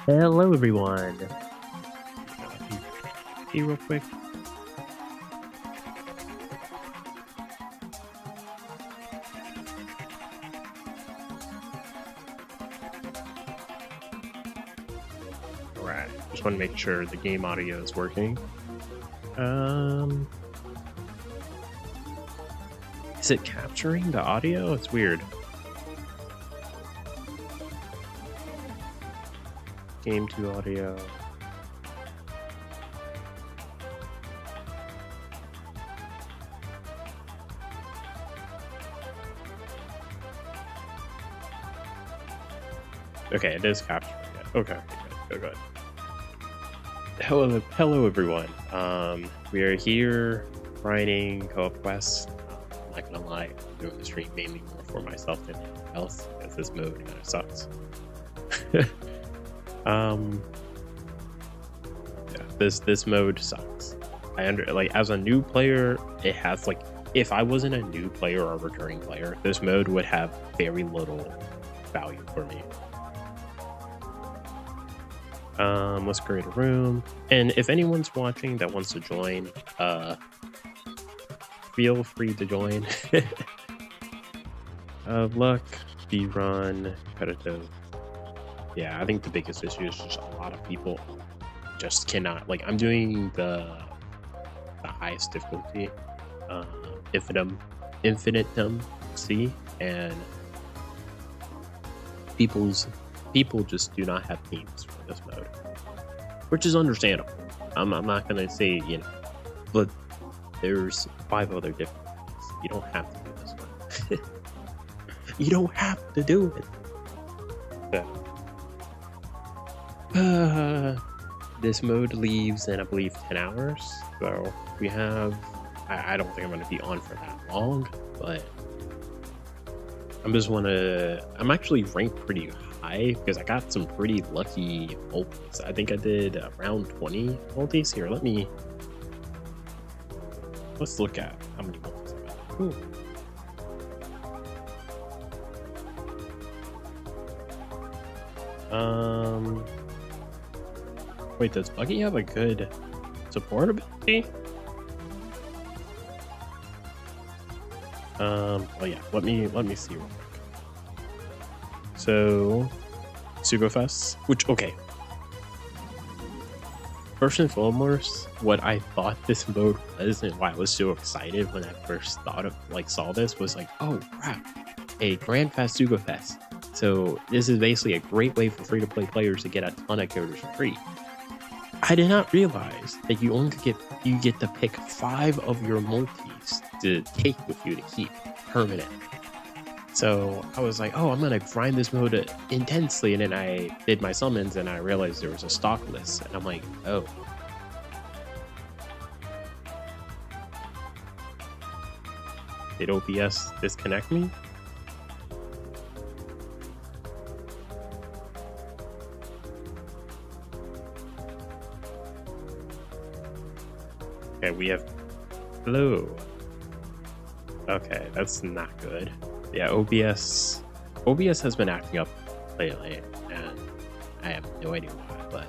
Hello, everyone. See real quick. All right. Just want to make sure the game audio is working. Is it capturing the audio? It's weird. Game 2 audio. Okay, it is capturing it. Okay, good. Hello everyone. We are here grinding co-op quests. I'm not gonna lie, I'm doing the stream mainly more for myself than anything else because this mode kind of sucks. Yeah, this mode sucks. As a new player, it has if I wasn't a new player or a returning player, this mode would have very little value for me. Let's create a room, and if anyone's watching that wants to join, feel free to join. Luck, B-run, competitive. Yeah, I think the biggest issue is just a lot of people just cannot. I'm doing the highest difficulty, infinitum C, and people just do not have teams for this mode, which is understandable. I'm not gonna say but there's 5 other difficulties. You don't have to do this one. You don't have to do it. This mode leaves in, I believe, 10 hours. So we have. I don't think I'm gonna be on for that long, but I'm actually ranked pretty high because I got some pretty lucky multis. I think I did around 20 multis. Here, let's look at how many multis I got. Ooh. Wait, does Buggy have a good support ability? Oh yeah, let me see real quick. So, Sugofest, okay. First and foremost, what I thought this mode was and why I was so excited when I first saw this was oh crap, a Grandfest Sugofest. So this is basically a great way for free-to-play players to get a ton of characters for free. I did not realize that you get to pick 5 of your multis to take with you to keep permanent. So I was like, oh, I'm gonna grind this mode intensely, and then I did my summons and I realized there was a stock list, and I'm like, oh. Did OBS disconnect me? Okay, we have hello. Okay, that's not good. Yeah, OBS has been acting up lately, and I have no idea why, but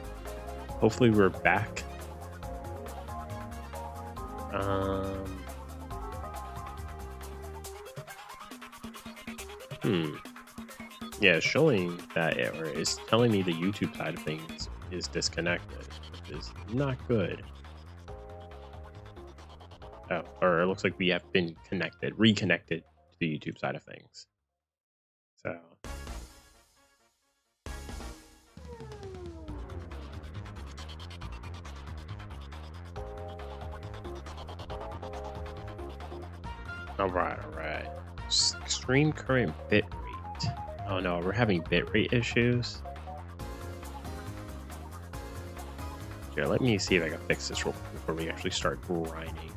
hopefully we're back. Yeah, showing that error is telling me the YouTube side of things is disconnected, which is not good. Oh, or it looks like we have been reconnected to the YouTube side of things. So. All right. Extreme current bit rate. Oh no, we're having bitrate issues. Here, let me see if I can fix this real quick before we actually start grinding.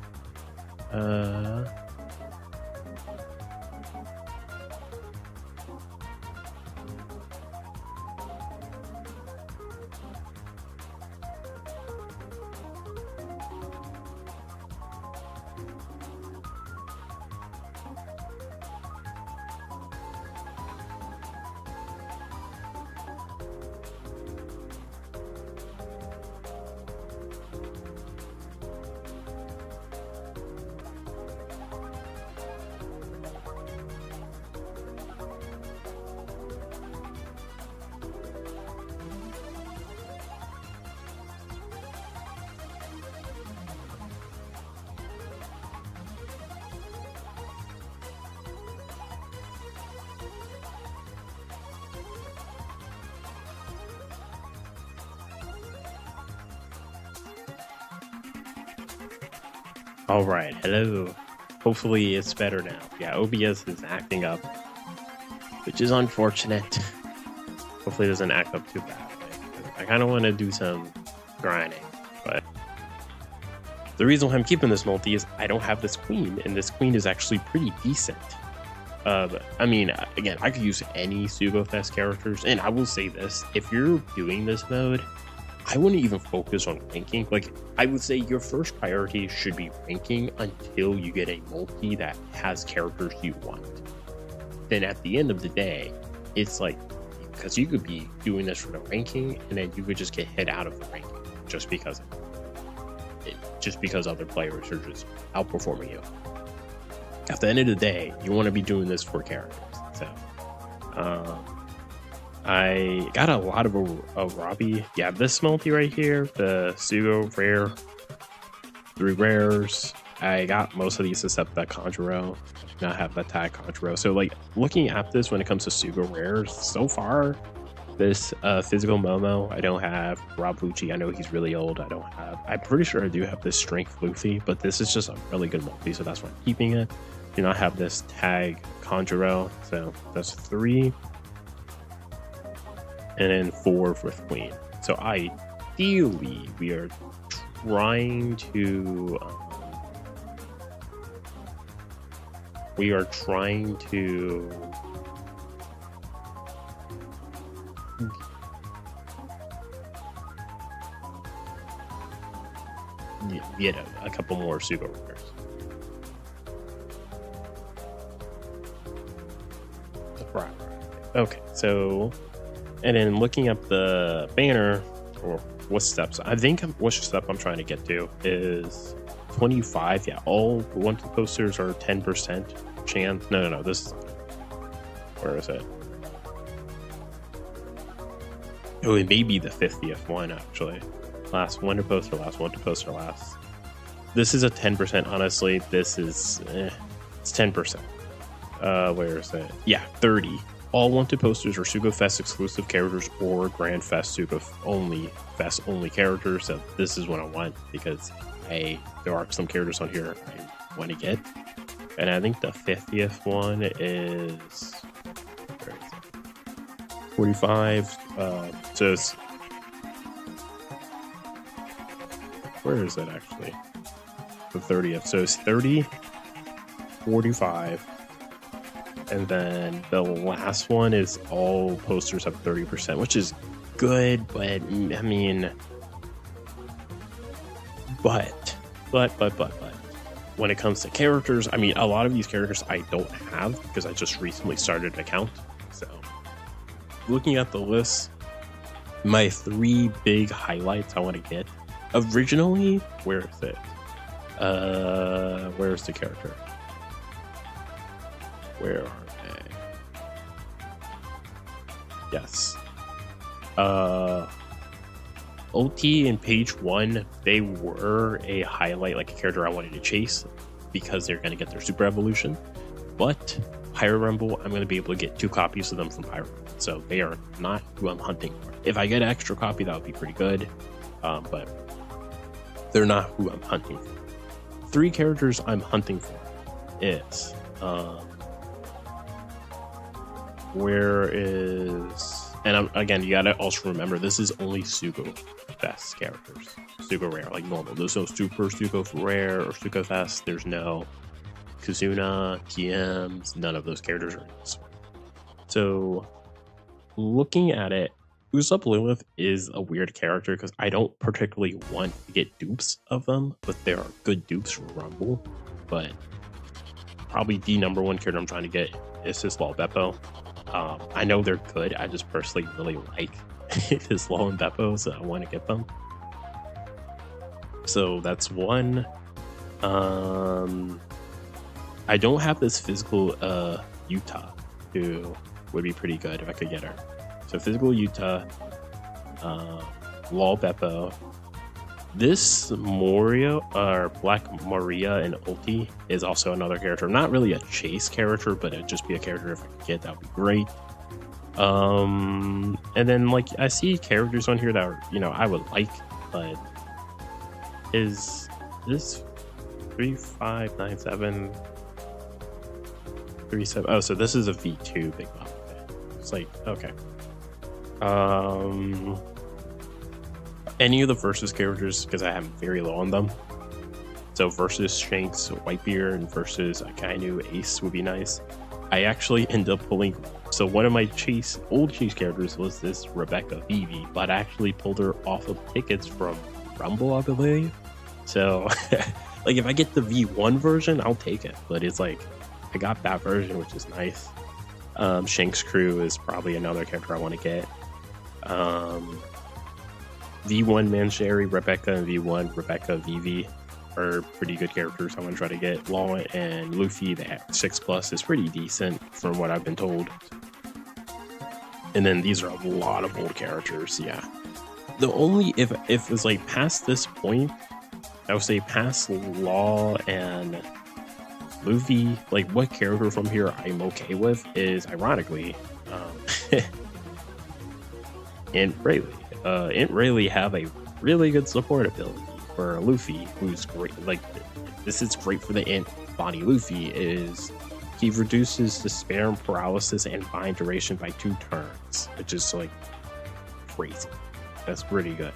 All right, hello. Hopefully it's better now. Yeah, OBS is acting up, which is unfortunate. Hopefully it doesn't act up too bad. I kind of want to do some grinding, but the reason why I'm keeping this multi is I don't have this queen, and this queen is actually pretty decent. I mean, again, I could use any Sugofest characters, and I will say this: if you're doing this mode, I wouldn't even focus on ranking. Like, I would say your first priority should be ranking until you get a multi that has characters you want. Then at the end of the day, it's like, because you could be doing this for the ranking, and then you could just get hit out of the ranking just because other players are just outperforming you. At the end of the day, you want to be doing this for characters. So, I got a lot of Robbie. Yeah, this multi right here, the Sugo rare, 3 rares. I got most of these except that Conjuro. Not have that tag Conjuro. So, like, looking at this when it comes to Sugo rares, so far, this physical Momo, I don't have. Rob Lucci, I know he's really old. I don't have. I'm pretty sure I do have this Strength Luffy, but this is just a really good multi, so that's why I'm keeping it. Do not have this tag Conjuro, so that's 3. And then 4 with Queen. So ideally, we are trying to get a couple more Sugo rares. Right. Okay, so, and then looking up the banner, or what steps, I think what step I'm trying to get to is 25. Yeah, all wanted posters are 10% chance. No, this is, where is it? Oh, it may be the 50th one, actually. Last one to poster, last one to poster, last. This is a 10%, honestly. This is, it's 10%. Where is it? Yeah, 30. All wanted posters are Sugofest exclusive characters or Grand Fest Fest only characters. So this is what I want, because there are some characters on here I want to get. And I think the 50th one is, where is it? 45. So it's, where is it actually? The 30th. So it's 30, 45. And then the last one is all posters up 30%, which is good, but I mean, but when it comes to characters, I mean, a lot of these characters I don't have because I just recently started an account. So looking at the list, my 3 big highlights I want to get originally, where is it? Where's the character? Where are they? Yes. OT and page 1, they were a highlight, like a character I wanted to chase because they're going to get their super evolution. But Pyro Rumble, I'm going to be able to get 2 copies of them from Pyro Rumble. So they are not who I'm hunting for. If I get an extra copy, that would be pretty good. But they're not who I'm hunting for. 3 characters I'm hunting for is, where is, and again, you gotta also remember this is only Sugo Fest characters, Sugo rare, like normal. There's no super Sugo rare or Sugo Fest. There's no Kazuna, TMs, none of those characters are in this one. So looking at it, Usopp Lilith is a weird character because I don't particularly want to get dupes of them, but there are good dupes for Rumble. But probably the number 1 character I'm trying to get is this Law Beppo. I know they're good. I just personally really like this Law and Beppo, so I want to get them. So that's 1. I don't have this physical Utah, who would be pretty good if I could get her. So physical Utah, Law Beppo. This Moria, or Black Maria and Ulti is also another character. Not really a chase character, but it'd just be a character if I could get, that would be great. And then like I see characters on here that are, I would like, but is this 3597 37. Oh, so this is a V2 big model. It's like, okay. Any of the versus characters, because I have very low on them. So versus Shanks, Whitebeard, and versus Akainu Ace would be nice. I actually end up pulling. So one of my old chase characters was this Rebecca Vivi, but I actually pulled her off of tickets from Rumble, I believe. So, like, if I get the V1 version, I'll take it. But it's like, I got that version, which is nice. Shanks Crew is probably another character I want to get. V1 Mancherry, Rebecca, and V1 Rebecca Vivi are pretty good characters I want to try to get. Law and Luffy, the 6+ is pretty decent from what I've been told. And then these are a lot of old characters, yeah. The only, if it's like past this point, I would say past Law and Luffy, like what character from here I'm okay with is ironically Int Rayleigh. Int Rayleigh have a really good support ability for Luffy, who's great. Like, this is great for the Int body Luffy, is he reduces despair and paralysis and bind duration by 2 turns, which is like crazy. That's pretty good.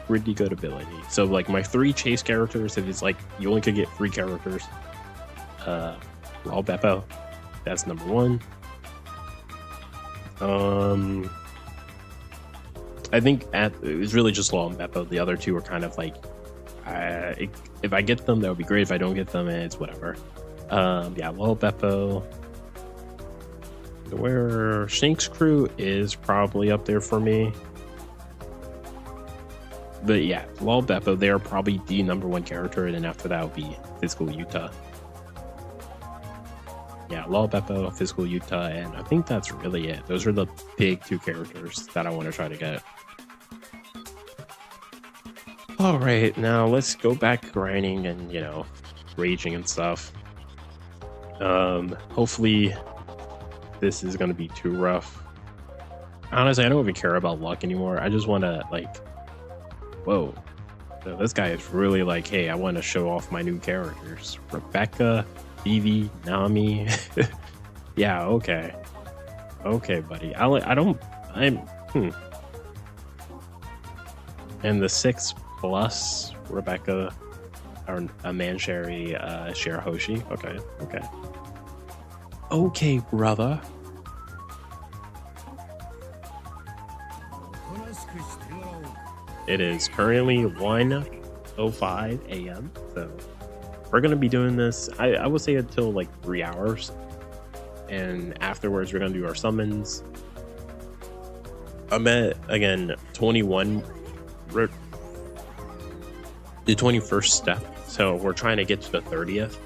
Pretty good ability. So like my 3 chase characters, if it's like you only could get 3 characters, Raw Beppo, that's number 1. I think it was really just Law and Beppo. The other 2 are kind of like, if I get them, that would be great. If I don't get them, it's whatever. Yeah, Law Beppo. Where Shanks Crew is probably up there for me. But yeah, Law Beppo, they're probably the number 1 character, and then after that would be Physical Yuta. Yeah, Law Beppo, Physical Yuta, and I think that's really it. Those are the big 2 characters that I want to try to get. Alright, now let's go back grinding and, you know, raging and stuff. Hopefully this is going to be too rough. Honestly, I don't even care about luck anymore. I just want to, like, whoa. So this guy is really like, hey, I want to show off my new characters. Rebecca, Vivi, Nami. Yeah, okay. Okay, buddy. And the 6+ Rebecca, or a Mancherry, Shirahoshi. Okay, okay. Okay, brother. It is currently 1:05 a.m. So we're gonna be doing this. I would say until like 3 hours, and afterwards we're gonna do our summons. I'm at again 21, the 21st step. So we're trying to get to the 30th.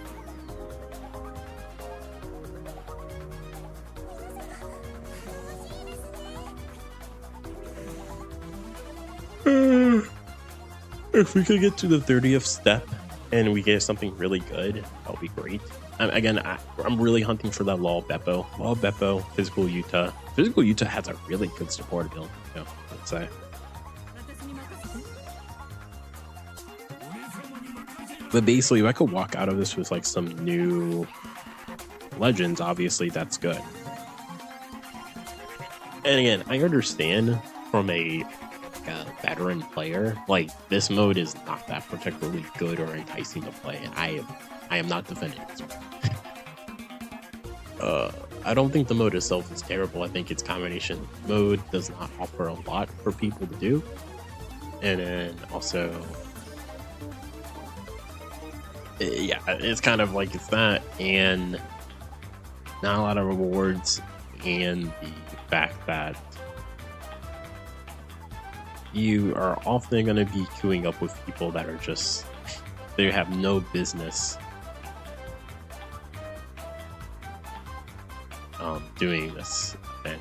If we could get to the 30th step and we get something really good, that'll be great. Again, I'm really hunting for that Law Beppo. Law Beppo, Physical Yuta. Physical Yuta has a really good support ability, you know, let's say. But basically, if I could walk out of this with like some new legends, obviously that's good. And again, I understand from a veteran player, like this mode is not that particularly good or enticing to play, and I am not defending this one. I don't think the mode itself is terrible. I think its combination mode does not offer a lot for people to do, and then also yeah, it's kind of like it's that and not a lot of rewards, and the fact that you are often going to be queuing up with people that are just, they have no business doing this event.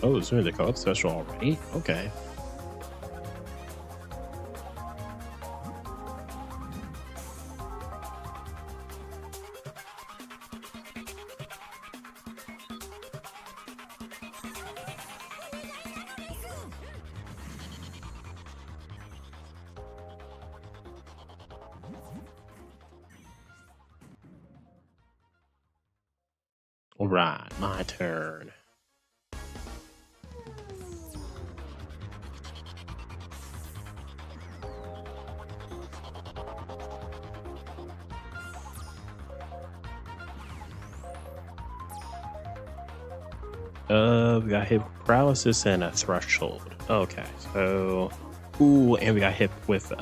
Oh, it's doing the co-op special already? Okay. Right, my turn. We got hit with paralysis and a threshold. Okay, so ooh, and we got hit with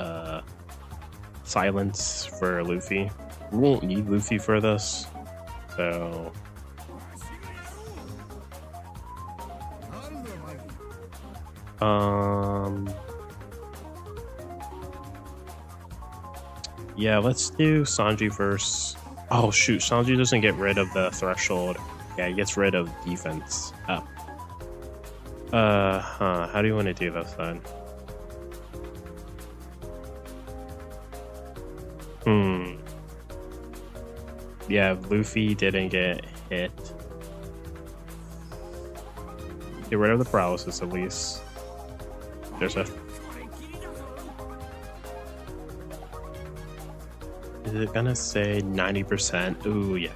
silence for Luffy. We won't need Luffy for this, so yeah, let's do Sanji first. Oh shoot, Sanji doesn't get rid of the threshold. Yeah, he gets rid of defense. Oh. How do you want to do this then? Yeah, Luffy didn't get hit. Get rid of the paralysis at least. There's a... Is it gonna say 90%? Ooh, yeah.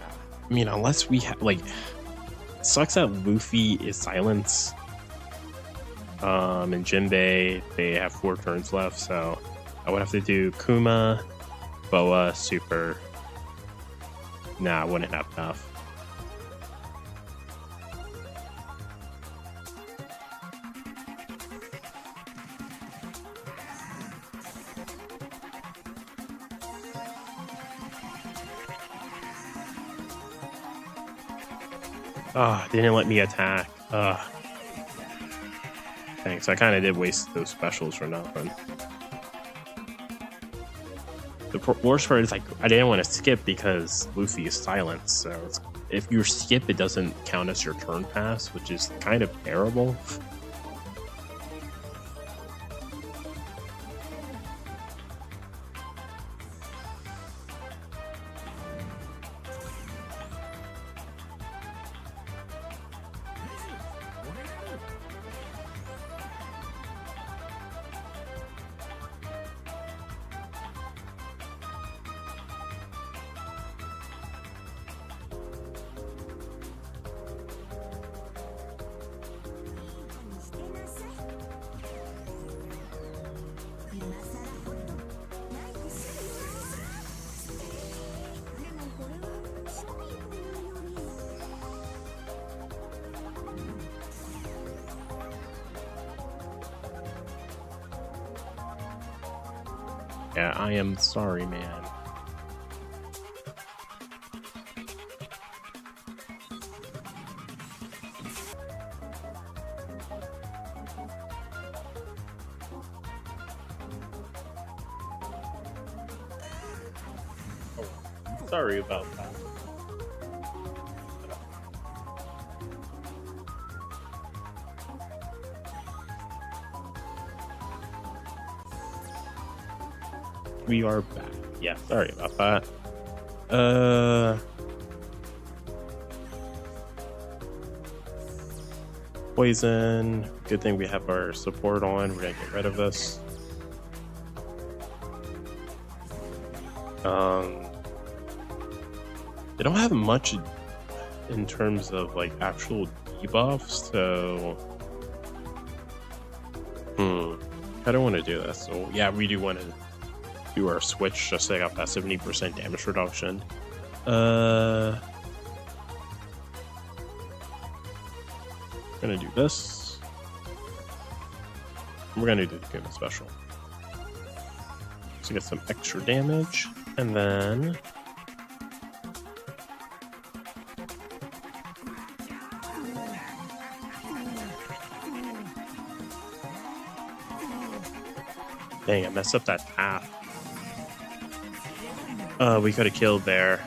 I mean, unless we have, like... It sucks that Luffy is silence. And Jinbei, they have 4 turns left, so... I would have to do Kuma, Boa, Super... Nah, I wouldn't have enough. Ah, they didn't let me attack. Thanks, I kind of did waste those specials for nothing. The worst part is, like, I didn't want to skip because Luffy is silent, so if you skip, it doesn't count as your turn pass, which is kind of terrible. Yeah, I am sorry, man. Oh, sorry about that. We are back. Yeah, sorry about that. Poison. Good thing we have our support on. We're gonna get rid of this. They don't have much in terms of like actual debuffs, so I don't want to do this. So yeah, we do want to do our switch just so I got that 70% damage reduction. Gonna do this. We're gonna do the Kuma special to get some extra damage, and then dang, I messed up that path. We could have killed there.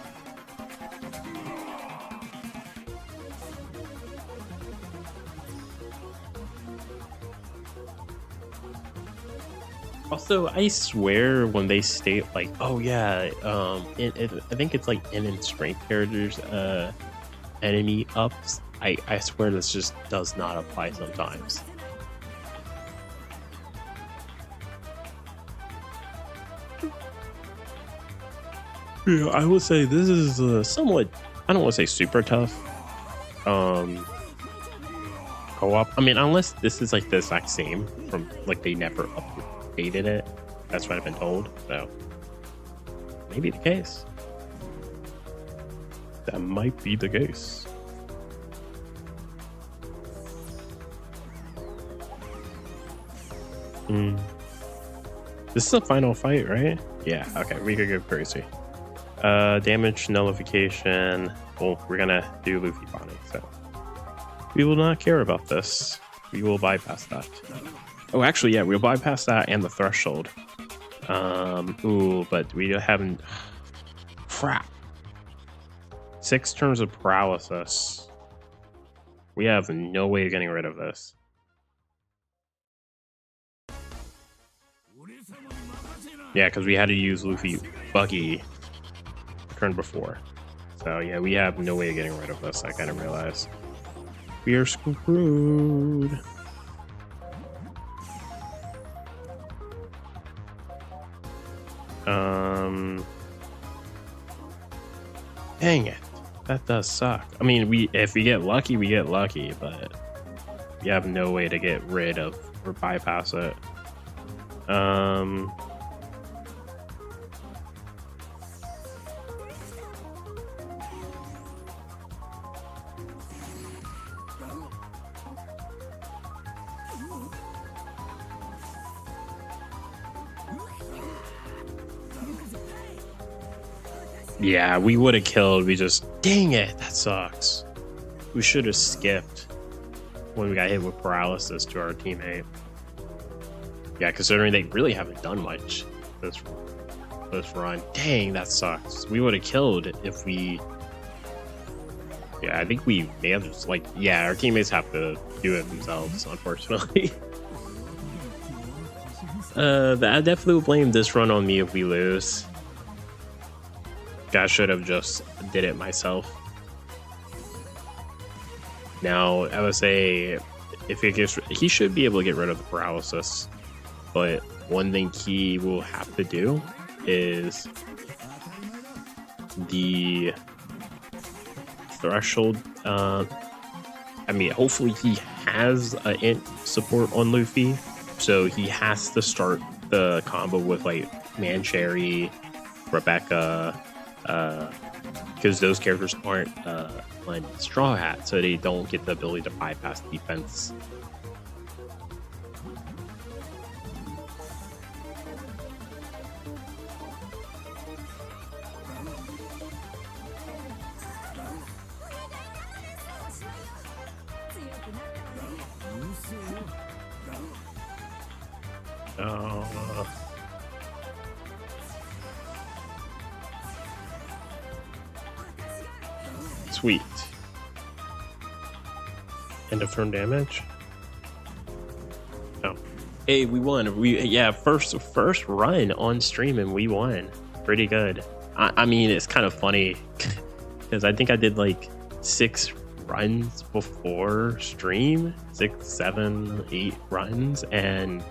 Also, I swear when they state like, oh yeah, I think it's like in strength characters, enemy ups. I swear this just does not apply sometimes. Yeah, I would say this is somewhat, I don't want to say super tough, um co-op. I mean, unless this is like the exact same from like they never updated it. That's what I've been told. So maybe the case. That might be the case. This is the final fight, right? Yeah, okay, we could go crazy. Damage nullification. Well, we're gonna do Luffy Bonnie, so we will not care about this. We will bypass that. Oh, actually, yeah, we'll bypass that and the threshold. Ooh, but we haven't. Crap. 6 turns of paralysis. We have no way of getting rid of this. Yeah, because we had to use Luffy Buggy turn before. So yeah, we have no way of getting rid of this. I kind of realized. We are screwed. Dang it. That does suck. I mean, if we get lucky, we get lucky, but we have no way to get rid of or bypass it. Yeah, we would have killed. We just, dang it, that sucks. We should have skipped when we got hit with paralysis to our teammate. Yeah, considering they really haven't done much this run. Dang, that sucks. We would have killed if we. Yeah, I think we may have just like, yeah, our teammates have to do it themselves, unfortunately. I definitely would blame this run on me if we lose. I should have just did it myself. Now, I would say if he should be able to get rid of the paralysis, but one thing he will have to do is the threshold. I mean, hopefully he has an int support on Luffy, so he has to start the combo with like Mancherry, Rebecca, because those characters aren't on Straw Hat, so they don't get the ability to bypass defense. Sweet. End of turn damage. Oh, hey, we won. First run on stream and we won. Pretty good. I mean, it's kind of funny because I think I did like 6 runs before stream, 6, 7, 8 runs, and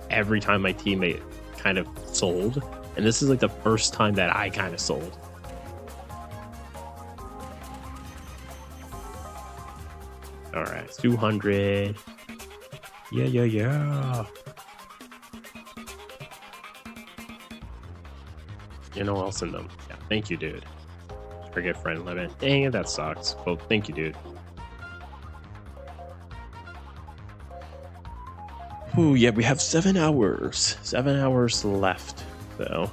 every time my teammate kind of sold, and this is like the first time that I kind of sold. All right, 200. Yeah. You know, I'll send them. Yeah, thank you, dude. Forget friend limit. Dang it, that sucks. Well, thank you, dude. Ooh, yeah, we have 7 hours. 7 hours left, though.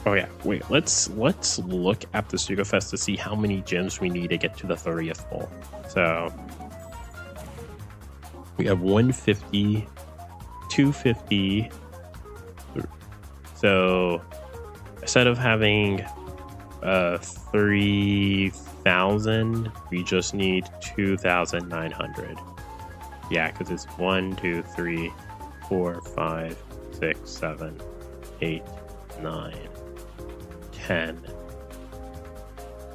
Oh yeah, wait. Let's look at the Suga Fest to see how many gems we need to get to the 30th bowl. So we have 150, 250. So instead of having 3,000, we just need 2,900. Yeah, because it's 1, 2, 3, 4, 5, 6, 7, 8, 9, 10.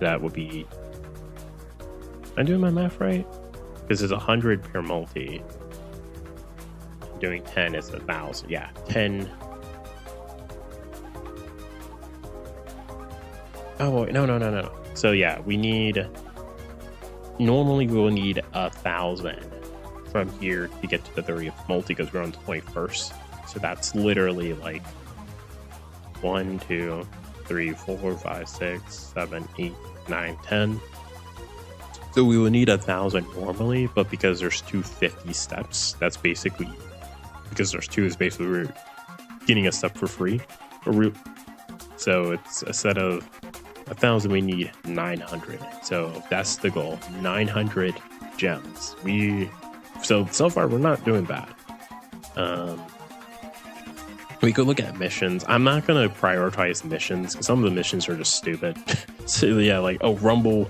That would be. Am I doing my math right? Because it's 100 per multi. Doing 10 is 1,000. Yeah, 10. Oh, wait, no. So yeah, we need normally we'll need 1,000 from here to get to the 30th multi because we're on the 21st. So that's literally like 1, 2, 3, 4, 5, 6, 7, 8, 9, 10. So we will need 1,000 normally, but because there's 250 steps, that's basically because there's 2 is basically we're getting a step for free. So it's a set of 1,000. We need 900. So that's the goal. 900 gems. So far we're not doing bad. We could look at missions. I'm not gonna prioritize missions because some of the missions are just stupid. So yeah, like rumble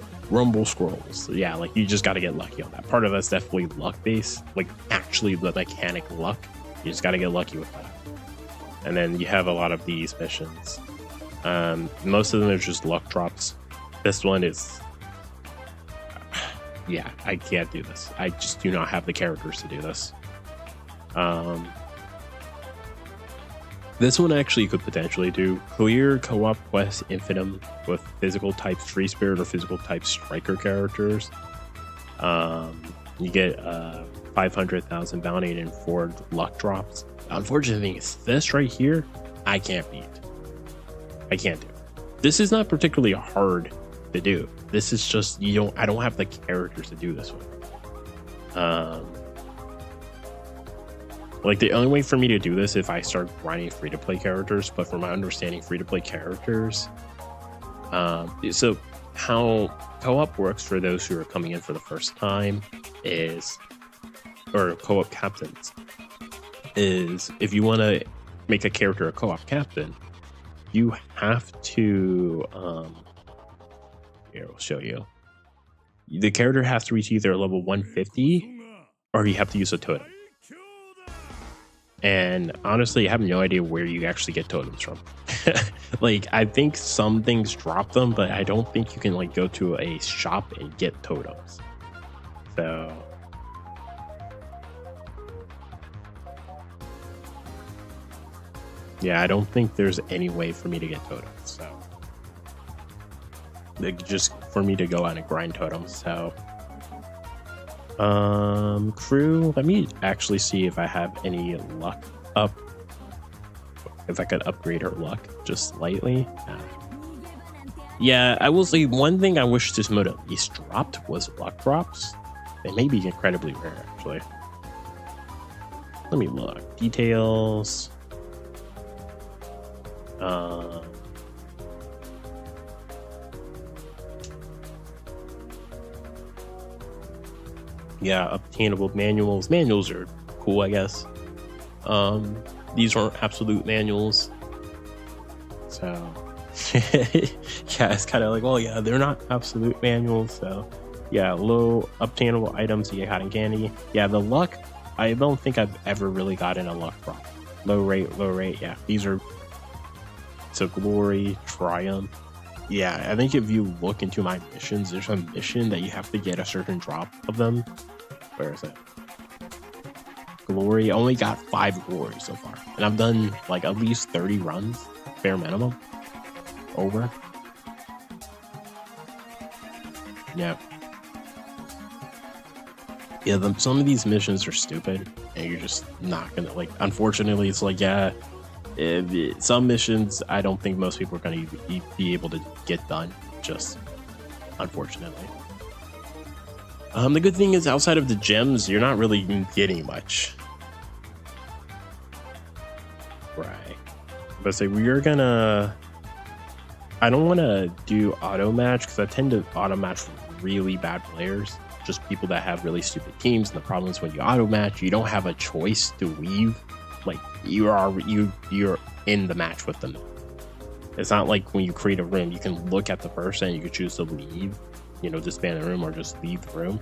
scrolls. Yeah, like you just got to get lucky on that. Part of that's definitely luck based, like actually the mechanic luck. You just got to get lucky with that. And then you have a lot of these missions. Most of them are just luck drops. This one is, yeah, I can't do this. I just do not have the characters to do this. This one actually could potentially do clear co-op quest infinitum with physical type free spirit or physical type striker characters. You get 500,000 bounty and 4 luck drops. Unfortunate thing is this right here, I can't beat. I can't do. This is not particularly hard to do. This is just I don't have the characters to do this one. Like the only way for me to do this if I start grinding free-to-play characters, but from my understanding, free-to-play characters. So how co-op works for those who are coming in for the first time is, or co-op captains, is if you want to make a character a co-op captain, you have to, here, I'll show you. The character has to reach either level 150 or you have to use a totem. And honestly, I have no idea where you actually get totems from. Like, I think some things drop them, but I don't think you can like go to a shop and get totems. So yeah, I don't think there's any way for me to get totems. So like, just for me to go out and grind totems. So crew, let me actually see if I have any luck up, if I could upgrade her luck just slightly. Yeah, I will say one thing I wish this mode at least dropped was luck drops. They may be incredibly rare actually. Let me look. Details. Yeah, obtainable manuals. Manuals are cool, I guess. These aren't absolute manuals. So, yeah, it's kind of like, well, yeah, they're not absolute manuals. So, yeah, low obtainable items, you got in candy. Yeah, the luck, I don't think I've ever really gotten a luck drop. Low rate, yeah. These are, so glory, triumph. Yeah, I think if you look into my missions, there's a mission that you have to get a certain drop of them. Where is it? Glory. I only got 5 glory so far. And I've done like at least 30 runs, bare minimum. Over. Yeah. Yeah, some of these missions are stupid. And you're just not gonna, like, unfortunately, it's like, yeah, some missions I don't think most people are going to be able to get done, just unfortunately. The good thing is outside of the gems you're not really getting much, right? But say we are gonna, I don't want to do auto match because I tend to auto match really bad players, just people that have really stupid teams. And the problem is when you auto match, you don't have a choice to leave. Like you're in the match with them. It's not like when you create a room, you can look at the person and you can choose to leave, you know, disband the room or just leave the room.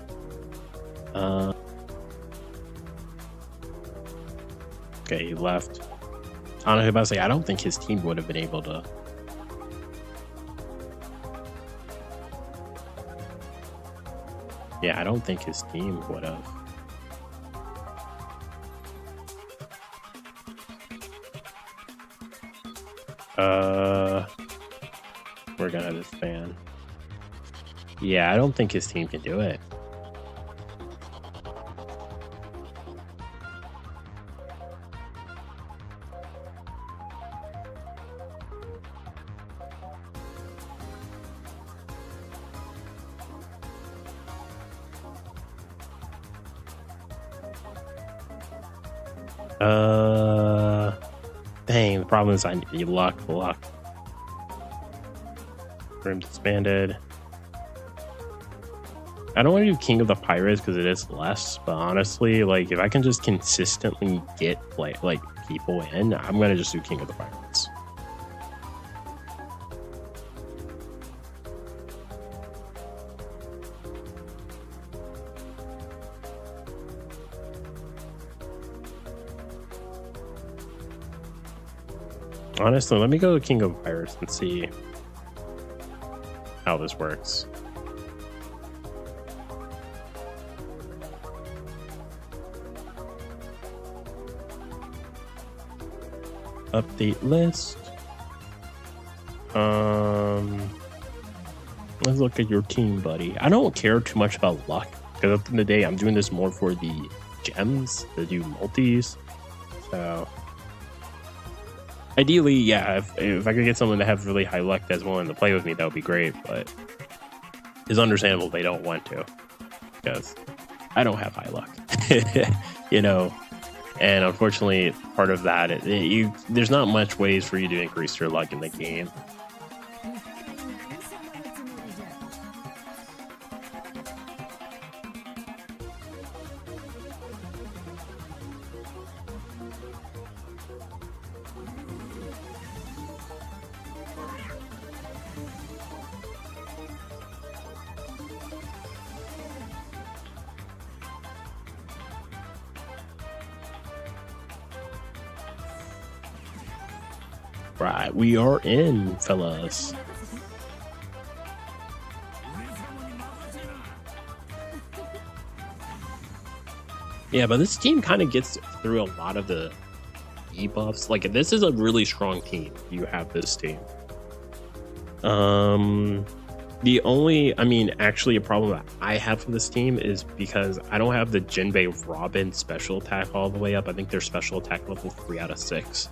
Okay, he left. I don't know about to say, I don't think his team would have been able to. Yeah, I don't think his team would have. We're gonna disband. Yeah, I don't think his team can do it. Dang, the problem is I need luck. Room expanded. I don't want to do King of the Pirates because it is less, but honestly, like if I can just consistently get like people in, I'm gonna just do King of the Pirates. Honestly, let me go to King of Pirates and see how this works. Update list. Let's look at your team, buddy. I don't care too much about luck because at the end of the day, I'm doing this more for the gems to do multis. So ideally, yeah, if I could get someone to have really high luck that's willing to play with me, that would be great. But it's understandable they don't want to because I don't have high luck, you know. And unfortunately, part of that, there's not much ways for you to increase your luck in the game. Right, we are in, fellas. Yeah, but this team kind of gets through a lot of the debuffs. Like, this is a really strong team. You have this team. The only, actually a problem that I have for this team is because I don't have the Jinbei Robin special attack all the way up. I think they're special attack level 3 out of 6.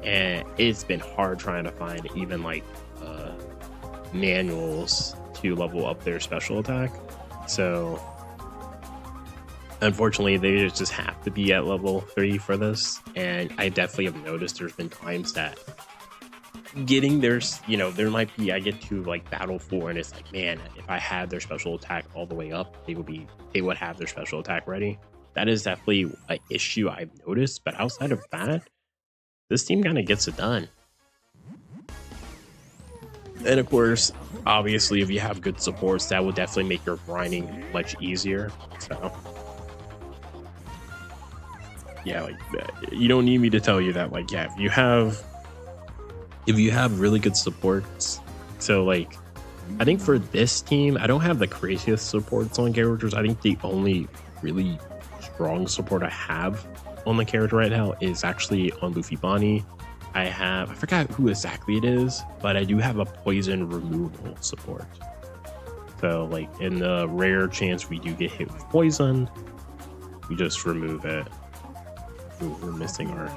And it's been hard trying to find even like manuals to level up their special attack. So unfortunately, they just have to be at level 3 for this. And I definitely have noticed there's been times that getting theirs, there might be, I get to like battle 4 and it's like, man, if I had their special attack all the way up, they would have their special attack ready. That is definitely an issue I've noticed. But outside of that, this team kind of gets it done. And of course, obviously, if you have good supports, that will definitely make your grinding much easier. So yeah, like you don't need me to tell you that. Like, yeah, if you have really good supports, so like I think for this team, I don't have the craziest supports on characters. I think the only really strong support I have on the character right now is actually on Luffy Bonney. I forgot who exactly it is, but I do have a poison removal support. So like in the rare chance we do get hit with poison, we just remove it. Ooh, we're missing our,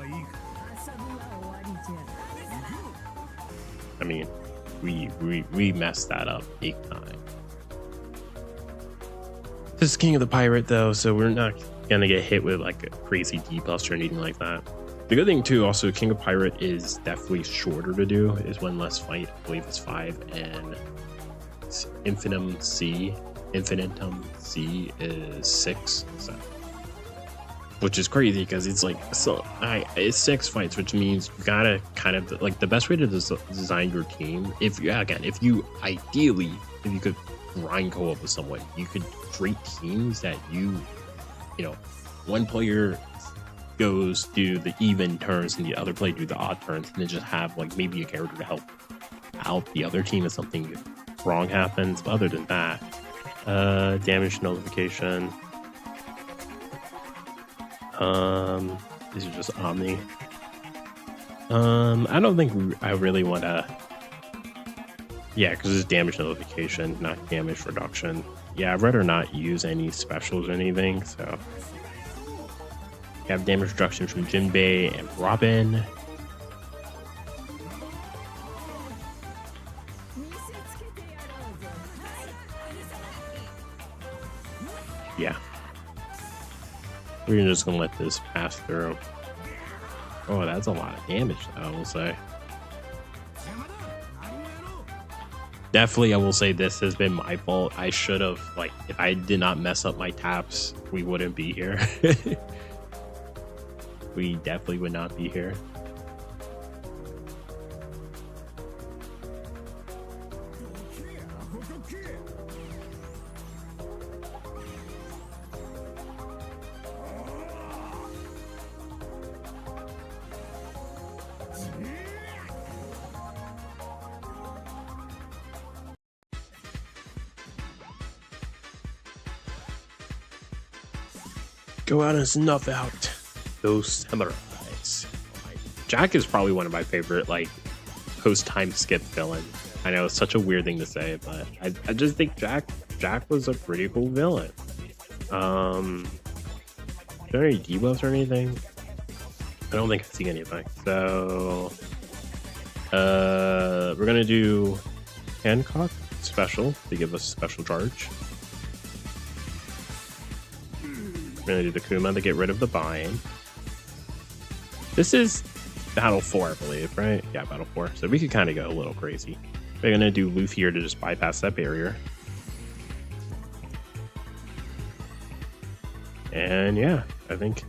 we messed that up big time. This is King of the Pirate though, so we're not gonna get hit with like a crazy debuffs or anything like that. The good thing too, also King of Pirate is definitely shorter to do. Is one less fight. I believe it's 5, and Infinitum C is 6. So, which is crazy because it's like it's 6 fights, which means you gotta kind of like the best way to design your team. If you could grind co-op with someone, you could create teams that one player goes do the even turns and the other player do the odd turns, and then just have like maybe a character to help out the other team if something wrong happens. But other than that, damage notification. These are just Omni. I don't think I really want to. Yeah, because it's damage notification, not damage reduction. Yeah, I'd rather not use any specials or anything, so. We have damage reduction from Jinbei and Robin. Yeah. We're just gonna let this pass through. Oh, that's a lot of damage, though, I will say. Definitely, I will say this has been my fault. I should have, like, if I did not mess up my taps, we wouldn't be here. We definitely would not be here. Go out and snuff out those samurais. Jack is probably one of my favorite, like, post-time skip villains. I know it's such a weird thing to say, but I just think Jack was a pretty cool villain. Are there any debuffs or anything? I don't think I see anything. So we're gonna do Hancock special to give us special charge. We're gonna do the Kuma to get rid of the bind. This is battle 4, I believe, right? Yeah, battle 4. So we could kind of go a little crazy. We're gonna do Luffy here to just bypass that barrier. And yeah, I think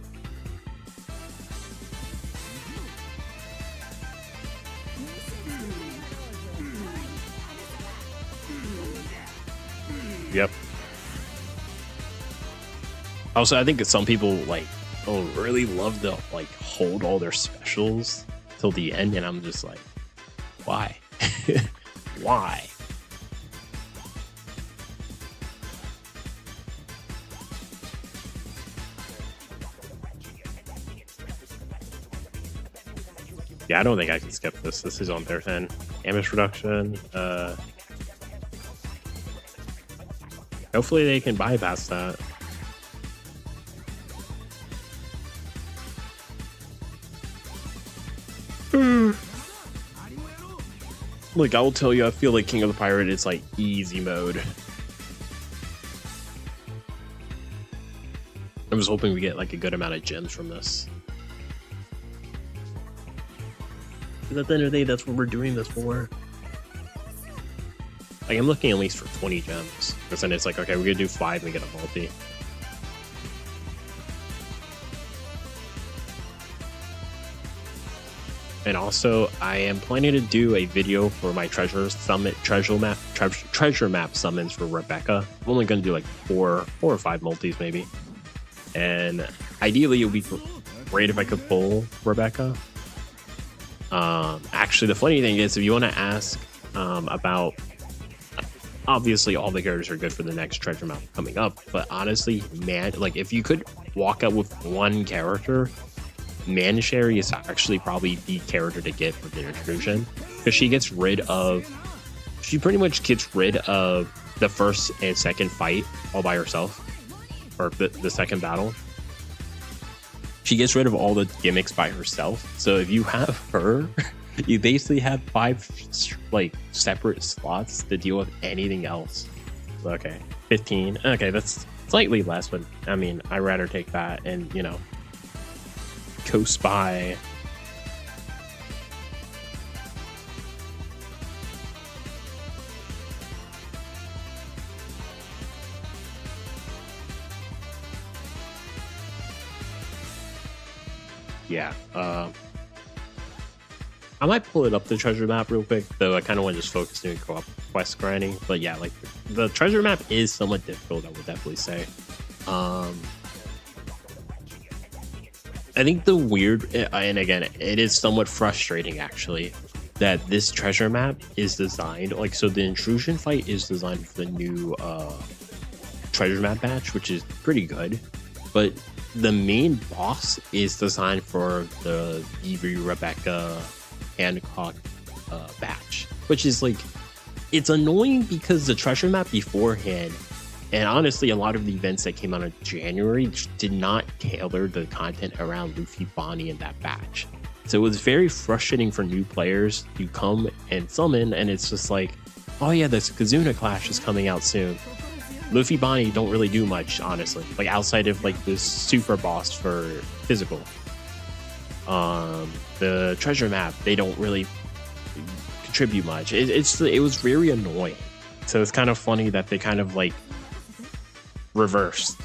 yep. Also, I think that some people like really love to like hold all their specials till the end, and I'm just like, why? Why? Yeah, I don't think I can skip this. This is on their 10. Damage reduction. Hopefully they can bypass that. Like, I will tell you, I feel like King of the Pirate is like easy mode. I was hoping we get like a good amount of gems from this. Because at the end of the day, that's what we're doing this for. Like, I'm looking at least for 20 gems. Because then it's like, okay, we're gonna do 5 and get a multi. And also, I am planning to do a video for my treasure map summons for Rebecca. I'm only going to do like 4 or 5 multis maybe. And ideally, it would be great if I could pull Rebecca. Actually, the funny thing is, if you want to ask about, obviously all the characters are good for the next treasure map coming up. But honestly, man, like if you could walk out with one character, Manishari is actually probably the character to get for the intrusion, because she pretty much gets rid of the first and second fight all by herself, or the second battle. She gets rid of all the gimmicks by herself. So if you have her, you basically have 5 like separate slots to deal with anything else. Okay, 15. Okay, that's slightly less, but I mean, I'd rather take that and, you know, co-spy. Yeah, I might pull it up the treasure map real quick, though I kind of want to just focus doing co-op quest grinding. But yeah, like the treasure map is somewhat difficult, I would definitely say. I think the weird, and again, it is somewhat frustrating actually, that this treasure map is designed, like, so the intrusion fight is designed for the new treasure map batch, which is pretty good, but the main boss is designed for the Vivi, Rebecca, Hancock batch, which is like, it's annoying because the treasure map beforehand, and honestly, a lot of the events that came out in January did not tailor the content around Luffy, Bonnie, and that batch. So it was very frustrating for new players to come and summon, and it's just like, oh yeah, this Kazuna Clash is coming out soon. Luffy, Bonnie don't really do much, honestly, like outside of like this super boss for physical. The treasure map, they don't really contribute much. It was very annoying. So it's kind of funny that they kind of like reversed.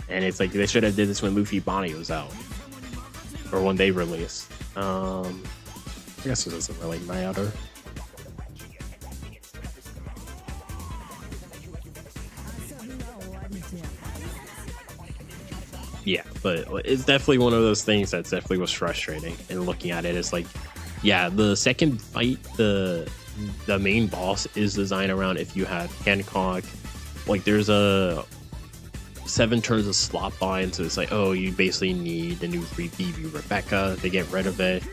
And it's like they should have did this when Luffy Bonnie was out, or when they released. I guess it doesn't really matter. Yeah, but it's definitely one of those things that definitely was frustrating. And looking at it, it's like, yeah, the second fight, the main boss is designed around if you have Hancock. Like, there's a 7 turns of slot bind, so it's like, oh, you basically need the new BB Rebecca to get rid of it.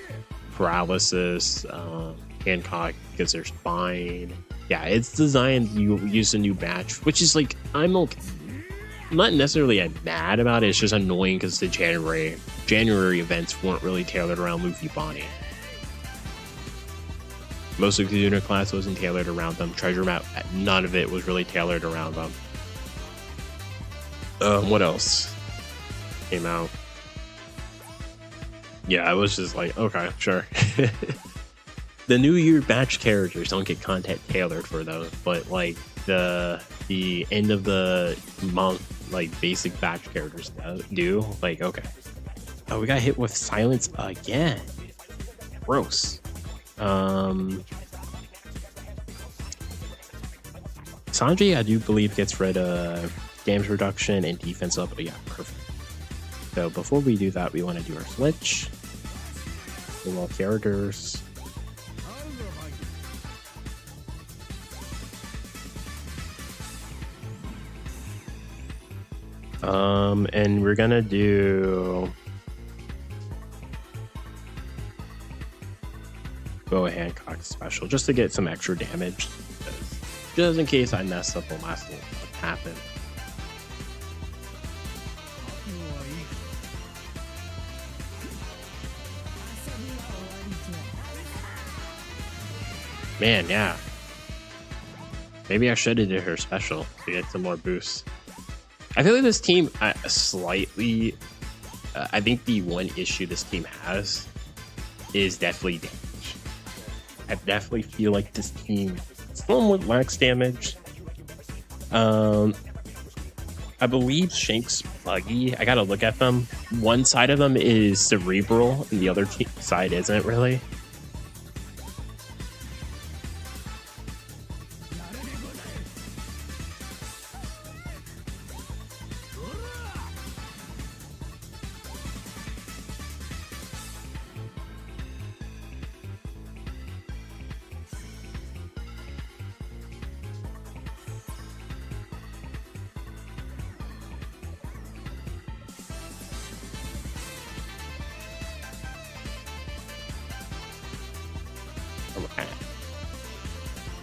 Paralysis, Hancock because there's spine. Yeah, it's designed you use a new batch, which is like, I'm not necessarily mad about it. It's just annoying because the January events weren't really tailored around Luffy Bonnie. Most of the unit class wasn't tailored around them. Treasure map, none of it was really tailored around them. What else came out? Yeah, I was just like, okay, sure. The New Year batch characters don't get content tailored for those, but like the end of the month, like basic batch characters do. Like, okay. Oh, we got hit with silence again. Gross. Sanji, I do believe, gets rid of damage reduction and defense up. Oh, yeah, perfect. So before we do that, we want to do our switch. All characters. And we're gonna do Boa Hancock special just to get some extra damage, just in case I mess up on last little what happened. Man, yeah. Maybe I should have did her special to get some more boosts. I feel like this team slightly... I think the one issue this team has is definitely damage. I definitely feel like this team somewhat lacks damage. I believe Shanks Buggy, I gotta look at them. One side of them is cerebral and the other side isn't really.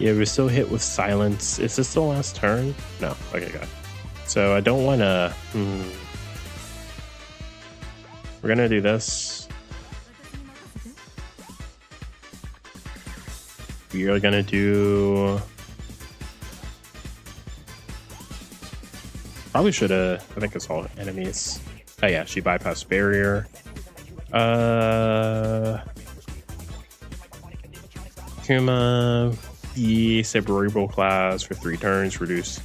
Yeah, we're still hit with silence. Is this the last turn? No. Okay, good. So I don't want to... We're going to do this. We are going to do... Probably should have... I think it's all enemies. Oh yeah, she bypassed barrier. Kuma... cerebral class for 3 turns, reduce.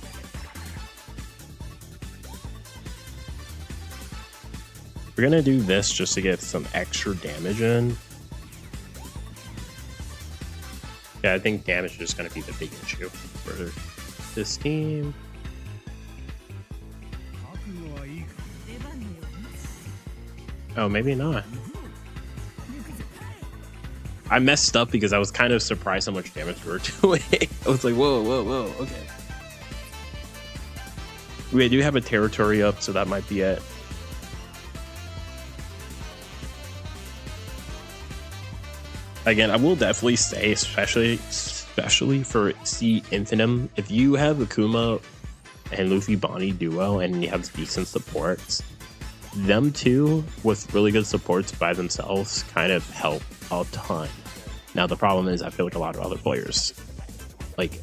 We're gonna do this just to get some extra damage in. Yeah, I think damage is gonna be the big issue for this team. Oh, maybe not. I messed up because I was kind of surprised how much damage we were doing. I was like, whoa, okay. We do have a territory up, so that might be it. Again, I will definitely say, especially for C Infinitum, if you have Akuma and Luffy Bonnie duo and you have decent supports, them two with really good supports by themselves kind of help a ton. Now the problem is I feel like a lot of other players, like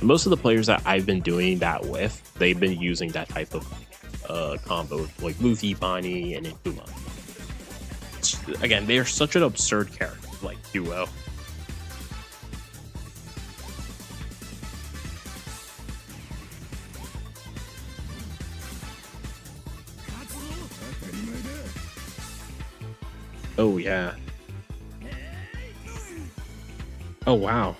most of the players that I've been doing that with, they've been using that type of combo, like Luffy, Bonnie, and Akuma. again, they are such an absurd character, like duo. Oh yeah. Oh wow.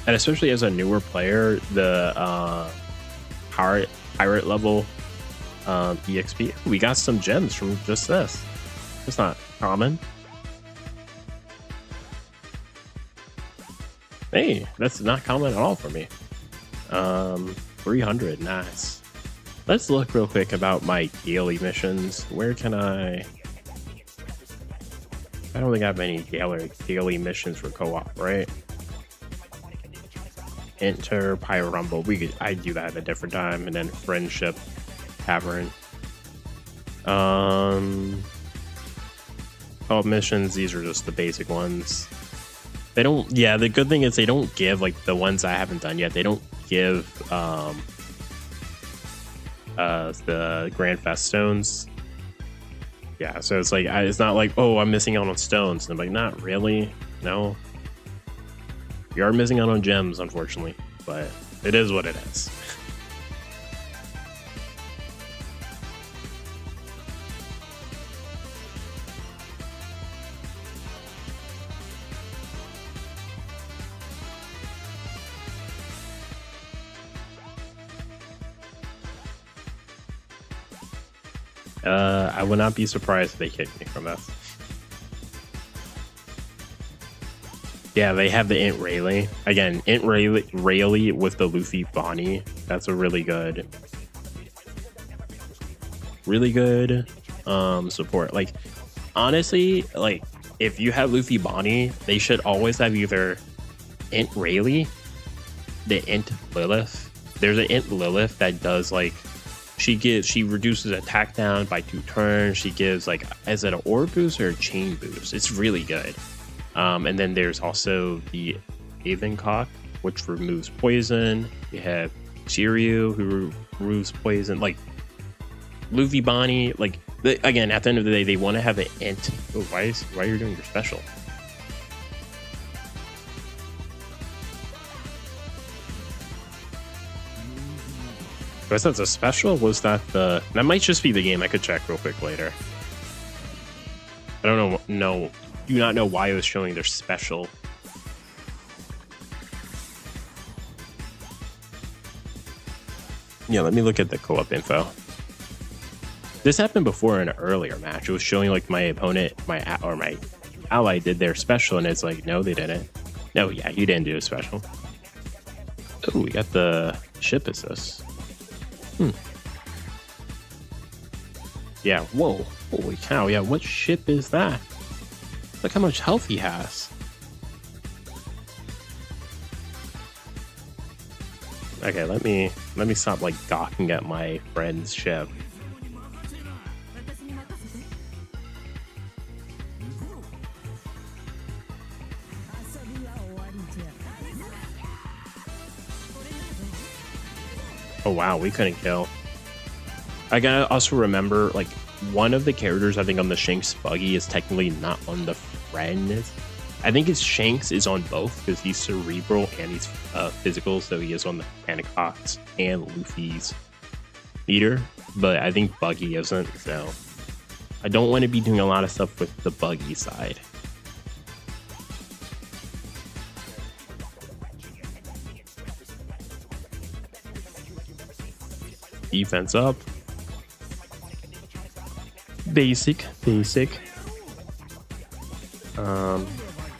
And especially as a newer player, the pirate level EXP, we got some gems from just this. It's not common. Hey, that's not common at all for me. 300, nice. Let's look real quick about my daily missions. Where can I don't think I have any daily missions for co-op, right? Enter Pyro Rumble. I do that at a different time, and then Friendship Tavern. Co-op missions, these are just the basic ones. They don't, yeah, the good thing is they don't give, like the ones I haven't done yet, they don't give the Grand Fest stones. Yeah, so it's like, it's not like, oh, I'm missing out on stones. And I'm like, not really, no. You are missing out on gems, unfortunately, but it is what it is. I would not be surprised if they kicked me from this. Yeah, they have the Int Rayleigh. Again, Int Rayleigh with the Luffy Bonnie. That's a really good support. Like, honestly, like, if you have Luffy Bonnie, they should always have either Int Rayleigh, the Int Lilith. There's an Int Lilith that does, like, she reduces attack down by 2 turns. She gives, like, is it an orb boost or a chain boost? It's really good. And then there's also the Avencok, which removes poison. You have Shiryu, who removes poison. Like, Luffy Bonnie, like, again, at the end of the day, they want to have an int. Oh, why are you doing your special? Was that a special? Was that the... That might just be the game. I could check real quick later. I don't know. No. Do not know why it was showing their special. Yeah, let me look at the co-op info. This happened before in an earlier match. It was showing like my opponent, my ally did their special, and it's like, no, they didn't. No, yeah, you didn't do a special. Oh, we got the ship assist. Yeah, whoa. Holy cow, yeah, what ship is that? Look how much health he has. Okay, let me stop like gawking at my friend's ship. Oh wow, we couldn't kill. I gotta also remember, like, one of the characters I think on the Shanks buggy is technically not on the friend. I think it's Shanks is on both because he's cerebral and he's physical, so he is on the Panicox and Luffy's leader. But I think Buggy isn't, so I don't want to be doing a lot of stuff with the Buggy side. Defense up. Basic. I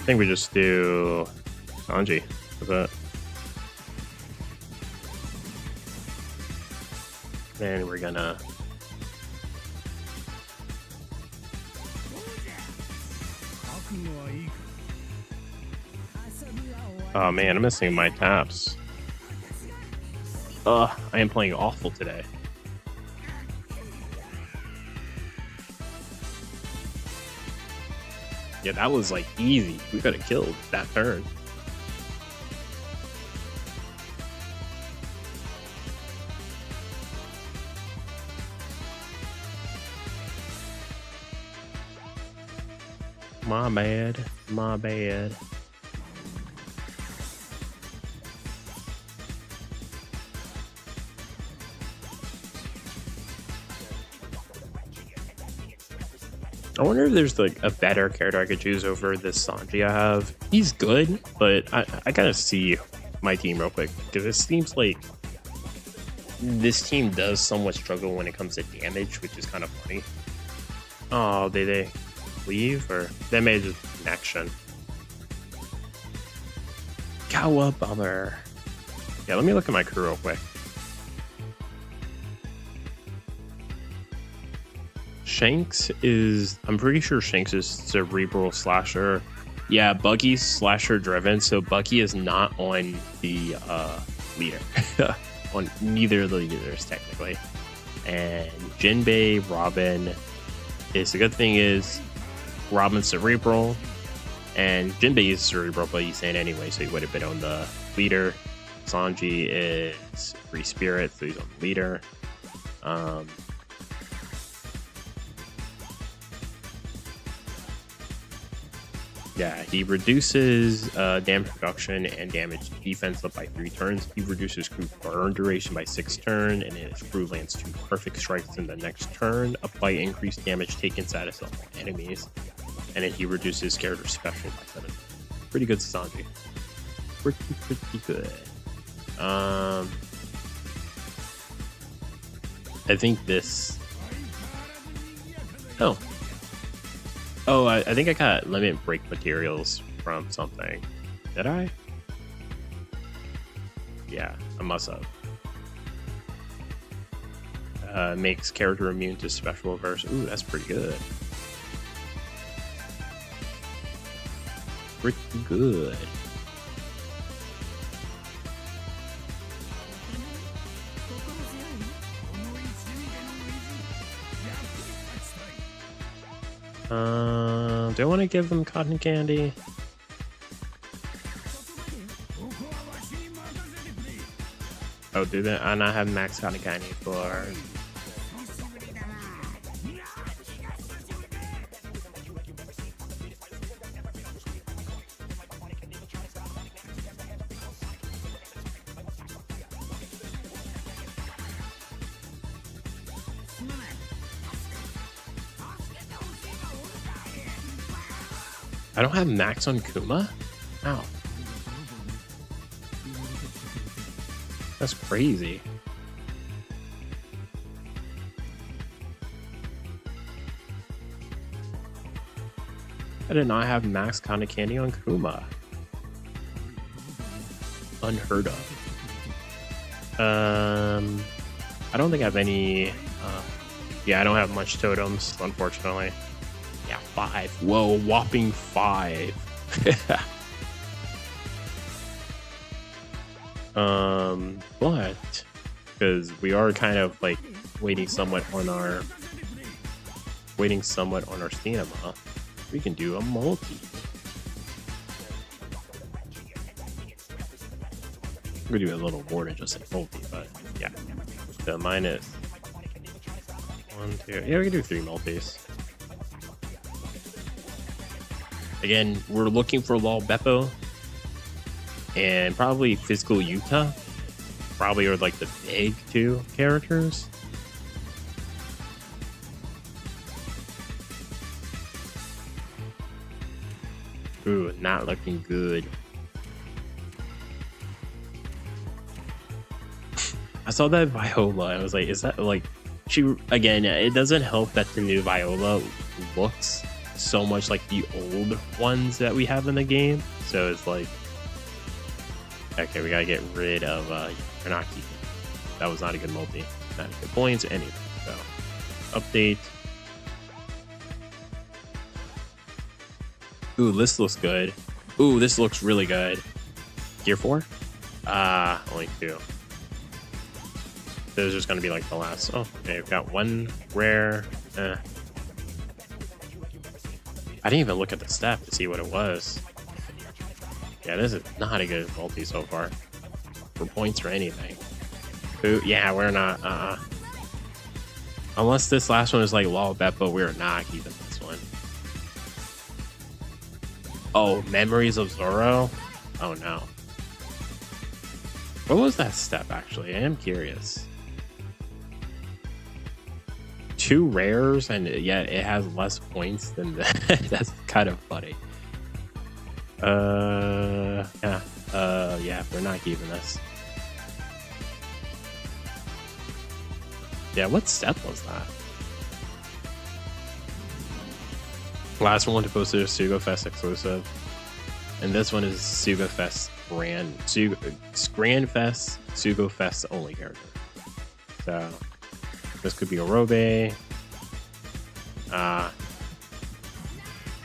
think we just do Sanji. What's that? Then we're gonna... Oh man, I'm missing my taps. I am playing awful today. Yeah, that was like easy. We could have killed that turn. My bad. My bad. I wonder if there's like a better character I could choose over this Sanji I have. He's good, but I gotta see my team real quick because it seems like this team does somewhat struggle when it comes to damage, which is kind of funny. Oh, did they leave or they made a connection? Cowabunga. Yeah, let me look at my crew real quick. Shanks is, I'm pretty sure Shanks is cerebral slasher. Yeah, Buggy's slasher driven, so Buggy is not on the leader. On neither of the leaders technically. And Jinbei, Robin is, the good thing is Robin's cerebral and Jinbei is cerebral, but he's in anyway, so he would have been on the leader. Sanji is free spirit, so he's on the leader. Yeah, he reduces damage reduction and damage defense up by 3 turns. He reduces crew burn duration by 6 turns, and his crew lands 2 perfect strikes in the next turn, up by increased damage taken status of all enemies. And then he reduces character special by 7. Pretty good, Sanji. Pretty good. I think this. Oh, I think I got limit break materials from something. Did I? Yeah, I must have. Makes character immune to special reverse. Ooh, that's pretty good. Pretty good. Do I want to give them cotton candy? Oh, do they? I not have max cotton candy for. I don't have max on Kuma? Ow. That's crazy. I did not have max cotton candy on Kuma. Unheard of. I don't think I have any. Yeah, I don't have much totems, unfortunately. Yeah, 5. Whoa, whopping 5. But because we are kind of like waiting somewhat on our stamina, we can do a multi. We're gonna do a little more than just a multi, but yeah. The minus 1, 2. Yeah, we can do 3 multis. Again, we're looking for Lol Beppo and probably Physical Yuta. Probably are like the big 2 characters. Ooh, not looking good. I saw that Viola. I was like, is that like she again? It doesn't help that the new Viola looks so much like the old ones that we have in the game. So it's like, okay, we gotta get rid of we're not keeping. That was not a good multi. Not a good points, anything. So update. Ooh, this looks good. Ooh, this looks really good. Gear 4? Only 2. This is just gonna be like the last. Oh, okay, we've got 1 rare. I didn't even look at the step to see what it was. Yeah, this is not a good multi so far. For points or anything. Ooh, yeah, we're not. Unless this last one is like Lol Beppo, we're not keeping this one. Oh, Memories of Zoro? Oh no. What was that step actually? I am curious. 2 rares and yet it has less points than that. That's kind of funny. Yeah, we're not keeping this. Yeah, what step was that? Last one to post is Sugo Fest exclusive. And this one is Sugo Fest Grand Fest, Sugo Fest only character. So this could be a Robe.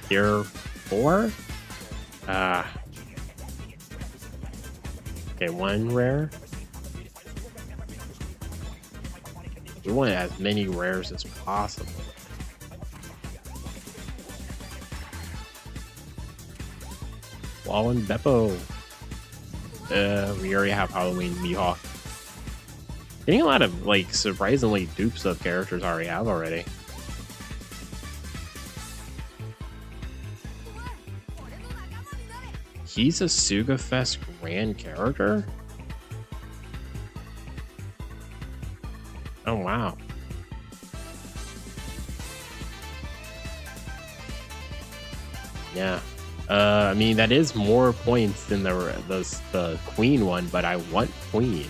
Tier 4. Okay, 1 rare. We want as many rares as possible. Wallen Beppo. We already have Halloween Mihawk. Getting a lot of like surprisingly dupes of characters I already have already. He's a Sugafest Grand character? Oh wow. Yeah. I mean that is more points than the Queen one, but I want Queen.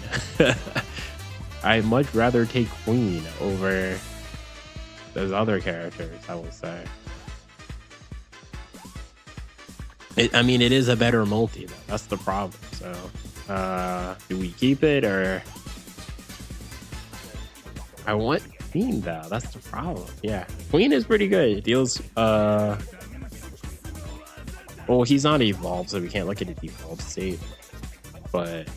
I'd much rather take Queen over those other characters, I will say. I mean, it is a better multi, though. That's the problem. So, do we keep it or? I want Queen, though. That's the problem. Yeah, Queen is pretty good. It deals. Well, he's not evolved, so we can't look at his evolved state. But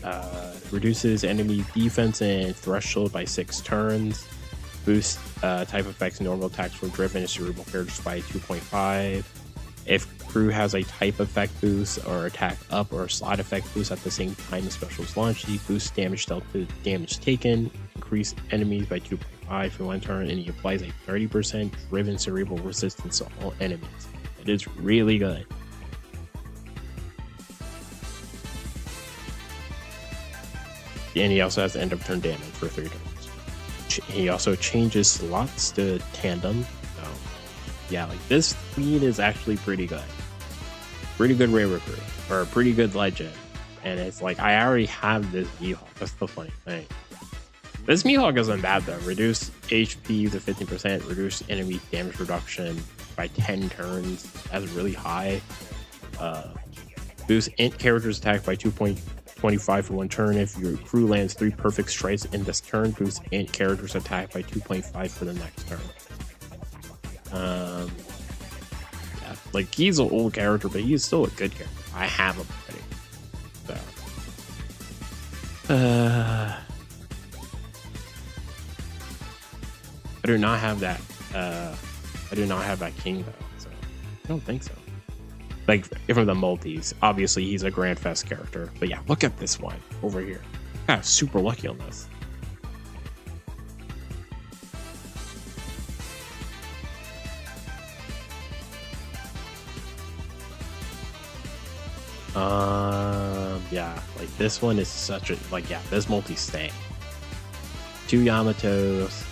reduces enemy defense and threshold by 6 turns. Boosts type effects, normal attacks from driven and cerebral characters by 2.5. If crew has a type effect boost or attack up or slot effect boost at the same time the special is launched, he boosts damage dealt to damage taken, increase enemies by 2.5 for 1 turn, and he applies a 30% driven cerebral resistance to all enemies. It is really good. And he also has end of turn damage for 3 turns. He also changes slots to tandem. So, yeah, like this Queen is actually pretty good. Pretty good rare recruit, or a pretty good legend. And it's like, I already have this Mihawk. That's the funny thing. This Mihawk isn't bad though. Reduce HP to 15%, reduce enemy damage reduction by 10 turns. That's really high. Boost int character's attack by 2.25 for 1 turn. If your crew lands 3 perfect strikes in this turn, boost int character's attack by 2.5 for the next turn. Yeah, like he's an old character, but he's still a good character. I have him already. So, I do not have that. I do not have that king though, so I don't think so. Like from the multis, obviously he's a Grand Fest character, but yeah, look at this one over here. I got super lucky on this. Yeah, like this one is such a like yeah, this multi stay. 2 Yamatos,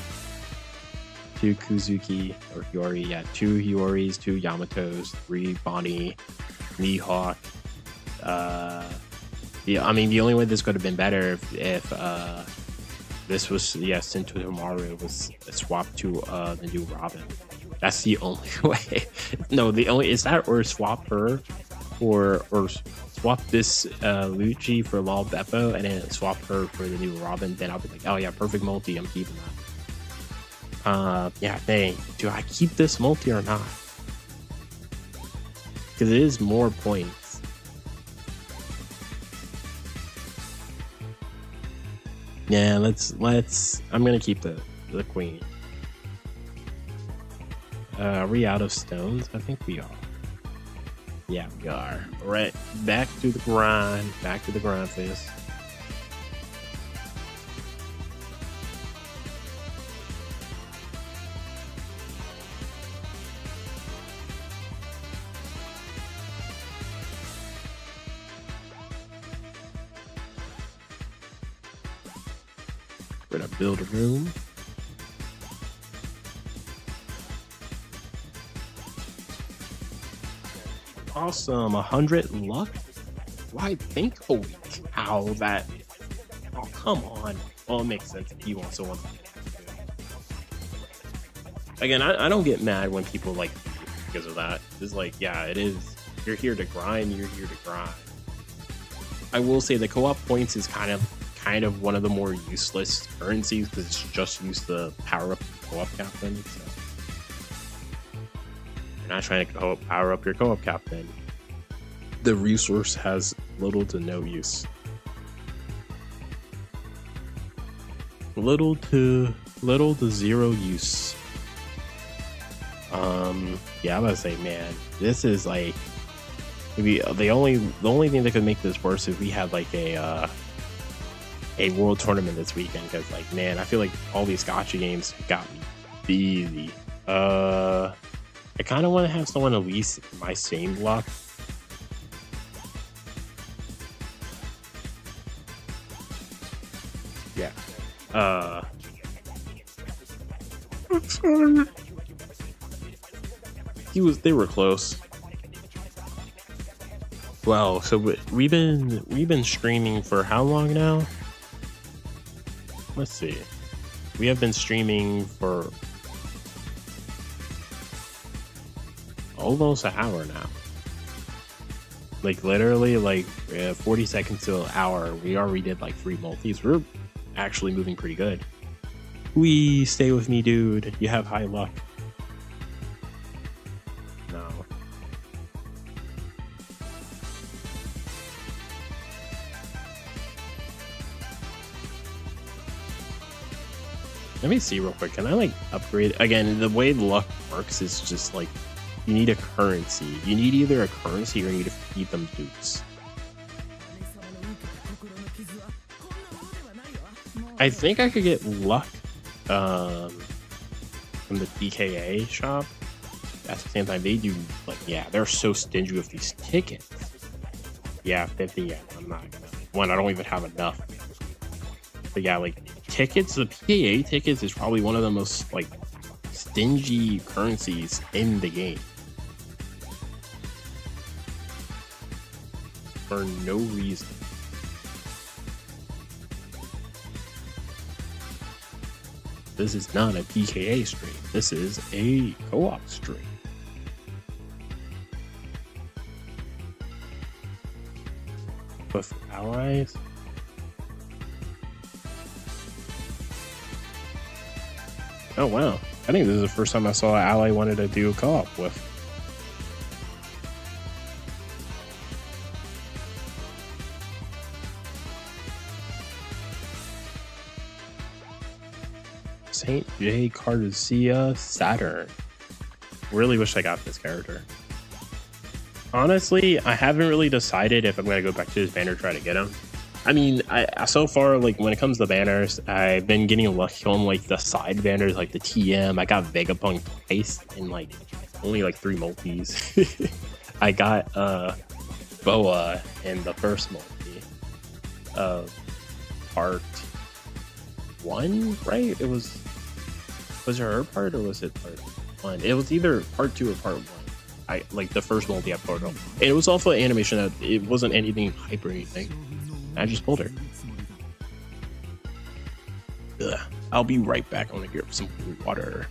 2 Kuzuki or Hiyori, yeah, 2 Hiyoris, 2 Yamatos, 3 Bonnie, Mihawk. Yeah, I mean the only way this could have been better if this was Sinto Tomaru was swapped to the new Robin. That's the only way. No, the only is that or swap her or swap this Lucci for Lol Beppo and then swap her for the new Robin. Then I'll be like, oh yeah, perfect multi. I'm keeping that. Yeah, dang. Do I keep this multi or not? Because it is more points. Yeah, let's. I'm gonna keep the queen. Are we out of stones? I think we are. Yeah, we are. Right, back to the grind. Back to the grind phase. We're gonna build a room. Awesome, 100 luck. Why think? Holy cow! That. Oh come on. Well, it makes sense if you also want. Again, I don't get mad when people like because of that. It's like, yeah, it is. You're here to grind. You're here to grind. I will say the co-op points is kind of one of the more useless currencies because it's just used to power up the co-op captain. So you're not trying to power up your co-op captain. The resource has little to no use. Little to zero use. Yeah, I'm gonna say, man, this is like maybe the only thing that could make this worse if we had like a world tournament this weekend, because like, man, I feel like all these gotcha games got me easy. I kind of want to have someone at least my same luck. Yeah. They were close. Wow, so we've been streaming for how long now? Let's see. We have been streaming for almost an hour now. Like literally like 40 seconds to an hour. We already did like 3 multis. We're actually moving pretty good. We stay with me, dude. You have high luck. No. Let me see real quick. Can I like upgrade again? The way luck works is just like you need a currency. You need either a currency or you need to feed them dukes. I think I could get luck from the DKA shop. At the same time, they do like, yeah, they're so stingy with these tickets. Yeah, 50. Yeah, I'm not gonna. One, I don't even have enough. But yeah, like tickets, the PKA tickets is probably one of the most like stingy currencies in the game. For no reason. This is not a PKA stream. This is a co-op stream. With allies. Oh wow. I think this is the first time I saw an ally wanted to do a co-op with. St. J. Cardizia Saturn. Really wish I got this character. Honestly, I haven't really decided if I'm going to go back to this banner try to get him. I mean, I so far, like when it comes to banners, I've been getting lucky on like the side banners, like the TM. I got Vegapunk twice in like only like 3 multis. I got Boa in the first multi of part 1, right? It was it her part or was it part 1? It was either part 2 or part 1. I like the first multi I pulled up. And it was also an animation that it wasn't anything hype or anything. I just pulled her. Ugh. I'll be right back. I want to get some water.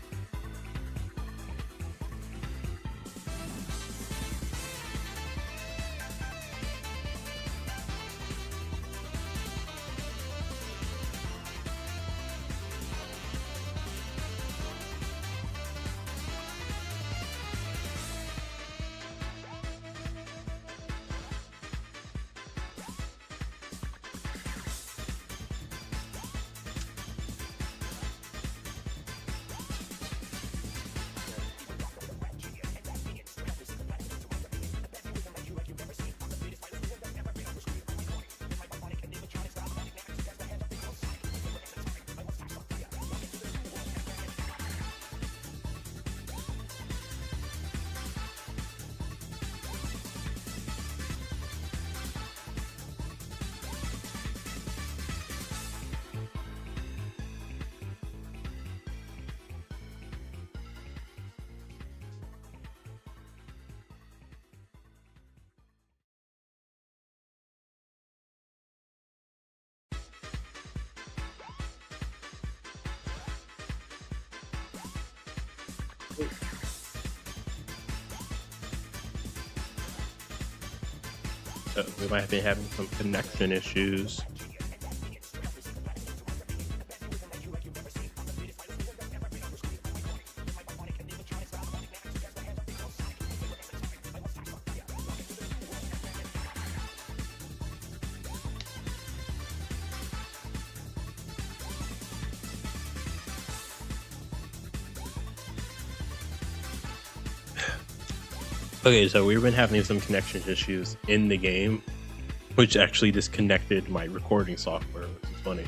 We might be having some connection issues. Okay, so we've been having some connection issues in the game, which actually disconnected my recording software, which is funny.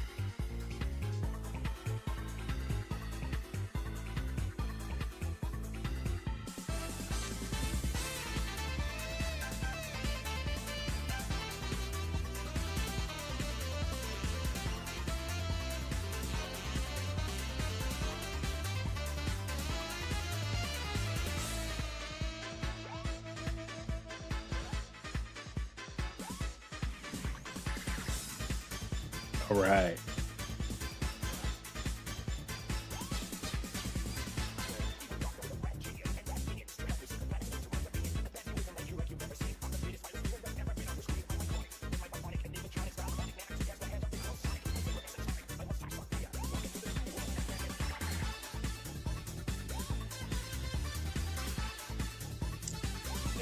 All right.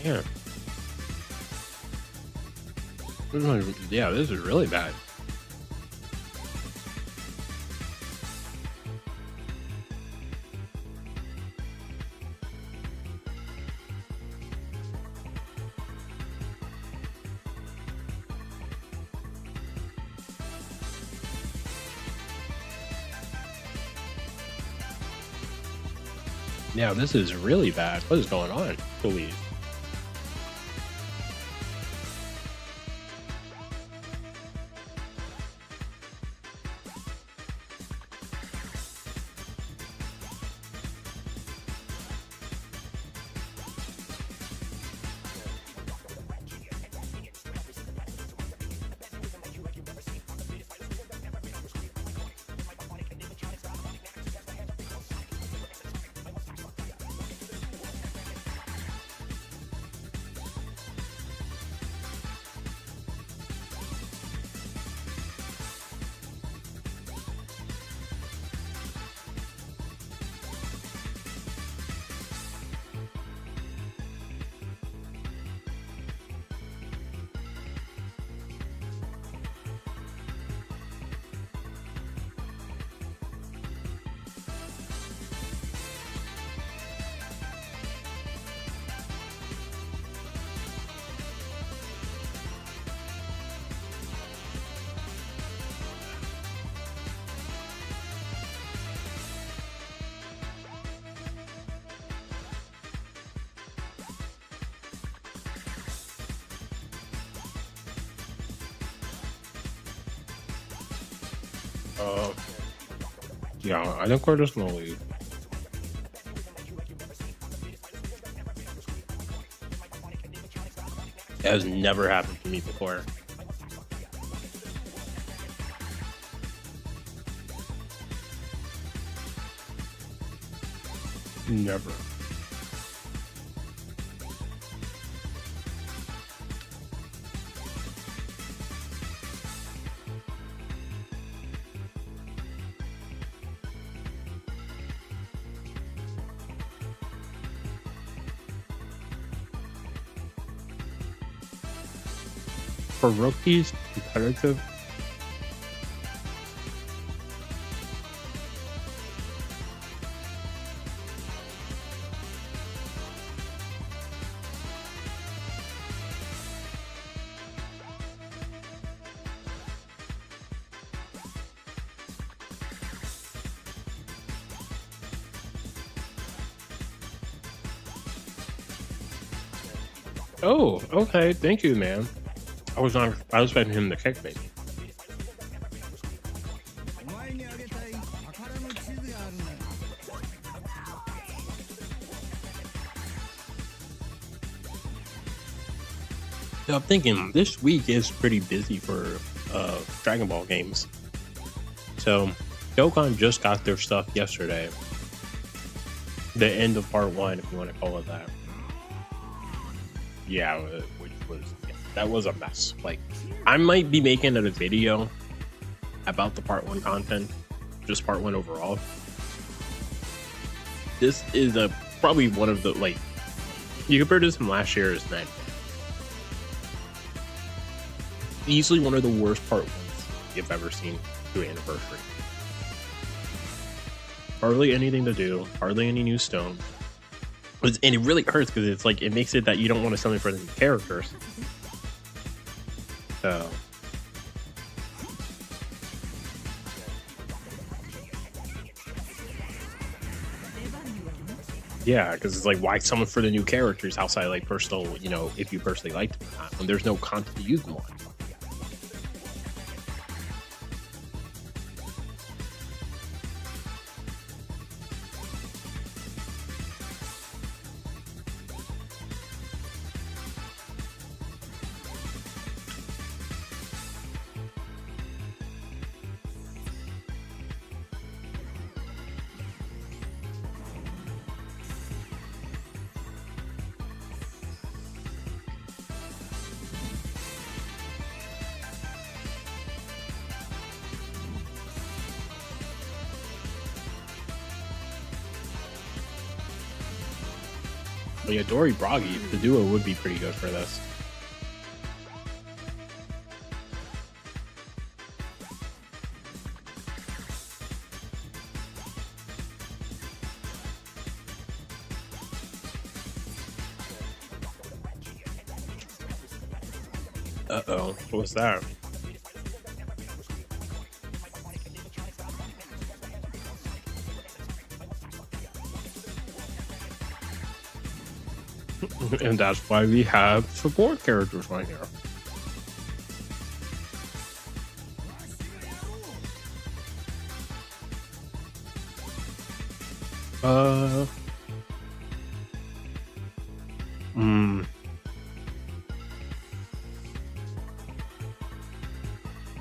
Damn. Yeah, this is really bad. Yeah, this is really bad. What is going on? Please. Uh, yeah, I think we're just gonna leave. That has never happened to me before. Never. For rookies, competitive. Oh, okay. Thank you, man. I was expecting him to kick me. お前にあげたい宝の地図があるんだ。 So I'm thinking this week is pretty busy for Dragon Ball games. So Dokkan just got their stuff yesterday. The end of part one, if you want to call it that. Yeah, which was that was a mess. Like, I might be making a video about the part one content, just part one overall. This is probably one of the, like, you compare this from last year's night. Easily one of the worst part ones you've ever seen to Anniversary. Hardly anything to do, hardly any new stones. And it really hurts because it's like, it makes it that you don't want to summon for the new characters. So yeah, because it's like, why summon for the new characters outside, like, personal, you know, if you personally liked them or not, when there's no content to use them on. But yeah, Dory Bragi, the duo would be pretty good for this. Uh-oh, what was that? And that's why we have support characters right here. I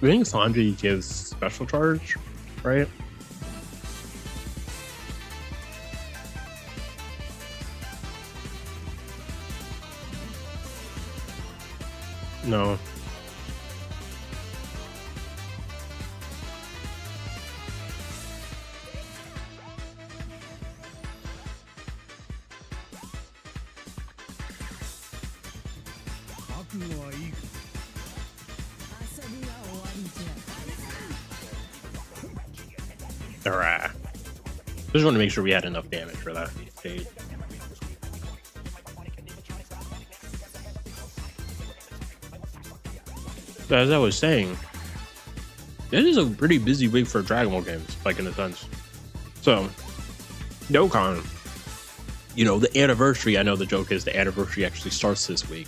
think Sanji gives special charge, right? No. Alright. Just want to make sure we had enough damage for that stage. As I was saying, this is a pretty busy week for Dragon Ball games, like, in a sense. So, Dokkan, you know, the anniversary, I know the joke is the anniversary actually starts this week.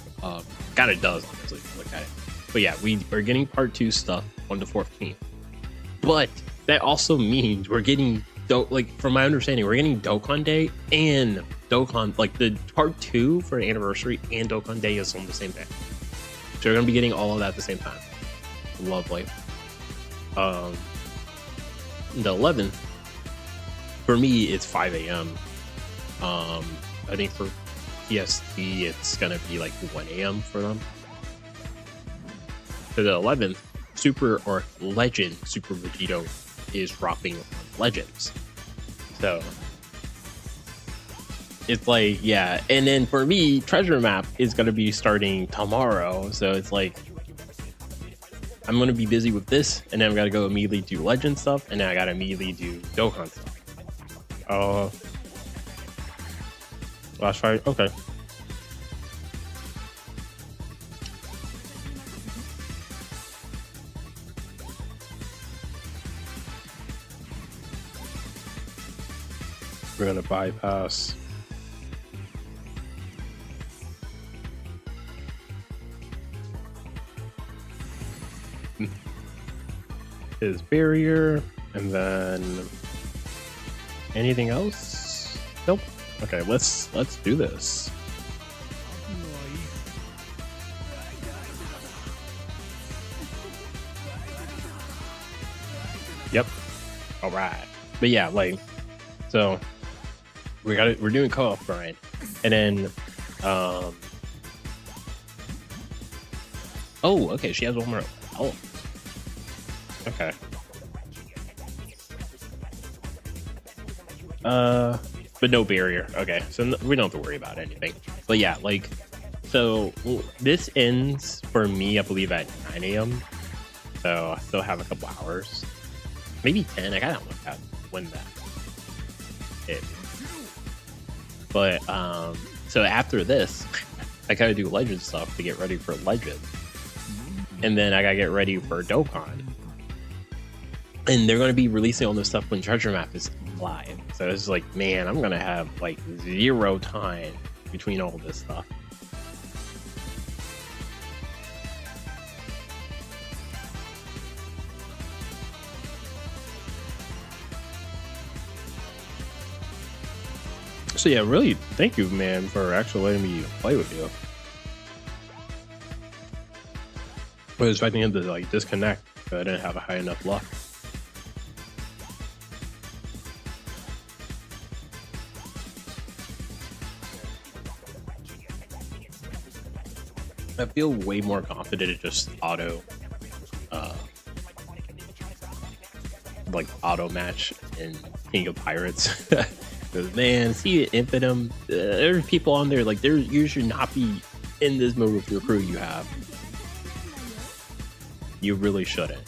Kind of does, honestly, if you look at it. But yeah, we are getting part 2 stuff on the 14th. But that also means we're getting, like, from my understanding, we're getting Dokkan Day and Dokkan, like, the part 2 for the anniversary and Dokkan Day is on the same day. So you're going to be getting all of that at the same time. Lovely. The 11th, for me, it's 5 a.m. I think for PST, it's going to be like 1 a.m. for them. For the 11th, Super or Legend Super Vegito is dropping on Legends. So it's like, yeah. And then for me, Treasure Map is going to be starting tomorrow. So it's like, I'm going to be busy with this, and then I've got to go immediately do Legend stuff, and then I got to immediately do Dokkan stuff. Last fight, okay. We're going to bypass his barrier, and then anything else? Nope. Okay, let's do this. Yep. All right. But yeah, like, so we're doing co-op grind, and then oh, okay, she has one more. Oh, okay. But no barrier. Okay, so we don't have to worry about anything. But yeah, like, so this ends for me, I believe, at 9 a.m. So I still have a couple hours, maybe 10. I gotta look at when that is. But so after this, I gotta do Legend stuff to get ready for Legend, and then I gotta get ready for Dokkan. And they're going to be releasing all this stuff when Treasure Map is live. So it's like, man, I'm going to have like 0 time between all this stuff. So yeah, really, thank you, man, for actually letting me play with you. I was expecting him to like disconnect, but I didn't have a high enough luck. I feel way more confident to just auto match in King of Pirates. Because man, see it Infidum, there's people on there like you should not be in this mode with your crew you have. You really shouldn't.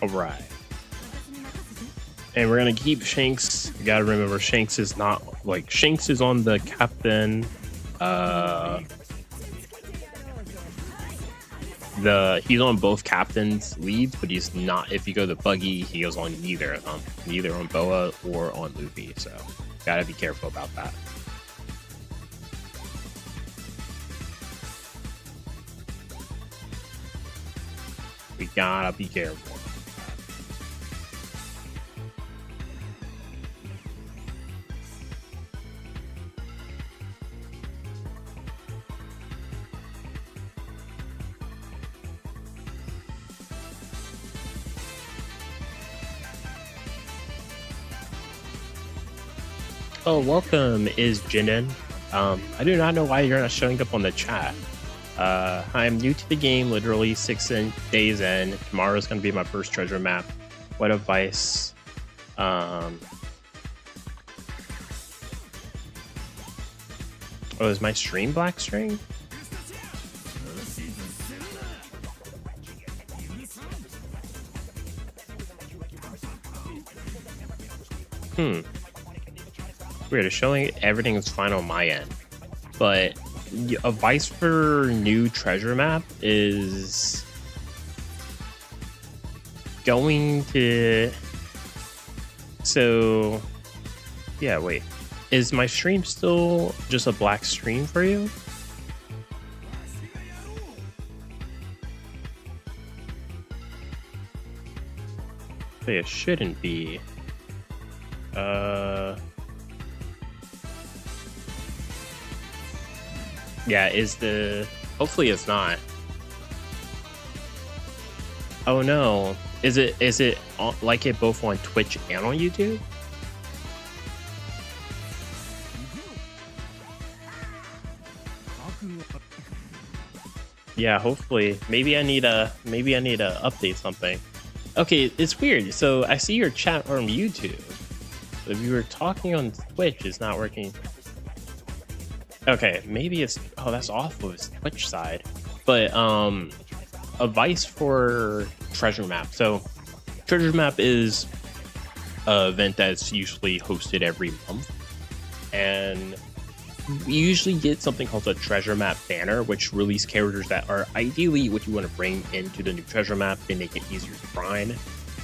All right. And we're gonna keep Shanks. You gotta remember, Shanks is not like Shanks is on the captain. He's on both captains' leads, but he's not. If you go to Buggy, he goes on neither of them, neither on Boa or on Luffy. So gotta be careful about that. We gotta be careful. Oh, welcome, is Jinin. I do not know why you're not showing up on the chat. I'm new to the game, literally 6 days in. Tomorrow's going to be my first treasure map. What advice? Oh, is my stream black screen? Weird, it's showing everything is fine on my end. But advice for new treasure map is going to... So, yeah, wait. Is my stream still just a black screen for you? But it shouldn't be. Yeah, hopefully it's not. Oh no. Is it like it both on Twitch and on YouTube? Yeah, hopefully. Maybe I need to update something. Okay, it's weird. So I see your chat from YouTube. If you were talking on Twitch, it's not working. Okay, maybe it's... Oh, that's awful. It's Twitch side. But, advice for Treasure Map. So, Treasure Map is an event that's usually hosted every month. And you usually get something called a treasure map banner, which release characters that are ideally what you want to bring into the new treasure map and make it easier to grind.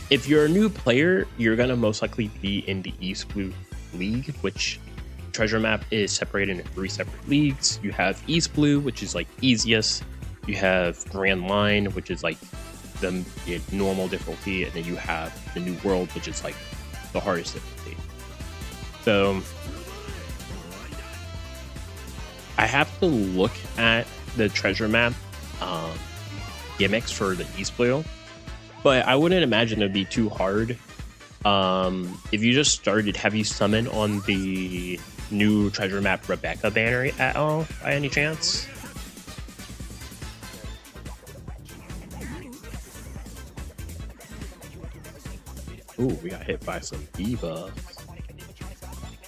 If you're a new player, you're gonna most likely be in the East Blue League, which treasure map is separated into 3 separate leagues. You have East Blue, which is like easiest. You have Grand Line, which is like the normal difficulty, and then you have the New World, which is like the hardest difficulty. So I have to look at the treasure map gimmicks for the East Blue, but I wouldn't imagine it'd be too hard. If you just started, have you summoned on the new treasure map Rebecca banner at all by any chance? Ooh, we got hit by some debuffs.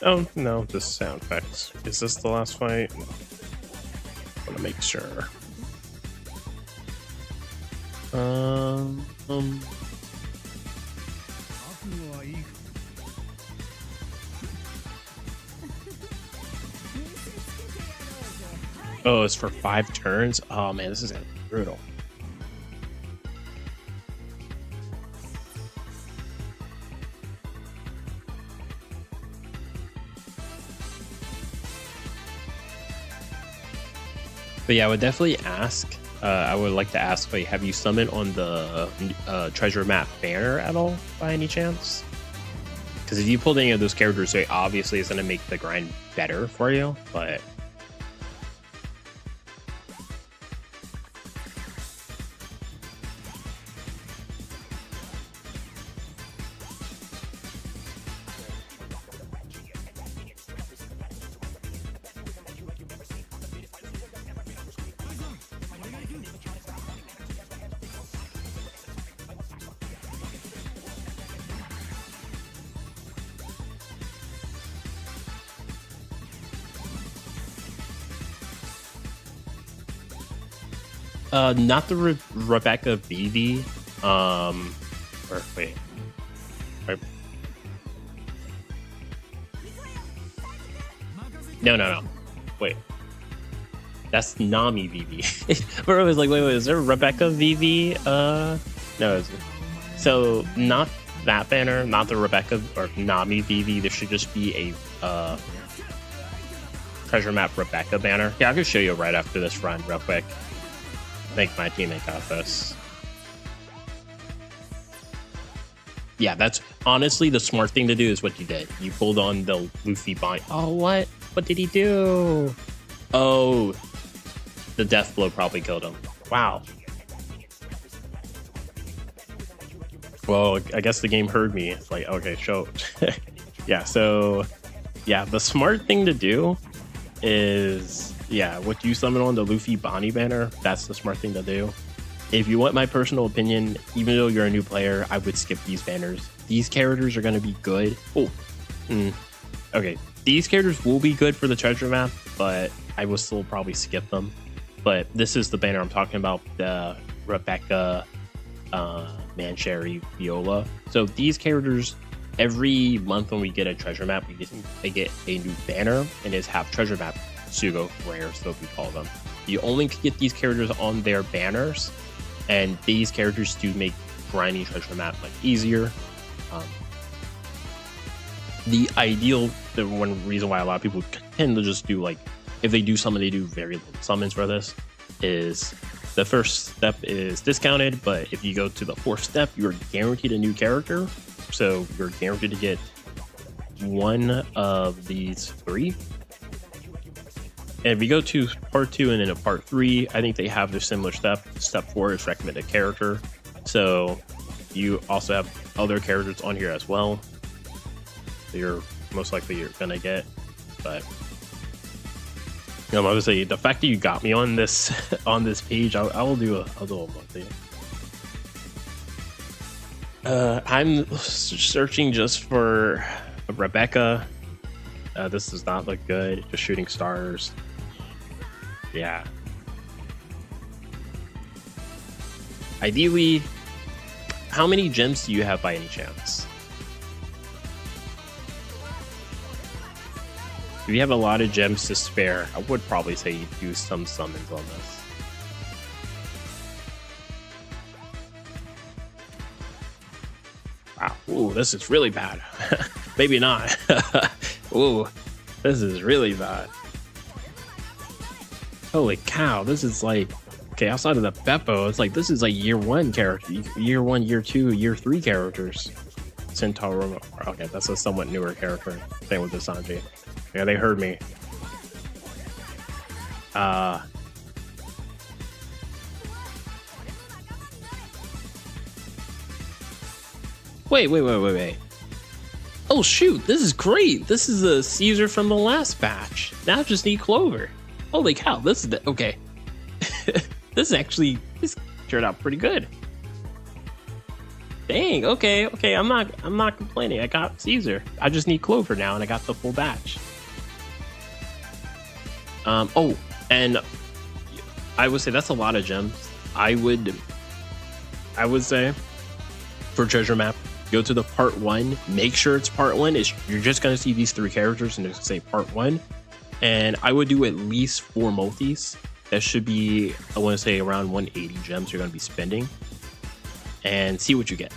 Oh, no, just sound effects. Is this the last fight? I want to make sure. Oh, it's for 5 turns? Oh man, this is gonna be brutal. But yeah, I would definitely ask. I would like to ask, like, have you summoned on the treasure map banner at all by any chance? Because if you pulled any of those characters, so obviously it's going to make the grind better for you. But not the Rebecca Vivi. Or wait. No. Wait. That's Nami Vivi. Where I was like, wait, is there Rebecca Vivi? No. So not that banner, not the Rebecca or Nami Vivi. There should just be a treasure map Rebecca banner. Yeah, I can show you right after this run, real quick. I think my teammate got this. Yeah, that's honestly the smart thing to do is what you did. You pulled on the Luffy bind. Oh, what? What did he do? Oh, the death blow probably killed him. Wow. Well, I guess the game heard me. It's like, okay, show. Yeah, so yeah, the smart thing to do is, yeah, what you summon on the Luffy Bonnie banner, that's the smart thing to do. If you want my personal opinion, even though you're a new player, I would skip these banners. These characters are going to be good. Okay, these characters will be good for the treasure map, but I will still probably skip them. But this is the banner I'm talking about, the Rebecca, Mancherry, Viola. So these characters, every month when we get a treasure map, they get a new banner, and it's half treasure map Sugo rare, so we call them. You only get these characters on their banners, and these characters do make grinding treasure map like easier. The one reason why a lot of people tend to just do, like, if they do summon, they do very little summons for this, is the first step is discounted, but if you go to the 4th step, you're guaranteed a new character. So you're guaranteed to get one of these 3. And if you go to part 2 and then a part 3, I think they have the similar step. Step 4 is recommended character. So you also have other characters on here as well. So you're most likely gonna get, but I'm gonna say the fact that you got me on this on this page, I'll do a monthly. I'm searching just for Rebecca. This does not look good. Just shooting stars. Yeah. Ideally, how many gems do you have by any chance? If you have a lot of gems to spare, I would probably say you do some summons on this. Wow, ooh, this is really bad. Maybe not. Ooh, this is really bad. Holy cow, this is like, okay, outside of the Beppo, it's like, this is like year 1 character, year 1, year 2, year 3 characters. Centaur, okay, that's a somewhat newer character. Same with the Sanji. Yeah, they heard me. Wait. Oh shoot, this is great. This is a Caesar from the last batch. Now I just need Clover. Holy cow, this is the, okay. This turned out pretty good. Dang, okay, I'm not complaining. I got Caesar. I just need Clover now and I got the full batch. Oh, and I would say that's a lot of gems. I would say for treasure map, go to the part 1, make sure it's part 1. You're just gonna see these 3 characters and just say part 1. And I would do at least 4 multis. That should be, I want to say, around 180 gems you're going to be spending, and see what you get.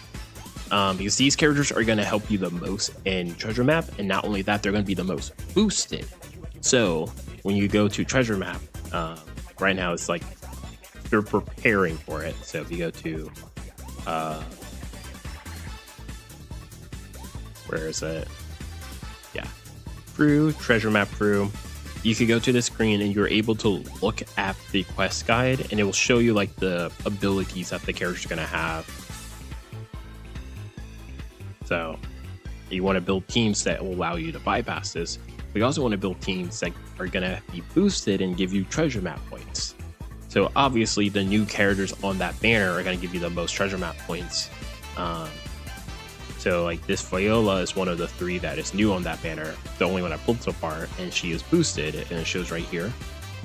Because these characters are going to help you the most in treasure map, and not only that, they're going to be the most boosted. So when you go to treasure map, right now it's like they're preparing for it. So if you go to where is it? Yeah, through treasure map through. You could go to the screen and you're able to look at the quest guide, and it will show you like the abilities that the character's gonna have. So you want to build teams that will allow you to bypass this. We also want to build teams that are gonna be boosted and give you treasure map points. So obviously the new characters on that banner are gonna give you the most treasure map points. So like this Viola is one of the 3 that is new on that banner, the only one I pulled so far, and she is boosted, and it shows right here.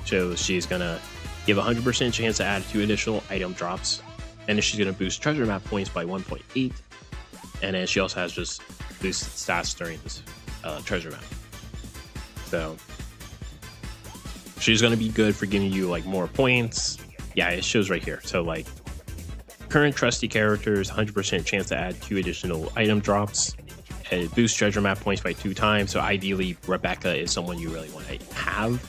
Shows she's gonna give 100% chance to add 2 additional item drops, and then she's gonna boost treasure map points by 1.8, and then she also has just boosted stats during this treasure map. So she's gonna be good for giving you like more points. Yeah, it shows right here. So like, current trusty characters, 100% chance to add 2 additional item drops. It boosts treasure map points by 2 times. So ideally, Rebecca is someone you really want to have.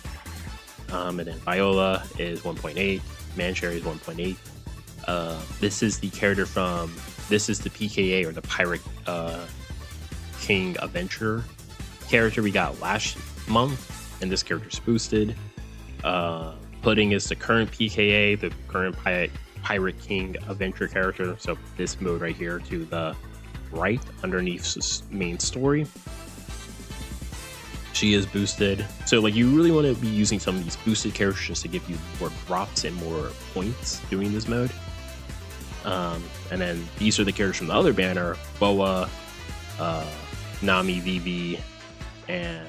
And then Viola is 1.8. Mancherry is 1.8. This is the character from, this is the PKA or the Pirate King Adventure character we got last month. And this character's boosted. Pudding is the current PKA, the current Pirate King Adventure character. So this mode right here to the right underneath this main story, she is boosted. So like, you really want to be using some of these boosted characters just to give you more drops and more points doing this mode. And then these are the characters from the other banner: Boa, Nami, Vivi, and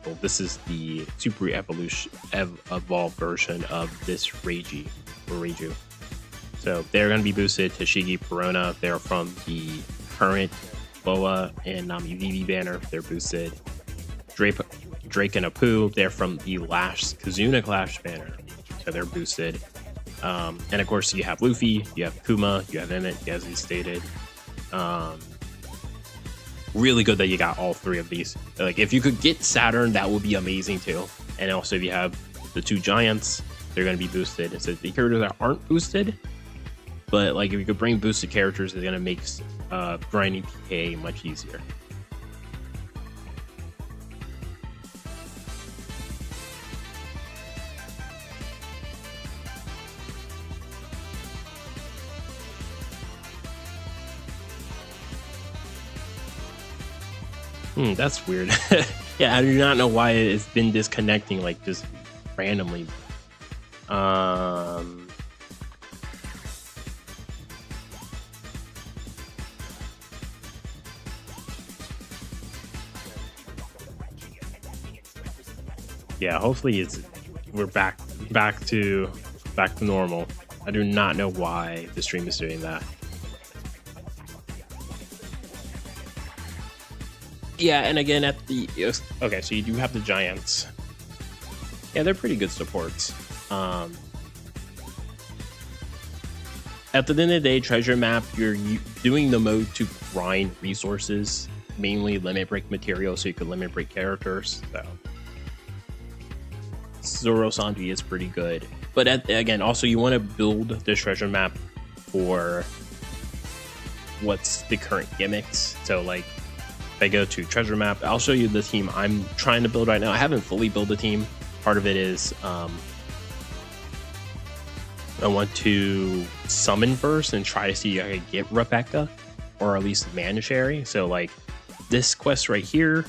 well, this is the super evolved version of this Reiju. So they're going to be boosted. Tashigi, Perona, they're from the current Boa and Nami Vivi banner. They're boosted. Drake and Apu, they're from the last Kazuna Clash banner. So they're boosted. And of course, you have Luffy, you have Kuma, you have Emmett, as he stated. Really good that you got all 3 of these. Like, if you could get Saturn, that would be amazing too. And also, if you have the 2 giants, they're going to be boosted. So the characters that aren't boosted, but like if you could bring boosted characters, it's going to make grinding PK much easier. That's weird. Yeah, I do not know why it's been disconnecting like just randomly. Yeah, hopefully we're back to normal. I do not know why the stream is doing that. Yeah, and again at the Okay, so you do have the giants. yeah, they're pretty good supports. At the end of the day, treasure map, you're doing the mode to grind resources, mainly limit break material, so you can limit break characters. So Zoro Sanji is pretty good, but again, also you want to build the treasure map for what's the current gimmicks. So like, if I go to treasure map, I'll show you the team I'm trying to build right now. I haven't fully built the team. Part of it is I want to summon first and try to see if I can get Rebecca or at least Manishari. So like this quest right here,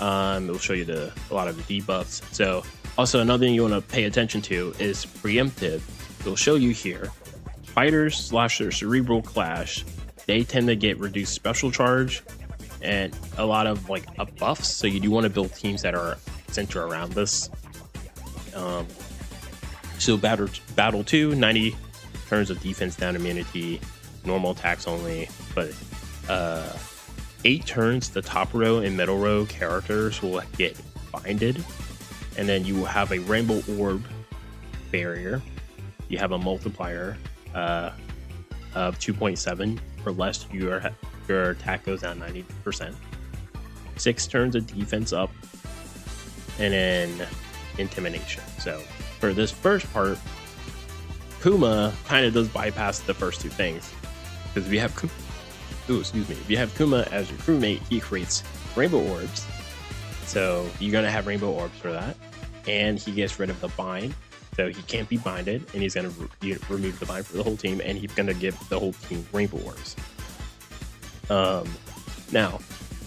it'll show you a lot of the debuffs. So also another thing you want to pay attention to is preemptive. It'll show you here, fighters / their cerebral clash, they tend to get reduced special charge and a lot of like buffs. So you do want to build teams that are centered around this. So battle 2, 90 turns of defense down immunity, normal attacks only, but 8 turns the top row and middle row characters will get binded, and then you will have a rainbow orb barrier. You have a multiplier of 2.7 or less. Your attack goes down 90%. 6 turns of defense up, and then intimidation. So for this first part, Kuma kind of does bypass the first two things, because if you have if you have Kuma as your crewmate, he creates rainbow orbs. So you're gonna have rainbow orbs for that, and he gets rid of the bind, so he can't be binded, and he's gonna remove the bind for the whole team, and he's gonna give the whole team rainbow orbs. Now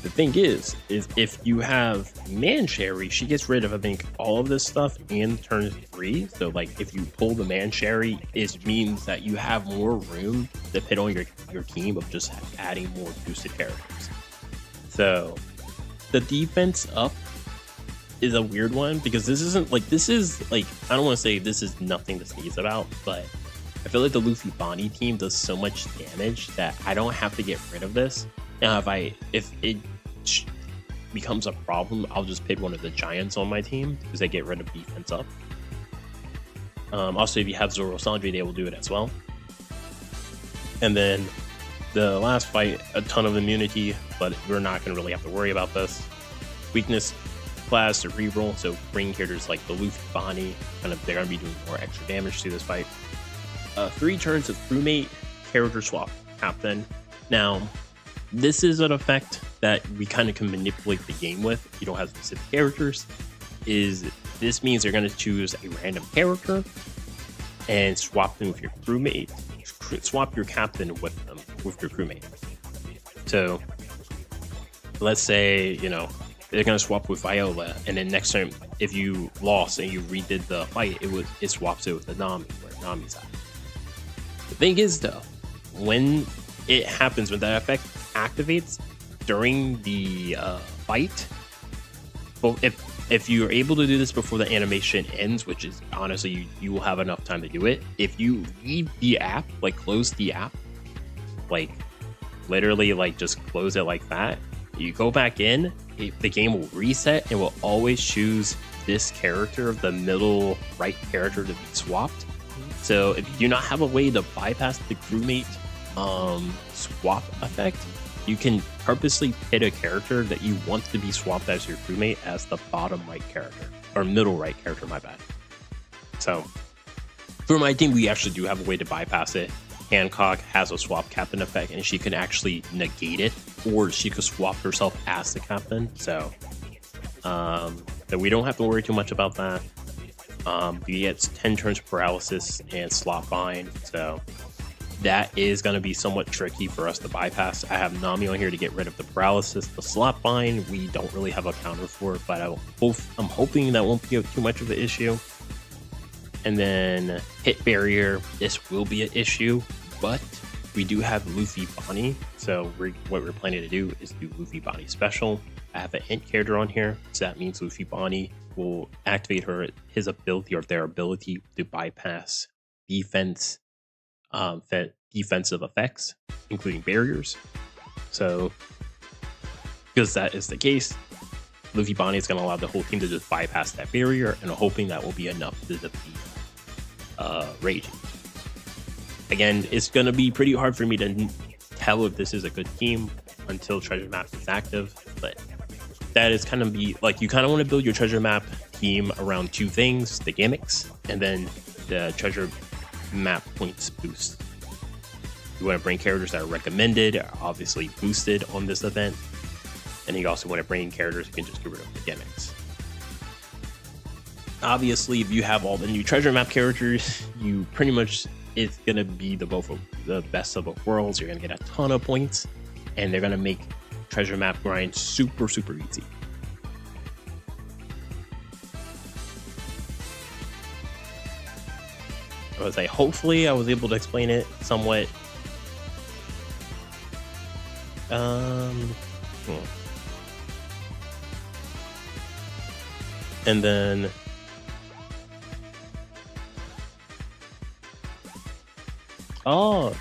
the thing is if you have Manshari, she gets rid of I think all of this stuff in turn 3. So like if you pull the Manshari, it means that you have more room to pit on your team of just adding more boosted characters. So the defense up is a weird one, because this is like, I don't want to say this is nothing to sneeze about, but I feel like the Luffy Bonnie team does so much damage that I don't have to get rid of this. Now, if it becomes a problem, I'll just pit one of the giants on my team, because they get rid of defense up. Also, if you have Zoro Sanji, they will do it as well. And then the last fight, a ton of immunity, but we're not going to really have to worry about this. Weakness class, cerebral, so bring characters like the Luffy Bonnie, they're going to be doing more extra damage to this fight. 3 turns of crewmate, character swap happen. Now, this is an effect that we kind of can manipulate the game with if you don't have specific characters. This means they're going to choose a random character and swap them with your crewmate. Swap your captain with them, with your crewmate. So let's say, they're going to swap with Viola, and then next time if you lost and you redid the fight, it swaps it with Nami, where Nami's at. The thing is though, when it happens, when that effect activates during the fight, well, if you're able to do this before the animation ends, which is honestly you will have enough time to do it, if you leave the app, like close the app, like literally like just close it like that, you go back in, the game will reset and will always choose this character, the middle right character, to be swapped. So if you do not have a way to bypass the crewmate swap effect, you can purposely pit a character that you want to be swapped as your crewmate as the bottom right character, or middle right character, my bad. So for my team, we actually do have a way to bypass it. Hancock has a swap captain effect, and she can actually negate it, or she could swap herself as the captain. So that we don't have to worry too much about that. He gets 10 turns paralysis and slot bind, so that is going to be somewhat tricky for us to bypass. I have Nami on here to get rid of the paralysis. The slot bind, we don't really have a counter for it, but I'm hoping that won't be too much of an issue. And then hit barrier, this will be an issue, but we do have Luffy Bonnie, so what we're planning to do is do Luffy Bonnie special. I have an int character on here, so that means Luffy Bonnie will activate his ability, or their ability, to bypass defensive effects, including barriers. So because that is the case, Luffy Bonnie is going to allow the whole team to just bypass that barrier, and hoping that will be enough to defeat Raging. Again, it's going to be pretty hard for me to tell if this is a good team until treasure map is active, but that is kind of be like, you kind of want to build your treasure map team around two things: the gimmicks and then the treasure map points boost. You want to bring characters that are recommended, are obviously boosted on this event, and you also want to bring characters who can just get rid of the gimmicks. Obviously, if you have all the new treasure map characters, you pretty much, it's gonna be the best of both worlds. You're gonna get a ton of points, and they're gonna make treasure map grind super easy. I was like, hopefully I was able to explain it somewhat. And then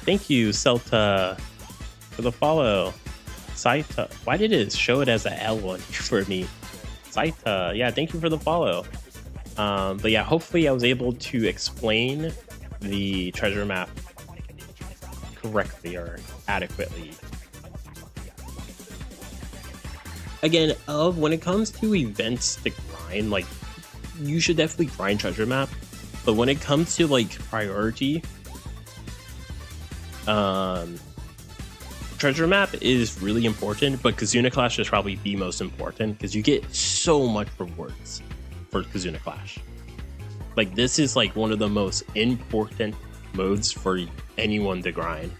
thank you, Celta, for the follow. Saita, why did it show it as an L one for me? Saita, yeah, thank you for the follow. But yeah, hopefully I was able to explain the treasure map correctly or adequately. Again, when it comes to events to grind, like, you should definitely grind treasure map, but when it comes to like priority, treasure map is really important, but Kizuna Clash is probably the most important because you get so much rewards for Kizuna Clash. Like, this is like one of the most important modes for anyone to grind.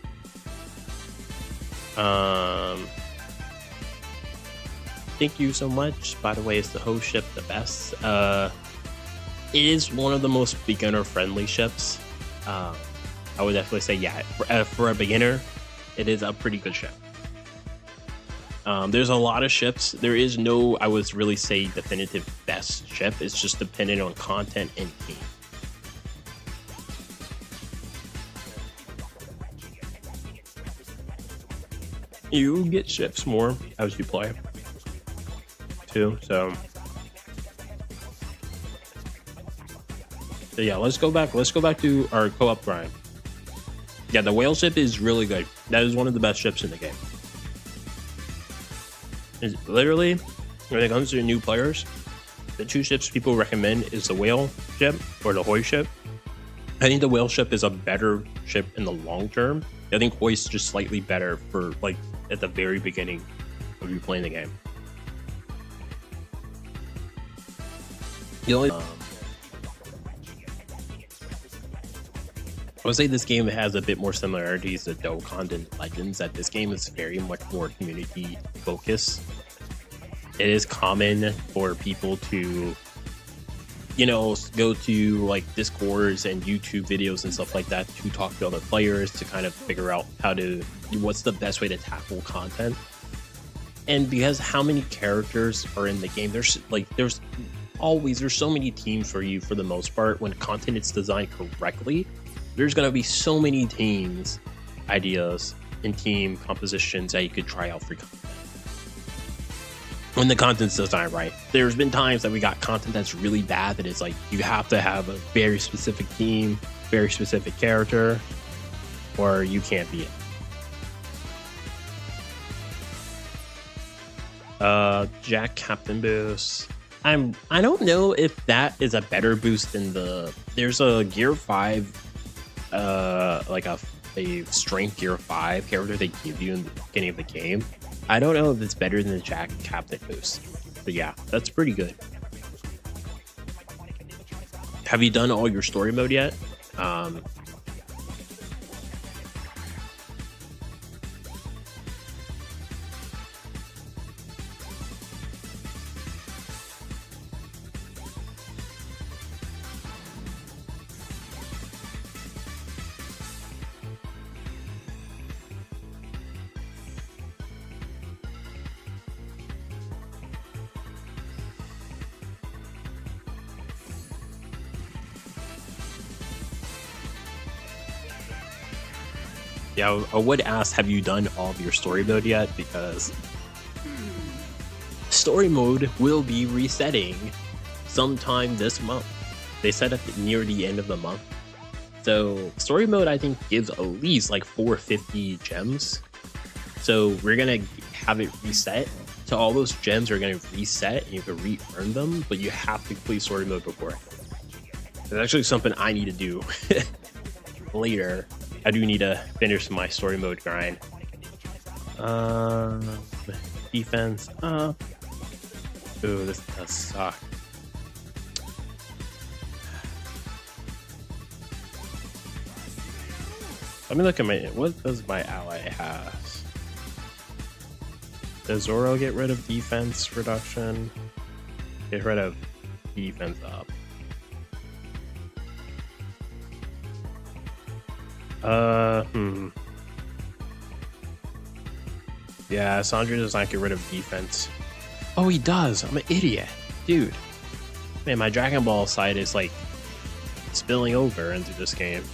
Thank you so much. By the way, is the host ship the best? It is one of the most beginner friendly ships. I would definitely say, yeah, for a beginner, it is a pretty good ship. There's a lot of ships. There is no, I would really say, definitive best ship. It's just dependent on content and game. You get ships more as you play too, so yeah, let's go back to our co-op grind. Yeah, the whale ship is really good. That is one of the best ships in the game. It's literally, when it comes to new players, the two ships people recommend is the whale ship or the hoist ship. I think the whale ship is a better ship in the long term. I think hoist is just slightly better for like at the very beginning of you playing the game. The only I would say this game has a bit more similarities to Dokkan and Legends, that this game is very much more community focused. It is common for people to, you know, go to like Discords and YouTube videos and stuff like that to talk to other players to kind of figure out what's the best way to tackle content. And because how many characters are in the game, there's so many teams for you for the most part. When content is designed correctly, there's going to be so many teams, ideas, and team compositions that you could try out for content. When the content's designed right, there's been times that we got content that's really bad that it's like you have to have a very specific team, very specific character, or you can't be it. Jack Captain boost. I don't know if that is a better boost than there's a Gear 5 like a strength Gear 5 character they give you in the beginning of the game. I don't know if it's better than the Jack Captain boost, but yeah, that's pretty good. Have you done all your story mode yet? Yeah, I would ask, have you done all of your story mode yet? Because story mode will be resetting sometime this month. They said it near the end of the month. So story mode, I think, gives at least like 450 gems. So we're gonna have it reset. So all those gems are gonna reset and you can re-earn them, but you have to complete story mode before. It's actually something I need to do later. I do need to finish my story mode grind. Defense up. Ooh, this does suck. Let me look at what does my ally have? Does Zoro get rid of defense reduction? Get rid of defense up. Yeah, Sanji does not get rid of defense. Oh, he does. I'm an idiot. Dude. Man, my Dragon Ball side is like spilling over into this game.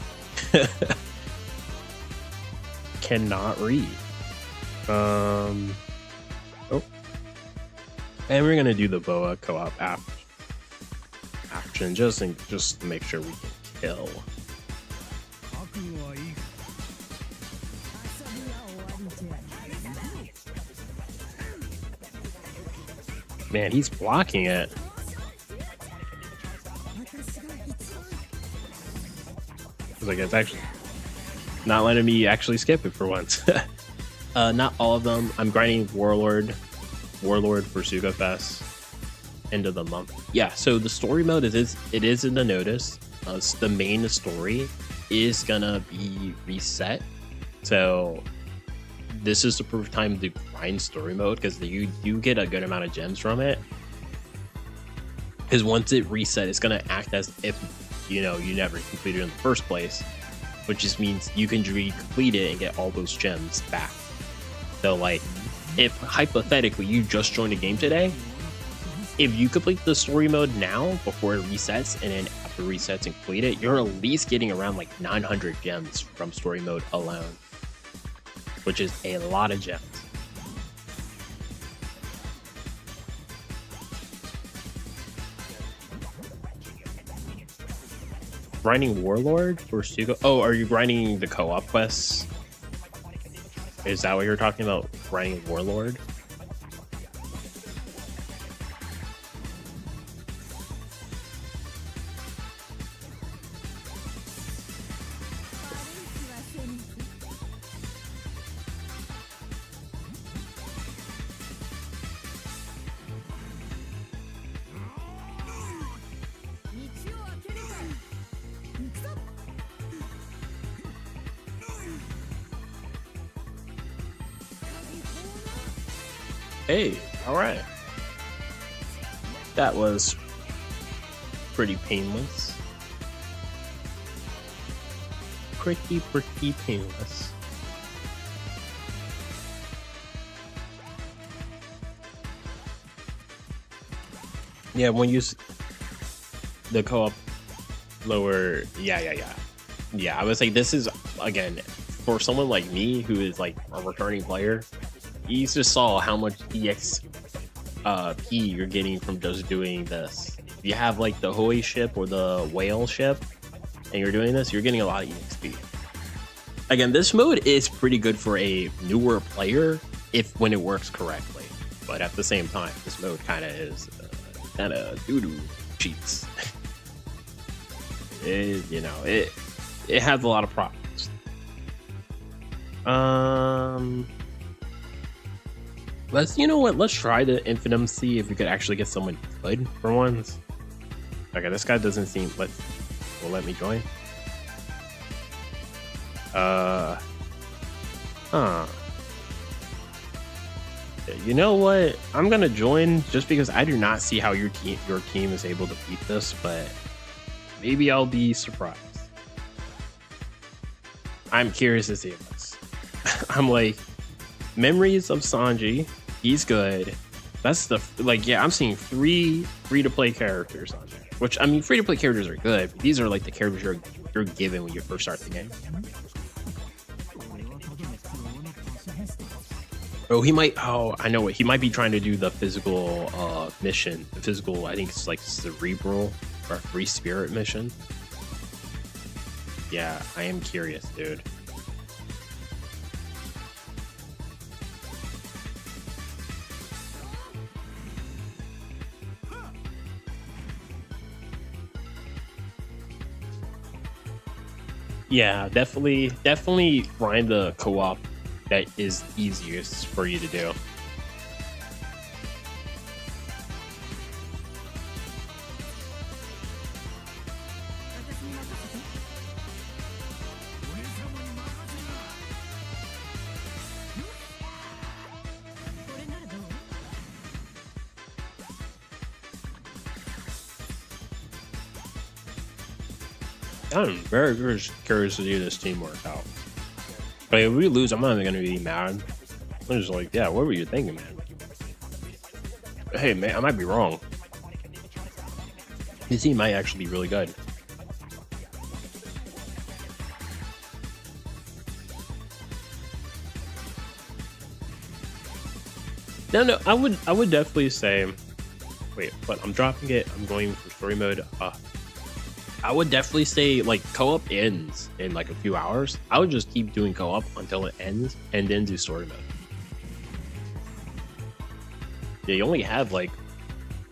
Cannot read. Oh. And we're gonna do the Boa co-op action just to make sure we can kill. 覚悟はいいか Man, he's blocking it. Like it's actually not letting me actually skip it for once. Not all of them. I'm grinding Warlord for Suga Fest end of the month. Yeah, so the story mode it is in the notice. The main story is gonna be reset. So this is the perfect time to grind story mode because you do get a good amount of gems from it. Because once it resets, it's gonna act as if you never completed it in the first place, which just means you can complete it and get all those gems back. So like, if hypothetically you just joined a game today, if you complete the story mode now before it resets, and then after it resets and complete it, you're at least getting around like 900 gems from story mode alone, which is a lot of gems. Grinding Warlord for Suga. Oh, are you grinding the co-op quests? Is that what you're talking about? Grinding Warlord? Hey, all right. That was pretty painless. Pretty painless. Yeah, when you the co-op lower, yeah. I would say this is again for someone like me who is like a returning player. You just saw how much EXP you're getting from just doing this. If you have like the Hoi ship or the whale ship and you're doing this, you're getting a lot of EXP. Again, this mode is pretty good for a newer player when it works correctly. But at the same time, this mode kind of is kind of doo-doo cheats. It has a lot of problems. Let's try the Infinitum, see if we could actually get someone good for once. Okay, this guy doesn't seem will let me join. You know what? I'm gonna join just because I do not see how your team is able to beat this, but maybe I'll be surprised. I'm curious to see this. I'm like, memories of Sanji. He's good. That's I'm seeing 3 free-to-play characters on there. Which, I mean, free-to-play characters are good, but these are like the characters you're given when you first start the game. Oh, he might. Oh, I know what he might be trying to do. The physical mission. The physical. I think it's like cerebral or free spirit mission. Yeah, I am curious, dude. Yeah, definitely find the co-op that is easiest for you to do. I'm very curious to see this teamwork out. But if we lose, I'm not even gonna be mad. I'm just like, yeah, what were you thinking, man? Hey, man, I might be wrong. This team might actually be really good. No, I would definitely say. Wait, but I'm dropping it. I'm going for story mode. I would definitely say like co-op ends in like a few hours. I would just keep doing co-op until it ends and then do story mode. They only have like,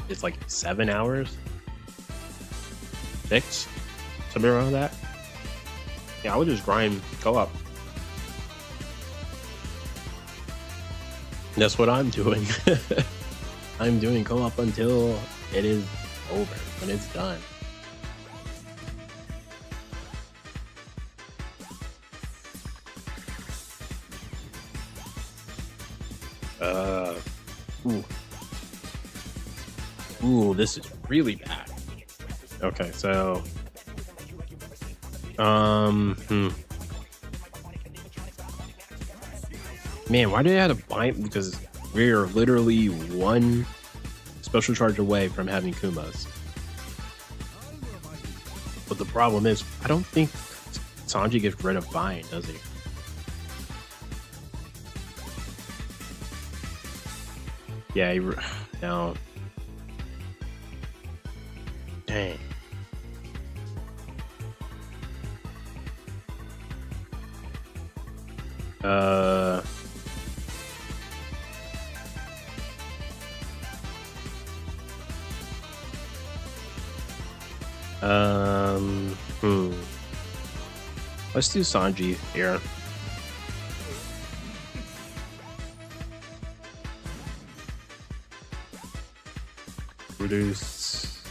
it's like 7 hours, 6, something around that. Yeah, I would just grind co-op. That's what I'm doing. I'm doing co-op until it is over, when it's done. Ooh, this is really bad. Okay, so man, why do they have to bind? Because we are literally one special charge away from having Kumos. But the problem is, I don't think Sanji gets rid of bind, does he? Yeah, no. Dang. Let's do Sanji here. Reduce.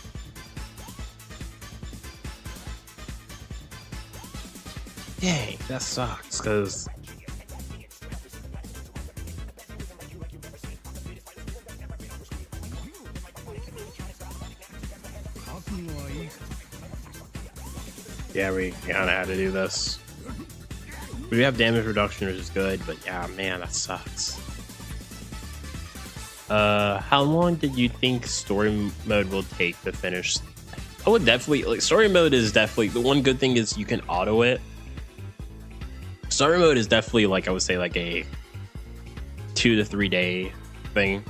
Dang, that sucks, because yeah, we kind of had to do this. We have damage reduction, which is good, but yeah, man, that sucks. How long did you think story mode will take to finish? I would definitely, like, story mode is definitely, the one good thing is you can auto it. Story mode is definitely, like, I would say, like a 2 to 3 day thing.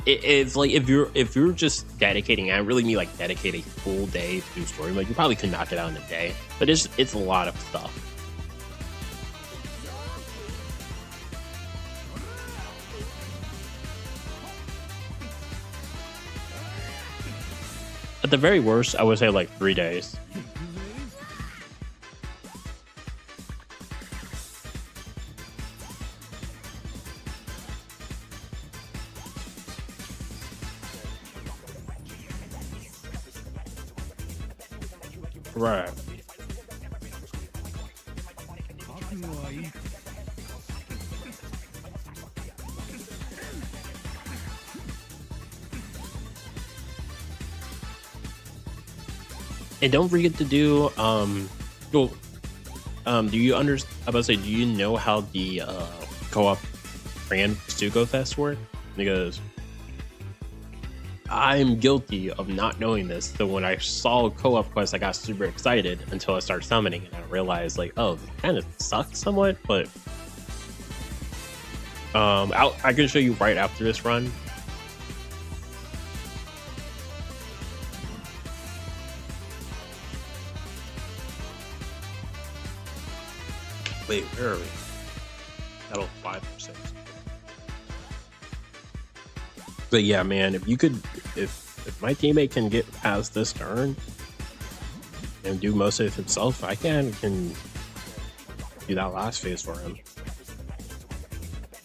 It's like if you're just dedicating, I really mean like dedicate a full day to do story mode, you probably could knock it out in a day, but it's a lot of stuff. At the very worst, I would say like 3 days. Right. And don't forget to do do you understand? I was about to say, do you know how the co-op Grand Sugo Fest work? Because I'm guilty of not knowing this. So when I saw co-op quest, I got super excited until I started summoning, and I realized like, oh, this kind of sucks somewhat. But I can show you right after this run. Wait, where are we? That'll 5%. But yeah, man, if you could, if my teammate can get past this turn and do most of it himself, I can do that last phase for him.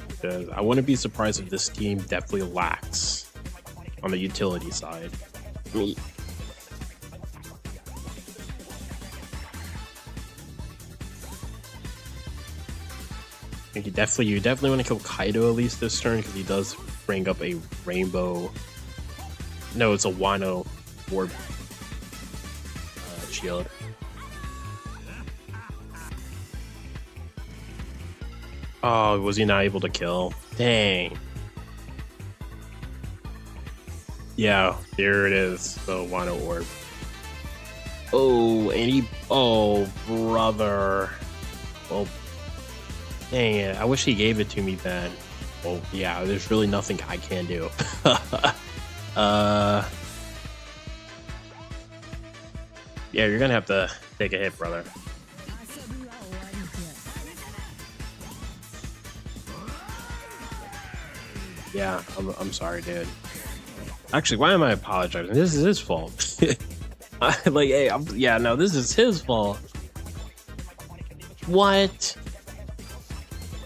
Because I wouldn't be surprised if this team definitely lacks on the utility side. I mean, you definitely want to kill Kaido at least this turn because he does bring up a rainbow. No, it's a Wano orb shield. Oh, was he not able to kill? Dang. Yeah, there it is. The Wano orb. Oh, and he. Oh, brother. Well. Dang it, I wish he gave it to me then. Well, yeah, there's really nothing I can do. Yeah, you're gonna have to take a hit, brother. Yeah, I'm sorry, dude. Actually, why am I apologizing? This is his fault. Like, hey, yeah, no, this is his fault. What?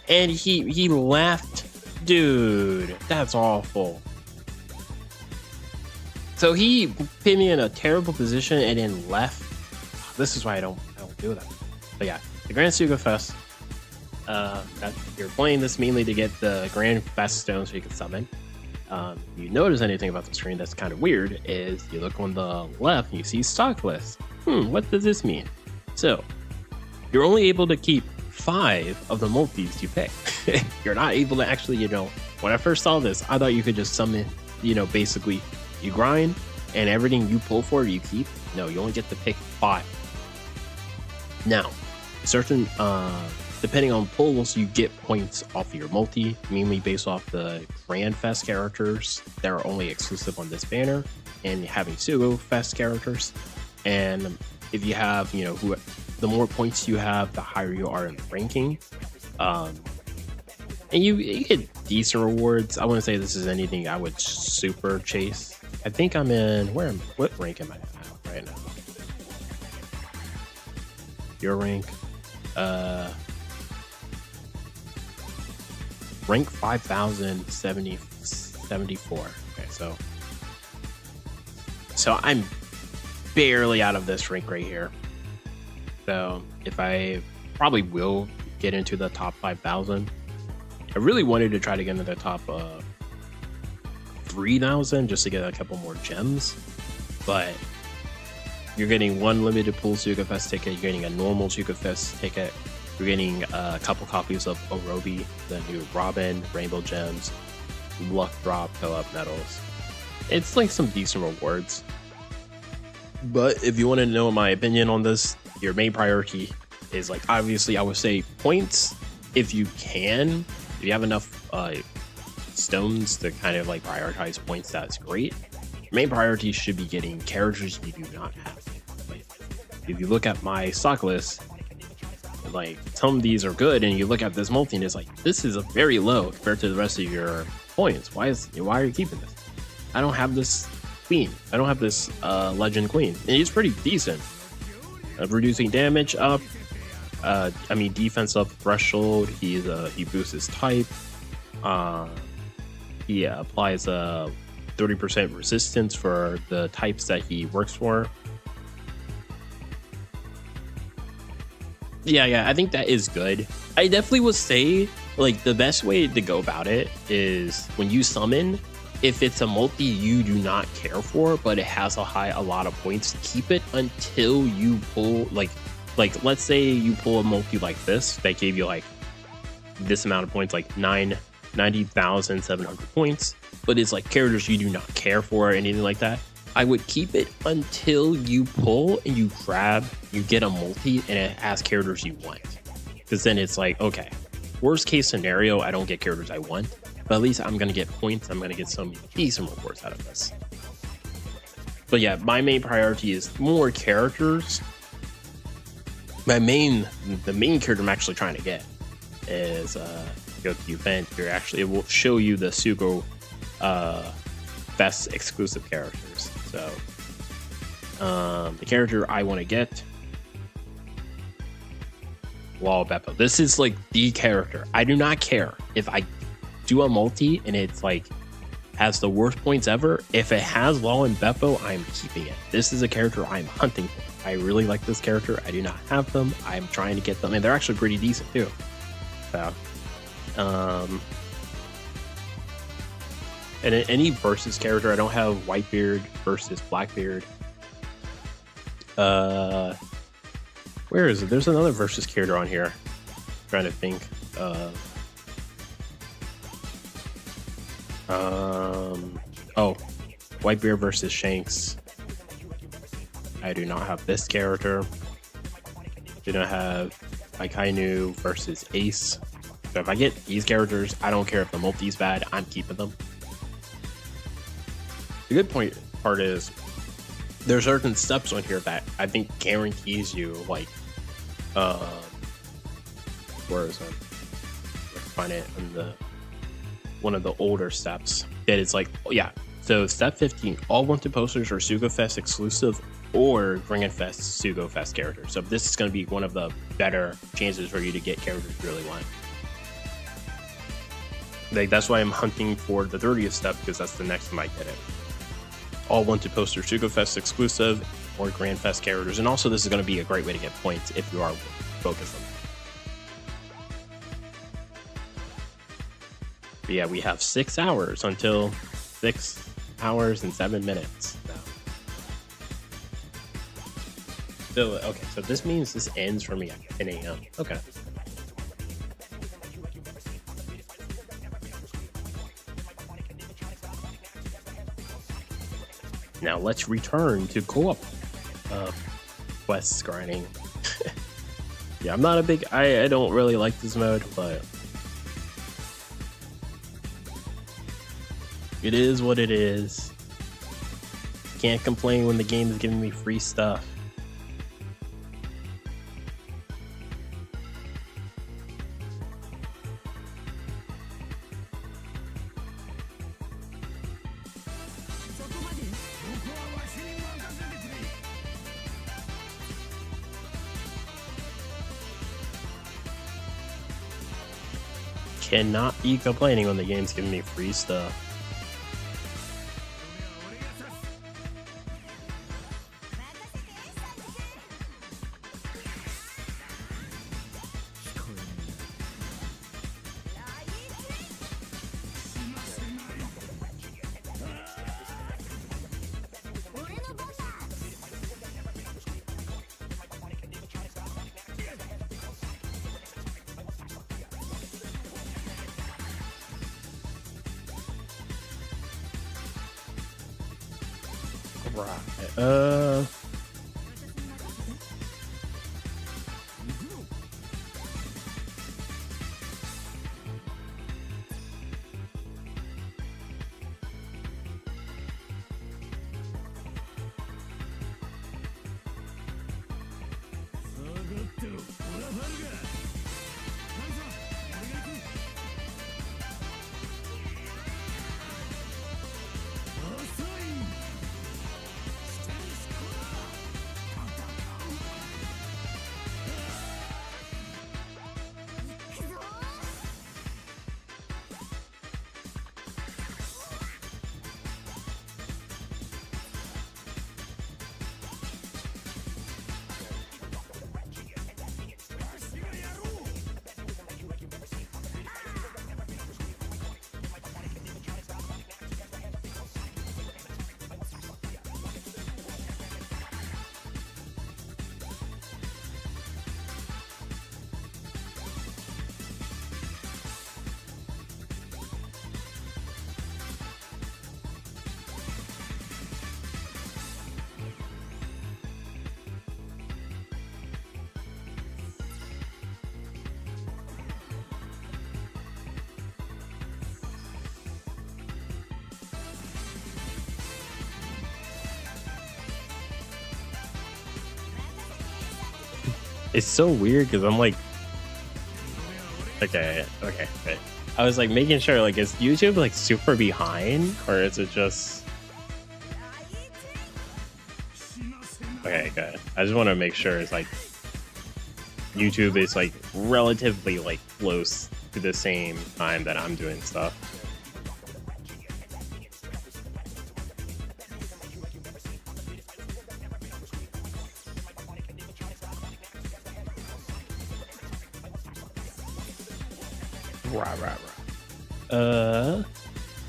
And he left, dude. That's awful. So he put me in a terrible position and then left. This is why I don't do that. But yeah, the Grand Suga Fest. That you're playing this mainly to get the Grand Fest stones so you can summon. You notice anything about the screen that's kind of weird is you look on the left and you see stock list. What does this mean? So you're only able to keep 5 of the multis you pick. You're not able to actually, when I first saw this, I thought you could just summon, basically you grind and everything you pull for you keep. No, you only get to pick 5. Now, certain, depending on pulls, you get points off your multi, mainly based off the Grand Fest characters that are only exclusive on this banner and having Sugo Fest characters. And if you have, the more points you have, the higher you are in the ranking. And you get decent rewards. I wouldn't say this is anything I would super chase. I think I'm in, what rank am I at right now? Your rank? Rank 5,074. Okay, so I'm barely out of this rank right here. So if I probably will get into the top 5,000. I really wanted to try to get into the top 3,000 just to get a couple more gems, but you're getting one limited pool Suga Fest ticket, you're getting a normal Suga Fest ticket, you're getting a couple copies of Orobi, the new Robin, Rainbow Gems, Luck Drop, Fill-Up Medals. It's like some decent rewards. But if you want to know my opinion on this, your main priority is, like, obviously I would say points if you can. If you have enough stones to kind of like prioritize points, that's great. Your main priority should be getting characters you do not have. Like, if you look at my stock list, like some of these are good, and you look at this multi and it's like, this is a very low compared to the rest of your points. Why are you keeping this? I don't have this queen. I don't have this legend queen, and he's pretty decent. Reducing damage up. Defense up threshold. He boosts his type. He applies a 30% resistance for the types that he works for. Yeah, I think that is good. I definitely would say, like, the best way to go about it is when you summon, if it's a multi you do not care for, but it has a lot of points, keep it until you pull, like let's say you pull a multi like this that gave you like this amount of points, like 90,700 points, but it's like characters you do not care for or anything like that. I would keep it until you pull and you grab, you get a multi and it has characters you want, because then it's like, okay, Worst case scenario, I don't get characters I want, but at least I'm gonna get points. I'm gonna get some decent rewards out of this. But yeah, my main priority is more characters. The main character I'm actually trying to get is go to the event. It will show you the Sugo best exclusive characters. So the character I want to get, Wall Beppo. This is like the character. I do not care if I do a multi and it's like has the worst points ever. If it has Law and Beppo, I'm keeping it. This is a character I'm hunting for. I really like this character. I do not have them. I'm trying to get them, and they're actually pretty decent too. So, and any versus character, I don't have Whitebeard versus Blackbeard. Where is it? There's another versus character on here. I'm trying to think. Oh, Whitebeard versus Shanks. I do not have this character. Do not have Akainu versus Ace. So if I get these characters, I don't care if the multi's bad. I'm keeping them. The good part is there are certain steps on here that I think guarantees you like where is it? Let's find it in the one of the older steps that it's like, oh yeah. So step 15, all wanted posters are SugoFest exclusive or GrandFest SugoFest characters. So this is going to be one of the better chances for you to get characters you really want. Like that's why I'm hunting for the 30th step, because that's the next time I get it. All wanted posters SugoFest exclusive or GrandFest characters, and also this is going to be a great way to get points if you are focused on them. But yeah, we have 6 hours until 6 hours and 7 minutes now. So, okay, so this means this ends for me at 10 a.m. Okay. Now let's return to co-op quests grinding. Yeah, I'm not a big... I don't really like this mode, but it is what it is. Can't complain when the game is giving me free stuff. Cannot be complaining when the game's giving me free stuff. Right. It's so weird because I'm like, okay. I was like making sure, like, is YouTube like super behind, or is it just okay? Good. I just want to make sure it's like YouTube is like relatively like close to the same time that I'm doing stuff. Right.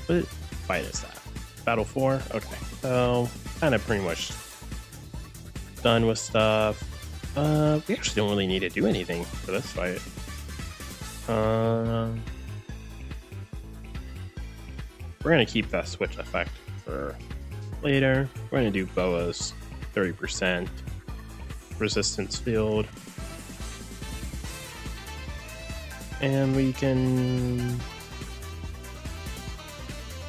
What fight is that? Battle 4? Okay. So, kind of pretty much done with stuff. We actually don't really need to do anything for this fight. We're gonna keep that switch effect for later. We're gonna do Boa's 30% resistance field. And we can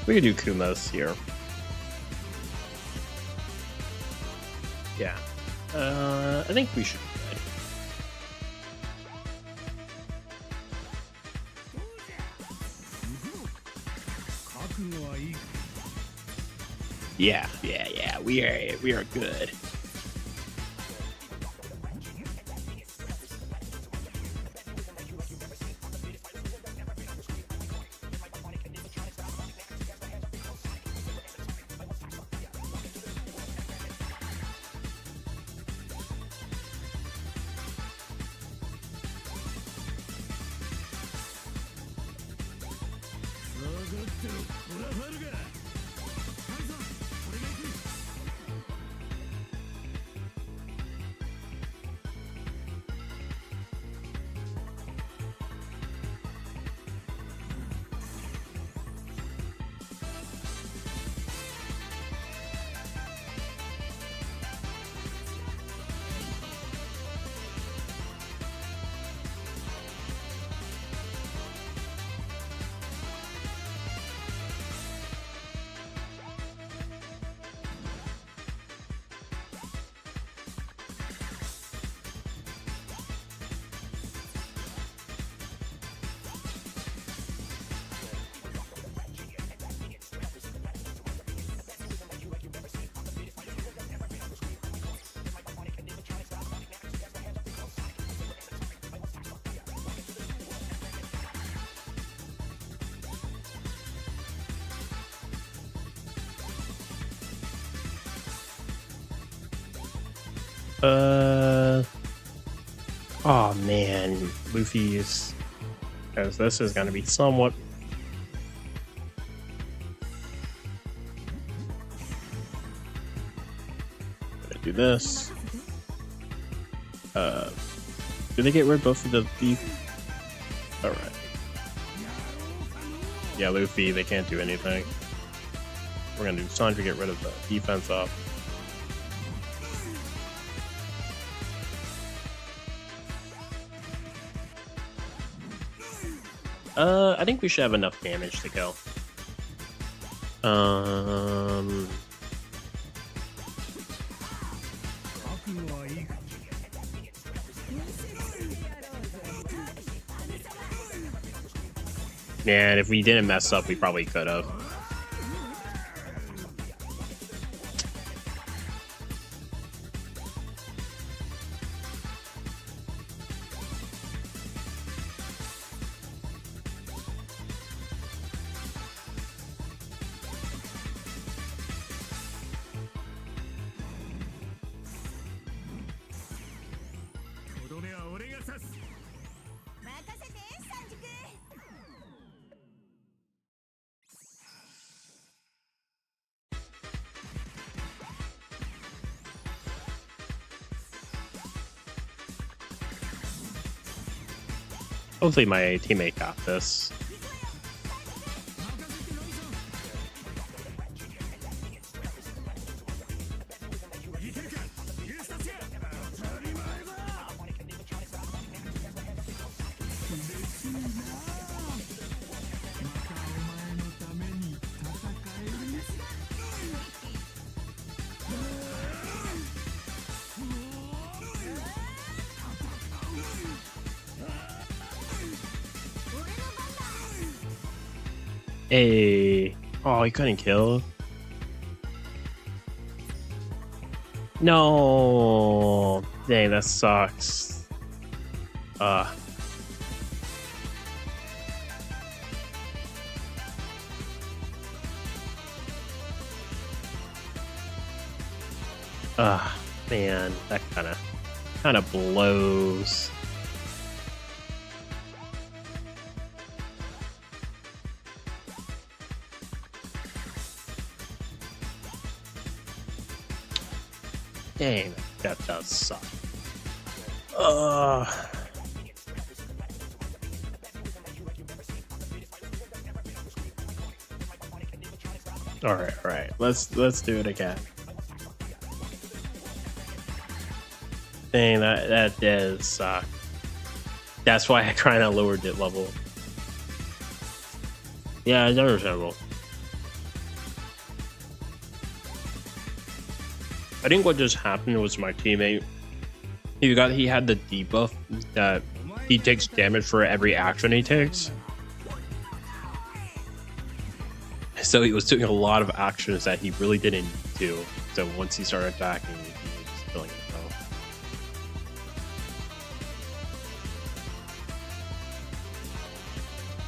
do Kuma's here. Yeah. I think we should be good. Yeah. We are good. Oh man, Luffy's, because this is going to be somewhat. Gonna do this. Do they get rid of both of the beef? All right. Yeah, Luffy, they can't do anything. We're gonna do Sanji, get rid of the defense up. I think we should have enough damage to kill. Yeah, and if we didn't mess up, we probably could have. Hopefully my teammate got this. Hey. Oh, he couldn't kill. No. Dang, that sucks. Man, that kind of blows. Dang, that does suck. All right. Let's do it again. Dang, that does suck. That's why I kind of lowered it level. Yeah, it's understandable. I think what just happened was my teammate. He had the debuff that he takes damage for every action he takes. So he was doing a lot of actions that he really didn't need to. So once he started attacking, he was just killing himself.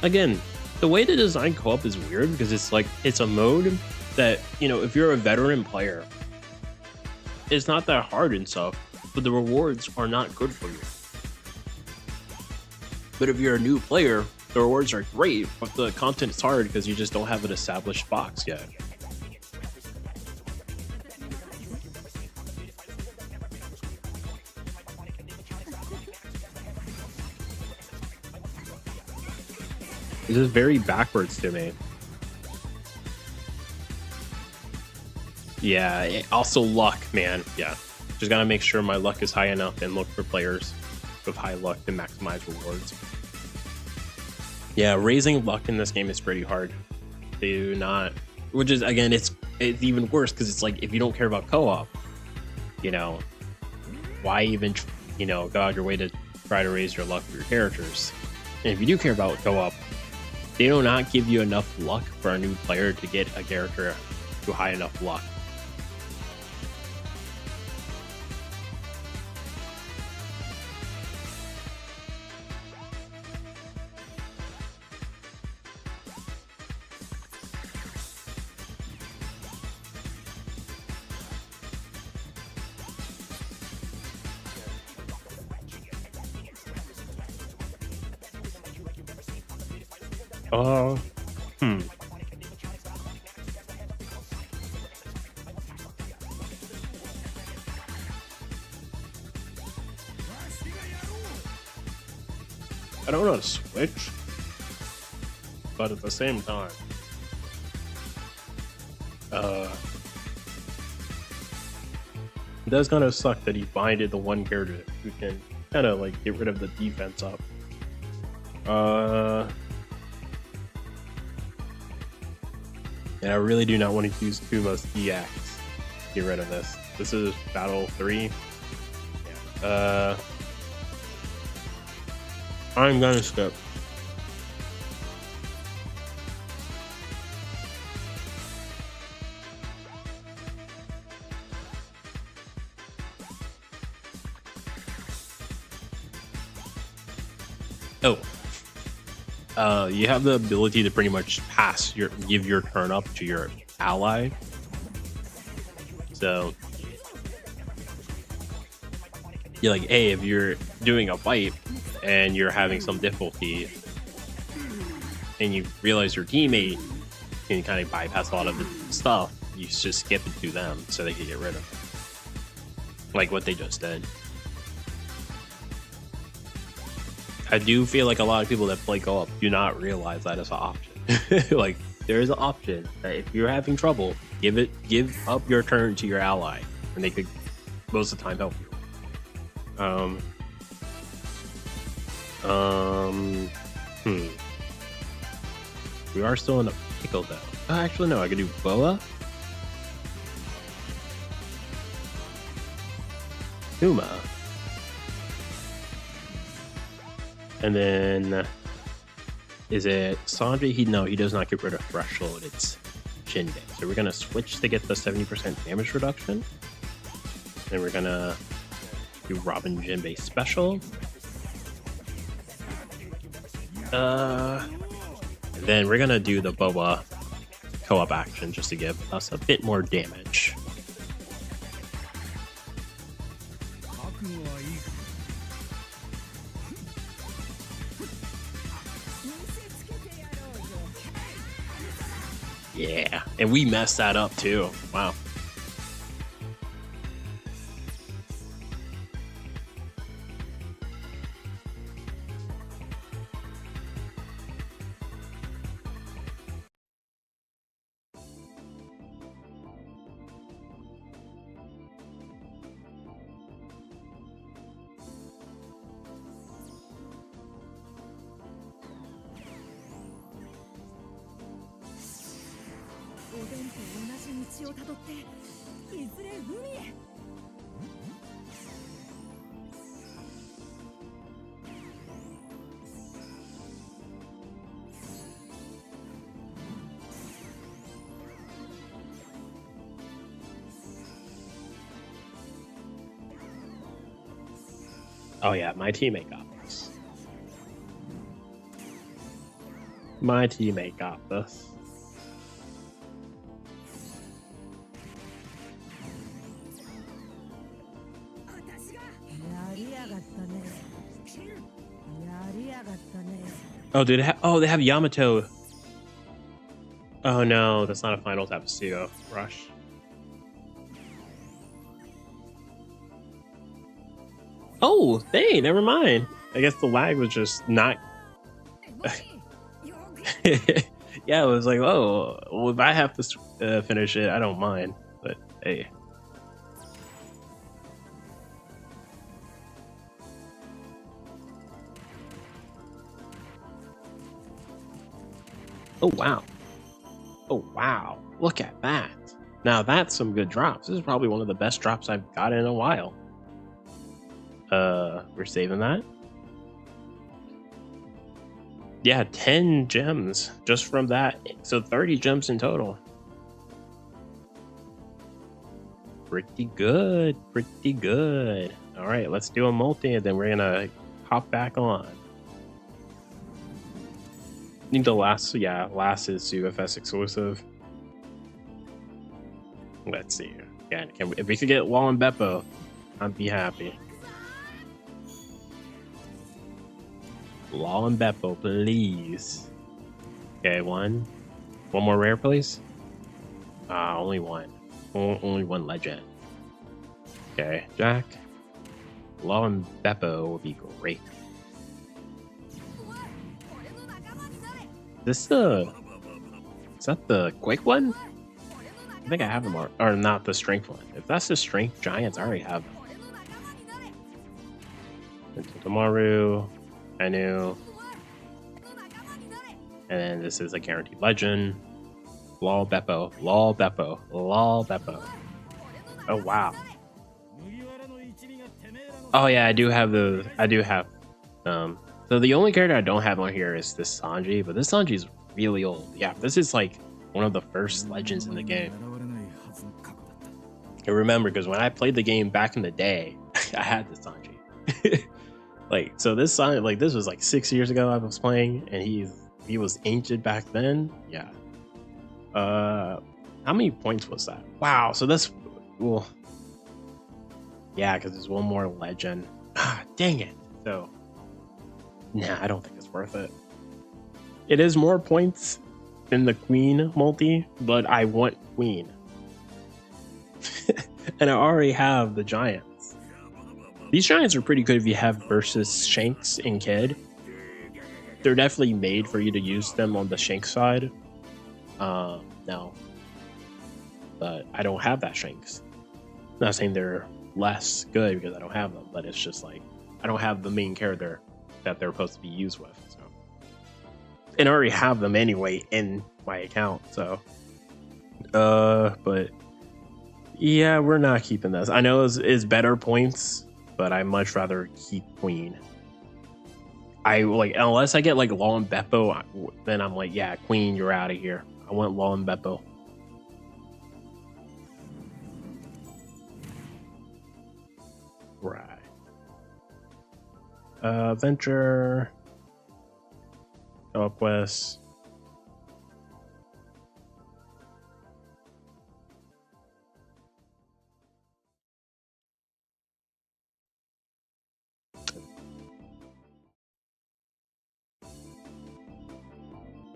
Again, the way to design co-op is weird because it's a mode that, if you're a veteran player, it's not that hard and stuff, but the rewards are not good for you. But if you're a new player, the rewards are great, but the content's hard because you just don't have an established box yet. This is very backwards to me. Yeah, also luck, man. Yeah, just gotta make sure my luck is high enough and look for players with high luck to maximize rewards. Yeah, raising luck in this game is pretty hard. They do not, which is, again, it's even worse because it's like, if you don't care about co-op, why even, go out your way to try to raise your luck for your characters? And if you do care about co-op, they do not give you enough luck for a new player to get a character to high enough luck. I don't know how to switch, but at the same time, it does kind of suck that he binded the one character who can kind of like get rid of the defense up. And I really do not want to use Kuma's EX to get rid of this. This is battle 3. Yeah. I'm gonna skip. You have the ability to pretty much give your turn up to your ally. So you're like, hey, if you're doing a fight and you're having some difficulty and you realize your teammate can kind of bypass a lot of the stuff, you just skip it to them so they can get rid of it. Like what they just did. I do feel like a lot of people that play co-op do not realize that is an option. Like, there is an option that if you're having trouble, give up your turn to your ally, and they could most of the time help you. We are still in a pickle though. Actually, no, I could do Boa. Kuma. And then Is it Sanji? No, he does not get rid of Threshold. It's Jinbei. So we're gonna switch to get the 70% damage reduction. Then we're gonna do Robin Jinbei special. Then we're gonna do the Boa co-op action just to give us a bit more damage. 覚悟はいいか Yeah, and we messed that up too. Wow. Oh yeah, my teammate got this. My teammate got this. Oh, did it oh, they have Yamato. Oh no, that's not a final tap of Sugo. Rush. Oh, hey, never mind. I guess the lag was just not. Yeah, it was like, oh, well, if I have to finish it, I don't mind. But hey. Oh, wow. Oh, wow. Look at that. Now that's some good drops. This is probably one of the best drops I've got in a while. We're saving that. Yeah, 10 gems just from that. So 30 gems in total. Pretty good. Pretty good. All right, let's do a multi and then we're gonna hop back on. I think the last, yeah, last is UFS exclusive. Let's see. Yeah, if we could get Wall and Beppo, I'd be happy. Law and Beppo, please. Okay, one more rare, please. Only one. Only one legend. Okay, Jack. Law and Beppo will be great. Is that the quick one? I think I have them, or not the strength one. If that's the strength giants, I already have them. Tomorrow. Anu. And then this is a guaranteed legend. Lol Beppo. Lol Beppo. Lol Beppo. Oh wow. Oh yeah, I do have the so the only character I don't have on here is this Sanji, but this Sanji is really old. Yeah, this is like one of the first legends in the game. I remember because when I played the game back in the day, I had this Sanji. Like, so this song, like, this was like 6 years ago I was playing, and he was ancient back then. Yeah. How many points was that? Wow. So that's, well, yeah, because there's one more legend. Ah, dang it. So, nah, I don't think it's worth it. It is more points than the Queen multi, but I want Queen. And I already have the Giants. These Giants are pretty good if you have versus Shanks and Kid. They're definitely made for you to use them on the Shanks side. No. But I don't have that Shanks. I'm not saying they're less good because I don't have them, but it's just like, I don't have the main character that they're supposed to be used with. So, and I already have them anyway in my account, so. But yeah, we're not keeping this. I know it's better points, but I much rather keep Queen. I like unless I get like Law and Beppo, then I'm like, yeah, Queen, you're out of here. I want Law and Beppo. Right. Venture. Go up west.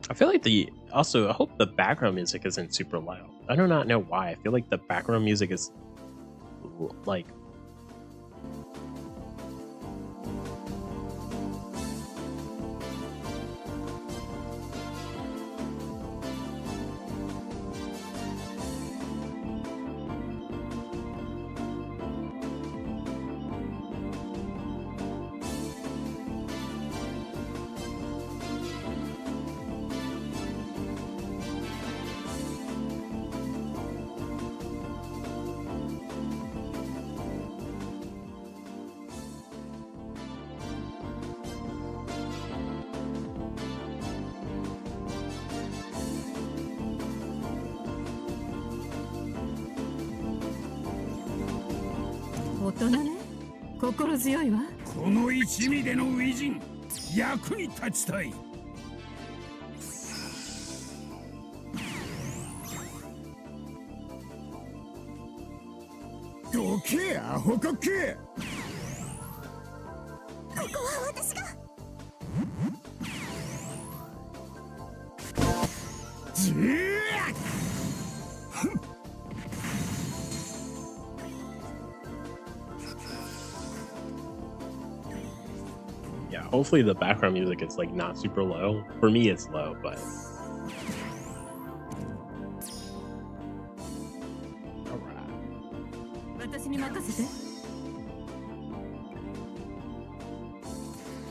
I feel like I hope the background music isn't super loud. I do not know why. I feel like the background music is likeこの一味での偉人、役に立ちたい。どけ、アホコック。ここは私が。じー。Yeah, hopefully the background music is like not super low. For me, it's low, but all right. 私に任せて。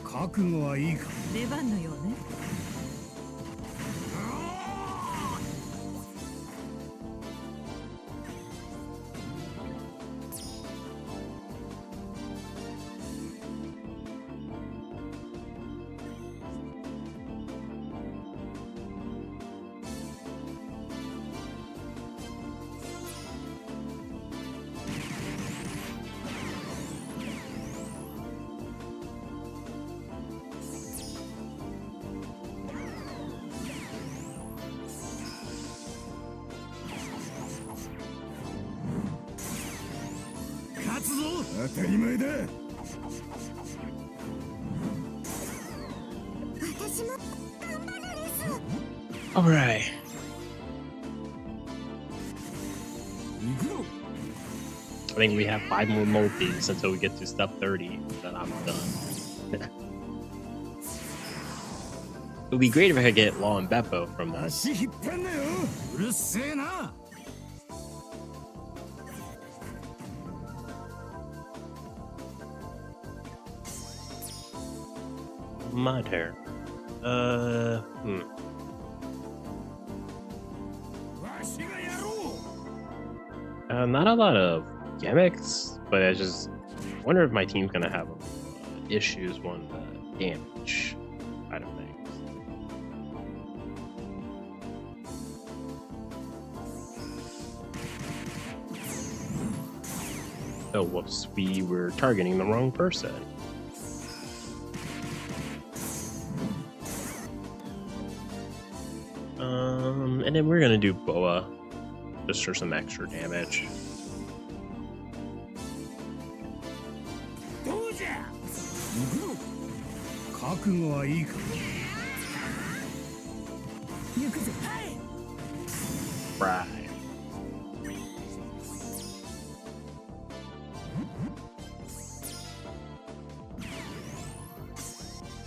覚悟はいいか。出番のようね。勝つぞ。当たり前だ。私も頑張るです。All right. 行くぞ。I think we have 5 more multis until we get to step 30. Then I'm done. It would be great if I could get Law and Beppo from that. 足引っ張んなよ。うるせえな。My turn. わしがやろう。 Not a lot of gimmicks, but I just wonder if my team's gonna have issues on the damage side of things. Oh, whoops, we were targeting the wrong person. And then we're gonna do Boa just for some extra damage. どうじゃ。行くぞ。覚悟はいいか。行くぜ。はい。 Right.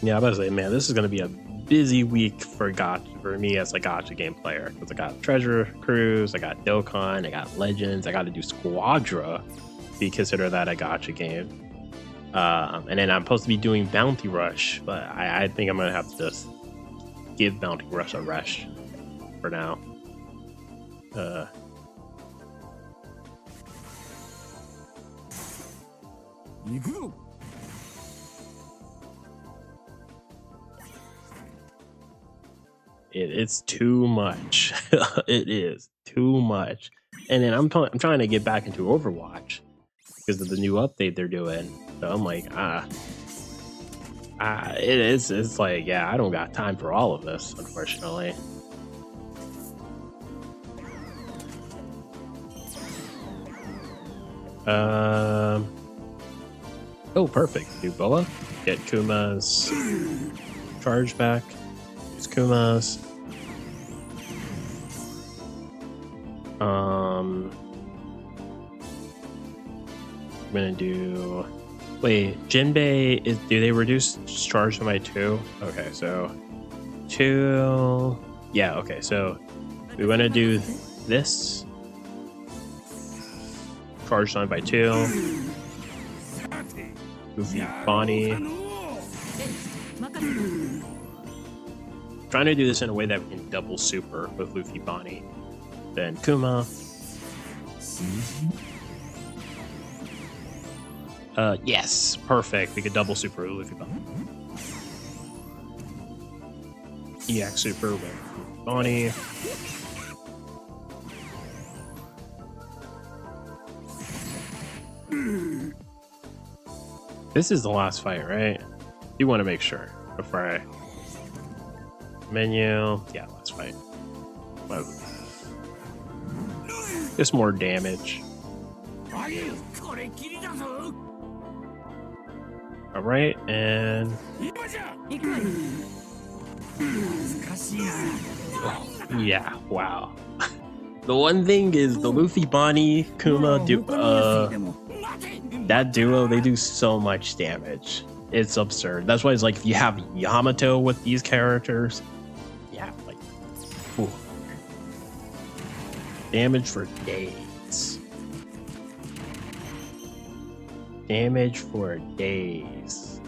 Yeah, I was about to say, man, this is gonna be a busy week for me as a gacha game player, because I got Treasure Cruise, I got Dokkan, I got Legends, I got to do Squadra. Be consider that a gacha game, and then I'm supposed to be doing Bounty Rush, but I think I'm gonna have to just give Bounty Rush a rush for now. It's too much. It is too much. And then I'm trying to get back into Overwatch because of the new update they're doing. So I'm like, it's like, yeah, I don't got time for all of this, unfortunately. Oh, perfect. Do Boa. Get Kuma's charge back. Use Kuma's. I'm gonna do. Wait, Jinbei is. Do they reduce charge by 2? Okay, so 2. Yeah. Okay, so we want to do this. Charge time by 2. Goofy Bonnie. Trying to do this in a way that we can double super with Luffy Bonnie. Then Kuma. Yes, perfect. We could double super with Luffy Bonnie. EX super with Bonnie. This is the last fight, right? You want to make sure before I menu. Yeah, last fight. Whoa. Just more damage. All right, and yeah, wow. The one thing is the Luffy Bonnie Kuma that duo, they do so much damage. It's absurd. That's why it's like if you have Yamato with these characters, yeah, like ooh. Damage for days. Damage for days.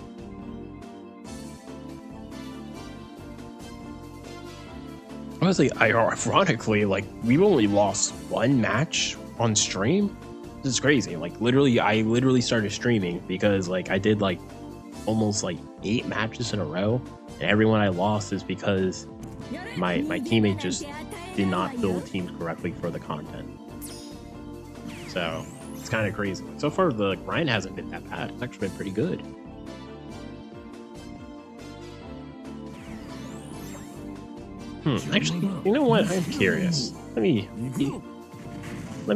Honestly, ironically, like we've only lost 1 match on stream. This is crazy. Like I literally started streaming because like I did like almost like 8 matches in a row, and everyone I lost is because my teammate just did not build teams correctly for the content. So it's kind of crazy. So far the grind hasn't been that bad. It's actually been pretty good. Actually, you know what? I'm curious. Let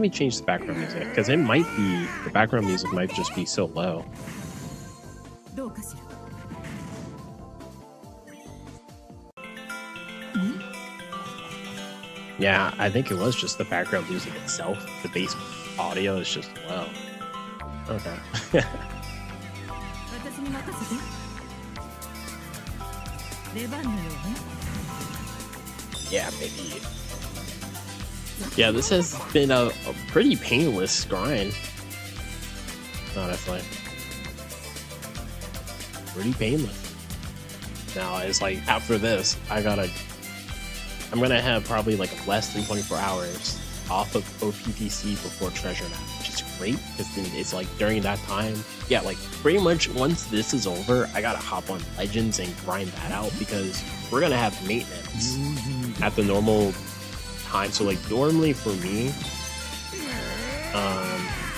me change the background music, because it might be, the background music might just be so low. Yeah, I think it was just the background music itself. The bass audio is just low. Okay. Yeah, maybe. Yeah, this has been a pretty painless grind. Honestly. Pretty painless. Now, it's like, after this, I'm gonna have probably like less than 24 hours off of OPPC before Treasure Map, which is great, because then it's like during that time, yeah, like pretty much once this is over, I gotta hop on Legends and grind that out, because we're gonna have maintenance at the normal time. So like normally for me,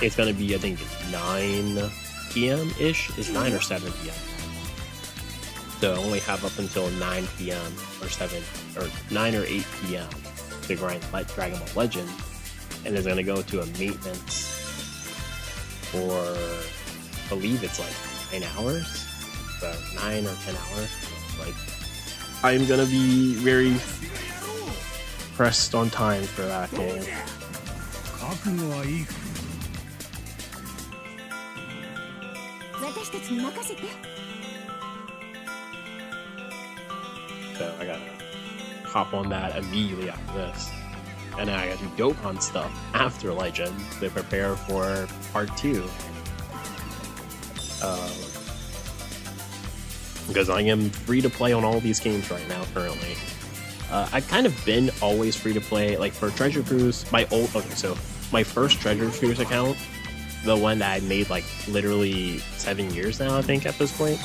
it's gonna be, I think 9 p.m. ish. It's 9 or 7 p.m. So I only have up until 9 p.m. or 7 or 9 or 8 p.m. to grind Dragon Ball Legend, and it's gonna go to a maintenance for, I believe it's like 9 hours, so 9 or 10 hours. So like I'm gonna be very pressed on time for that game. So I gotta hop on that immediately after this. And then I gotta do Dokkan stuff after Legend to prepare for part 2. Because I am free to play on all these games right now currently. I've kind of been always free to play, like for Treasure Cruise, my first Treasure Cruise account, the one that I made like literally 7 years now, I think, at this point.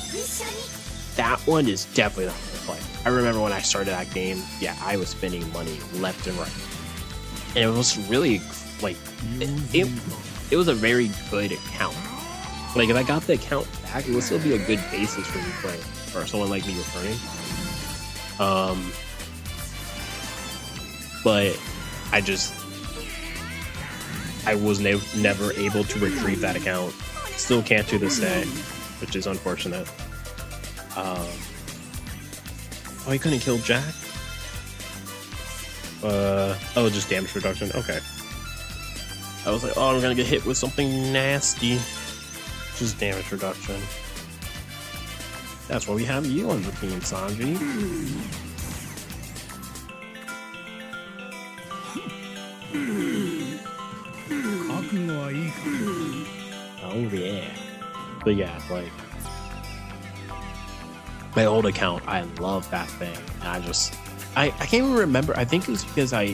That one is definitely not free to play. I remember when I started that game, yeah, I was spending money left and right. And it was really, like, it was a very good account. Like, if I got the account back, it would still be a good basis for me playing, or someone like me returning. But I was never able to retrieve that account. Still can't to this day, which is unfortunate. Oh, he couldn't kill Jack? Oh, just damage reduction. Okay. I was like, oh, I'm gonna get hit with something nasty. Just damage reduction. That's why we have you on the team, Sanji. Oh yeah. But yeah, like, my old account, I love that thing. And I can't even remember. I think it was because I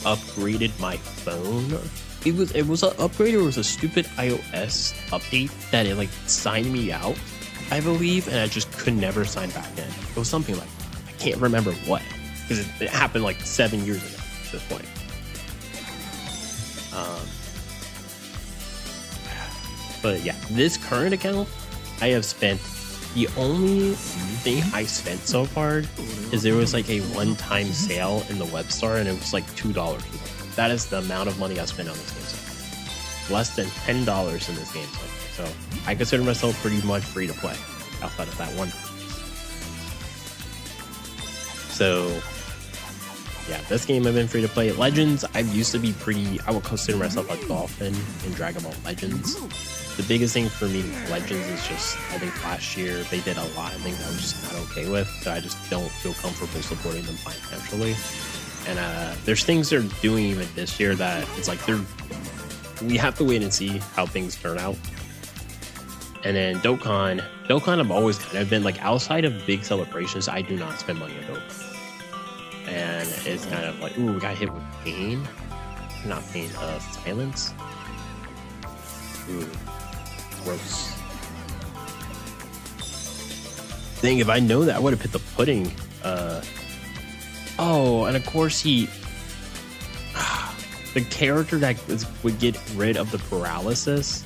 upgraded my phone. It was an upgrade, or it was a stupid iOS update that it like signed me out, I believe, and I just could never sign back in. It was something like, I can't remember what, because it happened like 7 years ago at this point. But yeah, this current account, I have spent, the only thing I spent so far is there was like a one-time sale in the web store, and it was like $2. That is the amount of money I spent on this game so far. Less than $10 in this game so far. So I consider myself pretty much free to play outside of that one. So yeah, this game I've been free to play. Legends, I used to be pretty, I would consider myself a dolphin in Dragon Ball Legends. The biggest thing for me with Legends is just, I think last year they did a lot of things I was just not okay with, so I just don't feel comfortable supporting them financially. And there's things they're doing even this year that it's like we have to wait and see how things turn out. And then Dokkan I've always kind of been like, outside of big celebrations, I do not spend money on Dokkan. And it's kind of like, ooh, we got hit with pain. Not pain, silence. Ooh, gross. Dang, if I know that, I would have hit the pudding. Oh, and of course the character that would get rid of the paralysis.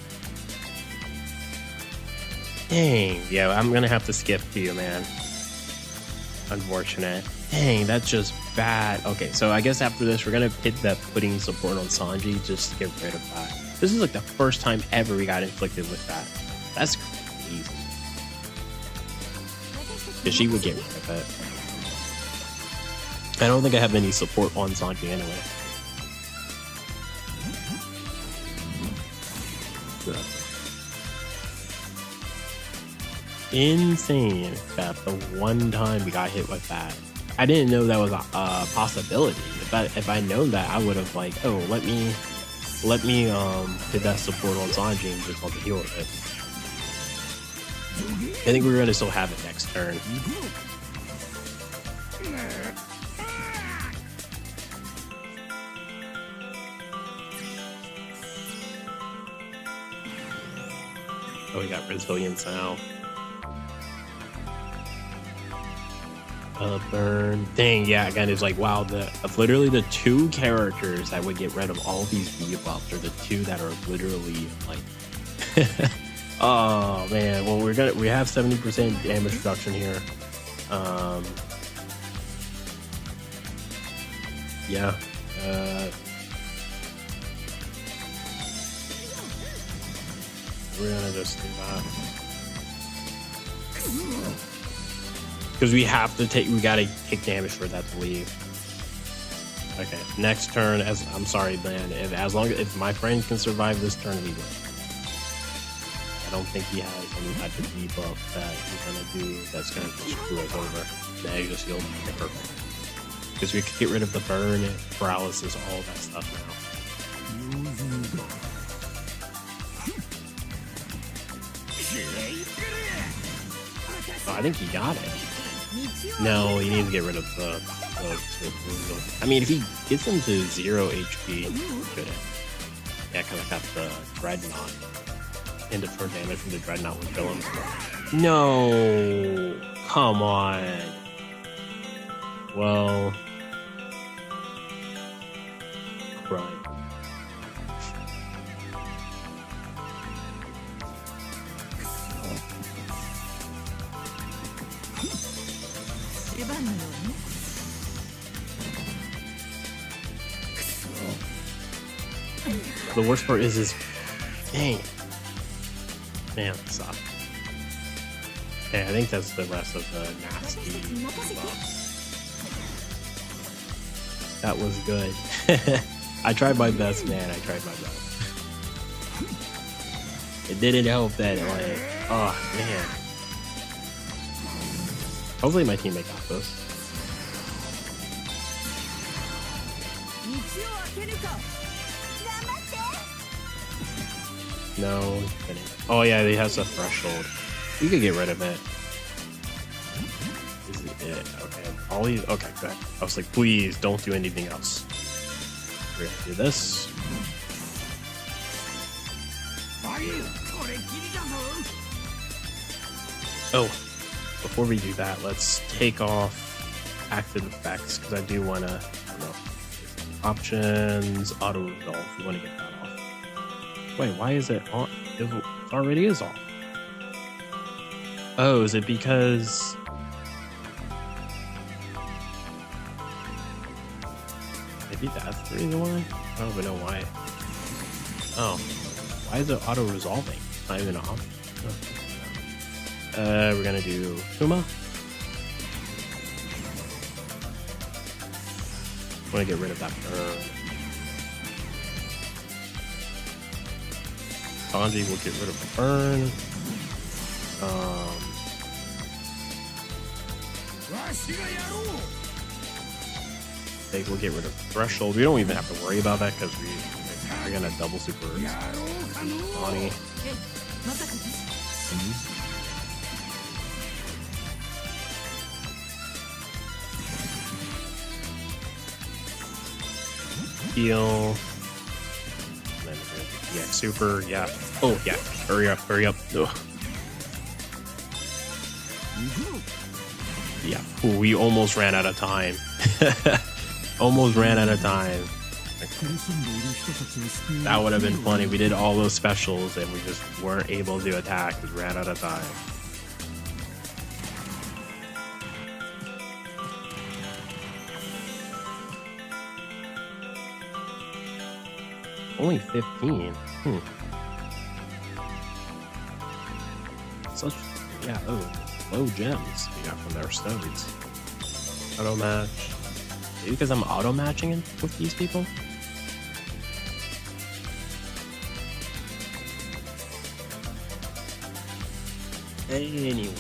Dang, yeah, I'm gonna have to skip to you, man. Unfortunate. Dang, that's just bad. Okay, so I guess after this, we're gonna hit that pudding support on Sanji just to get rid of that. This is like the first time ever we got inflicted with that. That's crazy. Because she would get rid of it. I don't think I have any support on Sanji anyway. Insane that the one time we got hit with that. I didn't know that was a possibility. If I known that, I would have like, oh, let me hit that support on Sanji and just want to heal with it. I think we're gonna still have it next turn. Oh, we got resilience now. Burn. Dang, yeah, again, it's like, wow, of literally the two characters that would get rid of all these debuffs are the two that are literally like oh man, well we have 70% damage reduction here. Yeah. We're gonna just do that. Because we gotta take damage for that to leave. Okay, next turn, I'm sorry, man, if my friend can survive this turn, we win. I don't think he has any type of debuff that he's gonna do that's gonna just screw us over. Now you just healed. Okay, perfect. Because we could get rid of the burn, paralysis, all that stuff now. Oh, I think he got it. No, he needs to get rid of the I mean, if he gets him to 0 HP, good. Yeah, because I got the Dreadnought. End of turn damage from the Dreadnought would kill him. No, come on. well, right. The worst part is dang. Man, that sucks. Okay, I think that's the rest of the nasty buffs. That was good. I tried my best, man. I tried my best. It didn't help that, like, oh, man. Hopefully my teammate got this. No, he's kidding. Oh yeah, he has a threshold. We could get rid of it. Is it? Okay. All these. Okay, good. I was like, please don't do anything else. We're gonna do this. Oh, before we do that, let's take off active effects because I do want to. I don't know. Options, auto resolve. We want to get that off. Wait, why is it on? It already is off. Oh, is it because... Maybe that's the reason why? I don't even know why. Oh. Why is it auto-resolving? Not even off. Oh. We're gonna do Kuma. I want to get rid of that burn. Sanji will get rid of the burn. They will get rid of threshold. We don't even have to worry about that because we're gonna double super Bonnie. Heal. Yeah, super, yeah. Oh, yeah. Hurry up, hurry up. Ugh. Yeah, ooh, we almost ran out of time. Almost ran out of time. That would have been funny. We did all those specials and we just weren't able to attack because we ran out of time. Only 15. Such, yeah, oh, low gems we got from their stones. Auto match. Maybe because I'm auto matching it with these people? Anyway.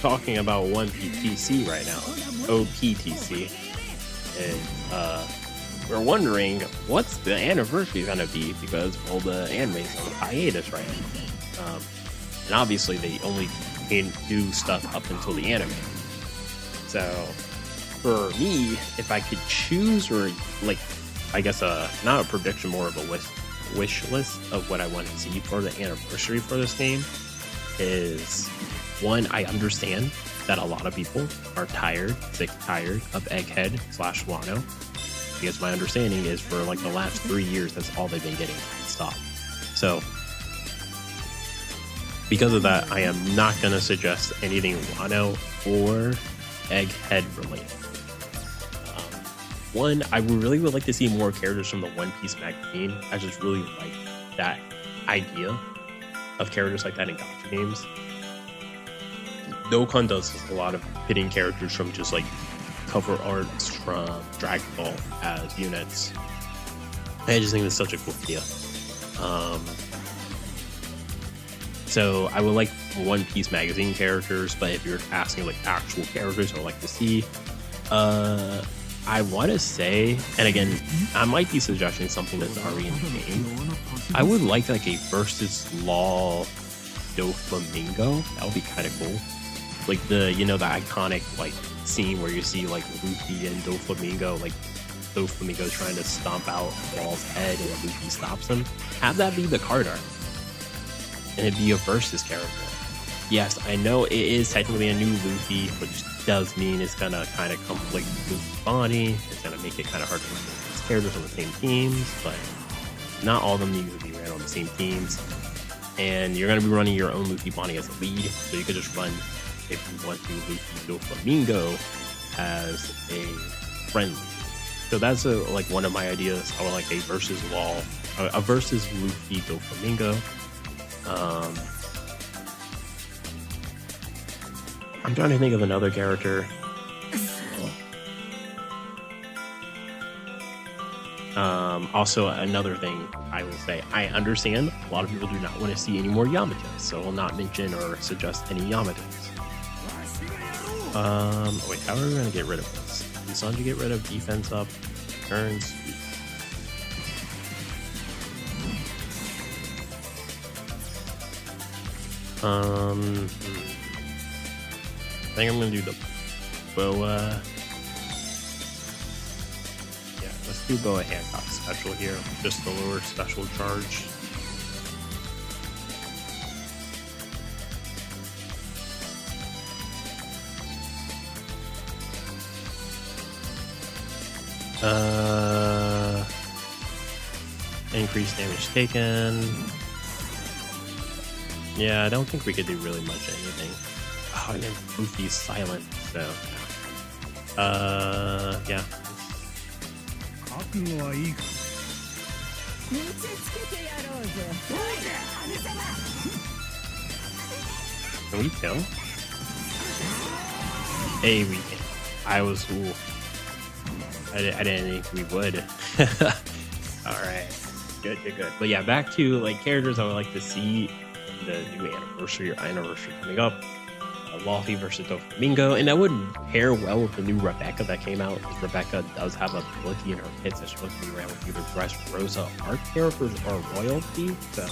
Talking about One PTC right now. OPTC. And, we're wondering what's the anniversary gonna be because all the anime's on hiatus right now. And obviously they only can do stuff up until the anime. So for me, if I could choose, or like, I guess not a prediction, more of a wish list of what I want to see for the anniversary for this game is, one, I understand that a lot of people are tired of Egghead / Wano. Because my understanding is for like the last 3 years, that's all they've been getting stop. So because of that, I am not going to suggest anything Wano or Egghead related. One, I really would like to see more characters from the One Piece magazine. I just really like that idea of characters like that in gacha games. Dokkan does a lot of hitting characters from just like cover arts from Dragon Ball as units. I just think it's such a cool idea. So I would like One Piece magazine characters, but if you're asking like actual characters I would like to see, I want to say, and again, I might be suggesting something that's already in the game. I would like a versus Law Doflamingo. That would be kind of cool. Like the iconic like scene where you see like Luffy and Doflamingo, like Doflamingo trying to stomp out Law's head and Luffy stops him. Have that be the card art. And it'd be a versus character. Yes, I know it is technically a new Luffy, but just does mean it's gonna kind of conflict with Luffy's body. It's gonna make it kind of hard to run these characters on the same teams, but not all of them need to be ran on the same teams. And you're gonna be running your own Luffy Bonnie as a lead, so you could just run, if you want to, Luffy Doflamingo as a friendly. So that's like one of my ideas. I would like a versus Law, a versus Luffy Doflamingo. I'm trying to think of another character. Also, another thing I will say, I understand a lot of people do not want to see any more Yamatos, so I will not mention or suggest any Yamatos. Wait, how are we going to get rid of this? Did Sanji get rid of defense up? Turns. I think I'm going to do the Boa. Yeah, let's do Boa Hancock special here. Just the lower special charge. Increased damage taken. Yeah, I don't think we could do really much anything. Oh, and then Luffy's silent, so yeah. Can we kill? Hey, we can. I was ooh. I didn't think we would. Alright. Good. But yeah, back to like characters I would like to see in the new anniversary coming up. Luffy versus Doflamingo, and that would pair well with the new Rebecca that came out, because Rebecca does have an ability in her hits that's supposed to be around with either Dressrosa art characters or royalty, so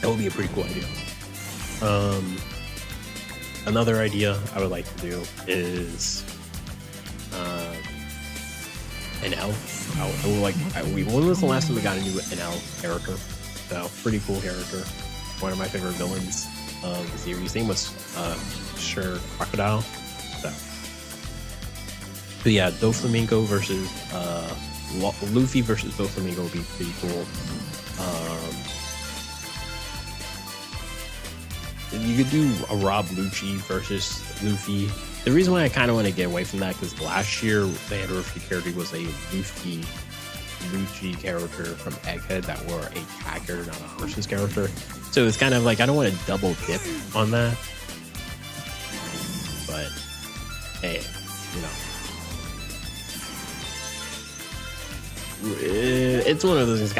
that would be a pretty cool idea. Another idea I would like to do is an L. When was the last time we got a new NL character? So pretty cool character. One of my favorite villains of the series. Name was Sure Crocodile. So but yeah, Doflamingo versus Luffy versus Doflamingo would be pretty cool. You could do a Rob Lucci versus Luffy. The reason why I kind of want to get away from that, because last year the anniversary character was a Lucci character from Egghead that were a tag character, not a versus character. So it's kind of like I don't want to double dip on that. But hey, it's one of those things.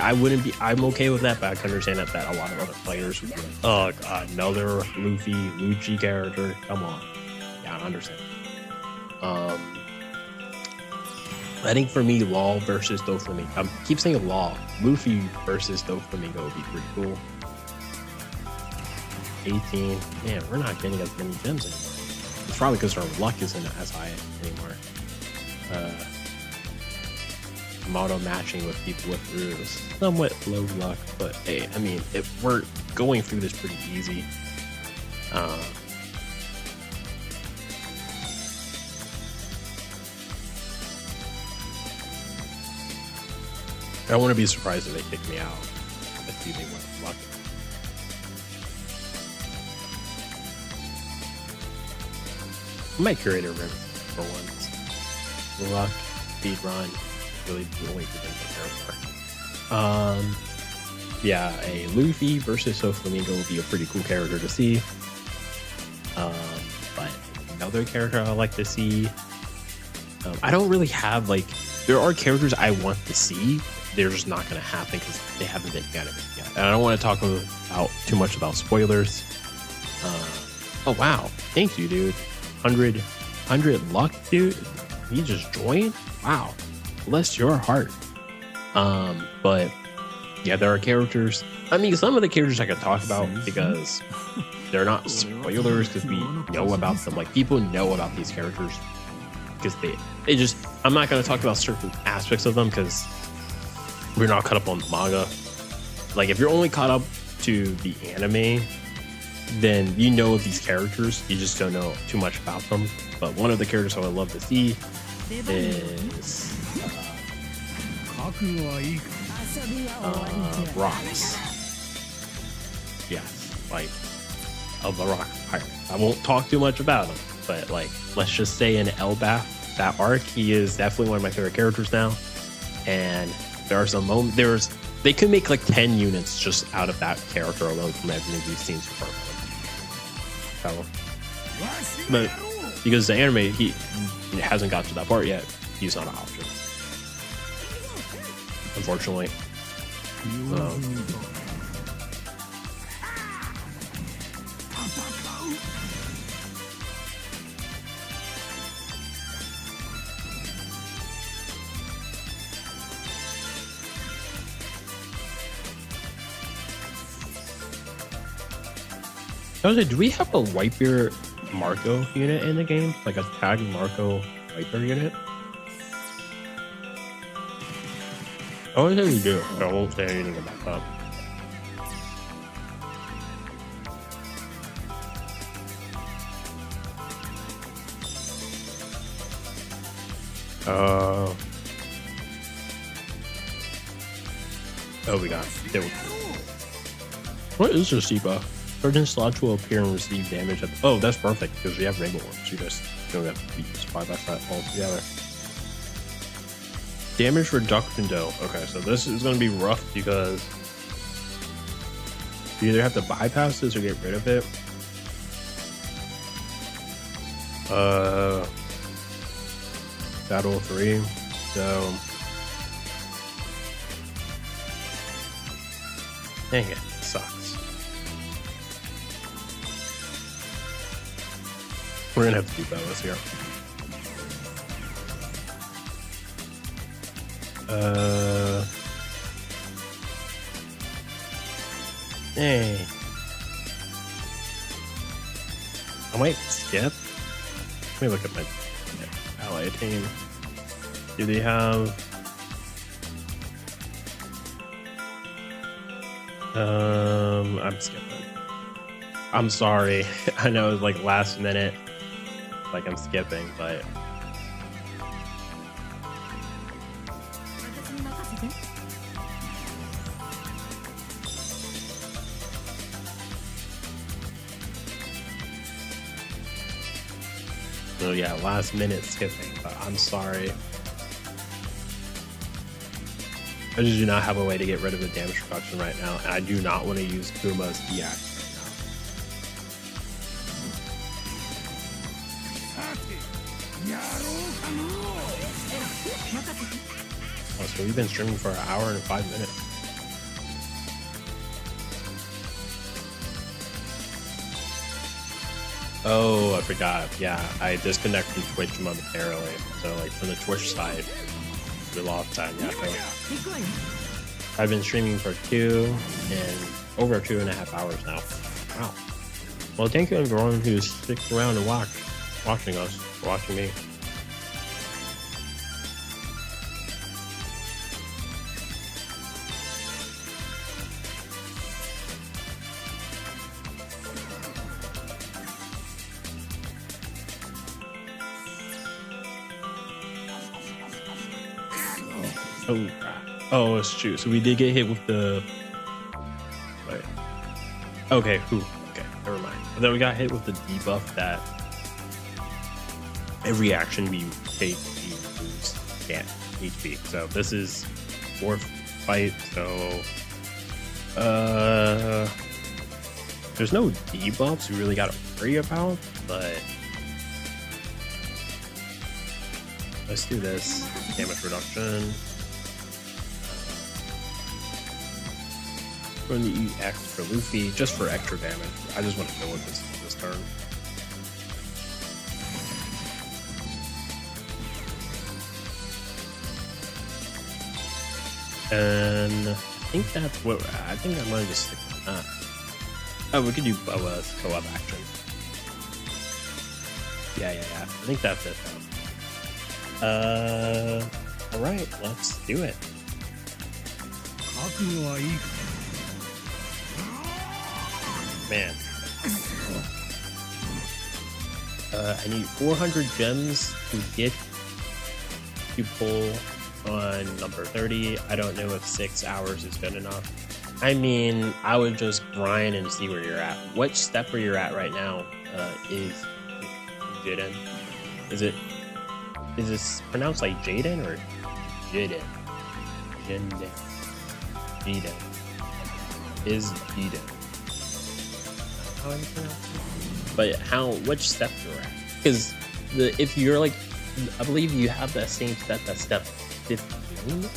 I'm okay with that, but I can understand that a lot of other players would be like, oh god, another Lucci character. Come on. Yeah, I understand. I think for me, Law versus Doflamingo. I keep saying Law. Luffy versus Doflamingo would be pretty cool. 18. Man, we're not getting as many gems anymore. It's probably because our luck isn't as high anymore. I'm auto matching with people with somewhat low luck, but hey, I mean, if we're going through this pretty easy. I wouldn't be surprised if they kick me out. I see they went luck. I might create a rim for once. Luck, speed run, really the only two things I care for. Yeah, a Luffy versus Doflamingo would be a pretty cool character to see. But another character I like to see. I don't really have there are characters I want to see. They're just not going to happen because they haven't been animated yet. And I don't want to talk about too much about spoilers. Oh wow, thank you, dude. 100 luck, dude. You just joined. Wow, bless your heart. But yeah, there are characters. I mean, some of the characters I could talk about because they're not spoilers, because we know about them. Like, people know about these characters because they just. I'm not going to talk about certain aspects of them because we're not caught up on the manga. Like, if you're only caught up to the anime, then you know of these characters. You just don't know too much about them. But one of the characters I would love to see is 覚悟はいいか Rocks. Yes, like of the Rock Pirate. I won't talk too much about him, but like let's just say in Elbaf, that arc, he is definitely one of my favorite characters now. And there are some moments. They could make like 10 units just out of that character alone from everything we've seen so far. So, but because the anime, he hasn't got to that part yet, he's not an option. Unfortunately. Do we have a Whitebeard Marco unit in the game? Like a tag Marco Whitebeard unit? I would say we do. I won't say anything about that. Oh, we got it. What is this debuff? Certain slots will appear and receive damage. Oh, that's perfect because we have Rainbow Orbs. You just don't have to be spy by that altogether. Damage reduction though. Okay, so this is going to be rough because you either have to bypass this or get rid of it. Battle 3. So dang it, sucks. We're gonna have to do Bellas here. Hey. I might skip. Let me look at my ally team. Do they have I'm skipping. I'm sorry. I know it's like last minute. Like I'm skipping, but so yeah, last minute skipping, but I'm sorry. I just do not have a way to get rid of the damage reduction right now, and I do not want to use Puma's DX. Oh, so we've been streaming for an hour and 5 minutes. Oh, I forgot. Yeah, I disconnected from Twitch momentarily. So, like, from the Twitch side, we lost time. Yeah, so I've been streaming for over 2.5 hours now. Wow. Well, thank you everyone who's sticking around and watching me. Oh, it's true. So we did get hit with the. Wait. Okay. Okay. Never mind. But then we got hit with the debuff that every action we take, we lose HP. So this is 4th fight. So there's no debuffs we really got to worry about, but let's do this damage reduction. Going to eat X for Luffy just for extra damage. I just want to kill it this turn. And I think I'm going to just stick with that. Oh, we could do Boa's co-op action. Yeah. I think that's it though. Alright, let's do it. Man, I need 400 gems to get to pull on number 30. I don't know if 6 hours is good enough. I mean, I would just grind and see where you're at. What step are you at right now? Is Jaden? Is this pronounced like Jaden or Jaden? Jaden. Is Jaden. How do you pronounce it? But which step you're at? Because if you're like, I believe you have that same step as step 15.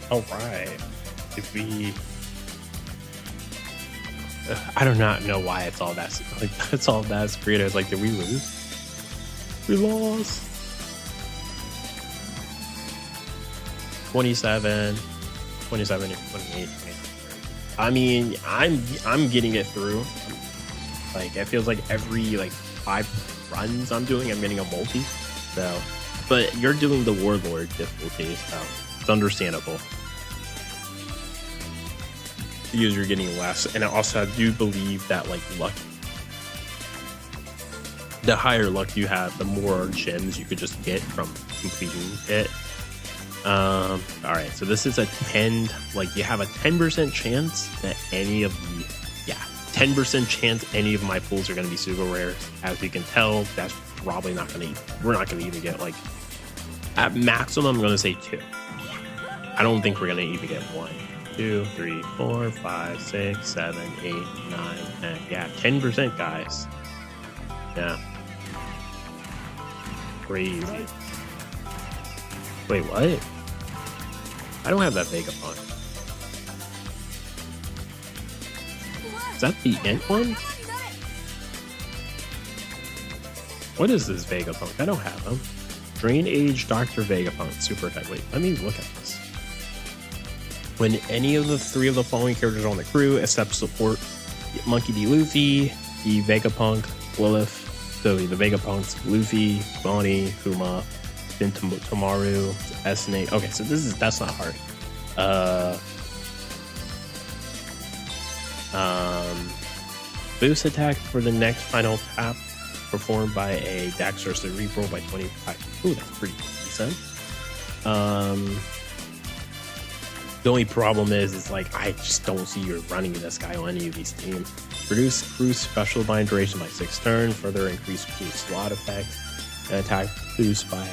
All right. If we, I do not know why it's all that like that's all that screen. It's like, did we lose? We lost. 27, 28, 29. I mean, I'm getting it through. Like it feels like every like 5 runs I'm doing, I'm getting a multi. So, but you're doing the Warlord difficulty, so it's understandable. Because you're getting less, and also I do believe that like luck, the higher luck you have, the more gems you could just get from completing it. All right, so this is a 10, like you have a 10% chance that any of the, 10% chance any of my pulls are going to be super rare. As you can tell, that's probably not going to, we're not going to even get like, at maximum, I'm going to say 2. I don't think we're going to even get 1, 2, 3, 4, 5, 6, 7, 8, 9, 10. Yeah, 10%, guys. Yeah. Crazy. Wait, what? I don't have that Vegapunk. Is that the Ent one? What is this Vegapunk? I don't have him. Drain Age Dr. Vegapunk Super Type. Wait, let me look at this. When any of the 3 of the following characters are on the crew, except support Monkey D. Luffy, the Vegapunk, Lilith, so the Vegapunks, Luffy, Bonnie, Kuma, then Tamaru, Esne. Okay, so that's not hard. Boost attack for the next final tap performed by a Dax or Cerebral by 25. Ooh, that's pretty decent. The only problem is like I just don't see you running this guy on any of these teams. Reduce crew special bind duration by 6 turns, further increase crew slot effect, and attack boost by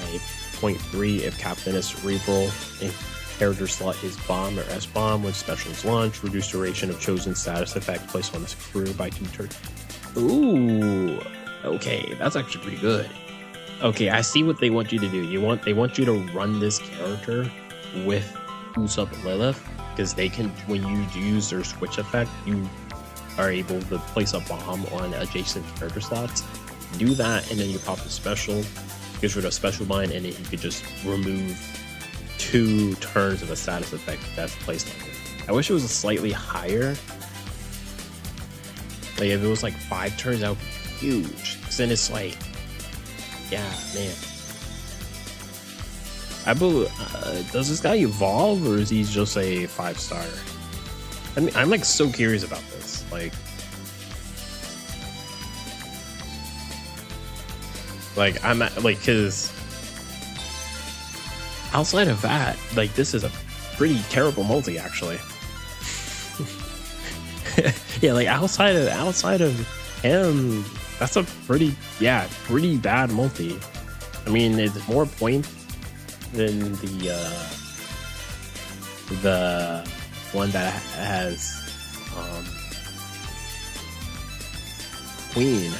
0.3 if Captain is Cerebral and character slot is Bomb or S-Bomb when specials launch. Reduce duration of chosen status effect placed on this crew by 2 turns. Ooh, okay, that's actually pretty good. Okay, I see what they want you to do. They want you to run this character with Usopp Lilith, because they can, when you use their switch effect, you are able to place a bomb on adjacent character slots. Do that, and then you pop the special, gives rid of special bind, and then you could just remove 2 turns of a status effect that's placed on you. I wish it was a slightly higher. Like if it was like 5 turns, that would be huge. Because then it's like, yeah, man. I believe, does this guy evolve, or is he just a 5-star? I mean, I'm like so curious about this. Like I'm like, because outside of that, like this is a pretty terrible multi actually. Yeah, like outside of him, that's a pretty bad multi. I mean, it's more points than the one that has Queen,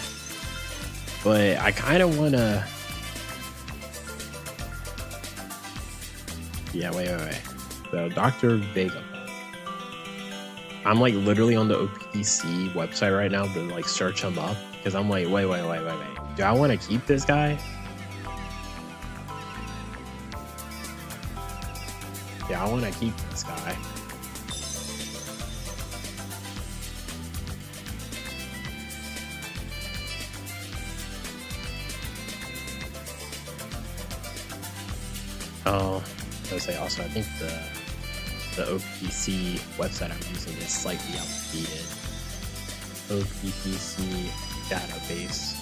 but I kind of want to. Yeah, wait. So Dr. Vega. I'm like literally on the OPC website right now to like search him up because I'm like, wait. Do I want to keep this guy? Yeah, I want to keep this guy. Oh, I was say also, I think the OPC website I'm using is slightly outdated. OPC database.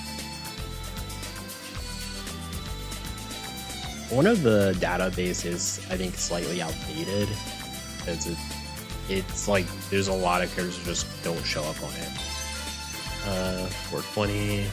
One of the databases I think slightly outdated because it's like there's a lot of characters that just don't show up on it. 420.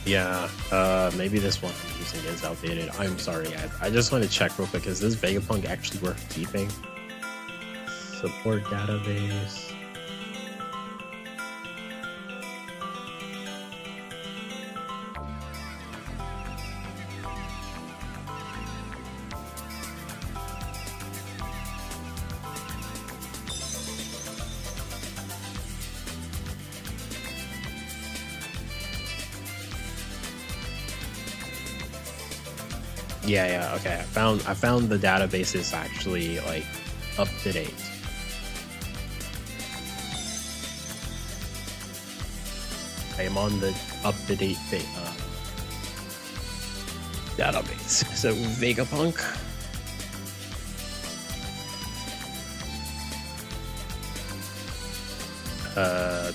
Yeah, maybe this one I'm using is outdated. I'm sorry, guys. I just want to check real quick. Is this Vegapunk actually worth keeping? Support database. Yeah, okay. I found the database is actually like up to date. I'm on the up to date database. So Vegapunk.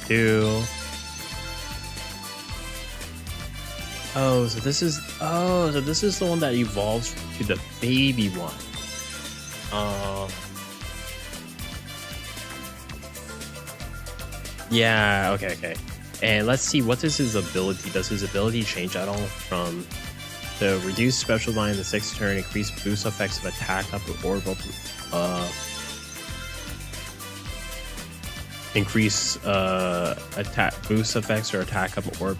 Two. Oh, so this is the one that evolves to the baby one. Yeah, okay. And let's see, what is his ability? Does his ability change at all from the reduce special line in the 6th turn, increase boost effects of attack up to orbital, increase attack boost effects or attack up orb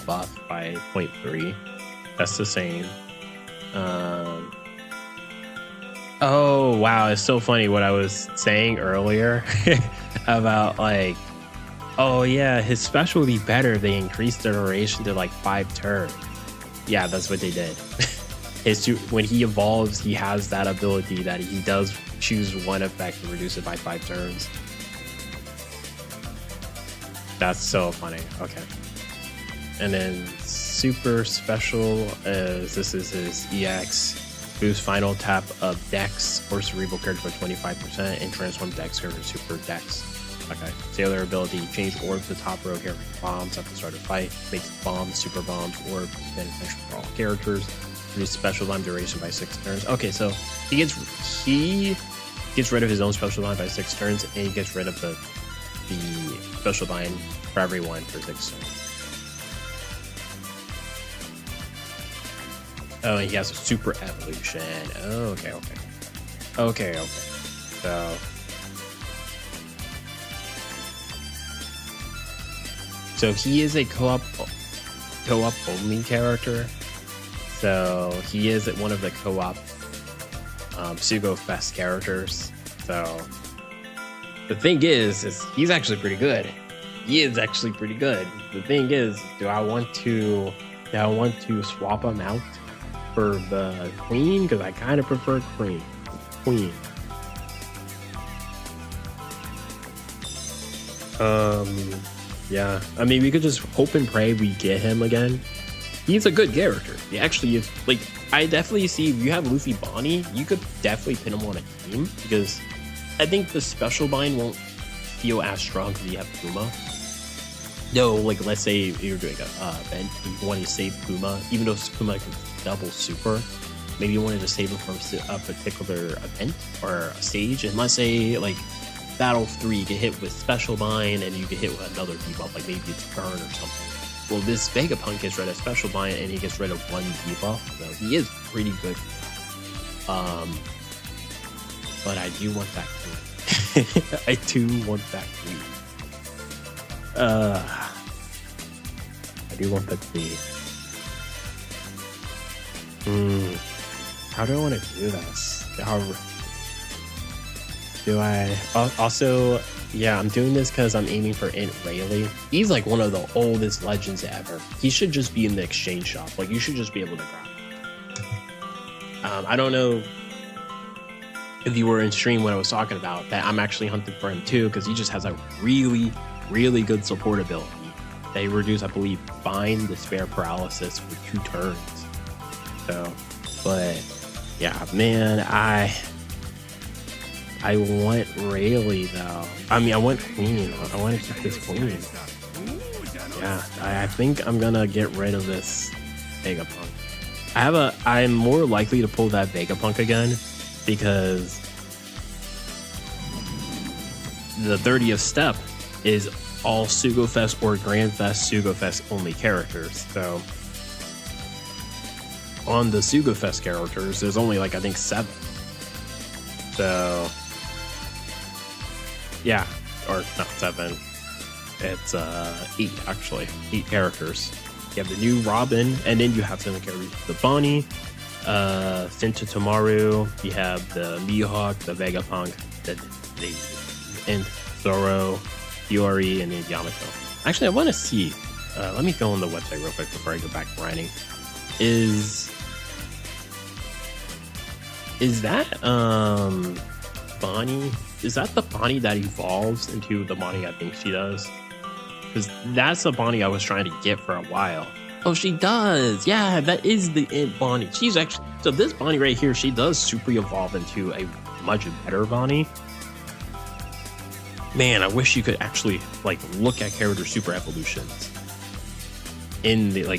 buff by 0.3. That's the same. Oh wow, it's so funny what I was saying earlier about like, oh yeah, his special would be better if they increased the duration to like 5 turns. Yeah, that's what they did. When he evolves, he has that ability that he does choose one effect and reduce it by 5 turns. That's so funny. Okay. And then super special this is his EX. Boost final tap of Dex or Cerebral character by 25% and transform Dex character to Super Dex. Okay. Sailor ability, change orb to top row character bombs at the start of fight. Makes bombs, super bombs, orb beneficial for all characters. Reduce special line duration by 6 turns. Okay, so he gets rid of his own special line by 6 turns, and he gets rid of the special line for everyone for 6 turns. Oh, and he has a super evolution. Oh, okay. So he is a co-op only character. So he is one of the co-op Sugo Fest characters. So the thing is he's actually pretty good. He is actually pretty good. The thing is, do I want to Yeah, I want to swap them out for the queen because I kind of prefer queen. Yeah, I mean, we could just hope and pray we get him again. He's a good character. He actually is. Like, I definitely see if you have Luffy Bonnie, you could definitely pin him on a team because I think the special bind won't feel as strong because you have Kuma. No, like, let's say you're doing a event, you want to save Kuma, even though Kuma can double super. Maybe you wanted to save him from a particular event or a stage, and let's say like Battle 3, you get hit with Special Bind and you get hit with another debuff, like maybe it's Burn or something. Well, this Vegapunk gets rid of Special Bind and he gets rid of one debuff, so he is pretty good. But I do want that queen. I do want that queen. I do want that queen. How do I want to do this? Do I also? Yeah, I'm doing this because I'm aiming for Int Rayleigh. He's like one of the oldest legends ever. He should just be in the exchange shop. Like, you should just be able to grab him. I don't know if you were in stream when I was talking about that. I'm actually hunting for him too because he just has a really, really good support ability. They reduce, I believe, Bind, Despair, Paralysis for 2 turns. So, but yeah, man, I want Rayleigh though. I mean, I want Queen. I want to keep this Queen. Yeah, I think I'm gonna get rid of this Vegapunk. I'm more likely to pull that Vegapunk again because the 30th step is all Sugofest or Grandfest Sugofest only characters. So on the Sugofest characters, there's only like I think 7. So yeah, or not 7. It's 8 actually. 8 characters. You have the new Robin, and then you have 7 characters: the Bonnie, Shinta Tamaru. You have the Mihawk, the Vegapunk, and Zoro, Yori, and then Yamato. Actually, I want to see. Let me go on the website real quick before I go back to writing. Is that Bonnie? Is that the Bonnie that evolves into the Bonnie I think she does? Because that's the Bonnie I was trying to get for a while. Oh, she does. Yeah, that is the Int Bonnie. She's actually... So this Bonnie right here, she does super evolve into a much better Bonnie. Man, I wish you could actually like look at character super evolutions in the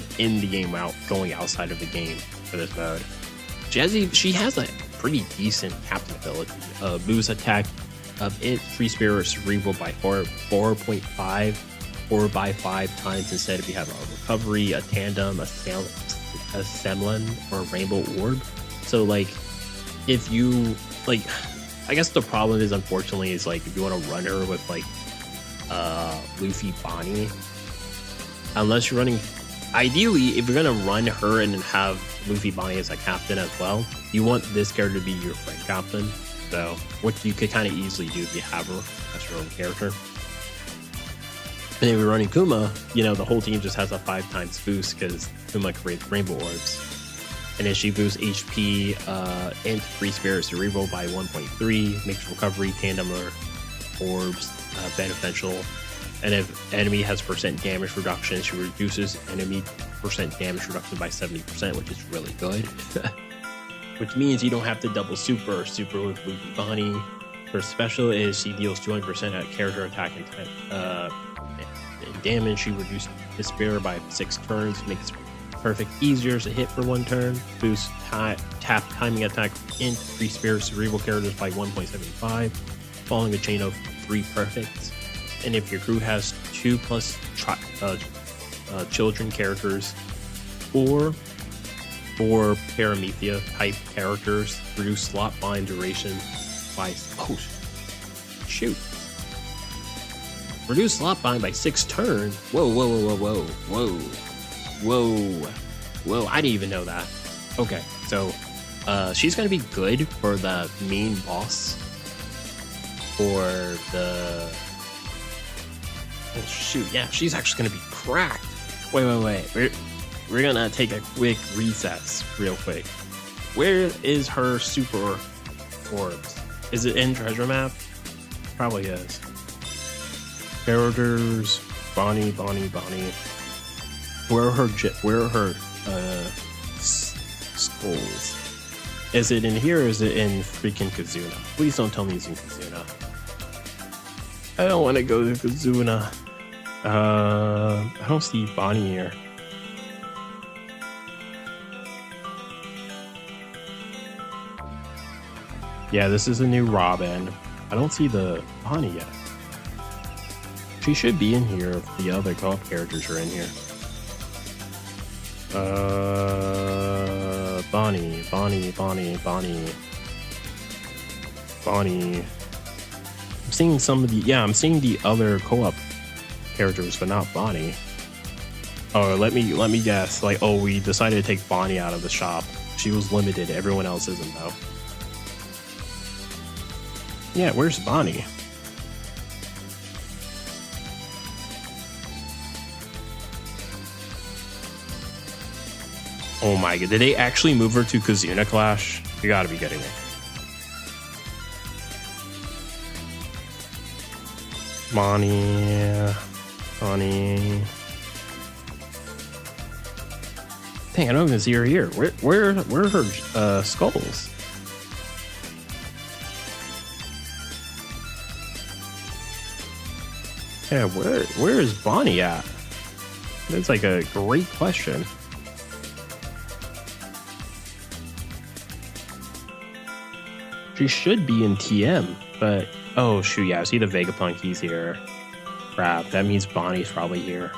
game without going outside of the game for this mode. She has a pretty decent captain ability. Boost attack of Int Free Spirit Cerebral by 4.5 or by 5 times instead if you have a recovery, a tandem, a semblin, or a rainbow orb. So like if you like, I guess the problem is unfortunately is like if you want to run her with like Luffy Bonnie, unless you're running, ideally if you're gonna run her and have Luffy Bonnie as a captain as well, you want this character to be your friend captain. So what you could kind of easily do if you have her as your own character. And if you're running Kuma, you know, the whole team just has a 5 times boost because Kuma creates rainbow orbs. And then she boosts HP, Int Free Spirit Cerebral by 1.3, makes recovery, tandem, or orbs beneficial. And if enemy has % damage reduction, she reduces enemy % damage reduction by 70%, which is really good. Which means you don't have to double super with Luffy Bonnie. Her special is she deals 200% at character attack and damage. She reduces Despair by 6 turns, makes perfect easier to hit for 1 turn. Boost tap timing attack Int Free Spirit Cerebral characters by 1.75, following a chain of 3 perfects. And if your crew has 2+ children characters or 4 Paramethea type characters, reduce slot bind duration by reduce slot bind by 6 turns. Whoa! I didn't even know that. Okay, so she's gonna be good for the main boss. For the yeah, she's actually gonna be cracked. Wait. we're gonna take a quick recess real quick. Where is her super orbs? Is it in treasure map? Probably is. Characters, Bonnie. Where are her skulls? Is it in here or is it in freaking Kazuna? Please don't tell me it's in Kazuna. I don't want to go to Kazuna. I don't see Bonnie here. Yeah, this is a new Robin. I don't see the Bonnie yet. She should be in here if the other co-op characters are in here. Bonnie. I'm seeing some of the, I'm seeing the other co-op characters, but not Bonnie. Oh, let me guess. Like, oh, we decided to take Bonnie out of the shop. She was limited. Everyone else isn't though. Yeah, where's Bonnie? Oh my god, did they actually move her to Kazuna Clash? You gotta be kidding me. Bonnie. Dang, I don't even see her here. Where are her skulls? Yeah, where is Bonnie at? That's like a great question. She should be in TM, but oh shoot, yeah, I see the Vegapunk keys here. Crap, that means Bonnie's probably here.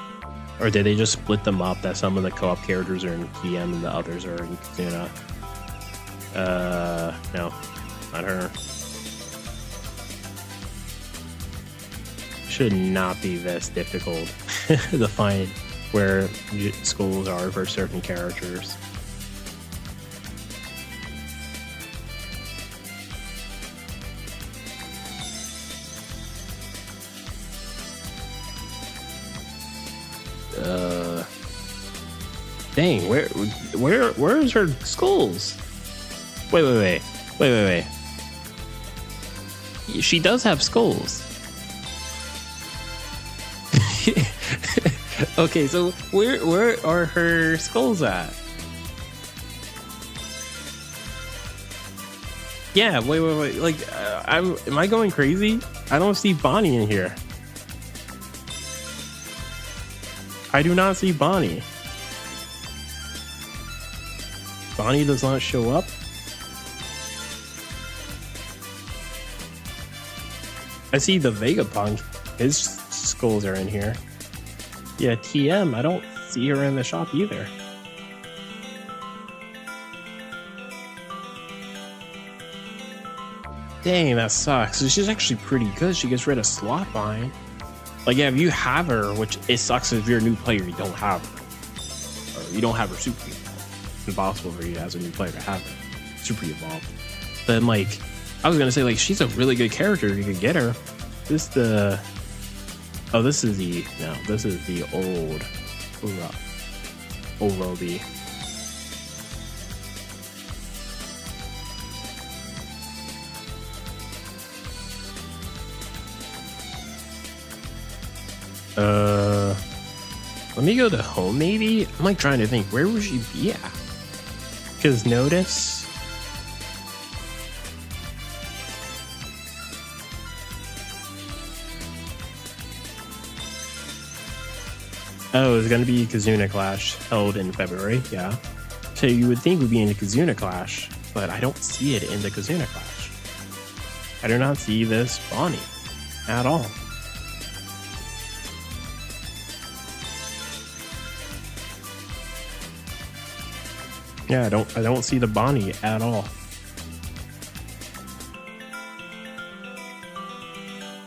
Or did they just split them up that some of the co-op characters are in TM and the others are in Kazuna? No, not her. Should not be this difficult to find where schools are for certain characters. Dang, where is her skulls? Wait. She does have skulls. Okay, so where are her skulls at? Yeah, wait. Like, am I going crazy? I don't see Bonnie in here. I do not see Bonnie. Bonnie does not show up. I see the Vegapunk. His skulls are in here. Yeah, TM, I don't see her in the shop either. Dang, that sucks. So she's actually pretty good. She gets rid of Slotbind. Like, yeah, if you have her, which it sucks if you're a new player, you don't have her. Or you don't have her super evolved. It's impossible for you as a new player to have her super evolved. Then, like, I was gonna say, like, she's a really good character. You can get her. This is the old Orobi. Let me go to home maybe? I'm like trying to think, where would she be at? Because notice. Oh, it's gonna be Kazuna Clash held in February, yeah. So you would think it would be in the Kazuna Clash, but I don't see it in the Kazuna Clash. I do not see this Bonnie at all. Yeah, I don't see the Bonnie at all.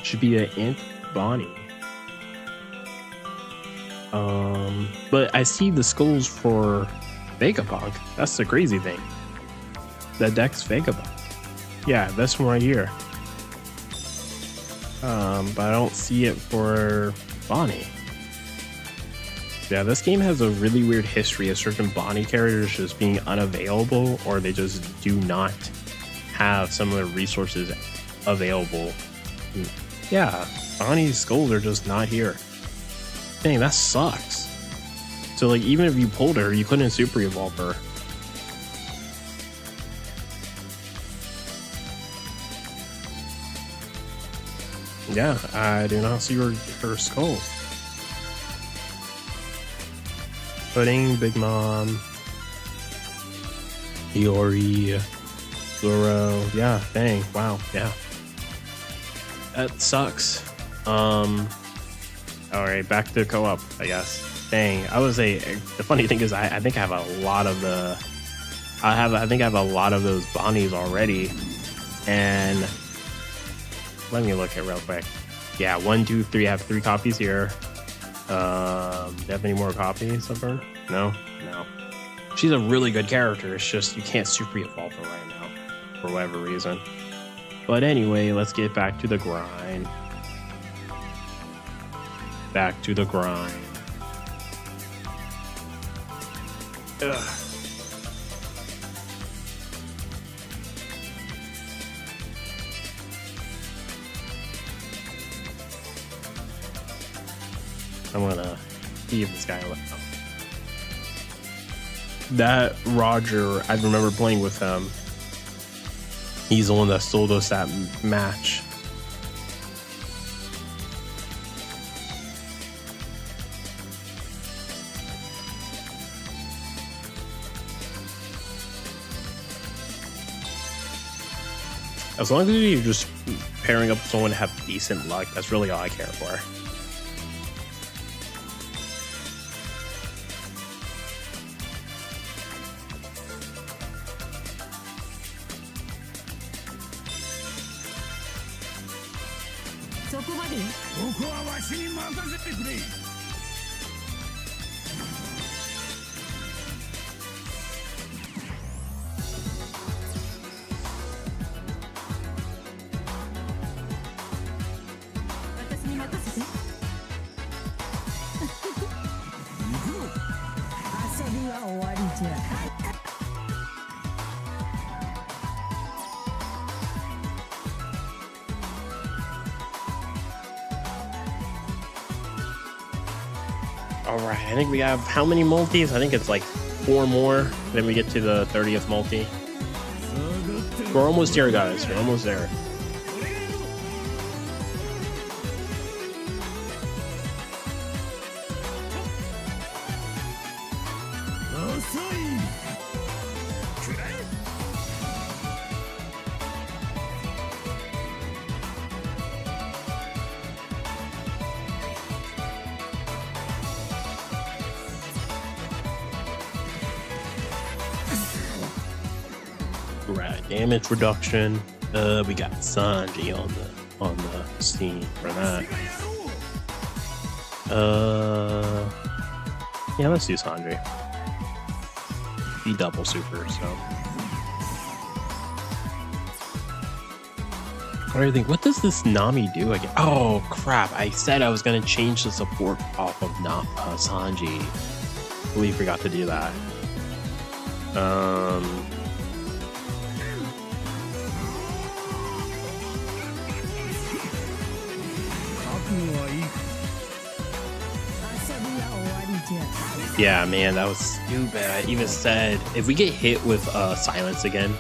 Should be an Int Bonnie. But I see the skulls for Vegapunk. That's the crazy thing. The Dex Vegapunk. Yeah, this one right here. But I don't see it for Bonnie. Yeah, this game has a really weird history of certain Bonnie characters just being unavailable, or they just do not have some of their resources available. Yeah, Bonnie's skulls are just not here. Dang, that sucks. So like, even if you pulled her, you couldn't super evolve her. Yeah, I do not see her skull. Pudding, Big Mom, Iori, Zoro. Yeah, dang, wow, yeah. That sucks. Alright, back to co-op, I guess. Dang, the funny thing is I think I have a lot of I think I have a lot of those Bonnies already. And let me look at it real quick. Yeah, 1, 2, 3. I have 3 copies here. Do you have any more copies of her? No? No. She's a really good character. It's just you can't super evolve her right now for whatever reason. But anyway, let's get back to the grind. Back to the grind. Ugh. I'm gonna see if this guy left. That Roger, I remember playing with him. He's the one that sold us that match. As long as you're just pairing up with someone to have decent luck, that's really all I care for. Alright, I think we have how many multis? I think it's like 4 more. Then we get to the 30th multi. We're almost there, guys. We're almost there. Right, damage reduction. We got Sanji on the scene for that. Yeah, let's do Sanji. He double super, so. What do you think? What does this Nami do again? Oh crap! I said I was gonna change the support off of Sanji. We forgot to do that. Yeah, man, that was stupid. I even said, if we get hit with silence again,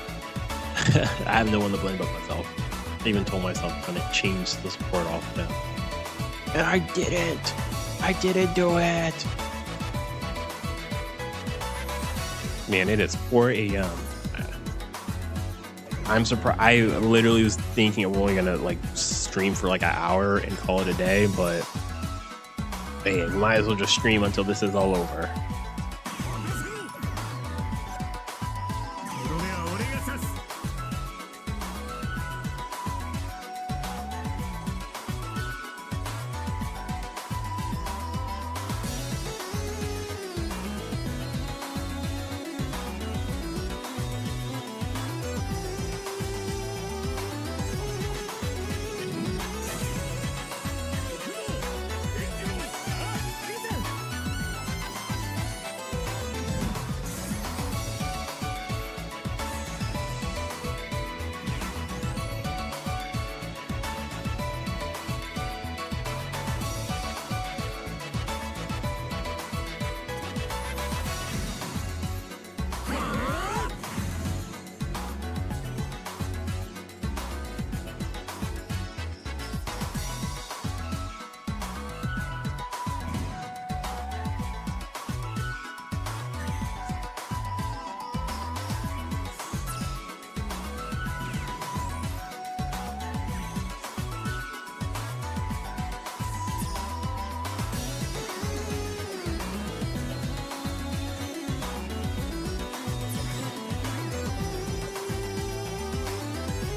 I have no one to blame but myself. I even told myself I'm gonna change the support off now. And I didn't. I didn't do it. Man, it is 4 a.m. I'm surprised. I literally was thinking I'm only gonna like stream for like an hour and call it a day, but man, might as well just stream until this is all over.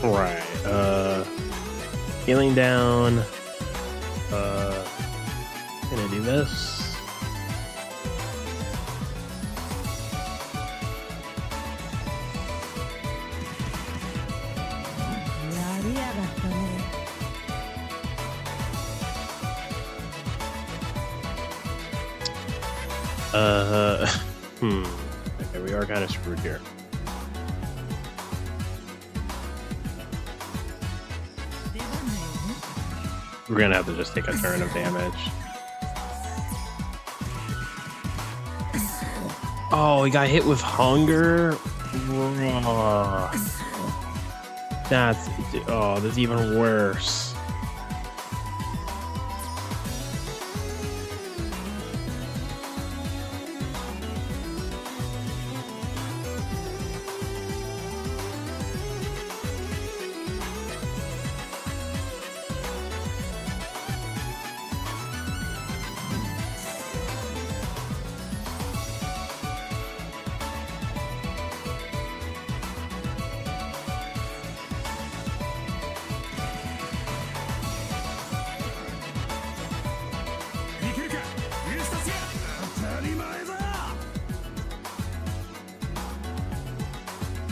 Right. Healing down. Gonna do this. Okay, we are kind of screwed here. We're gonna have to just take a turn of damage. Oh, he got hit with hunger. That's even worse.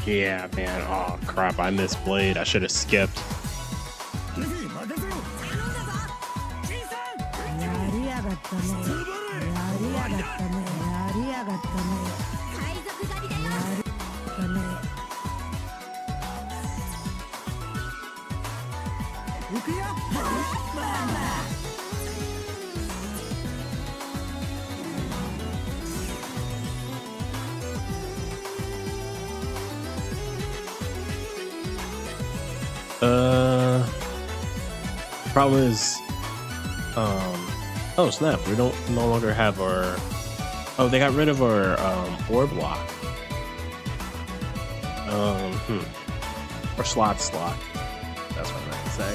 Yeah, man. Oh, crap. I missed Blade. I should have skipped. Problem is, oh snap! We no longer have our. Oh, they got rid of our orb lock. Or slot. That's what I meant to say.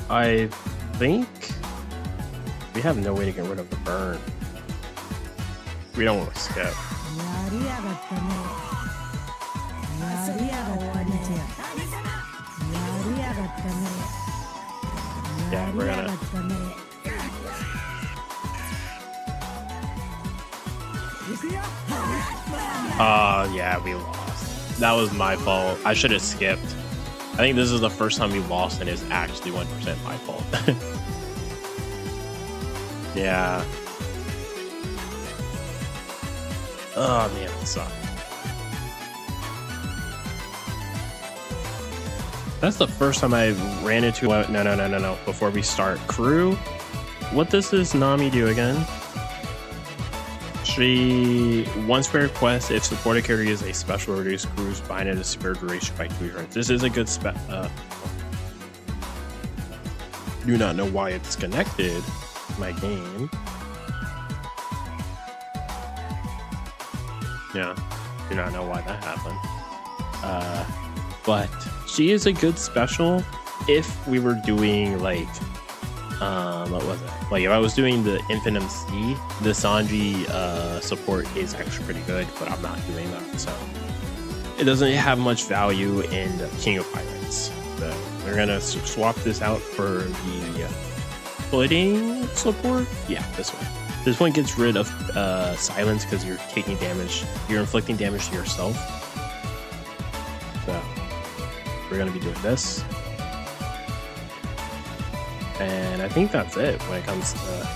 I think we have no way to get rid of the burn. We don't want to skip. Yeah, we're gonna. Yeah, we lost. That was my fault. I should have skipped. I think this is the first time we lost, and it's actually 1% my fault. Yeah. Oh man, it sucked. That's the first time I ran into no. Before we start, crew. What does this Nami do again? She once per request, if supported character is a special reduced cruise bind at a severe duration by 2 turns. This is a good do not know why it's connected to my game. Yeah, do not know why that happened. But she is a good special if we were doing like what was it? Like if I was doing the Infinite C, the Sanji support is actually pretty good, but I'm not doing that, so it doesn't have much value in King of Pirates. So we're gonna swap this out for the footing support. Yeah, this one. This one gets rid of silence because you're taking damage. You're inflicting damage to yourself. So we're gonna be doing this. And I think that's it when it comes to...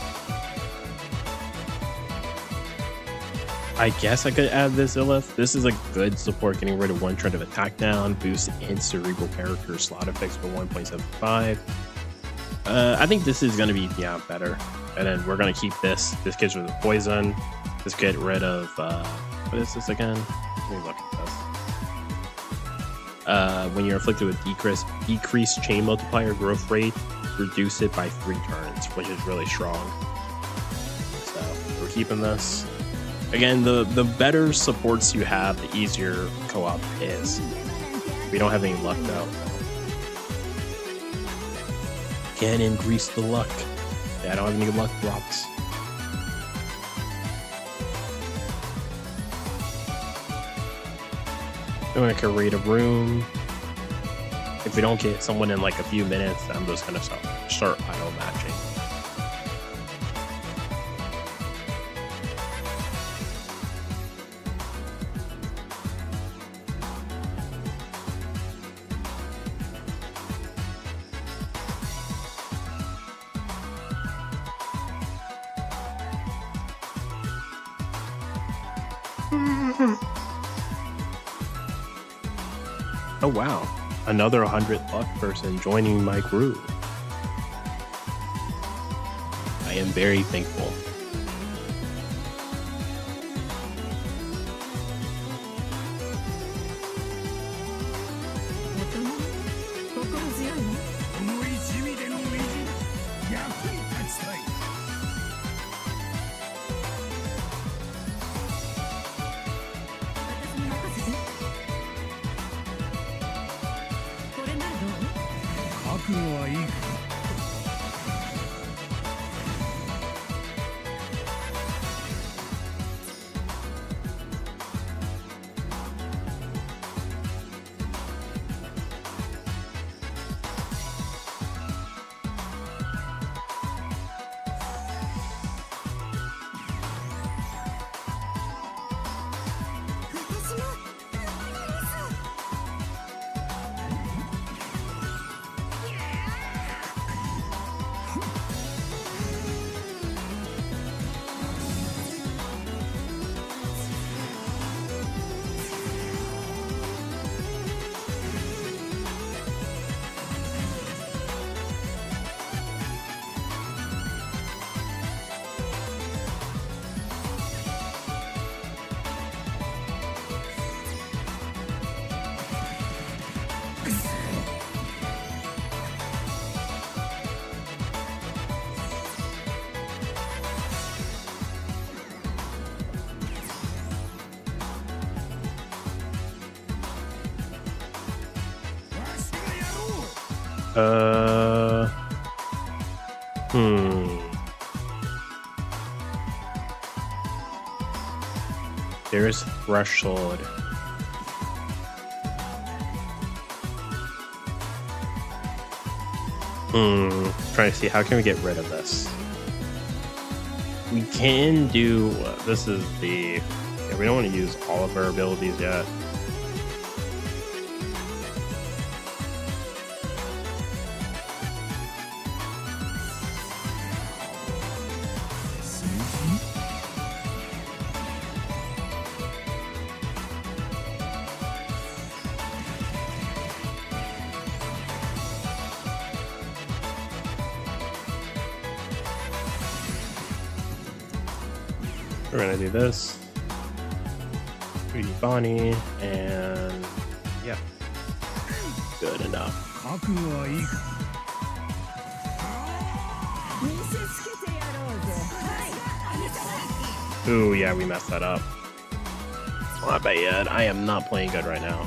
I guess I could add this Illith. This is a good support, getting rid of 1 trend of attack down, boost in cerebral character slot effects for 1.75. I think this is going to be, yeah, better. And then we're going to keep this. This gets rid of poison. This get rid of, what is this again? Let me look at this. When you're afflicted with decreased chain multiplier growth rate, reduce it by 3 turns, which is really strong. So we're keeping this. Again, the better supports you have, the easier co-op is. We don't have any luck though. Can't increase the luck. Yeah, I don't have any luck drops. I'm gonna create a room. If we don't get someone in like a few minutes, I'm just gonna start auto matching. Oh wow, another 100 luck person joining my group. I am very thankful. There's threshold. Trying to see how can we get rid of this. We can do this is the yeah, we don't want to use all of our abilities yet. We're gonna do this. 3D Bonnie, and yeah, good enough. Ooh, yeah, we messed that up. Not bad. I am not playing good right now.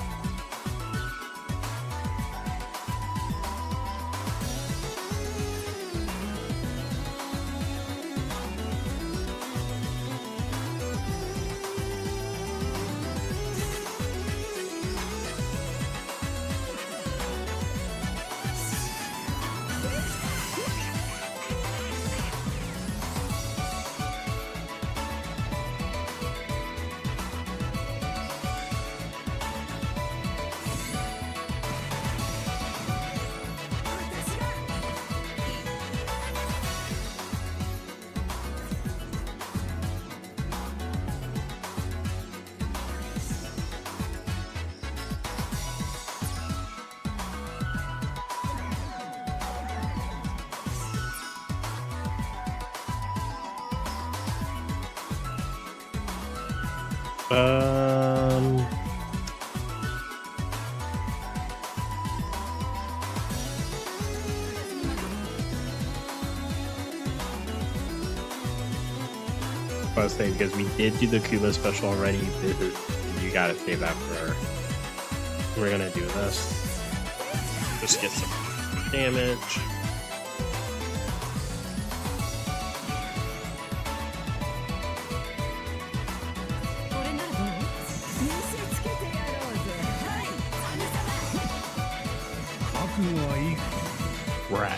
I was saying because we did do the Kuba special already. You gotta save that for. We're gonna do this. Just get some damage. 悟はいいか。 Right.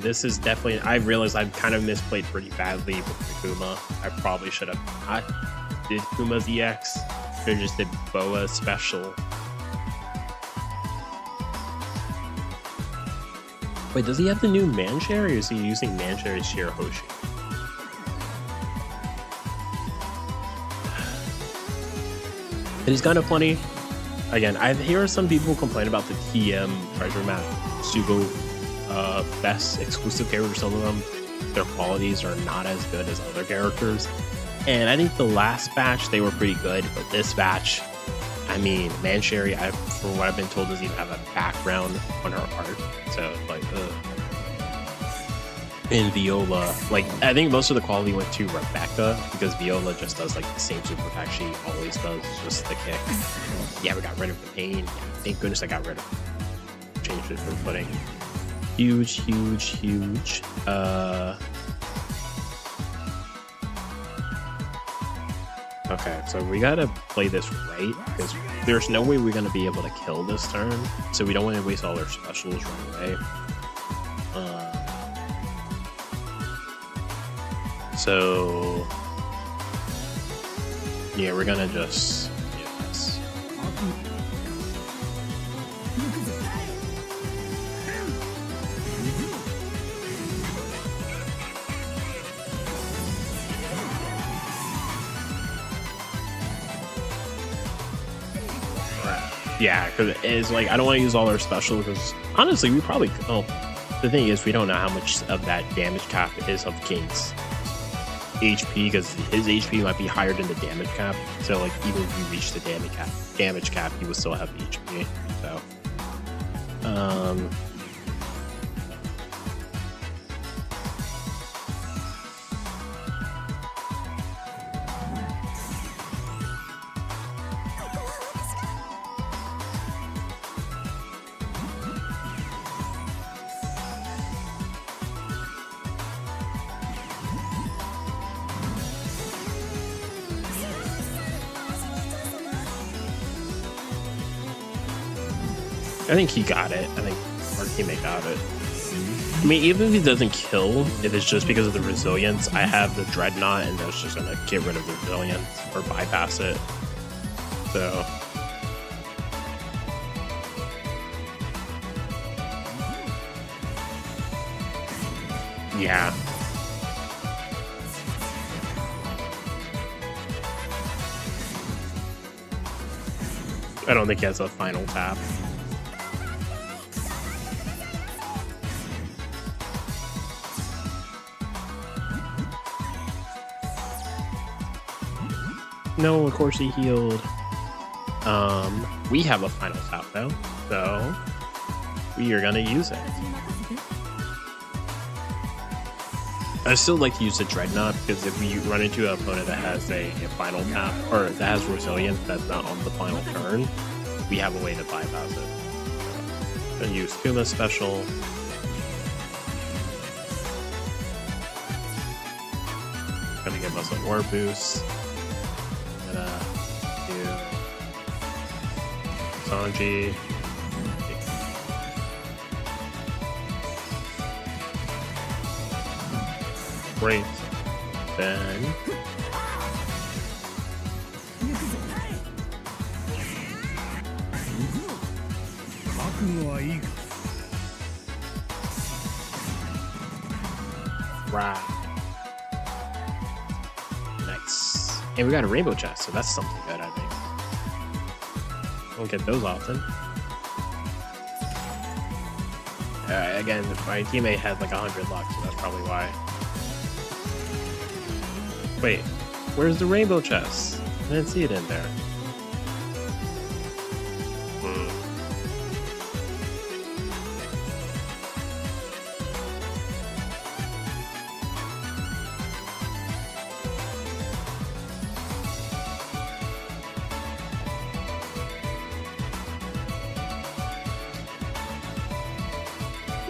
This is definitely. I realized I've kind of misplayed pretty badly with the Kuma. I probably should have not did Kuma's EX. Should have just did Boa special. Wait, does he have the new Manshare, or is he using Manshare's Shirahoshi? But he's kind of funny. Again, I hear some people complain about the TM treasure map Sugo best exclusive characters. Some of them, their qualities are not as good as other characters. And I think the last batch they were pretty good, but this batch, I mean, Manshare, from what I've been told, doesn't even have a background on her art. So like, in Viola, like I think most of the quality went to Rebecca because Viola just does like the same super attack she always does, just the kick. Yeah, we got rid of the pain. Yeah, thank goodness I got rid of it. Changed it for footing. Huge. Okay, so we gotta play this right because there's no way we're gonna be able to kill this turn, so we don't want to waste all our specials right away. So yeah, we're gonna just yes. Yeah, because it's like I don't want to use all our special because honestly we probably the thing is we don't know how much of that damage cap is of King's HP because his HP might be higher than the damage cap. So like even if you reach the damage cap, he would still have HP. So I think he got it. I think our teammate got it. I mean, even if he doesn't kill, if it's just because of the resilience, I have the Dreadnought, and that's just gonna get rid of the resilience or bypass it. So. Yeah. I don't think he has a final tap. No, of course he healed. We have a final tap though, so we are gonna use it. I still like to use the Dreadnought because if we run into an opponent that has a final tap or that has resilience that's not on the final turn, we have a way to bypass it. So, and use Kuma special. Gonna give us a war boost. Sanji. Great. Then right. Nice. And we got a rainbow chest, so that's something good, I think. Don't get those often. Again, my teammate had like 100 luck, so that's probably why. Wait, where's the rainbow chest? I didn't see it in there.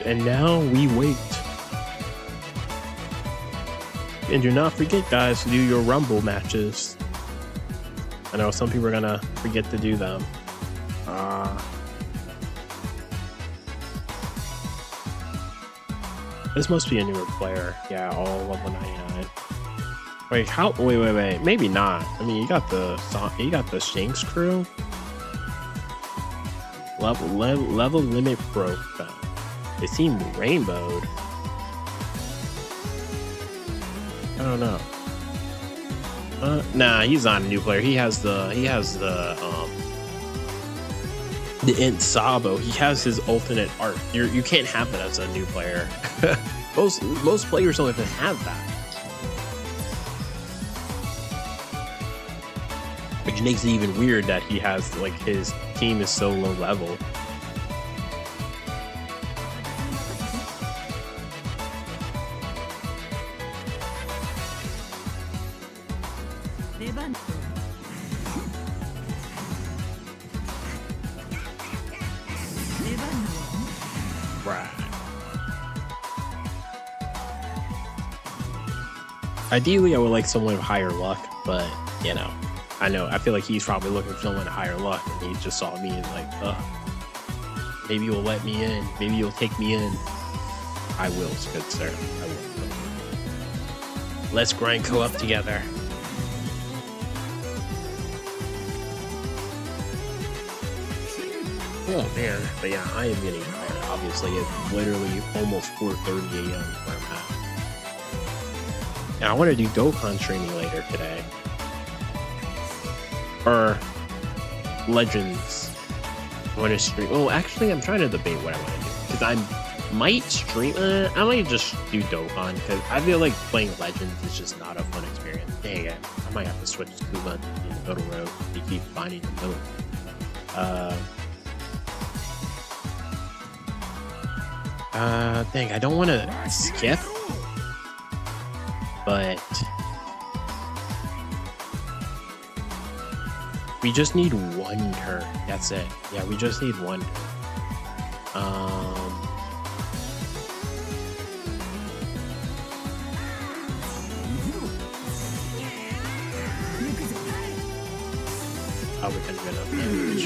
And now we wait. And do not forget, guys, to do your Rumble matches. I know some people are gonna forget to do them. This must be a newer player. Yeah, all level 99. Wait, how? Wait. Maybe not. I mean, you got the Shanks crew. Level limit broke. They seem rainbowed. I don't know. Nah, he's not a new player. He has the Int Sabo. He has his alternate art. You can't have that as a new player. most players don't even have that. Which makes it even weird that he has, like, his team is so low level. Right. Ideally, I would like someone with higher luck, but, you know, I feel like he's probably looking for someone with higher luck, and he just saw me and like, maybe you'll let me in, maybe you'll take me in. I will, good sir. I will. Let's grind co-op together. Oh man, but yeah, I am getting tired. Obviously, it's literally almost 4:30 a.m. where I'm at. And I want to do Dokkan training later today. Or Legends. I want to stream. Well, actually, I'm trying to debate what I want to do. Because I might stream. I might just do Dokkan. Because I feel like playing Legends is just not a fun experience. Dang it. I might have to switch to Kuma in the middle road. You keep finding the middle. Dang, I don't want to skip. But we just need one turn. That's it. Yeah, we just need one turn. Oh, we can get enough damage.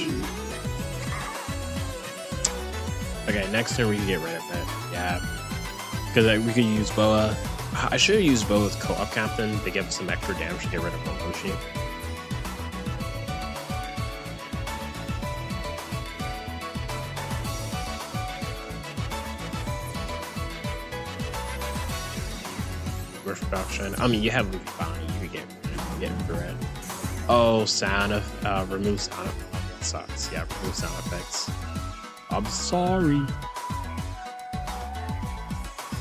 Okay, next turn we can get rid of it. Yeah. Because we could use Boa. I should have used Boa with Co-op Captain to give some extra damage to get rid of Momoshi. Production. I mean, you have Luffy Bonnie. You can get it through it. Oh, remove sound effects. That sucks. Yeah, remove sound effects. I'm sorry.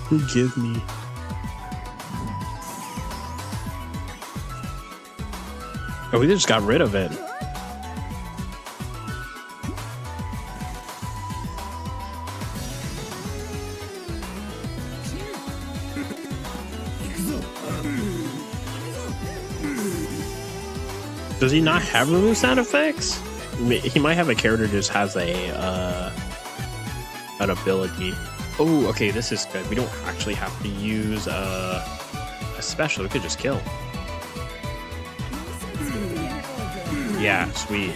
Forgive me. Oh, we just got rid of it. Does he not have remove sound effects? He might have a character that just has an ability. Oh, okay, this is good. We don't actually have to use a special. We could just kill. Yeah, sweet.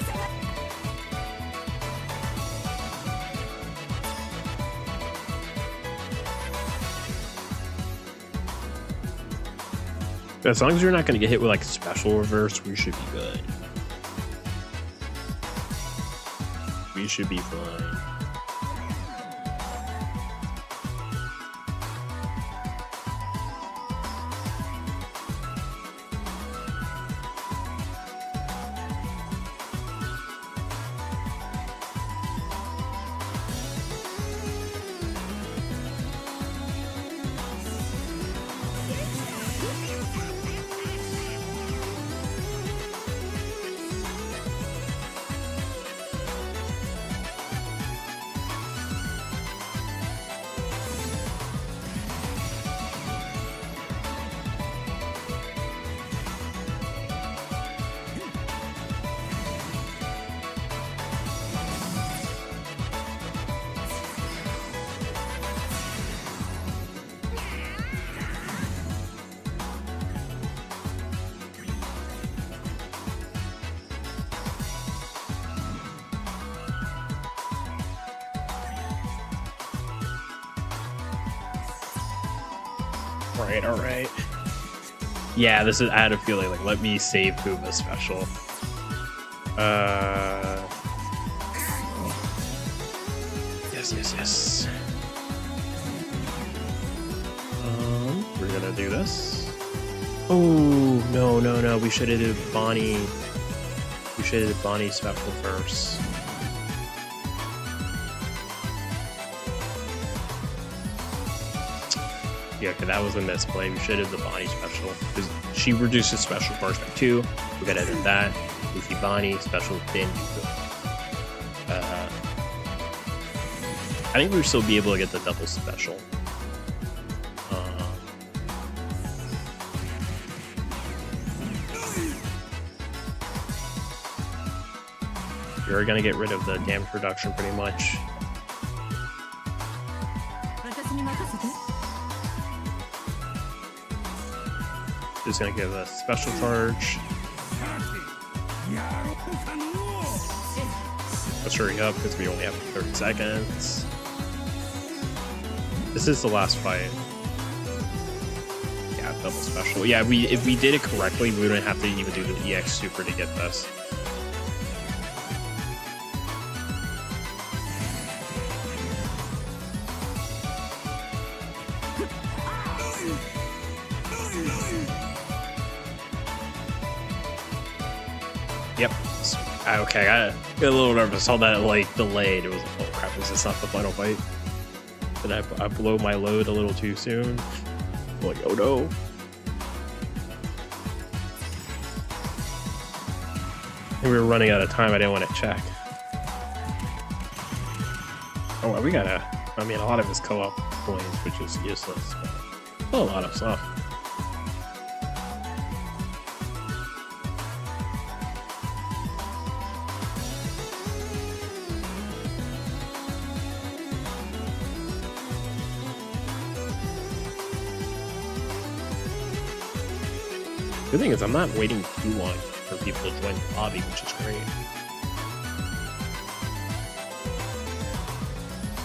As long as you're not going to get hit with like a special reverse, we should be good. We should be fine. All right. Yeah, this is. I had a feeling like let me save Puma's special. Yes. We're gonna do this. Oh no! We should have did Bonnie. We should have did Bonnie's special first. Yeah, okay, that was a misplay. We should have the Bonnie special because she reduces special first by 2. We gotta do that. Goofy Bonnie special, then you go. I think we'll still be able to get the double special. You're gonna get rid of the damage reduction pretty much. Just gonna give a special charge. Let's hurry up because we only have 30 seconds. This is the last fight. Yeah, double special. Yeah, if we did it correctly, we wouldn't have to even do the EX super to get this. Yep. Okay, I got a little nervous. Saw that like delayed. It was like, oh crap, is this not the final fight? Did I blow my load a little too soon? I'm like, oh no. We were running out of time. I didn't want to check. Oh, well, we gotta. I mean, a lot of it's co-op points, which is useless, but still a lot of stuff. The thing is, I'm not waiting too long for people to join the lobby, which is great.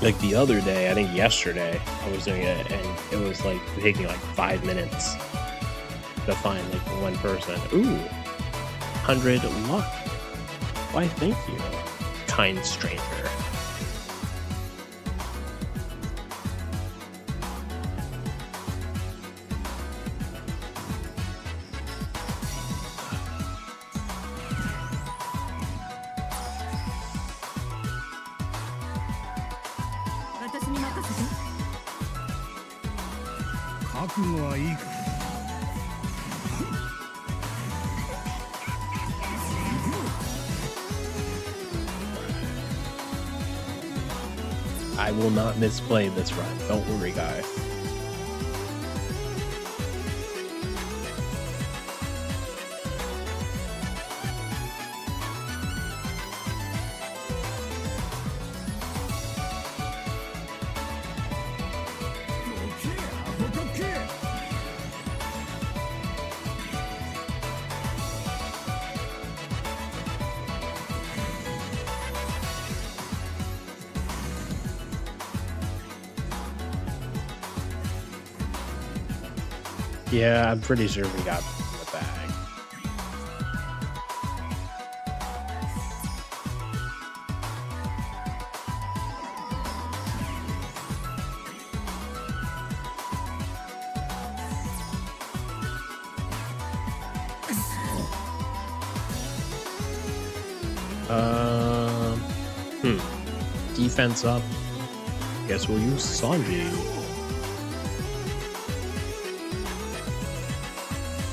Like the other day, I think yesterday, I was doing it, and it was like taking like 5 minutes to find like one person. Ooh, 100 luck. Why, thank you, kind stranger. I will not misplay this run. Don't worry, guys. Yeah, I'm pretty sure we got in the bag. Defense up. Guess we'll use Sanji.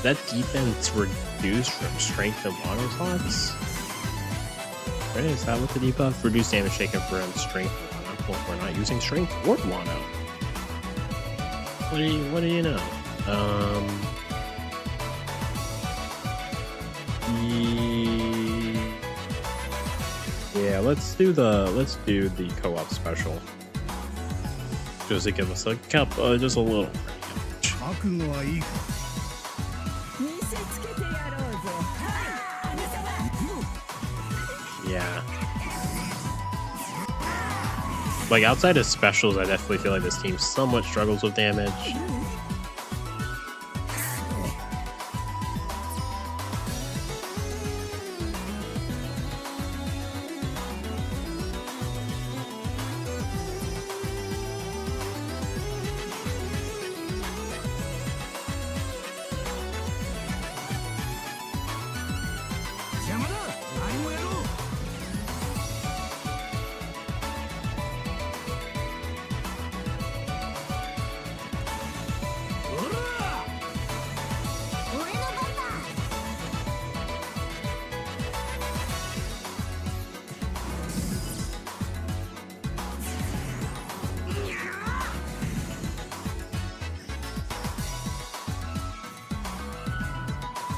That defense reduced from strength and water slots? Right, is that what the debuff? Reduce damage taken from strength and water. Well, we're not using strength or water. What do you know? Yeah, let's do the co-op special. Just to give us a just a little. Yeah. Like outside of specials, I definitely feel like this team somewhat struggles with damage.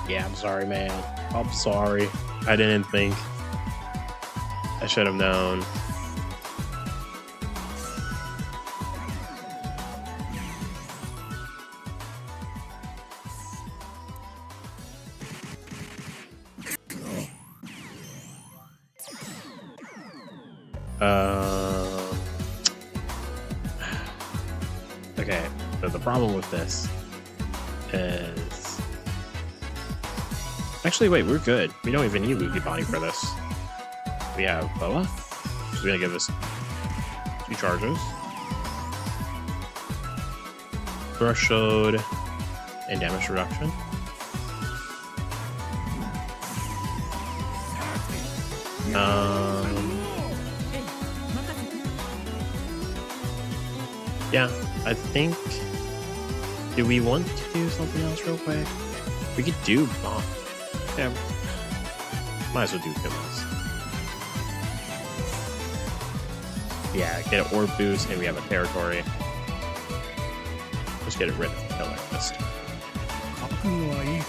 Yeah, I'm sorry, man. I'm sorry. I didn't think. I should have known. Okay, so the problem with this is... Actually, wait, we're good. We don't even need Luffy Bonnie for this. We have Boa. She's gonna give us 2 charges. Threshold and damage reduction. Yeah, I think... Do we want to do something else real quick? We could do bomb. Yeah, might as well do kills. Yeah, get an orb boost, and we have a territory. Let's get rid of the killer list. 覚悟はいいか。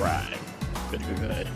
Right. Good, good, good.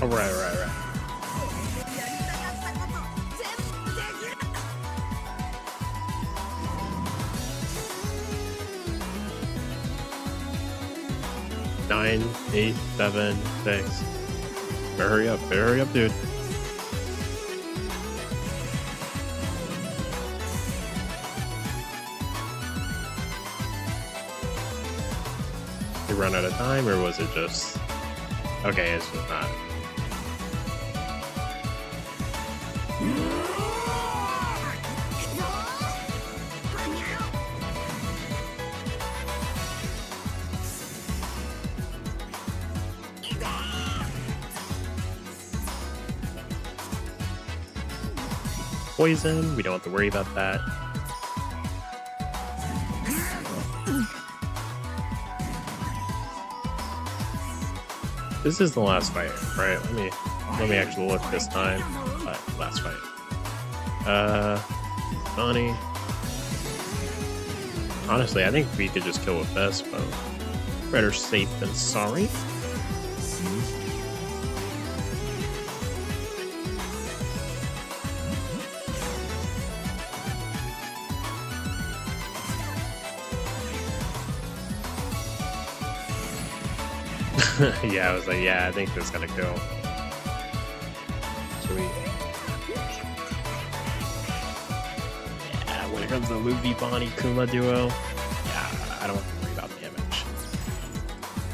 All right. Nine, 8, 7, 6. Better hurry up, dude. We run out of time, or was it just... Okay, it's just not. Poison, we don't have to worry about that. This is the last fight, right? Let me actually look this time. Last fight. Bonnie. Honestly, I think we could just kill with Vespo. Better safe than sorry. Yeah, I was like, yeah, I think this is gonna kill. Sweet. Yeah, when it comes to Luffy, Bonnie, Kuma duo, yeah, I don't have to worry about damage.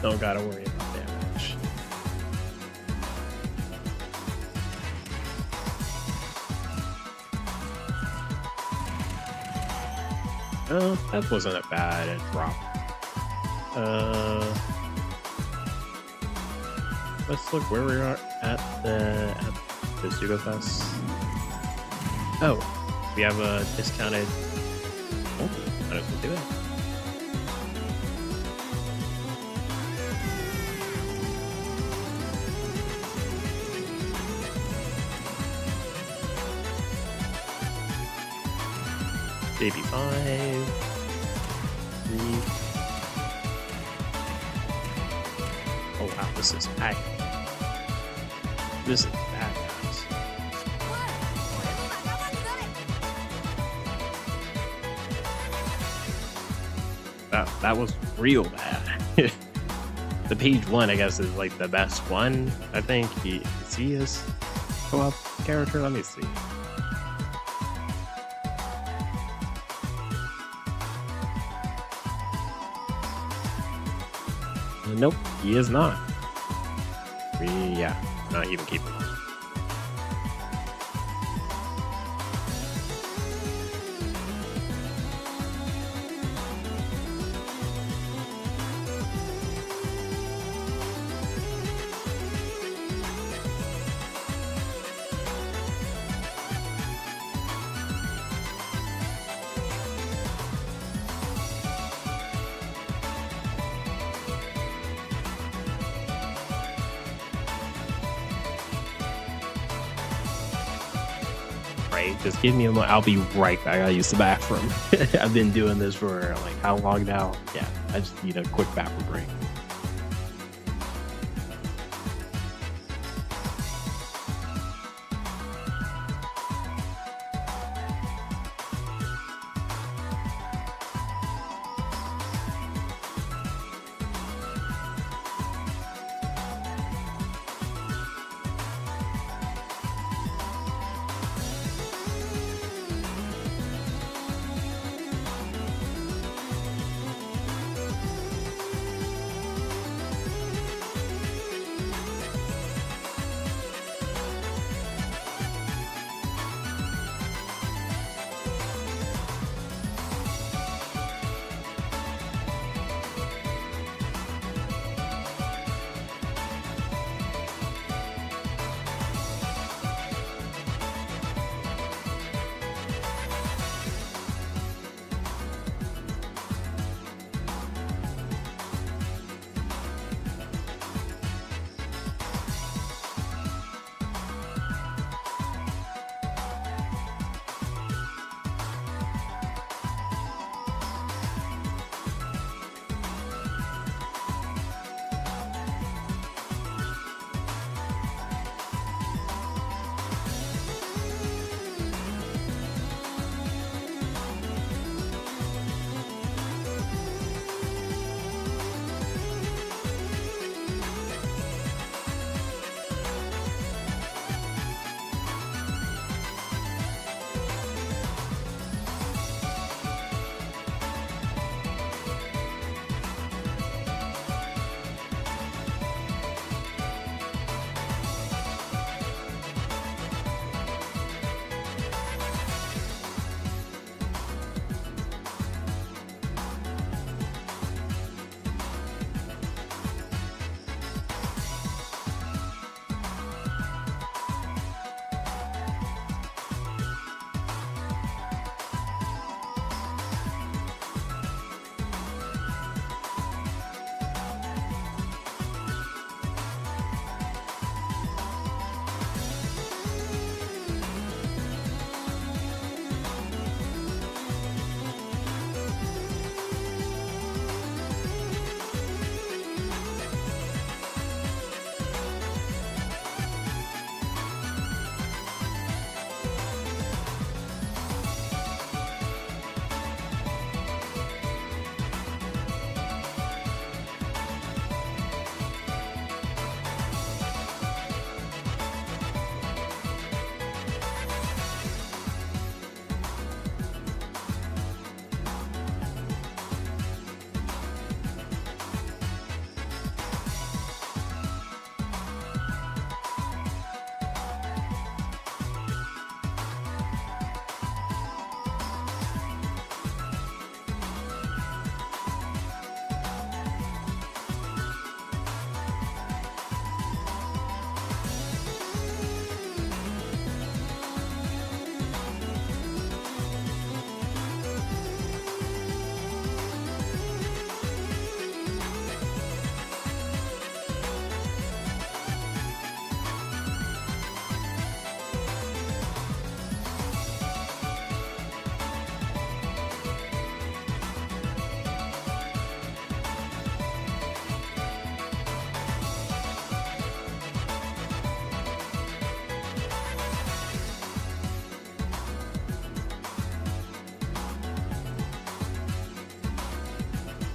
Don't gotta worry about damage. Oh, that wasn't a bad drop. Let's look where we are at the Sugo Fest. Oh, we have a discounted multi. Might as well do it. JB5. 3. Oh wow, this is packed. This is badass. That was real bad. The page 1, I guess, is like the best one. I think he see his co-op character. Let me see. Nope, he is not. Yeah, not even keeping up. Right, just give me a moment. I'll be right back. I use the bathroom. I've been doing this for like how long now? Yeah, I just need a quick bathroom break.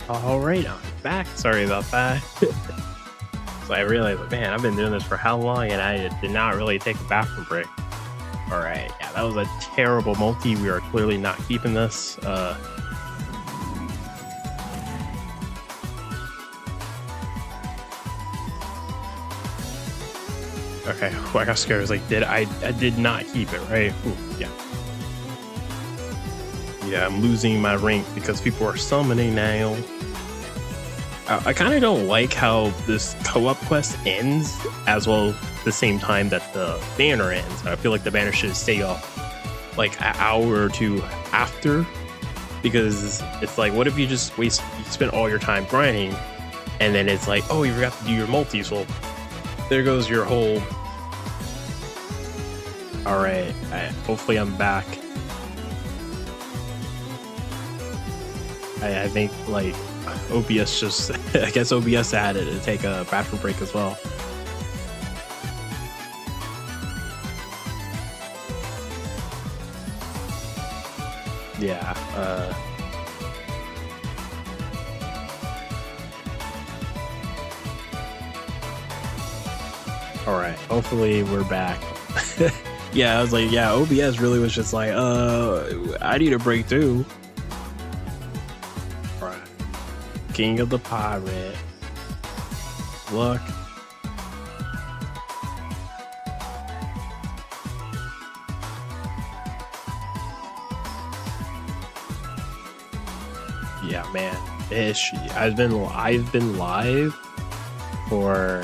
All right, I'm back. Sorry about that. So I realized, like, man, I've been doing this for how long, and I did not really take a bathroom break. All right, yeah, that was a terrible multi. We are clearly not keeping this. Okay, oh, I got scared. I was like, I did not keep it, right? Ooh, yeah. Yeah, I'm losing my rank because people are summoning now. I kind of don't like how this co-op quest ends as well the same time that the banner ends. I feel like the banner should stay up like an hour or two after, because it's like, what if you just you spend all your time grinding and then it's like, oh, you forgot to do your multis. Well, there goes your whole. All right, hopefully I'm back. I think like OBS just, I guess OBS had it to take a bathroom break as well. Yeah. All right. Hopefully we're back. Yeah, I was like, yeah, OBS really was just like, I need a break too. All right. King of the Pirate. Look. Yeah, man. I've been live for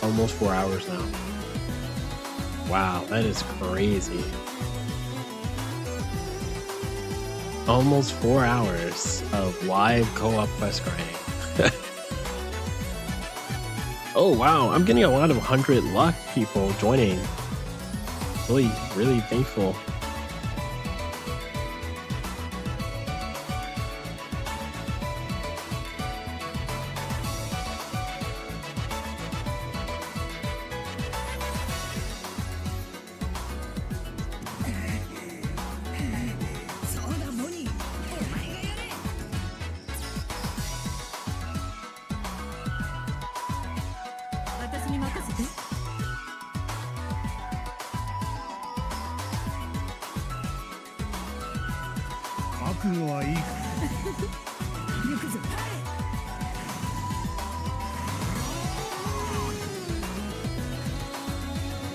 almost 4 hours now. Wow, that is crazy. Almost 4 hours of live co-op quest grinding. Oh wow, I'm getting a lot of 100 luck people joining. Really, really thankful.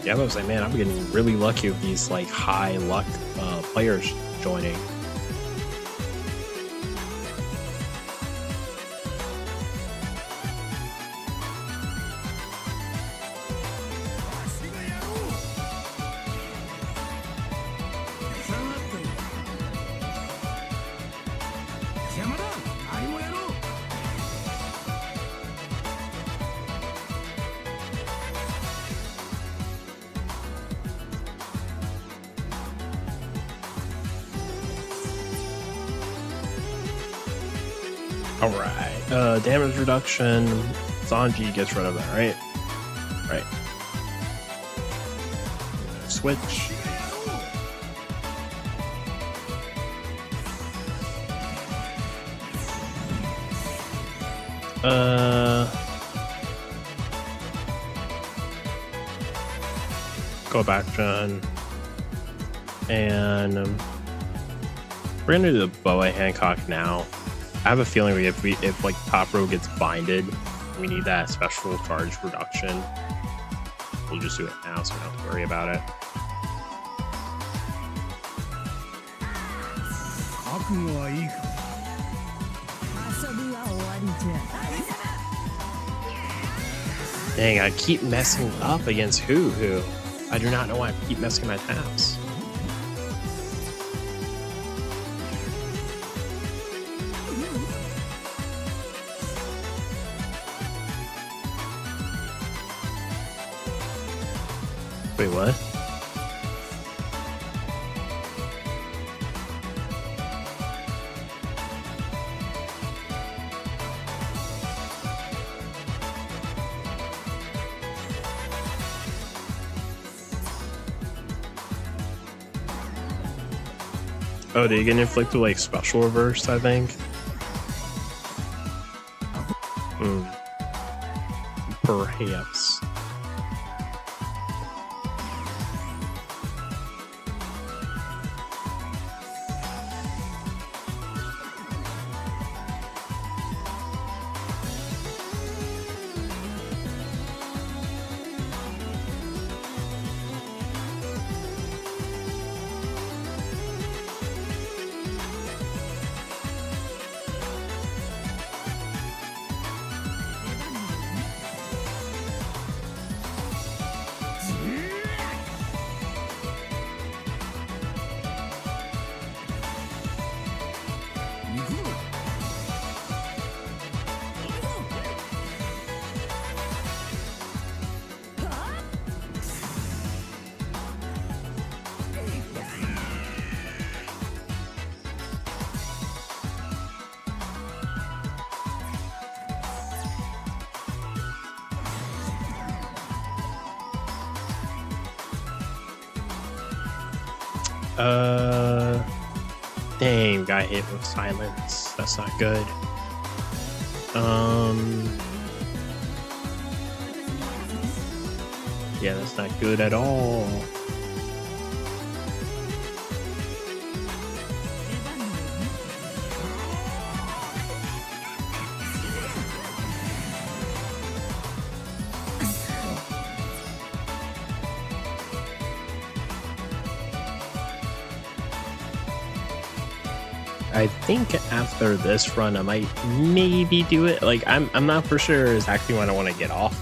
Yeah, I was like, man, I'm getting really lucky with these like high luck players joining. All right, damage reduction. Sanji gets rid of that, right? Right. Switch. Go back, John. And we're gonna do the Boa Hancock now. I have a feeling if like top row gets binded, we need that special charge reduction. We'll just do it now, so we don't have to worry about it. Dang, I keep messing up against who? I do not know why I keep messing my tabs. Wait, what? Oh, did you get inflicted like special reverse, I think? Perhaps. Dang, got hit with silence. That's not good. Yeah, that's not good at all. I think after this run, I might maybe do it. Like, I'm not for sure exactly when I want to get off.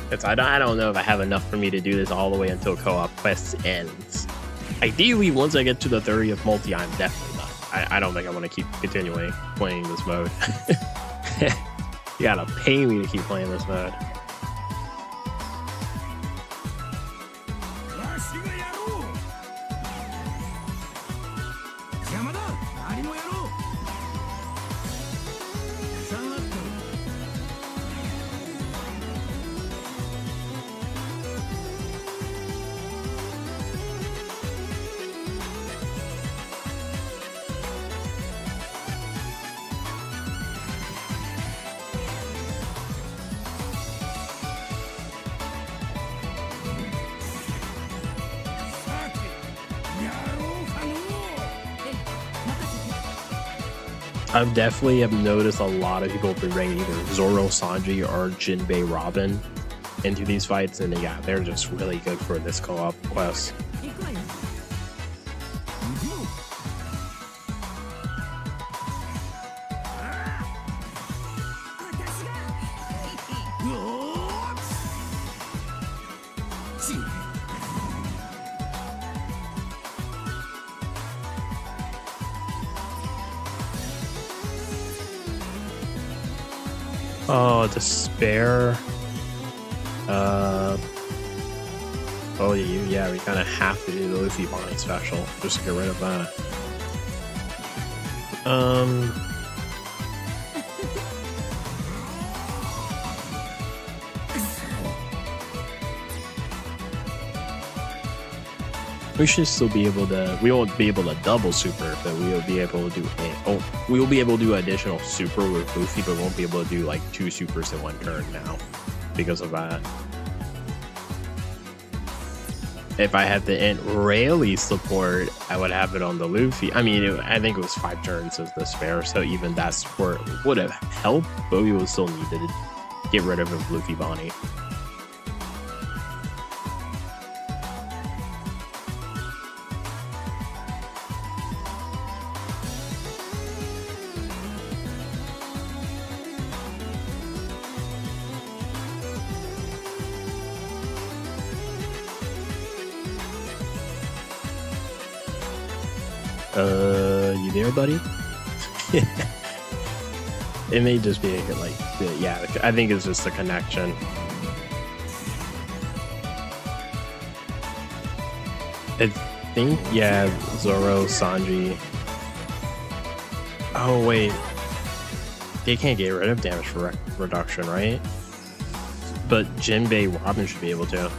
Because I don't know if I have enough for me to do this all the way until co-op quest ends. Ideally, once I get to the 30th multi, I'm definitely not. I don't think I want to keep continuing playing this mode. You gotta pay me to keep playing this mode. I've definitely have noticed a lot of people have been bringing either Zoro, Sanji, or Jinbei, Robin into these fights, and yeah, they're just really good for this co-op quest. Oh, despair. Oh, yeah, we kind of have to do the Luffy Bonnie special just to get rid of that. We should still be able to. We won't be able to double super, but we will be able to do. We will be able to do additional super with Luffy, but won't be able to do like 2 supers in 1 turn now because of that. If I had the Int Rayleigh support, I would have it on the Luffy. I mean, I think it was 5 turns as the spare, so even that support would have helped, but we would still need to get rid of Luffy Bonnie. You there, buddy? It may just be like, yeah, I think it's just a connection. I think, yeah, Zoro, Sanji. Oh, wait. They can't get rid of damage reduction, right? But Jinbei, Robin should be able to.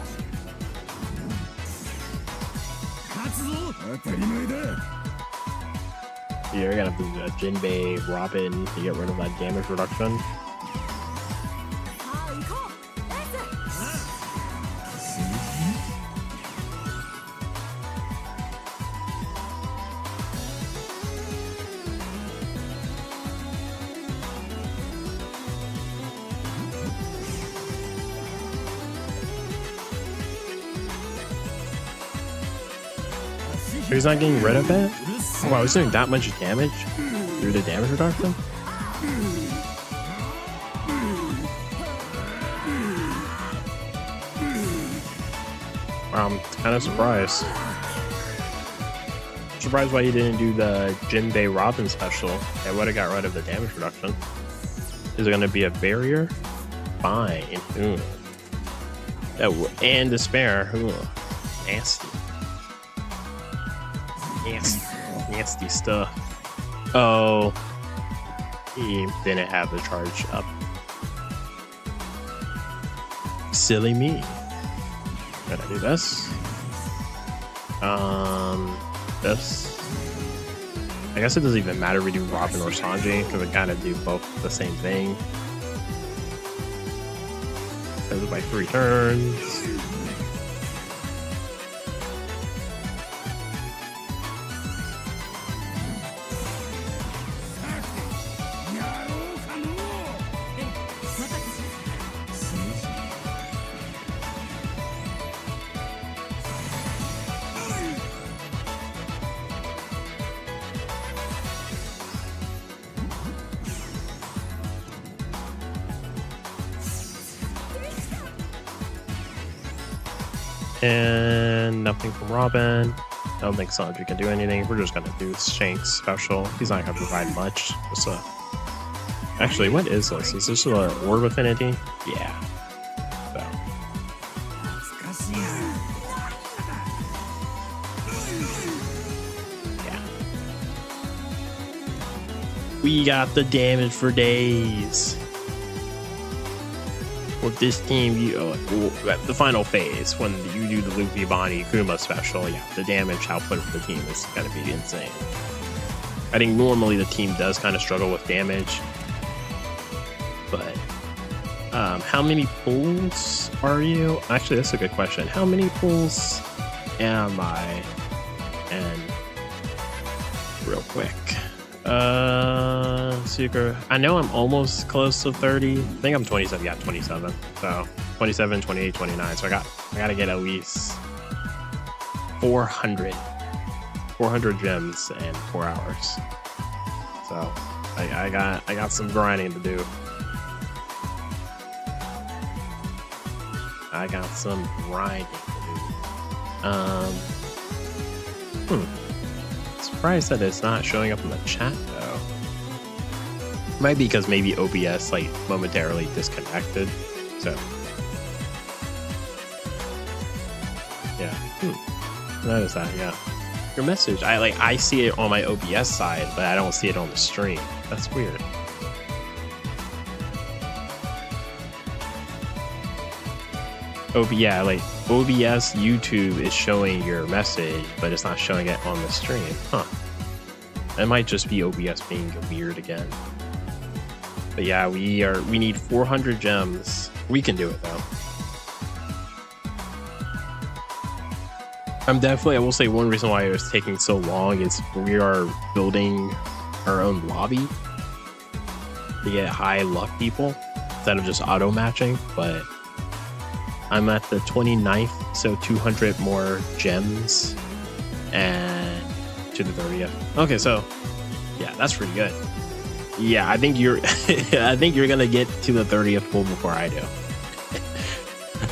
You're gonna have to Jinbei, Robin to get rid of that damage reduction. So he's not getting rid of it? Oh, wow, he's doing that much damage through the damage reduction? Wow, I'm kind of surprised. Surprised why he didn't do the Jinbei Robin special. That would have got rid of the damage reduction. Is it going to be a barrier? Fine. Ooh. And despair. Ooh. Nasty. Nasty stuff. Oh. He didn't have the charge up. Silly me. Gotta do this. This. I guess it doesn't even matter if we do Robin or Sanji because we kind of do both the same thing. Goes by 3 turns. And nothing from Robin. I don't think Sanji can do anything. We're just gonna do Shanks special. He's not gonna provide much. Just a... Actually, what is this? Is this a Orb Affinity? Yeah. So. Yeah. We got the damage for days. With this team, the final phase, when you do the Luffy, Bonnie, Kuma special, yeah, the damage output of the team is going to be insane. I think normally the team does kind of struggle with damage, but how many pulls are you? Actually, that's a good question. How many pulls am I? And real quick. Secret. I know I'm almost close to 30. I think I'm 27. Yeah, 27. So 27, 28, 29. So I gotta get at least 400 gems in 4 hours. So I got some grinding to do. I got some grinding to do. Surprised that it's not showing up in the chat though. Might be because maybe OBS like momentarily disconnected. So yeah. Notice that, yeah. Your message. I see it on my OBS side, but I don't see it on the stream. That's weird. Yeah, like OBS YouTube is showing your message, but it's not showing it on the stream. Huh. That might just be OBS being weird again. But yeah, we need 400 gems. We can do it though. I will say one reason why it was taking so long is we are building our own lobby to get high luck people instead of just auto matching, but I'm at the 29th, so 200 more gems and to the 30th. Okay, so yeah, that's pretty good. Yeah, I think you're gonna get to the 30th pull before I do.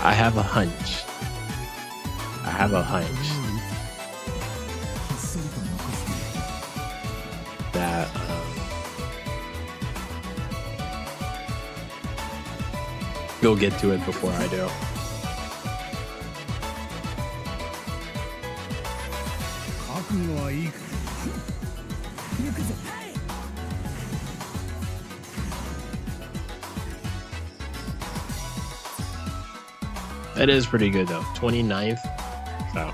I have a hunch. That you'll get to it before I do. That is pretty good though. 29th. So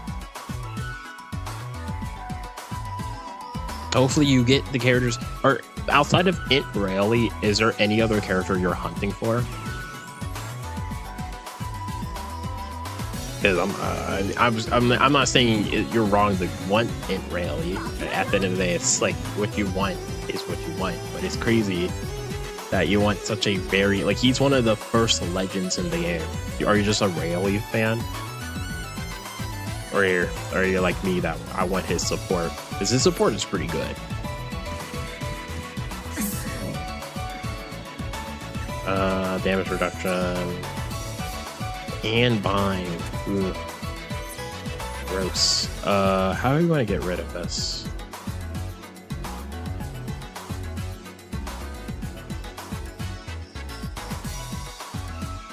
hopefully you get the characters. Or outside of Int Rayleigh, is there any other character you're hunting for? Because I'm not saying you're wrong to want Int Rayleigh. At the end of the day, it's like what you want is what you want. But it's crazy that you want such a very, like, he's one of the first legends in the game. Are you just a Rayleigh fan? Or you're like me that I want his support, because his support is pretty good. Damage reduction and bind. Ooh. Gross. How do you want to get rid of this?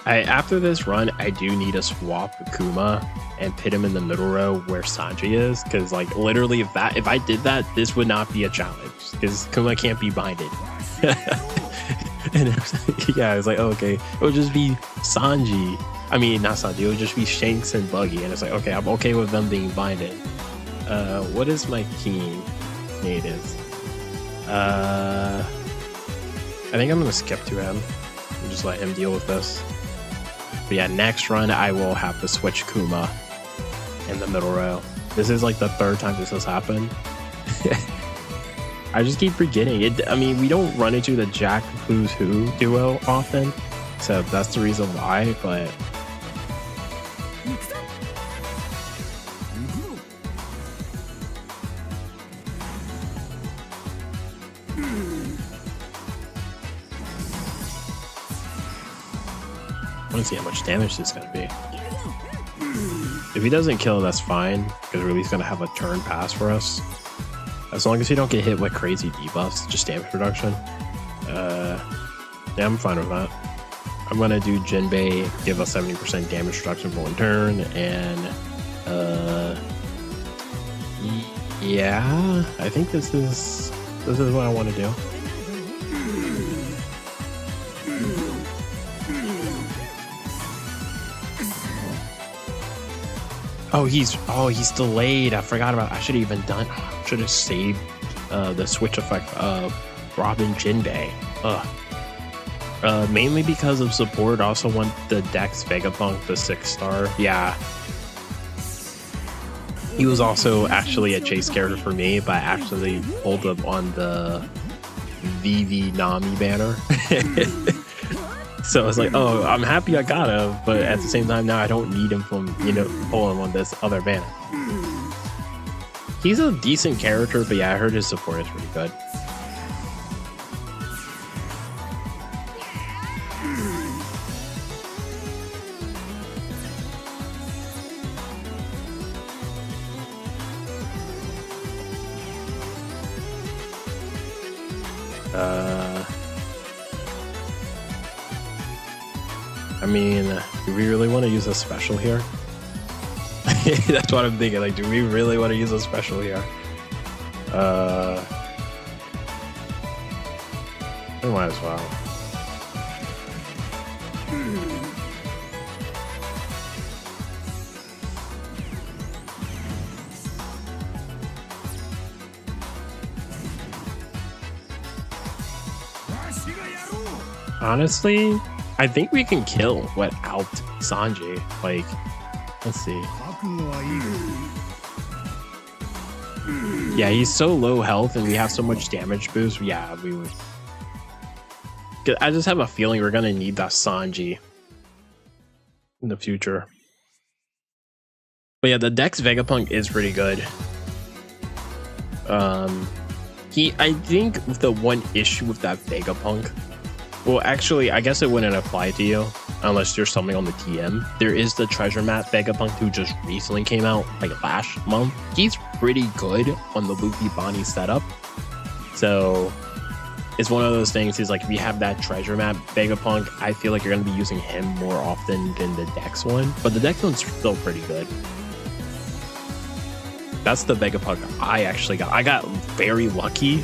After this run, I do need to swap Kuma and put him in the middle row where Sanji is, because like literally if I did that, this would not be a challenge, because Kuma can't be binded. And yeah, I was like, oh, okay, it would just be Sanji. I mean, not Sanji, it would just be Shanks and Buggy, and it's like, okay, I'm okay with them being binded. What is my team native? I think I'm gonna skip to him and just let him deal with this. But yeah, next run I will have to switch Kuma in the middle row. This is like the third time this has happened. I just keep forgetting it. I mean, we don't run into the Jack Who's Who duo often, so that's the reason why. But I want to see how much damage this is going to be. If he doesn't kill, that's fine, because Ruby's going to have a turn pass for us. As long as he don't get hit with crazy debuffs, just damage reduction. Yeah, I'm fine with that. I'm going to do Jinbei, give us 70% damage reduction for one turn, and yeah, I think this is what I want to do. Oh, he's delayed. I forgot about. I should have even done. Should have saved the switch effect of Robin Jinbei. Mainly because of support. I also want the Dex Vegapunk, the 6-star. Yeah. He was also actually a chase character for me, but I actually pulled him on the VV Nami banner. So I was like, oh, I'm happy I got him, but at the same time now I don't need him from, pull him on this other banner. He's a decent character, but yeah, I heard his support is pretty good. I mean, do we really want to use a special here? That's what I'm thinking. Like, do we really want to use a special here? We might as well. Honestly, I think we can kill without Sanji. Like, let's see. Yeah, he's so low health and we have so much damage boost. Yeah, we would. I just have a feeling we're gonna need that Sanji in the future. But yeah, the Dex Vegapunk is pretty good. I think the one issue with that Vegapunk, well, actually, I guess it wouldn't apply to you unless there's something on the TM. There is the treasure map Vegapunk who just recently came out like last month. He's pretty good on the Luffy Bonnie setup. So it's one of those things is like, if you have that treasure map Vegapunk, I feel like you're going to be using him more often than the Dex one. But the Dex one's still pretty good. That's the Vegapunk I actually got. I got very lucky.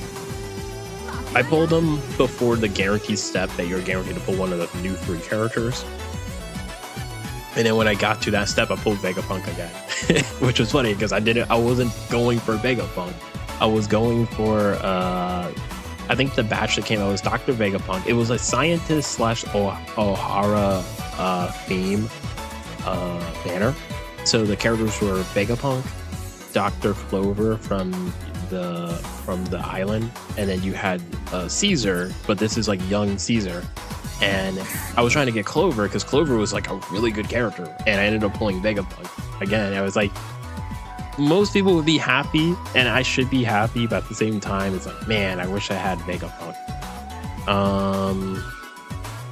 I pulled them before the guaranteed step that you're guaranteed to pull one of the new 3 characters. And then when I got to that step, I pulled Vegapunk again. Which was funny because I wasn't going for Vegapunk. I was going for I think the batch that came out was Dr. Vegapunk. It was a scientist / Ohara theme banner. So the characters were Vegapunk, Dr. Clover from the island, and then you had Caesar, but this is like young Caesar. And I was trying to get Clover because Clover was like a really good character, and I ended up pulling Vegapunk again. I was like, most people would be happy, and I should be happy, but at the same time, it's like, man, I wish I had Megaphone. And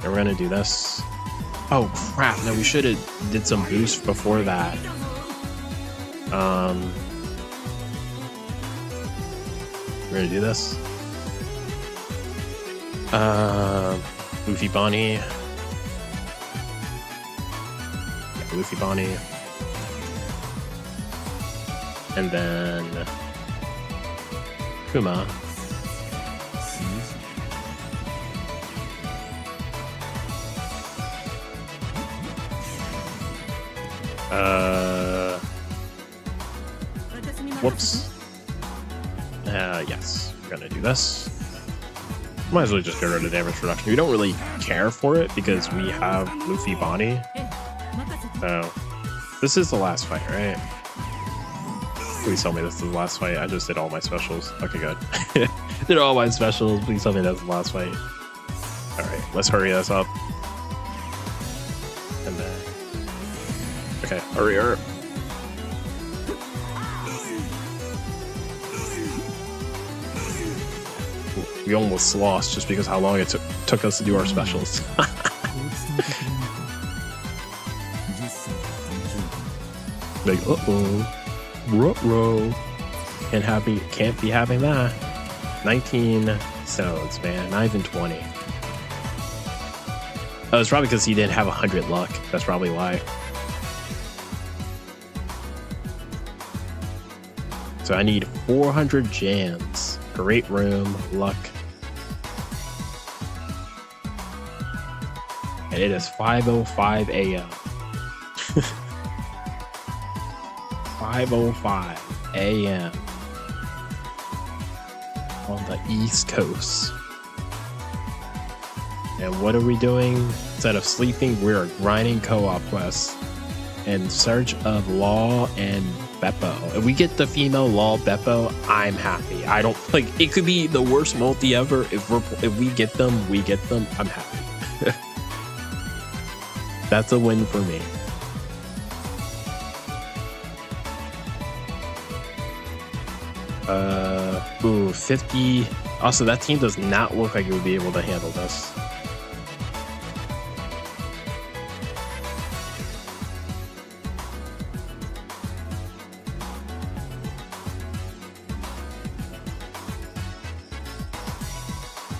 we're gonna do this. Oh crap! No, we should have did some boost before that. We're gonna do this. Luffy Bonnie. Yeah, Luffy Bonnie. And then Kuma. Whoops. Yes, we're gonna do this. Might as well just get rid of damage reduction. We don't really care for it because we have Luffy Bonnie. So this is the last fight, right? Please tell me this is the last fight. I just did all my specials. Okay, good. Did all my specials. Please tell me that's the last fight. All right, let's hurry this up. And then, okay, hurry up. We almost lost just because how long it took us to do our specials. Like, uh-oh. Ruh-roh. Can't be having that. 19 stones, man. Not even 20. Oh, it's probably because he didn't have 100 luck. That's probably why. So I need 400 jams. Great room, luck. And it is 5:05 a.m. 5:05 a.m. on the East Coast. And what are we doing? Instead of sleeping, we're grinding co-op quests in search of Law and Beppo. If we get the female Law Beppo, I'm happy. I don't like it could be the worst multi ever. If we get them, I'm happy. That's a win for me. Ooh, 50. Also, that team does not look like it would be able to handle this.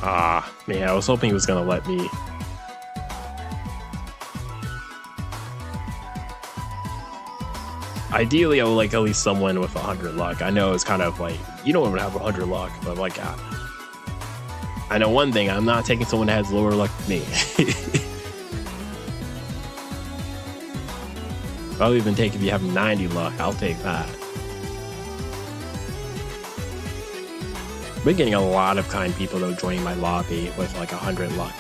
Ah, man, I was hoping he was gonna let me. Ideally, I would like at least someone with 100 luck. I know it's kind of like, you don't even have 100 luck, but I'm like, I know one thing, I'm not taking someone that has lower luck than me. I'll even take if you have 90 luck, I'll take that. Been getting a lot of kind people though joining my lobby with like 100 luck,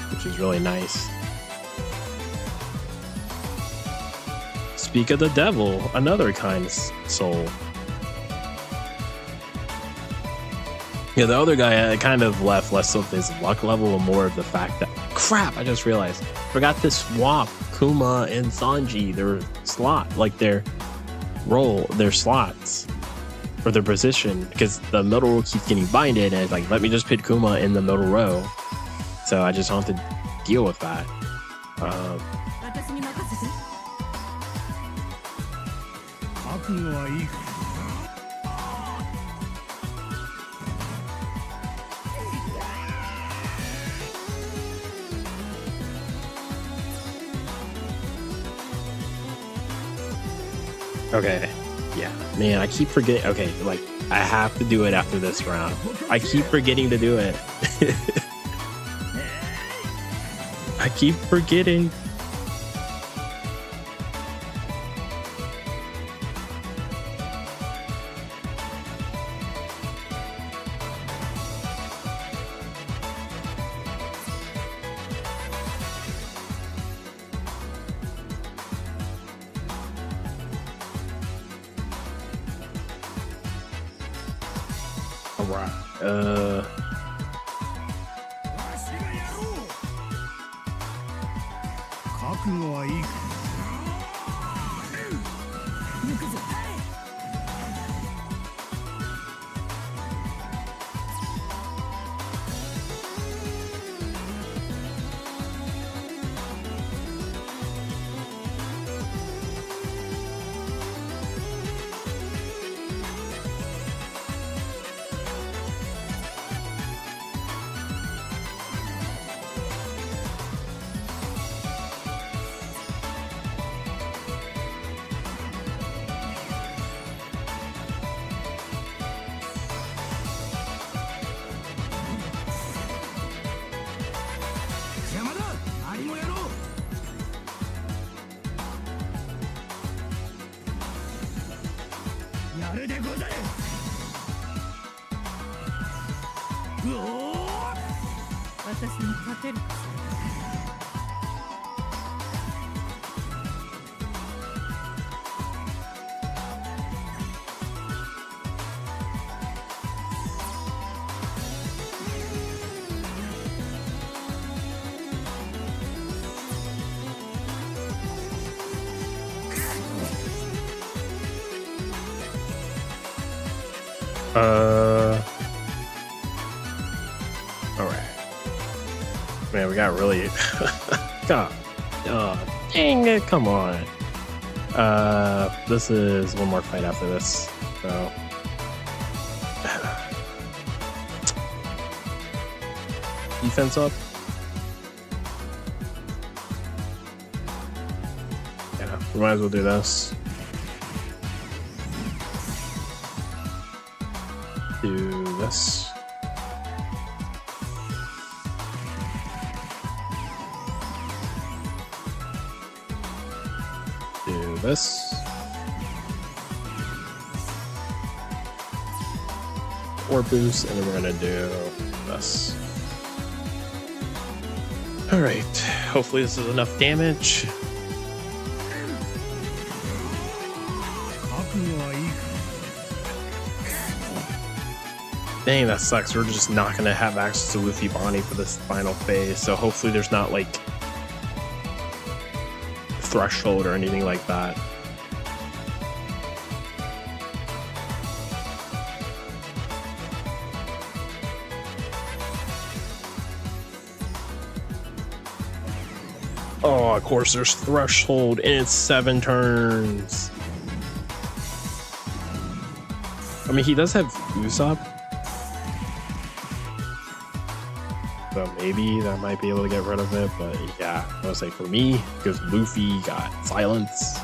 which is really nice. Speak of the devil, another kind soul. Yeah, the other guy kind of left less of his luck level and more of the fact that, crap, I just realized, forgot to swap Kuma and Sanji, their slot, like their role, their slots, or their position, because the middle row keeps getting binded, and it's like, let me just put Kuma in the middle row. So I just don't have to deal with that. Okay, yeah, man, I keep forgetting. Okay, like, I have to do it after this round. I keep forgetting to do it. I keep forgetting. Alright, 私に勝てるかしAll right. Man, we got really. God. Dang it! Come on. This is one more fight after this. So. Defense up. Yeah, we might as well do this. Do this. Do this. Or boost, and then we're gonna do this. Alright, hopefully this is enough damage. 覚悟はいいか Dang, that sucks. We're just not gonna have access to Luffy Bonnie for this final phase, so hopefully there's not like threshold or anything like that. Oh, of course there's threshold and it's 7 turns. I mean, he does have Usopp, so maybe that might be able to get rid of it, but yeah, I would say for me, because Luffy got silence.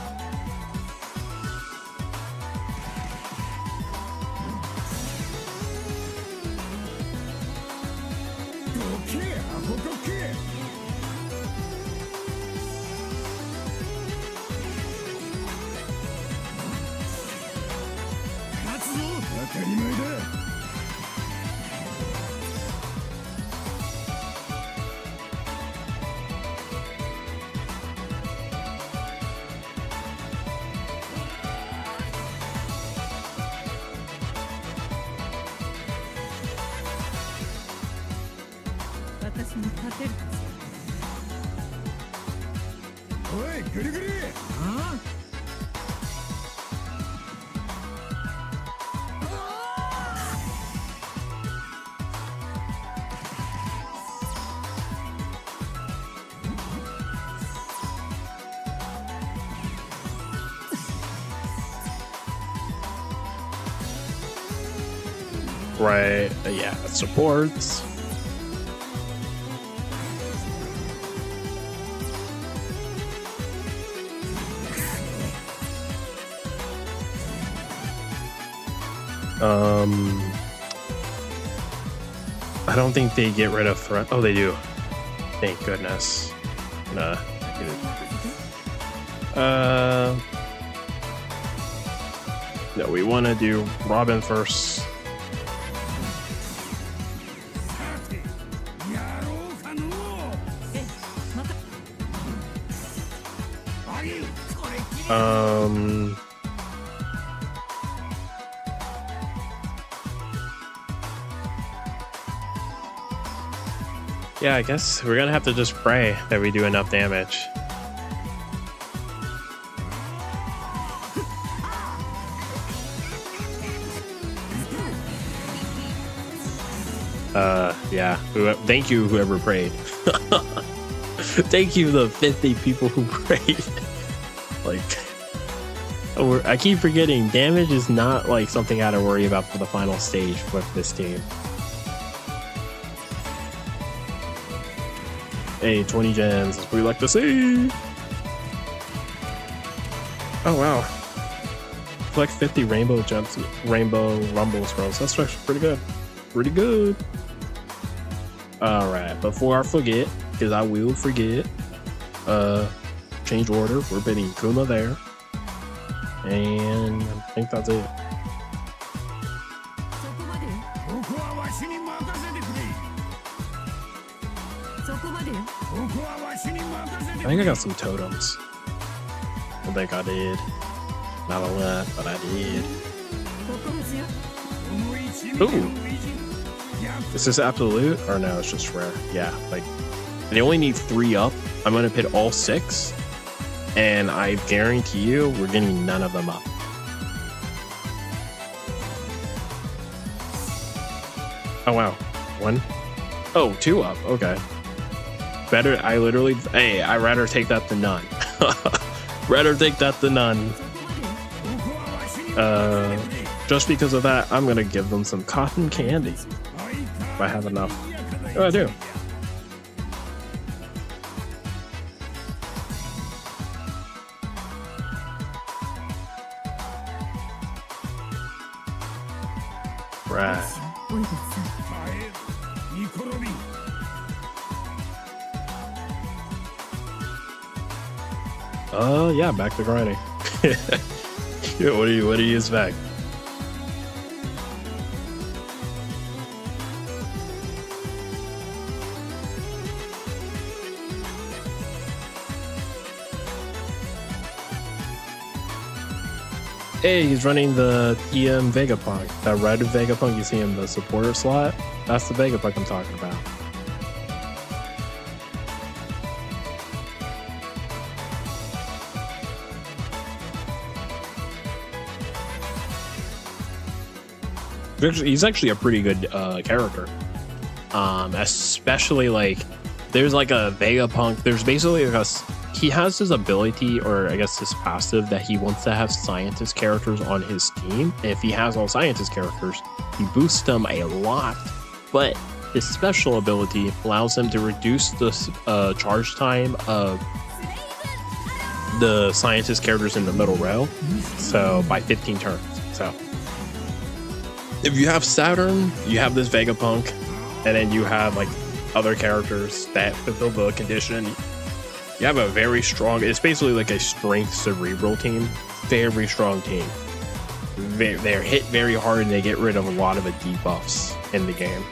Right, yeah, it supports. I don't think they get rid of threat. Oh, they do. Thank goodness. Nah. No, we want to do Robin first. Yeah, I guess we're gonna have to just pray that we do enough damage. Yeah. Thank you, whoever prayed. Thank you, the 50 people who prayed. Like, I keep forgetting, damage is not like something I gotta worry about for the final stage with this team. Hey, 20 gems, that's what we like to see. Oh wow. Collect 50 rainbow gems, rainbow rumble scrolls. That's actually pretty good. Pretty good. Alright, before I forget, because I will forget, change order. We're bidding Kuma there. And I think that's it. I think I got some totems. I think I did. Not a lot, but I did. Ooh. Is this absolute? Or no, it's just rare. Yeah, like, they only need 3 up. I'm going to pit all 6. And I guarantee you, we're getting none of them up. Oh, wow. 1? Oh, 2 up. Okay. Better, I literally, hey, I'd rather take that than none. Rather take that than none. Just because of that, I'm gonna give them some cotton candy. If I have enough. Oh, I do. Right. Yeah, back to grinding. Yeah, what do you use back? Hey, he's running the EM Vegapunk. That red Vegapunk you see in the supporter slot, that's the Vegapunk I'm talking about. He's actually a pretty good character. Especially like there's like a Vegapunk. There's basically like he has his ability, or I guess his passive, that he wants to have scientist characters on his team. And if he has all scientist characters, he boosts them a lot. But his special ability allows him to reduce the charge time of the scientist characters in the middle row, so by 15 turns. So if you have Saturn, you have this Vegapunk, and then you have like other characters that fulfill the condition. You have a very strong, it's basically like a strength cerebral team. Very strong team. They're hit very hard and they get rid of a lot of the debuffs in the game.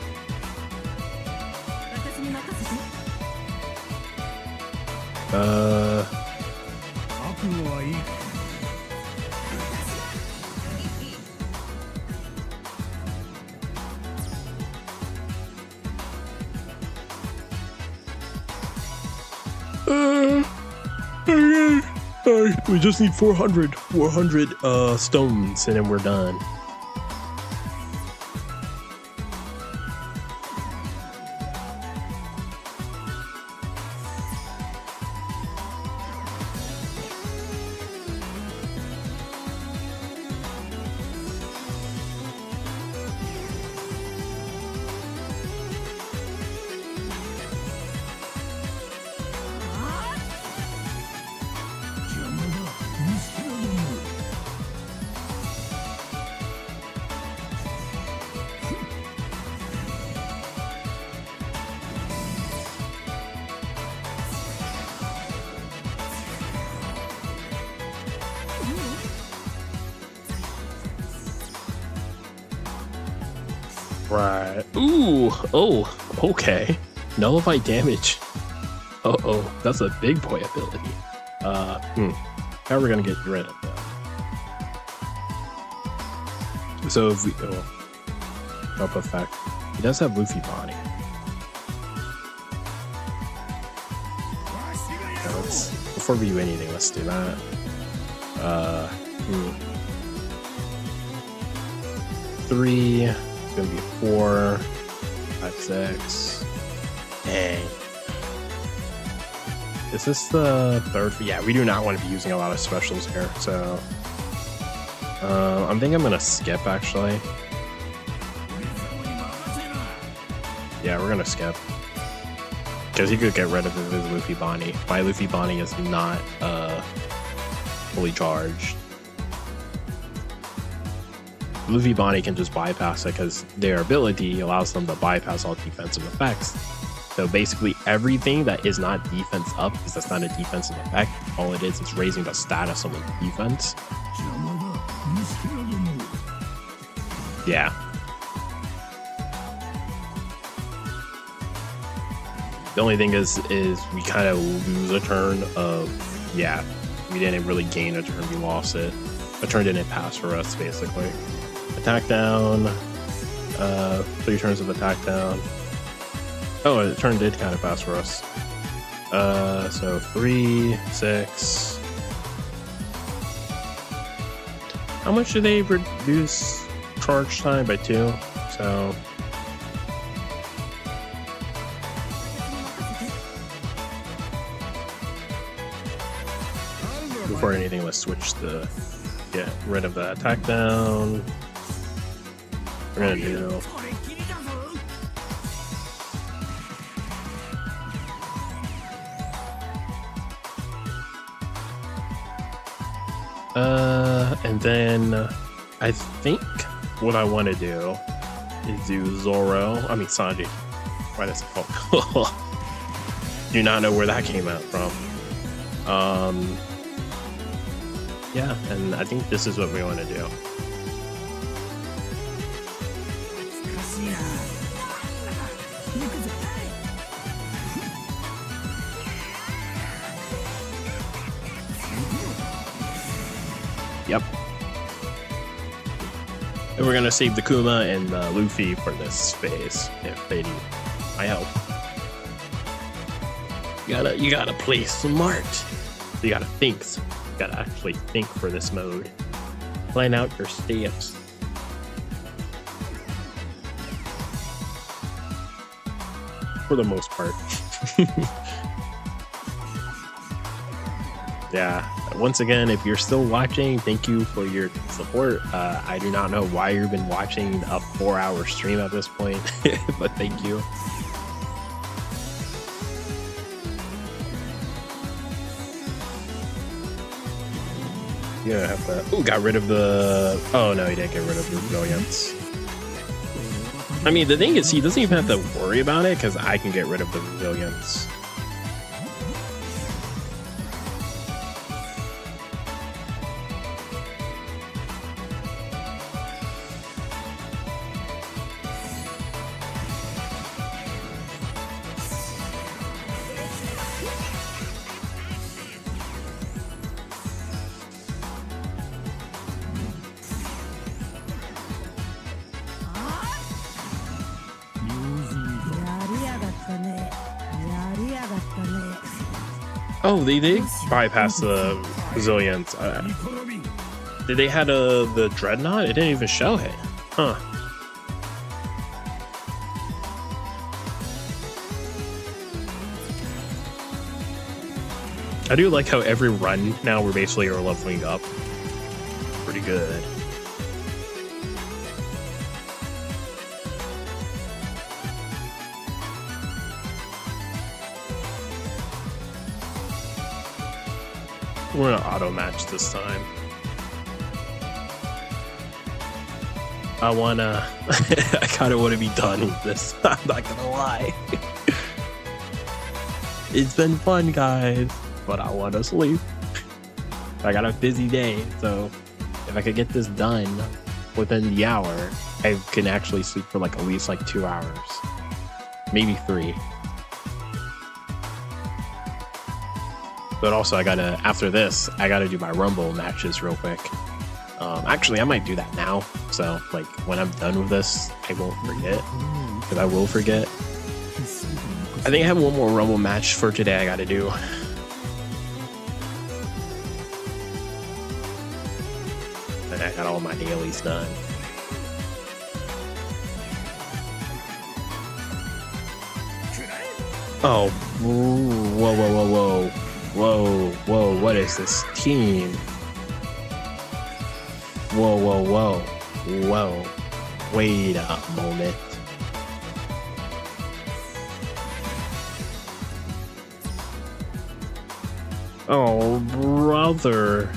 We just need 400 stones and then we're done. Right. Ooh. Oh. Okay. Nullify damage. Oh. That's a big boy ability. How are we gonna get rid of that? So if we up effect. He does have Luffy body. Okay, before we do anything, let's do that. 3. It's gonna be 4, 5, 6. Dang. Is this the third? Yeah, we do not want to be using a lot of specials here, so I'm thinking I'm gonna skip actually. Yeah, we're gonna skip because he could get rid of his Luffy Bonnie. My Luffy Bonnie is not fully charged. Luffy Bonnie can just bypass it because their ability allows them to bypass all defensive effects. So basically everything that is not defense up, because that's not a defensive effect, all it is raising the status of the defense. Yeah. The only thing is we kind of lose a turn of, yeah, we didn't really gain a turn, we lost it. A turn didn't pass for us, basically. Attack down, 3 turns of attack down. Oh, the turn did kind of pass for us. So 3, 6. How much do they reduce charge time? By 2? So before anything, let's switch the get rid of the attack down. We're gonna do and then I think what I want to do is do Sanji. Why does it called? Do not know where that came out from. Yeah, and I think this is what we want to do. Yep. And we're gonna save the Kuma and Luffy for this phase if they need my help. You gotta play smart. You gotta think. You gotta actually think for this mode. Plan out your steps. For the most part. Yeah. Once again, if you're still watching, thank you for your support. I do not know why you've been watching a 4-hour stream at this point, but thank you. Yeah, have to. Ooh, got rid of the. Oh no, he didn't get rid of the resilience. I mean, the thing is, he doesn't even have to worry about it because I can get rid of the resilience. Oh, they did bypass the resilience. Did they had the dreadnought? It didn't even show it. Huh. I do like how every run now we're basically are leveling up. Pretty good. We're gonna auto match this time. I wanna I kinda wanna be done with this. I'm not gonna lie. It's been fun, guys, but I wanna sleep. I got a busy day, so if I could get this done within the hour, I can actually sleep for like at least like 2 hours. Maybe 3. But also after this, I gotta do my Rumble matches real quick. Actually, I might do that now. So, like, when I'm done with this, I won't forget. Because I will forget. I think I have one more Rumble match for today I gotta do. And I got all my dailies done. Oh, whoa, whoa, whoa, whoa. Whoa, whoa, what is this team? Whoa, whoa, whoa, whoa. Wait a moment. Oh, brother.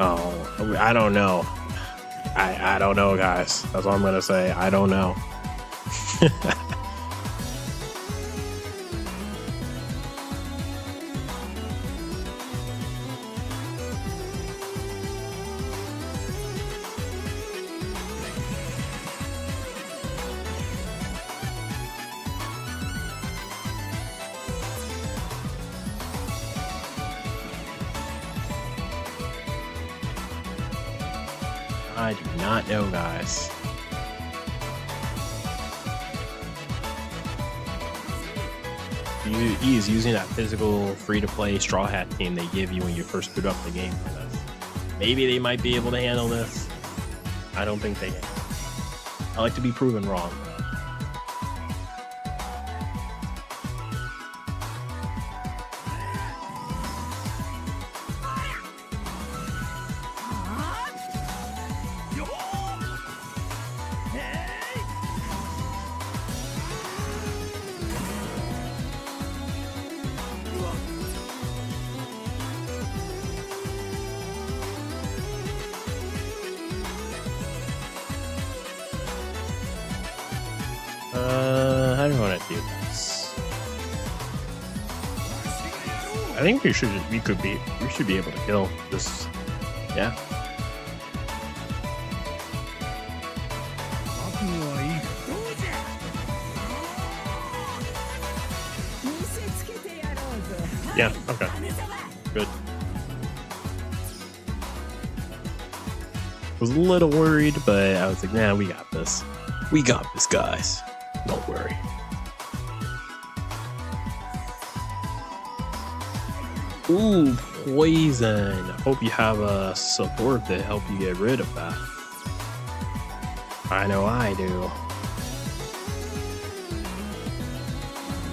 Oh, I don't know. I don't know, guys. That's all I'm gonna say. I don't know. I do not know, guys. He is using that physical free-to-play Straw Hat team they give you when you first boot up the game for this. Maybe they might be able to handle this. I don't think they can. I like to be proven wrong. How do you want to do this? I think we should be able to kill this. Yeah. Yeah, okay. Good. Was a little worried, but I was like, nah, we got this. We got this, guys. Don't worry. Ooh, poison. Hope you have a support to help you get rid of that. I know I do.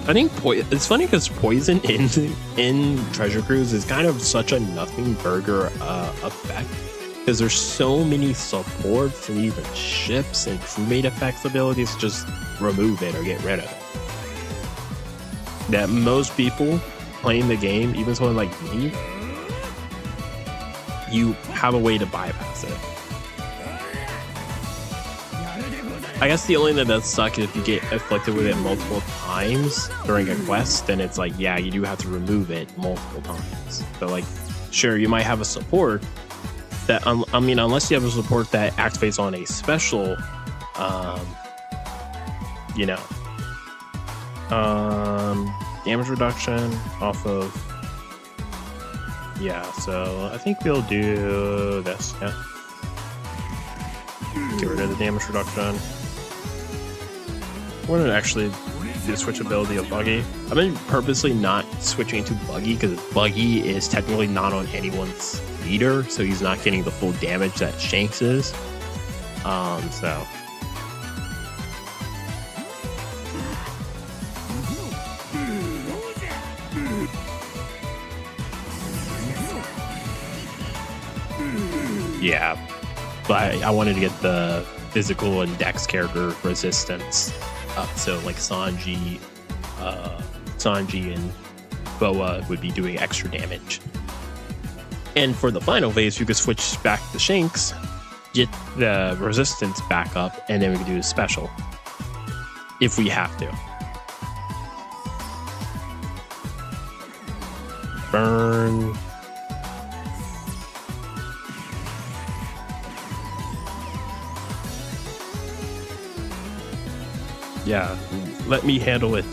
I think it's funny because poison in Treasure Cruise is kind of such a nothing burger effect, because there's so many supports and even ships and crewmate effects abilities to just remove it or get rid of it, that most people playing the game, even someone like me, you have a way to bypass it. I guess the only thing that does suck is if you get afflicted with it multiple times during a quest, then it's like, yeah, you do have to remove it multiple times. So like, sure, you might have a support that, I mean, unless you have a support that activates on a special, you know, damage reduction off of, yeah, so I think we'll do this, yeah. Get rid of the damage reduction. We're gonna actually do the switchability of Buggy. I've been purposely not switching to Buggy because Buggy is technically not on anyone's leader, so he's not getting the full damage that Shanks is. So. Yeah, but I wanted to get the physical and dex character resistance up, so like Sanji and Boa would be doing extra damage. And for the final phase, you could switch back to Shanks, get the resistance back up, and then we could do a special if we have to. Burn. Yeah, let me handle it.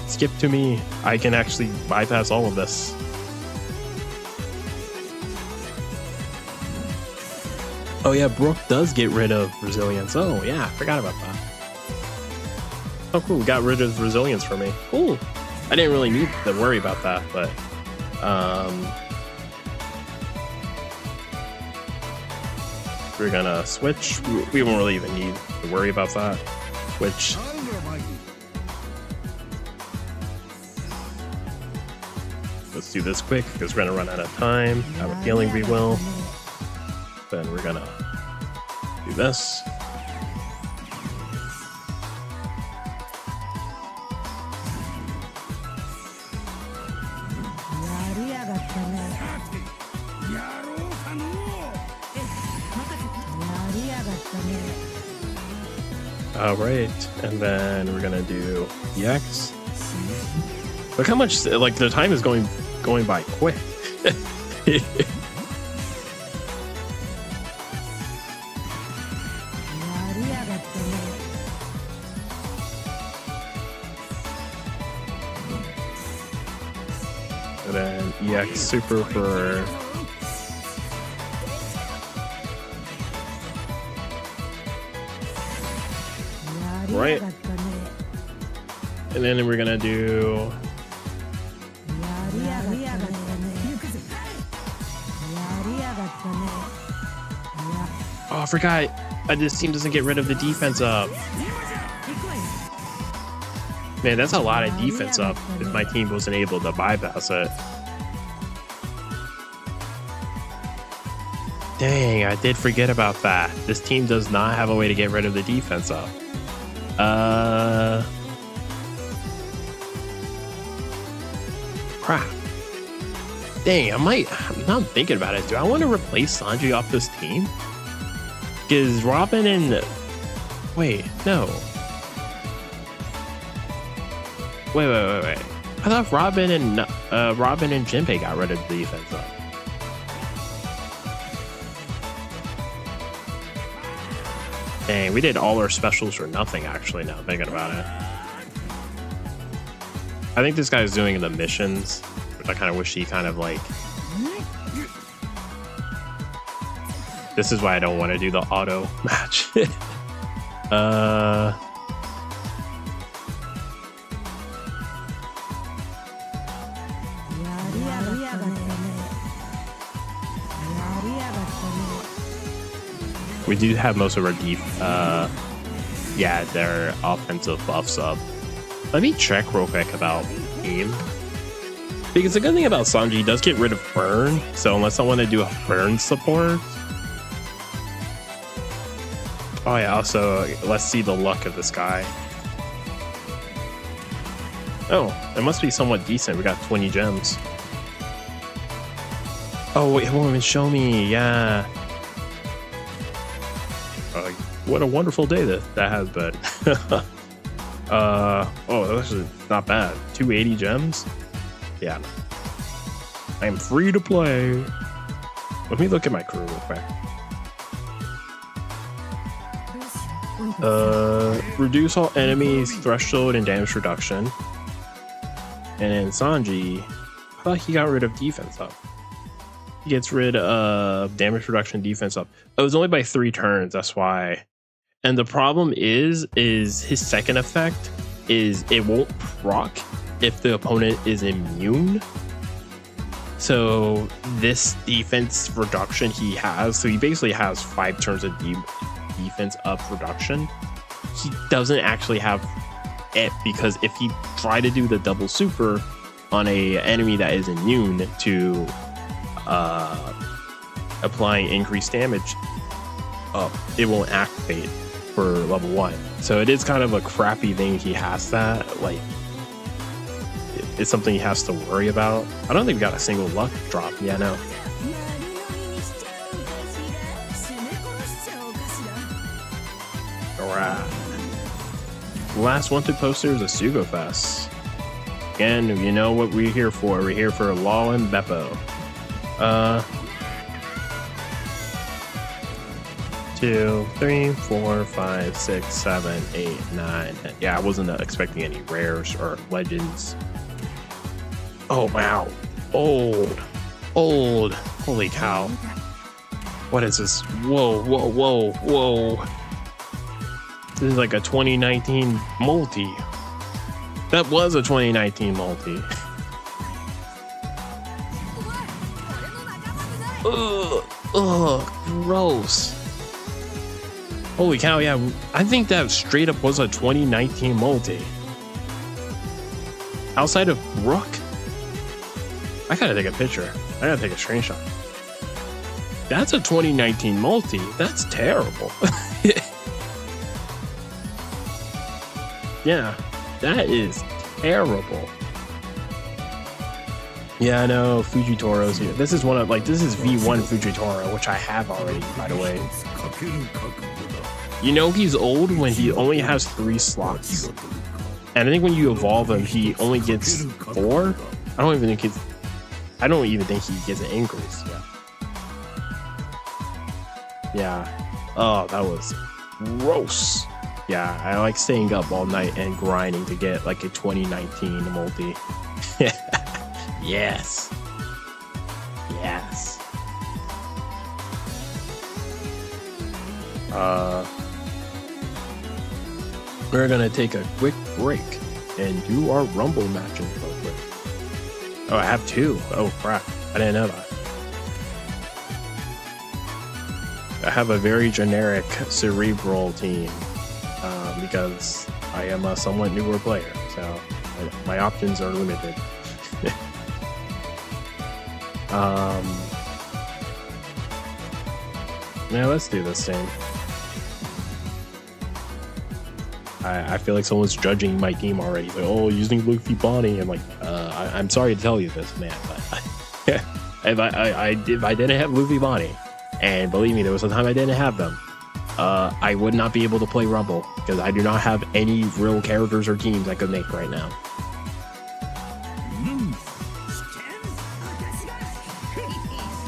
Skip to me. I can actually bypass all of this. Oh yeah, Brook does get rid of resilience. Oh yeah, I forgot about that. Oh cool, got rid of resilience for me. Cool. I didn't really need to worry about that, but we're gonna switch. We won't really even need to worry about that. Which let's do this quick because we're gonna run out of time. I have a feeling we will. Then we're gonna do this. All right, and then we're gonna do EX. Look how much, like, the time is going by quick. And then EX super for right? And then we're gonna do oh, I forgot. This team doesn't get rid of the defense up. Man, that's a lot of defense up if my team wasn't able to bypass it. Dang, I did forget about that. This team does not have a way to get rid of the defense up. Crap. Dang, now I'm thinking about it. Do I want to replace Sanji off this team? Because Robin and... Wait, no. Wait. I thought Robin and Jinbei got rid of the defense up. Dang, we did all our specials for nothing, actually, now I'm thinking about it. I think this guy's doing the missions, which I kind of wish he kind of like... This is why I don't want to do the auto match. We do have most of our their offensive buffs up. Let me check real quick about aim. Because the good thing about Sanji, he does get rid of burn. So unless I want to do a burn support. Oh yeah, also, let's see the luck of this guy. Oh, it must be somewhat decent. We got 20 gems. Oh wait, it won't even show me. Yeah. What a wonderful day that has been. Oh, this is not bad. 280 gems. Yeah. I am free to play. Let me look at my crew real quick. Reduce all enemies threshold and damage reduction. And then Sanji, I thought he got rid of defense up. He gets rid of damage reduction, defense up. It was only by 3 turns, that's why. And the problem is his second effect is it won't proc if the opponent is immune. So this defense reduction he has, so he basically has 5 turns of defense up reduction. He doesn't actually have it because if he tried to do the double super on a enemy that is immune to applying increased damage, it won't activate for level 1. So it is kind of a crappy thing he has that, like, it's something he has to worry about. I don't think we got a single luck drop. Yeah, no. Alright. Last wanted poster is a Sugo Fest. Again, you know what we're here for. We're here for Law and Beppo. 2, 3, 4, 5, 6, 7, 8, 9. Yeah, I wasn't expecting any rares or legends. Oh wow, old. Holy cow! What is this? Whoa! This is like a 2019 multi. That was a 2019 multi. Ugh, gross. Holy cow, yeah, I think that straight up was a 2019 multi. Outside of Brook? I gotta take a picture. I gotta take a screenshot. That's a 2019 multi. That's terrible. Yeah, that is terrible. Yeah, I know, Fujitoro's here. This is one of, like, this is V1 Fujitoro, which I have already, by the way. You know he's old when he only has 3 slots. And I think when you evolve him, he only gets 4? I don't even think he gets an increase. Yeah. Oh, that was gross. Yeah, I like staying up all night and grinding to get like a 2019 multi. Yes. we're gonna take a quick break and do our Rumble matches real quick. Oh, I have 2. Oh crap, I didn't know that. I have a very generic cerebral team because I am a somewhat newer player, so my options are limited. Yeah, let's do this thing. I feel like someone's judging my team already. Like, oh, using Luffy Bonnie. I'm like, I'm sorry to tell you this, man, but if I didn't have Luffy Bonnie, and believe me, there was a time I didn't have them, I would not be able to play Rumble because I do not have any real characters or teams I could make right now.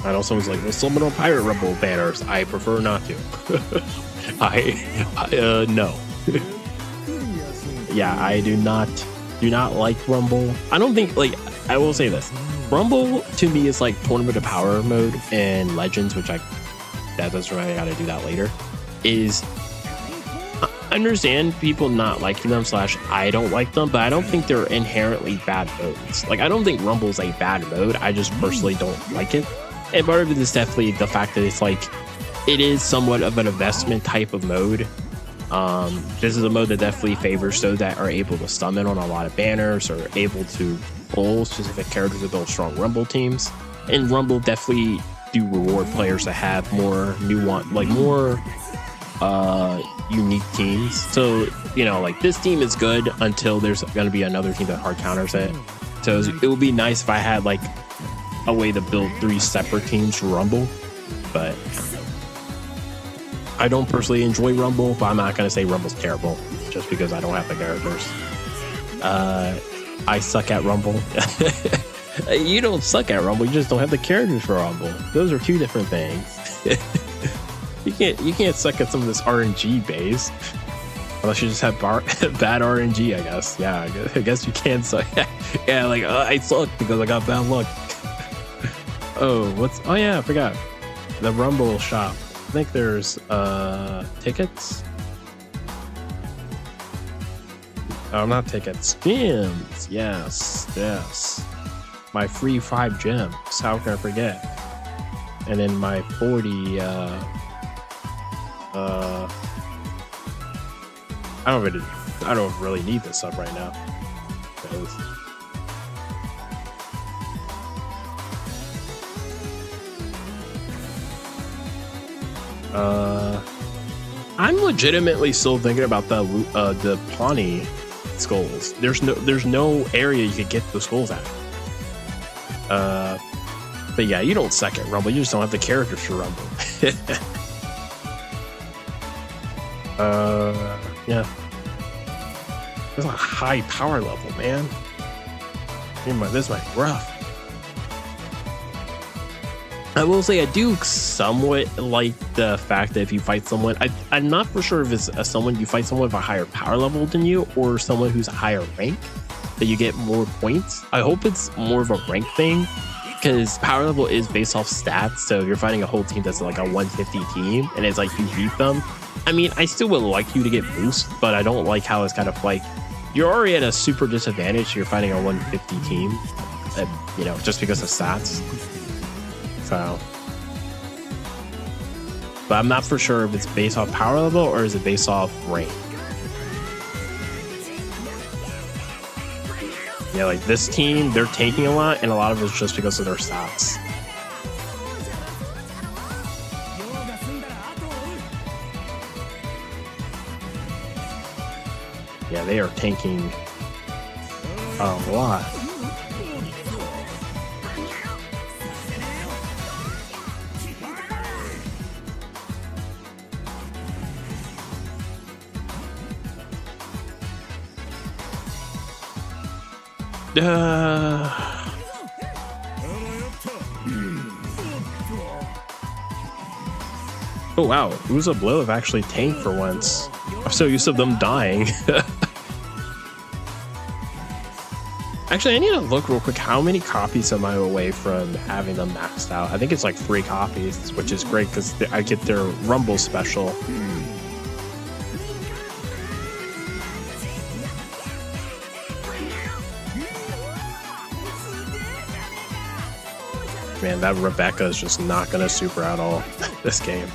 I know someone's like, well, summon on Pirate Rumble banners. I prefer not to. No. Yeah, I do not like Rumble. I don't think, like, I will say this. Rumble to me is like Tournament of Power mode in Legends, which that's right, I gotta do that later. I understand people not liking them / I don't like them, but I don't think they're inherently bad modes. Like, I don't think Rumble's a bad mode. I just personally don't like it. And part of it is definitely the fact that it's like, it is somewhat of an investment type of mode. This is a mode that definitely favors those that are able to summon on a lot of banners or able to pull specific characters to build strong Rumble teams. And Rumble definitely do reward players that have more nuance, like more unique teams. So, you know, like this team is good until there's going to be another team that hard counters it. So it would be nice if I had like a way to build 3 separate teams for Rumble, but I don't personally enjoy Rumble, but I'm not going to say Rumble's terrible just because I don't have the characters. I suck at Rumble. You don't suck at Rumble, you just don't have the characters for Rumble. Those are 2 different things. You can't suck at some of this RNG base. Unless you just have bad RNG, I guess. Yeah, I guess you can suck. Yeah, like, I suck because I got bad luck. Oh yeah, I forgot. The Rumble shop. I think there's tickets. Oh, not tickets. Gems. Yes. My free 5 gems. How can I forget? And then my 40 I don't really need this up right now. I'm legitimately still thinking about the Pawnee skulls. There's no area you could get the skulls at. But yeah, you don't suck at Rumble. You just don't have the characters for Rumble. Yeah. There's a high power level, man. This might be rough. I will say I do somewhat like the fact that if you fight someone, I'm not for sure if it's someone you fight someone with a higher power level than you or someone who's a higher rank that you get more points. I hope it's more of a rank thing because power level is based off stats. So if you're fighting a whole team that's like a 150 team and it's like you beat them, I mean, I still would like you to get boost, but I don't like how it's kind of like you're already at a super disadvantage. You're fighting a 150 team, just because of stats. So, but I'm not for sure if it's based off power level or is it based off rank. Yeah, like this team, they're tanking a lot, and a lot of it's just because of their stats. Yeah, they are tanking a lot. Oh wow, Uza Blow have actually tanked for once. I'm so used to them dying. Actually, I need to look real quick. How many copies am I away from having them maxed out? I think it's like 3 copies, which is great because I get their Rumble special. Man, that Rebecca is just not gonna super at all this game.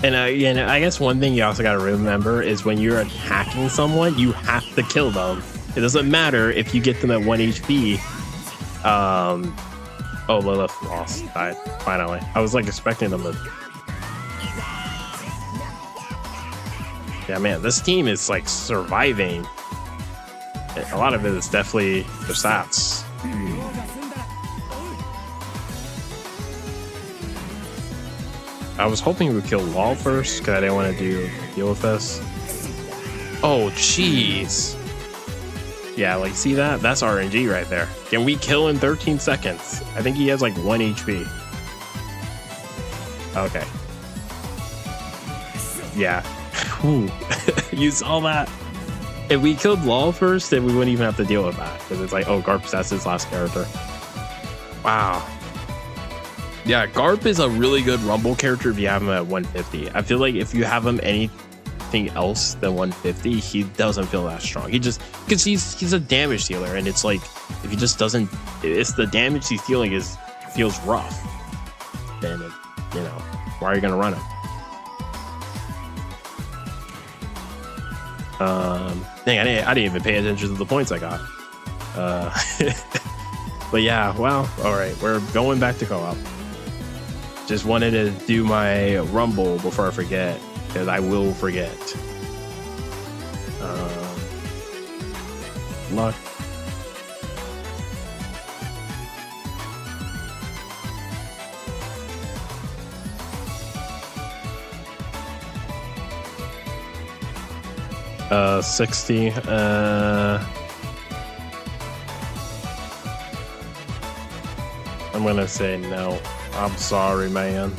And I guess one thing you also got to remember is when you're attacking someone, you have to kill them. It doesn't matter if you get them at 1 HP. Oh, Lilith lost. Died. Finally. I was like expecting them to. Yeah, man, this team is like surviving. A lot of it is definitely the stats. I was hoping we would kill Wall first because I didn't want to deal with this. Oh, jeez. Yeah, like, see that? That's RNG right there. Can we kill in 13 seconds? I think he has like 1 HP. Okay. Yeah. You saw that? If we killed Law first, then we wouldn't even have to deal with that. Because it's like, oh, Garp's, that's his last character. Wow. Yeah, Garp is a really good Rumble character if you have him at 150. I feel like if you have him anything else than 150, he doesn't feel that strong. He just, because he's a damage dealer, and it's like, if he just doesn't, it's the damage he's dealing feels rough. Then, you know, why are you going to run him? Dang, I didn't even pay attention to the points I got. But yeah, well, all right, we're going back to co-op. Just wanted to do my Rumble before I forget, because I will forget. Luck. Uh, 60. I'm gonna say no. I'm sorry, man.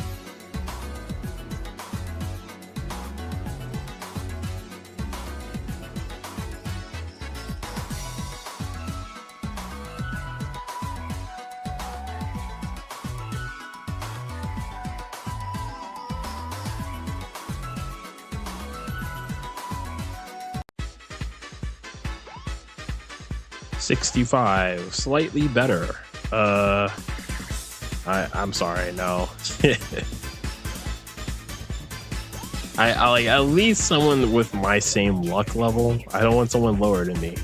$65, slightly better. I'm sorry, no. I like at least someone with my same luck level. I don't want someone lower than me.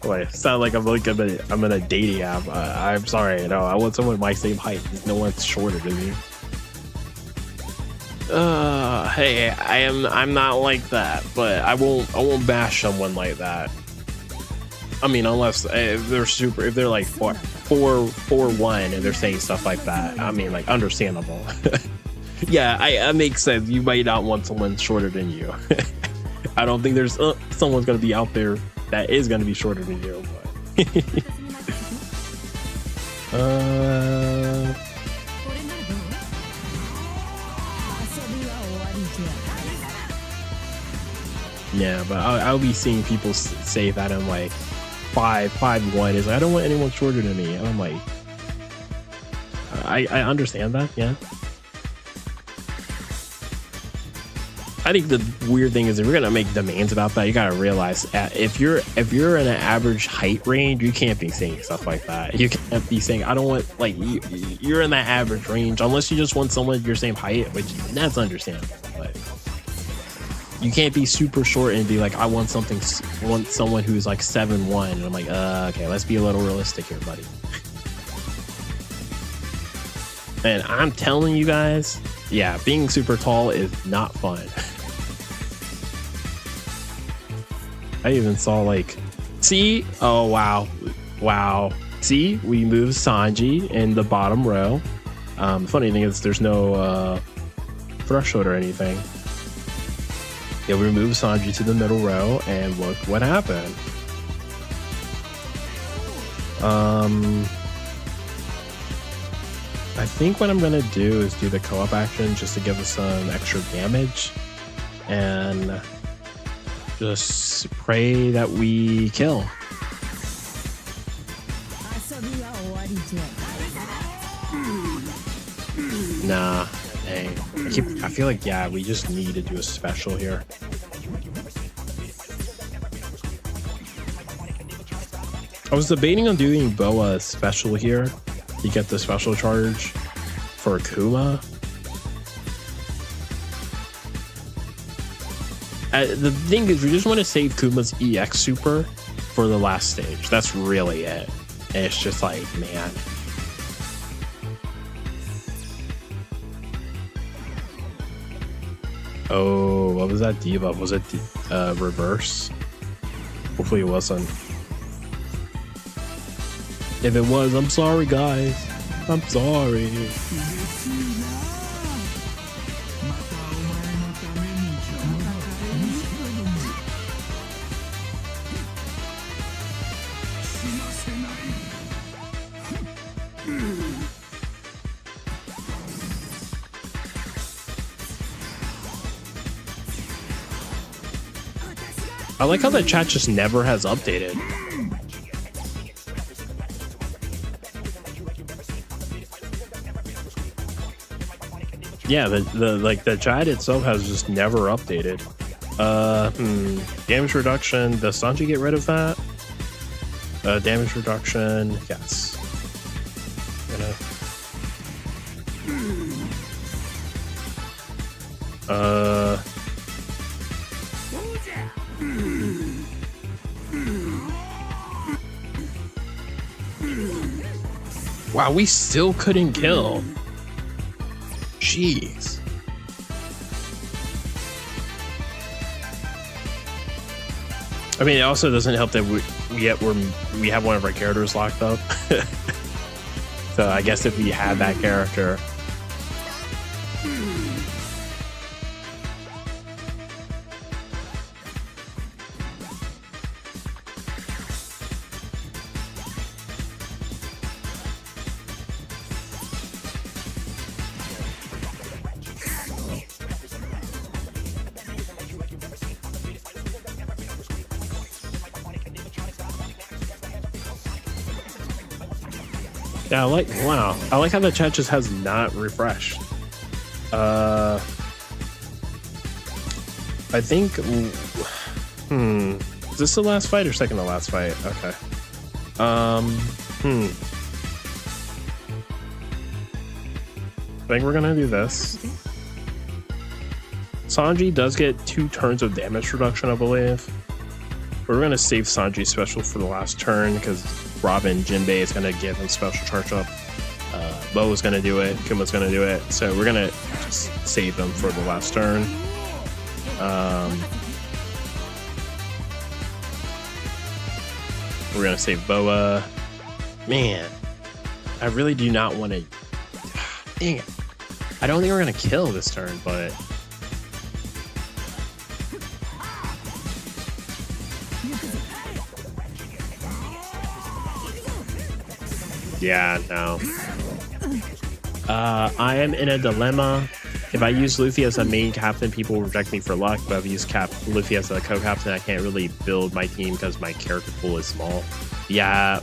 Wait, sound like I'm in a dating app. I'm sorry, no. I want someone my same height. No one's shorter than me. Hey, I'm not like that, but I won't bash someone like that. I mean, unless if they're like 4'1" and they're saying stuff like that. I mean, like, understandable. Yeah, I makes sense. You might not want someone shorter than you. I don't think there's someone's gonna be out there that is gonna be shorter than you. But yeah, but I'll be seeing people say that I'm like 5'1" is like, I don't want anyone shorter than me, and I'm like, I understand that, yeah. I think the weird thing is if we're gonna make demands about that, you gotta realize if you're in an average height range, you can't be saying stuff like that. You can't be saying I don't want, like, you're in that average range unless you just want someone your same height, which that's understandable. But you can't be super short and be like, I want someone who's like 7'1", and I'm like, okay, let's be a little realistic here, buddy. And I'm telling you guys, yeah, being super tall is not fun. I even saw like, see, oh wow, see, we moved Sanji in the bottom row. Funny thing is there's no threshold or anything. Yeah, we moved Sanji to the middle row, and look what happened. I think what I'm gonna do is do the co-op action just to give us some extra damage, and just pray that we kill. Nah. Dang. I feel like, yeah, we just need to do a special here. I was debating on doing Boa special here to get the special charge for Akuma. The thing is, we just want to save Kuma's EX super for the last stage. That's really it. And it's just like, man. Oh, what was that debuff? Was it reverse? Hopefully it wasn't. If it was, I'm sorry, guys. I'm sorry. I like how the chat just never has updated. Yeah, the chat itself has just never updated. Damage reduction. Does Sanji get rid of that? Damage reduction. Yes. Wow, we still couldn't kill. Jeez. I mean, it also doesn't help that we have one of our characters locked up. So I guess if we had that character. Yeah, wow. I like how the chat just has not refreshed. I think, is this the last fight or second to last fight? Okay. I think we're gonna do this. Sanji does get 2 turns of damage reduction, I believe. We're gonna save Sanji's special for the last turn because Robin Jinbei is gonna give him special charge up. Bo is gonna do it. Kuma's gonna do it. So we're gonna just save them for the last turn. We're gonna save Boa. Man, I really do not want to. Dang it! I don't think we're gonna kill this turn, but. Yeah, no. I am in a dilemma. If I use Luffy as a main captain, people will reject me for luck. But if I use Luffy as a co-captain, I can't really build my team because my character pool is small. Yeah.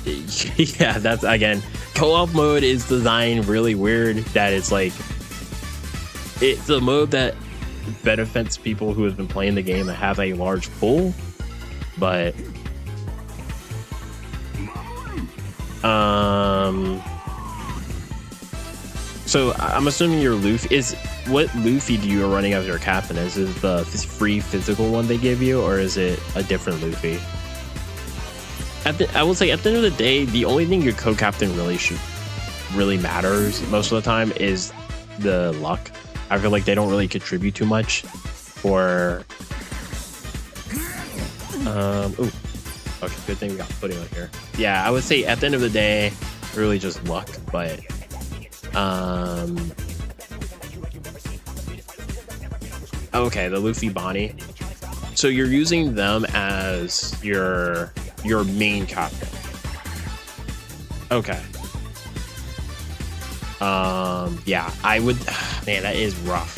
Yeah, that's, again, co-op mode is designed really weird that it's like, it's a mode that benefits people who have been playing the game and have a large pool, but so I'm assuming your Luffy what Luffy do you are running as your captain? Is it the free physical one they give you, or is it a different Luffy? I will say at the end of the day, the only thing your co-captain really matters most of the time is the luck. I feel like they don't really contribute too much for ooh. Okay, good thing we got Pudding on here. Yeah, I would say at the end of the day, really just luck, but okay, the Luffy Bonnie. So you're using them as your main captain. Okay. Yeah, I would, man, that is rough.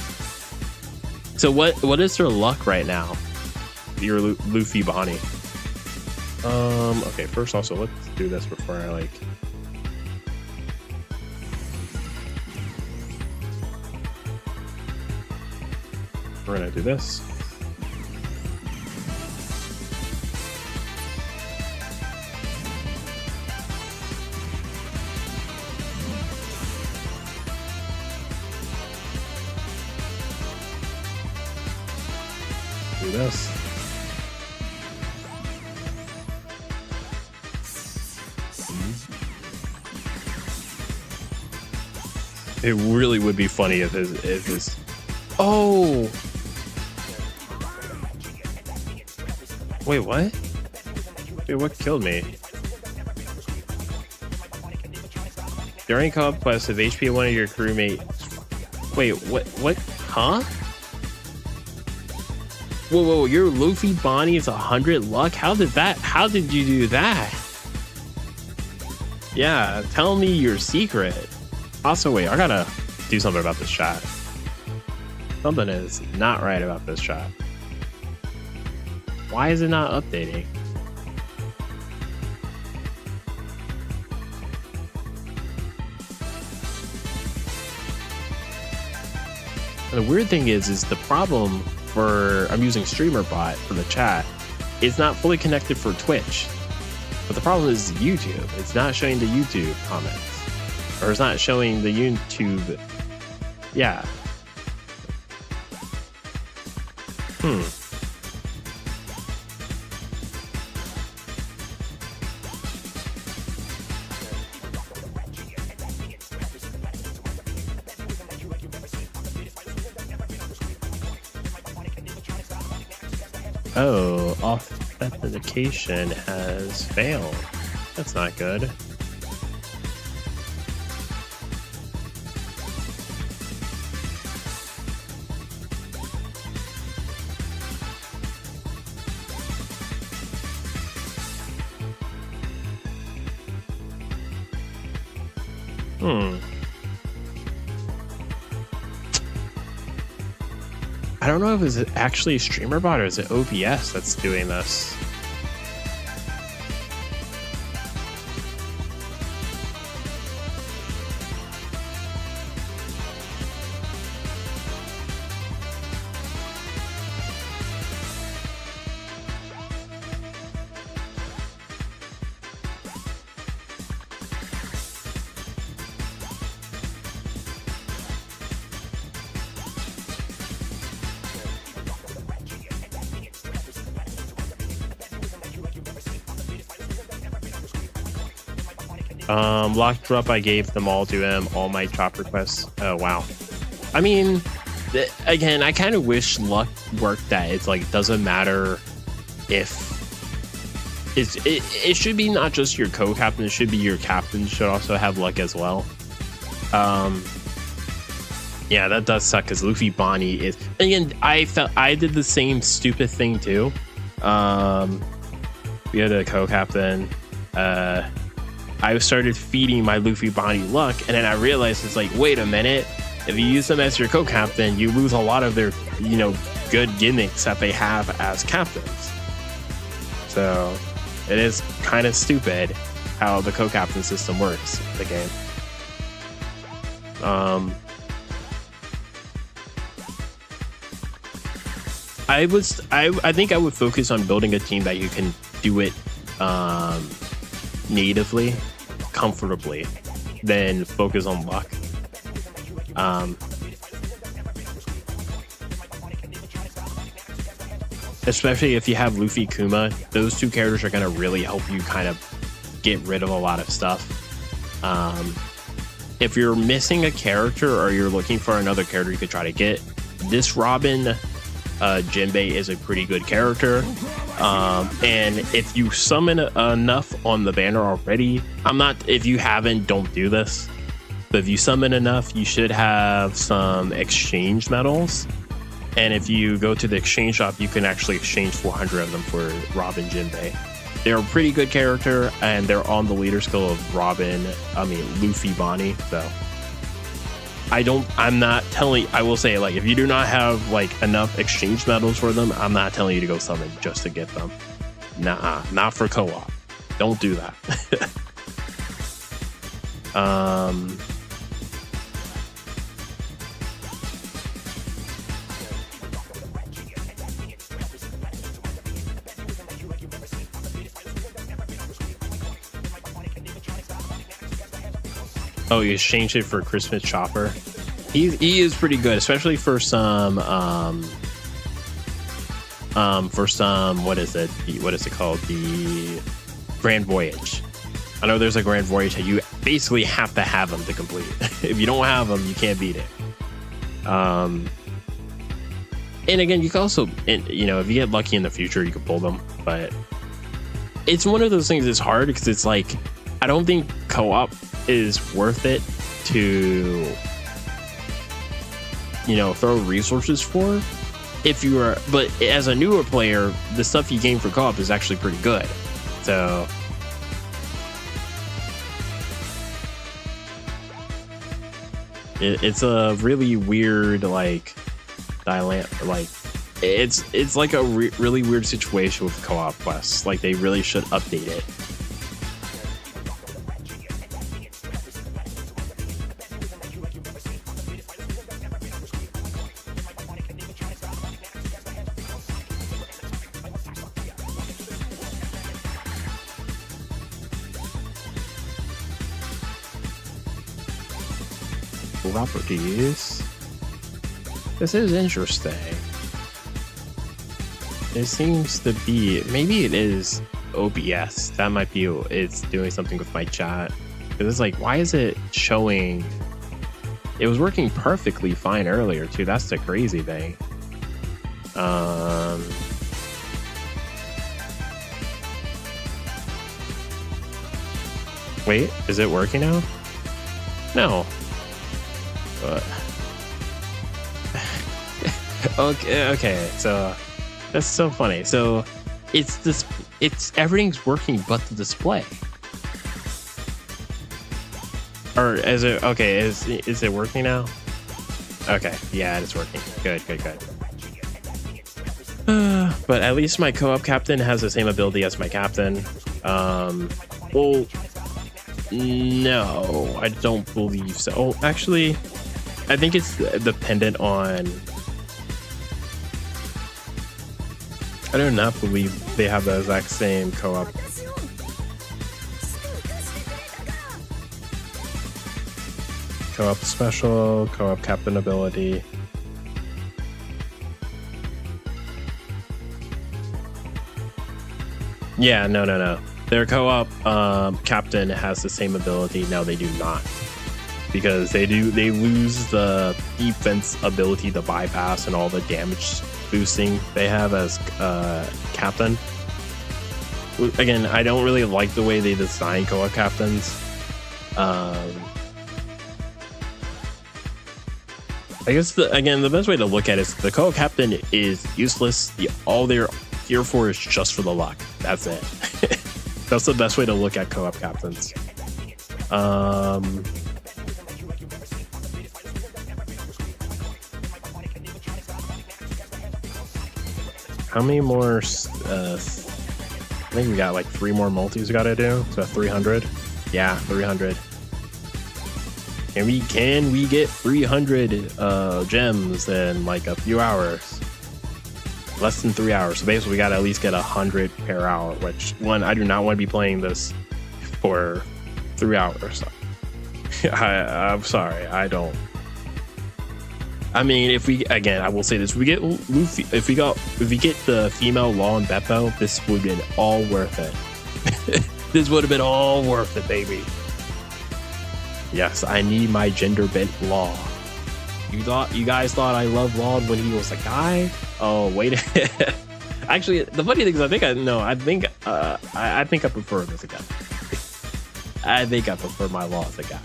So what is their luck right now? Your Luffy Bonnie. Okay, first also let's do this before I we're gonna do this. Do this. It really would be funny if his oh wait, what? Wait, what killed me? During co-op quest, if HP one of your crewmate. Wait, what? Huh? Whoa, your Luffy Bonnie is 100 luck? How did you do that? Yeah, tell me your secret. Also, wait, I gotta do something about this chat. Something is not right about this chat. Why is it not updating? And the weird thing is the problem for, I'm using StreamerBot for the chat, it's not fully connected for Twitch. But the problem is YouTube. It's not showing the YouTube comments. Or it's not showing the YouTube. Yeah. Oh, authentication has failed. That's not good. I don't know if it's actually StreamerBot or is it OBS that's doing this. Lock drop, I gave them all to him, all my chop requests. Oh, wow. I mean, again, I kind of wish luck worked that it's like, doesn't matter if it should be not just your co-captain, it should be your captain should also have luck as well. Yeah, that does suck because Luffy Bonnie is, again, I did the same stupid thing too. We had a co-captain, I started feeding my Luffy Bonnie luck, and then I realized it's like, wait a minute, if you use them as your co-captain, you lose a lot of their, good gimmicks that they have as captains. So it is kind of stupid how the co-captain system works in the game. I think I would focus on building a team that you can do it natively, comfortably, then focus on luck. Especially if you have Luffy Kuma, those two characters are going to really help you kind of get rid of a lot of stuff. If you're missing a character or you're looking for another character you could try to get, this Robin Jinbei is a pretty good character. And if you summon enough on the banner already, if you haven't, don't do this. But if you summon enough, you should have some exchange medals. And if you go to the exchange shop, you can actually exchange 400 of them for Robin Jinbei. They're a pretty good character, and they're on the leader skill of Luffy Bonnie. So I will say, like, if you do not have like enough exchange medals for them, I'm not telling you to go summon just to get them. Nah, not for co-op. Don't do that. Oh, you exchanged it for Christmas Chopper. He is pretty good, especially for some what is it? What is it called? The Grand Voyage. I know there's a Grand Voyage that you basically have to have them to complete. If you don't have them, you can't beat it. And again, you can also, you know, if you get lucky in the future, you can pull them. But it's one of those things that's hard because it's like, I don't think co-op is worth it to, you know, throw resources for. If you are, but as a newer player, the stuff you gain for co-op is actually pretty good. So it's a really weird, like, it's like a really weird situation with co-op quests. Like, they really should update it. Properties. This is interesting. It seems to be, maybe it is OBS. That might be, it's doing something with my chat. Because it's like, why is it showing? It was working perfectly fine earlier too. That's the crazy thing. Wait, is it working now? No. Okay, so that's so funny. So it's this, it's everything's working but the display. Or is it okay? Is it working now? Okay, yeah, it's working. Good. But at least my co-op captain has the same ability as my captain. Well, no, I don't believe so. Oh, actually, I think it's dependent on. I do not believe they have the exact same co-op. Co-op special, co-op captain ability. Yeah, no. Their co-op captain has the same ability. No, they do not. Because they lose the defense ability to bypass and all the damage boosting they have as captain. Again, I don't really like the way they design co-op captains. I guess the best way to look at it is the co-op captain is useless. All they're here for is just for the luck. That's it. That's the best way to look at co-op captains. How many more? I think we got like 3 more multis we gotta do. So 300. Yeah, 300. Can we get 300 gems in like a few hours? Less than 3 hours. So basically, we gotta at least get 100 per hour. Which one? I do not want to be playing this for 3 hours. I'm sorry. I don't. I mean, if we, again, I will say this: if we get Luffy, if we get the female Law and Beppo, this would have been all worth it. This would have been all worth it, baby. Yes, I need my gender bent Law. You guys thought I loved Law when he was a guy? Oh wait, actually, the funny thing is, I think I prefer him as a guy. I think I prefer my Law as a guy.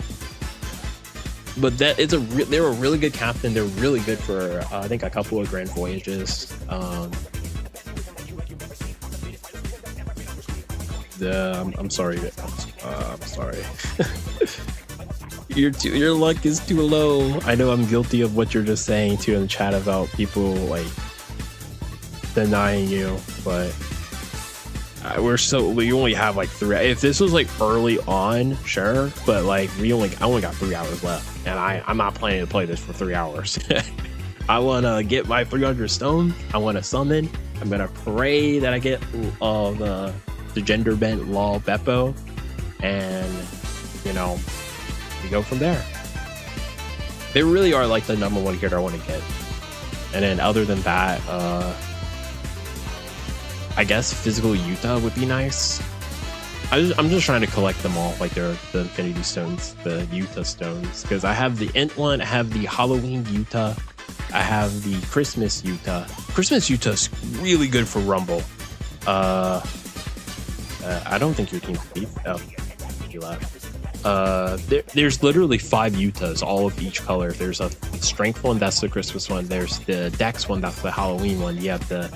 But that it's they're a really good captain. They're really good for I think a couple of Grand Voyages. I'm sorry. I'm sorry. Your luck is too low. I know I'm guilty of what you're just saying too in the chat about people like denying you, but we only have like 3. If this was like early on, sure, but like I only got 3 hours left, and I'm not planning to play this for 3 hours. I want to get my 300 stones. I want to summon. I'm gonna pray that I get the gender bent Law Beppo, and we go from there. They really are like the number one character I want to get. And then other than that, I guess physical Yuta would be nice. I'm just trying to collect them all, like they're the Infinity Stones, the Yuta Stones, because I have the Int one, I have the Halloween Yuta, I have the Christmas Yuta. Christmas Yuta's really good for Rumble. I don't think your team's beat. Oh, you left. There's literally 5 Yutas, all of each color. There's a strength one, that's the Christmas one. There's the Dex one, that's the Halloween one. You have the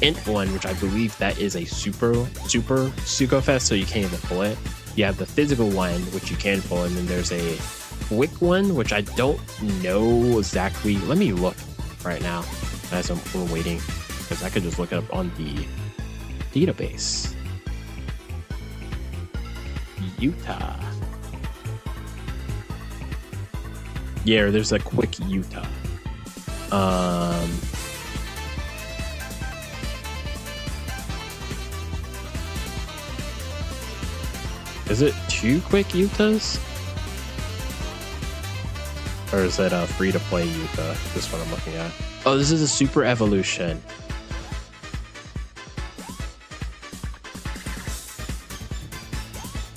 Int one, which I believe that is a super Sukofest, so you can't even pull it. You have the physical one, which you can pull, and then there's a quick one, which I don't know exactly. Let me look right now as we're waiting, because I could just look it up on the database. Yuta. Yeah, there's a quick Yuta. Is it 2 quick Yutas? Or is it a free to play Yuta? This one I'm looking at. Oh, this is a super evolution.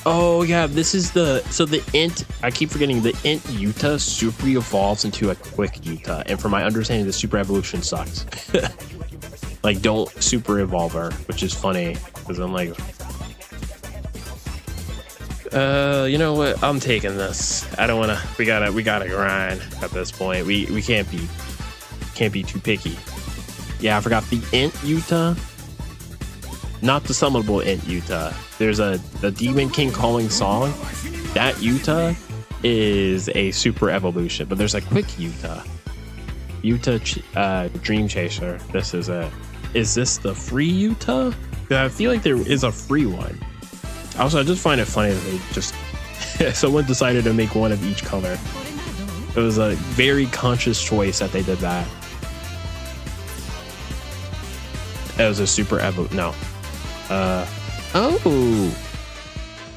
Oh yeah, this is the Int. I keep forgetting the Int Yuta super evolves into a quick Yuta, and from my understanding, the super evolution sucks. Like, don't super evolve her, which is funny because I'm like, you know what? I'm taking this. I don't wanna. We gotta grind at this point. We can't be too picky. Yeah, I forgot the Int Yuta. Not the summonable Int Yuta. There's the Demon King calling song. That Yuta is a super evolution, but there's a quick Yuta. Dream Chaser. This is it. Is this the free Yuta? I feel like there is a free one. Also, I just find it funny that they just someone decided to make one of each color. It was a very conscious choice that they did that. It was a super evo. No. Oh,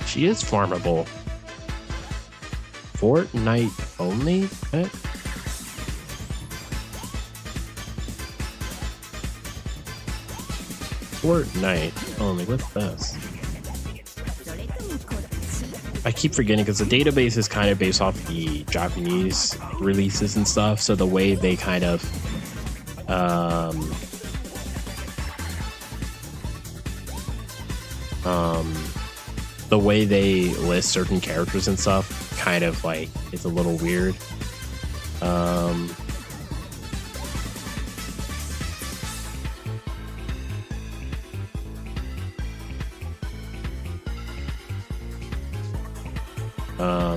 she is farmable. Fortnite only? What? Fortnite only. What's this? I keep forgetting because the database is kind of based off the Japanese releases and stuff. So the way they kind of the way they list certain characters and stuff kind of like it's a little weird.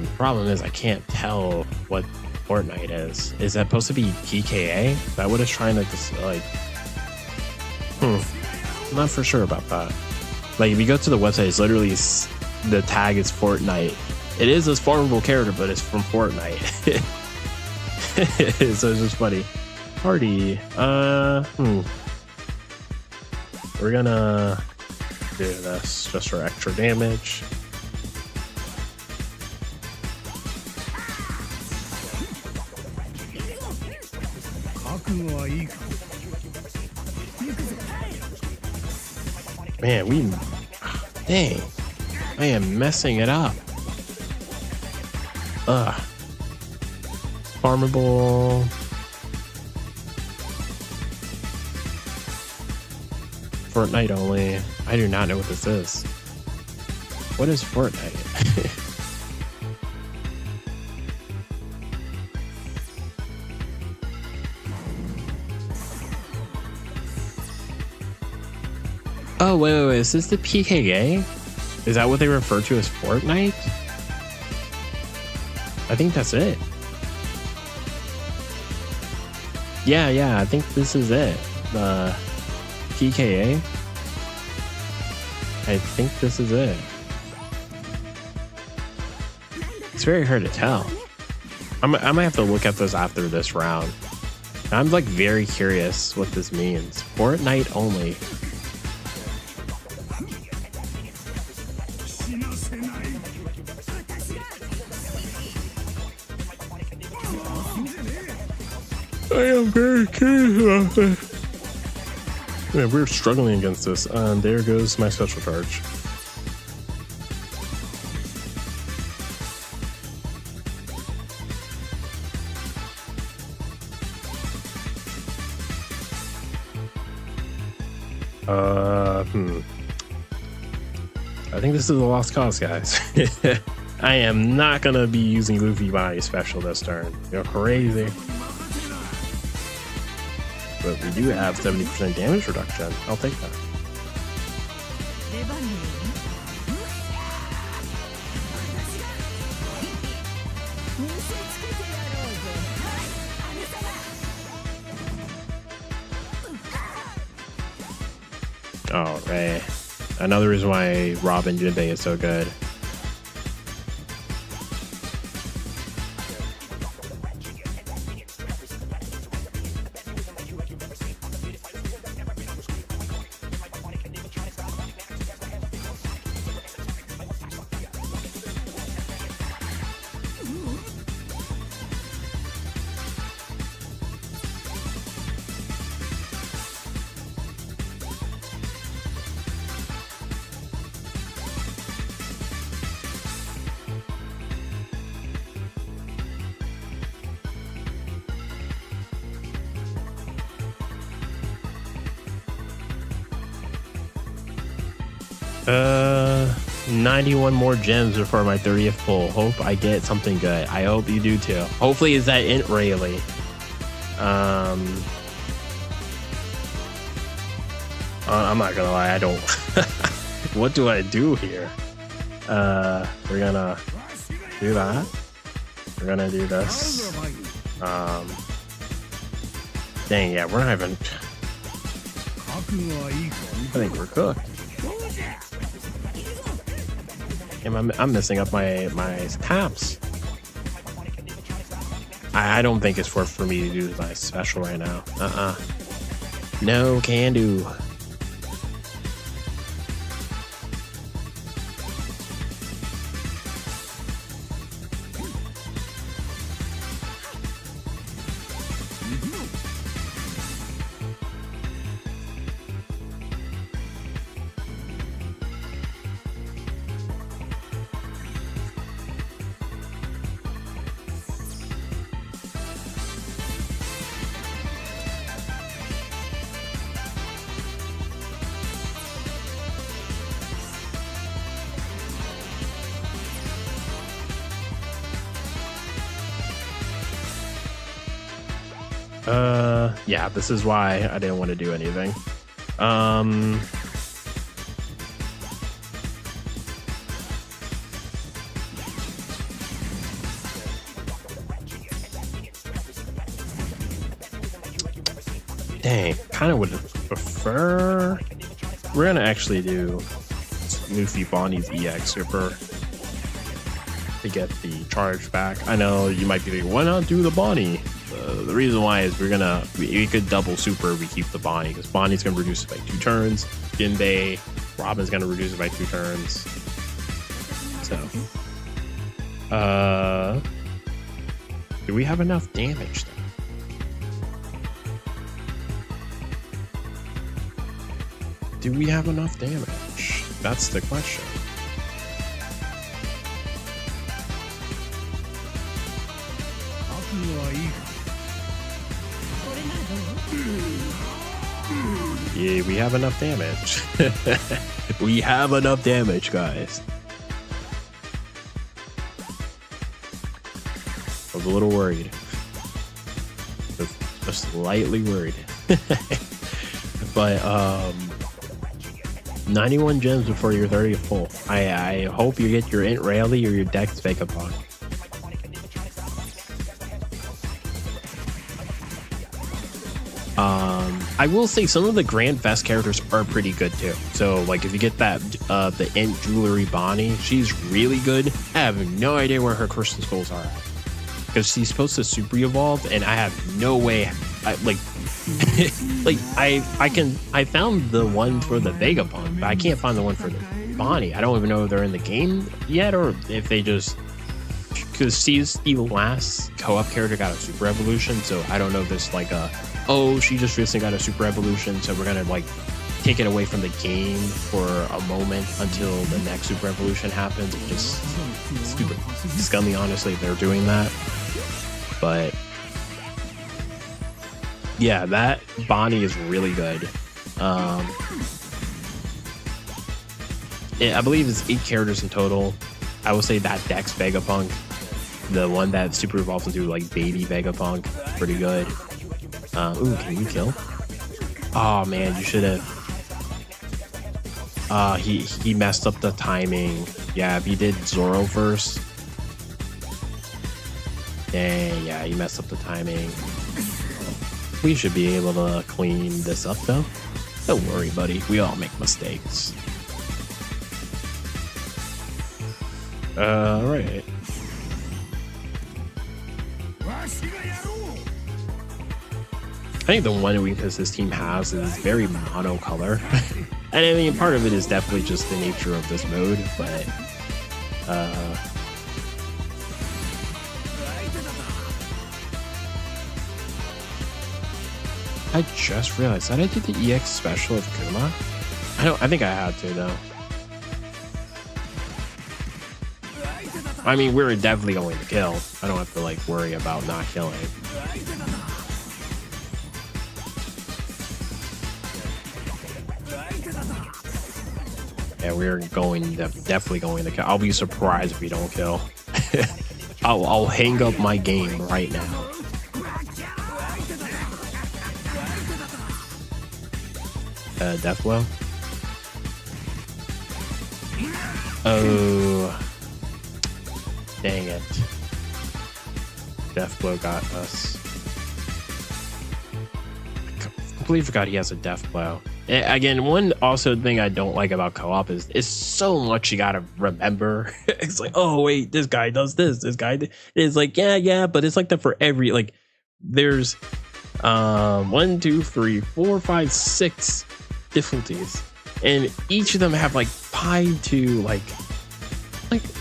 The problem is I can't tell what Fortnite is. Is that supposed to be PKA? Is that what it's trying to like? I'm not for sure about that. Like, if you go to the website, it's literally the tag is Fortnite. It is this farmable character, but it's from Fortnite. So it's just funny. Party. We're gonna do this just for extra damage. Man, dang, I am messing it up. Farmable. Fortnite only. I do not know what this is. What is Fortnite? Oh, wait. Is this the PKA? Is that what they refer to as Fortnite? I think that's it. Yeah, I think this is it. The PKA. I think this is it. It's very hard to tell. I might have to look at this after this round. I'm like very curious what this means. Fortnite only. I am very curious about this. Yeah, we're struggling against this. And there goes my special charge. I think this is a lost cause, guys. I am not gonna be using Luffy Body special this turn. You're crazy. But we do have 70% damage reduction. I'll take that. Oh, right. Another reason why Robin Jinbei is so good. Uh, 91 more gems before my 30th pull. Hope I get something good. I hope you do too. Hopefully it's that Int Rayleigh. I'm not gonna lie, I don't. What do I do here? We're gonna do that. We're gonna do this. Dang, yeah, we're not even. I think we're cooked. I'm messing up my taps. I don't think it's worth for me to do my special right now. No can do. Yeah, this is why I didn't want to do anything. Dang, kind of would prefer. We're gonna actually do Luffy Bonnie's EX Super to get the charge back. I know you might be thinking, why not do the Bonnie? The reason why is we could double super if we keep the Bonnie, because Bonnie's gonna reduce it by 2 turns. Jinbei, Robin's gonna reduce it by 2 turns. So, do we have enough damage though? Do we have enough damage? That's the question. Yeah, we have enough damage. We have enough damage, guys. I was a little worried. Just slightly worried. But 91 gems before your 30th pull. I hope you get your Int Rayleigh or your Dex Vegapunk. I will say some of the Grand Fest characters are pretty good too. So like if you get that the Int Jewelry Bonnie, she's really good. I have no idea where her Crystal Skulls are at, because she's supposed to super evolve, and I have no way. I found the one for the Vegapunk, but I can't find the one for the Bonnie. I don't even know if they're in the game yet or if they just because she's the last co-op character got a super evolution, so I don't know if there's like a, oh, she just recently got a super evolution, so we're gonna like take it away from the game for a moment until the next super evolution happens. It's just stupid, scummy, honestly, if they're doing that. But yeah, that Bonnie is really good. I believe it's 8 characters in total. I will say that Dex Vegapunk, the one that super evolves into like baby Vegapunk, pretty good. Ooh, can you kill? Oh man, you should have. He messed up the timing. Yeah, if he did Zoro first. Dang, yeah, he messed up the timing. We should be able to clean this up though. Don't worry, buddy. We all make mistakes. Right. I think the one weakness this team has is very monocolor. And I mean, part of it is definitely just the nature of this mode, but I just realized that I did the EX special of Kuma. I think I had to though. I mean, we're definitely going to kill. I don't have to like worry about not killing. Yeah, we're definitely going to kill. I'll be surprised if we don't kill. I'll hang up my game right now. Deathblow. Oh, dang it! Deathblow got us. I completely forgot he has a Deathblow. Again, one also thing I don't like about co-op is it's so much you gotta remember. It's like, oh wait, this guy does this. This guy is like, yeah, but it's like that for every like. There's 1, 2, 3, 4, 5, 6 difficulties, and each of them have like pi to like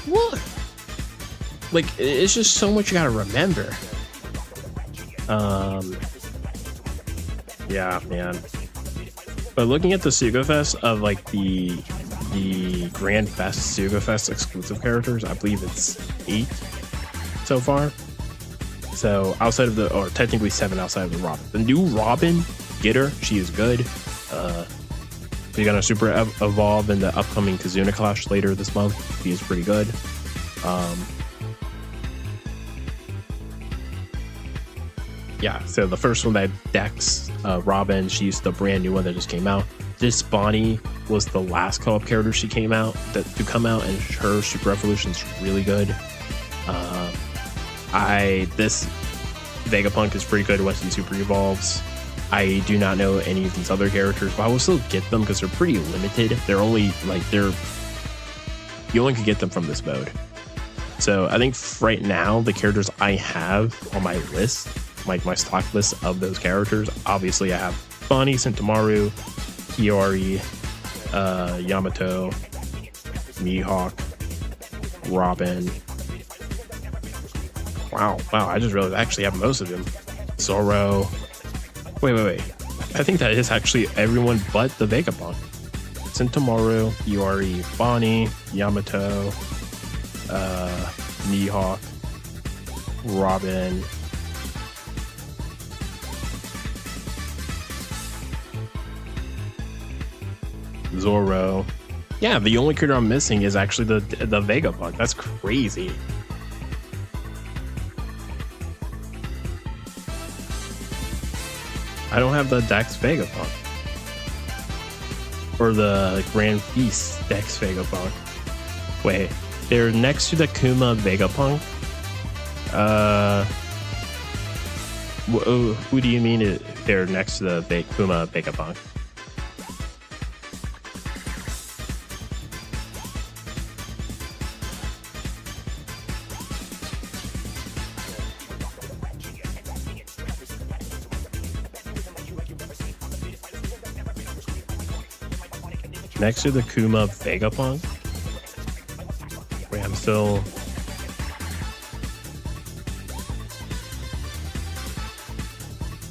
what? Like it's just so much you gotta remember. Yeah, man. But looking at the Sugafest of like the Grand Fest Sugafest exclusive characters, I believe it's 8 so far. So outside of or technically 7 outside of the Robin. The new Robin, get her, she is good. She's gonna super evolve in the upcoming Kazuna Clash later this month. She is pretty good. Yeah, so the first one that Dex, Robin, she's the brand new one that just came out. This Bonnie was the last co-op character she came out to come out, and her super evolution's really good. This Vegapunk is pretty good once he super evolves. I do not know any of these other characters, but I will still get them because they're pretty limited. They're only you only can get them from this mode. So I think right now the characters I have on my list, like my stock list of those characters, obviously I have Bonnie, Sentomaru, Hiyori, Yamato, Mihawk, Robin. Wow, I just realized I actually have most of them. Zoro. Wait. I think that is actually everyone but the Vegapunk. Sentomaru, Hiyori, Bonnie, Yamato, Mihawk, Robin. Zoro. Yeah, the only character I'm missing is actually the Vegapunk. That's crazy. I don't have the Dex Vegapunk. Or the Grand Feast Dex Vegapunk. Wait, they're next to the Kuma Vegapunk? Who do you mean they're next to the Kuma Vegapunk? Next to the Kuma Vegapunk? Wait, I'm still...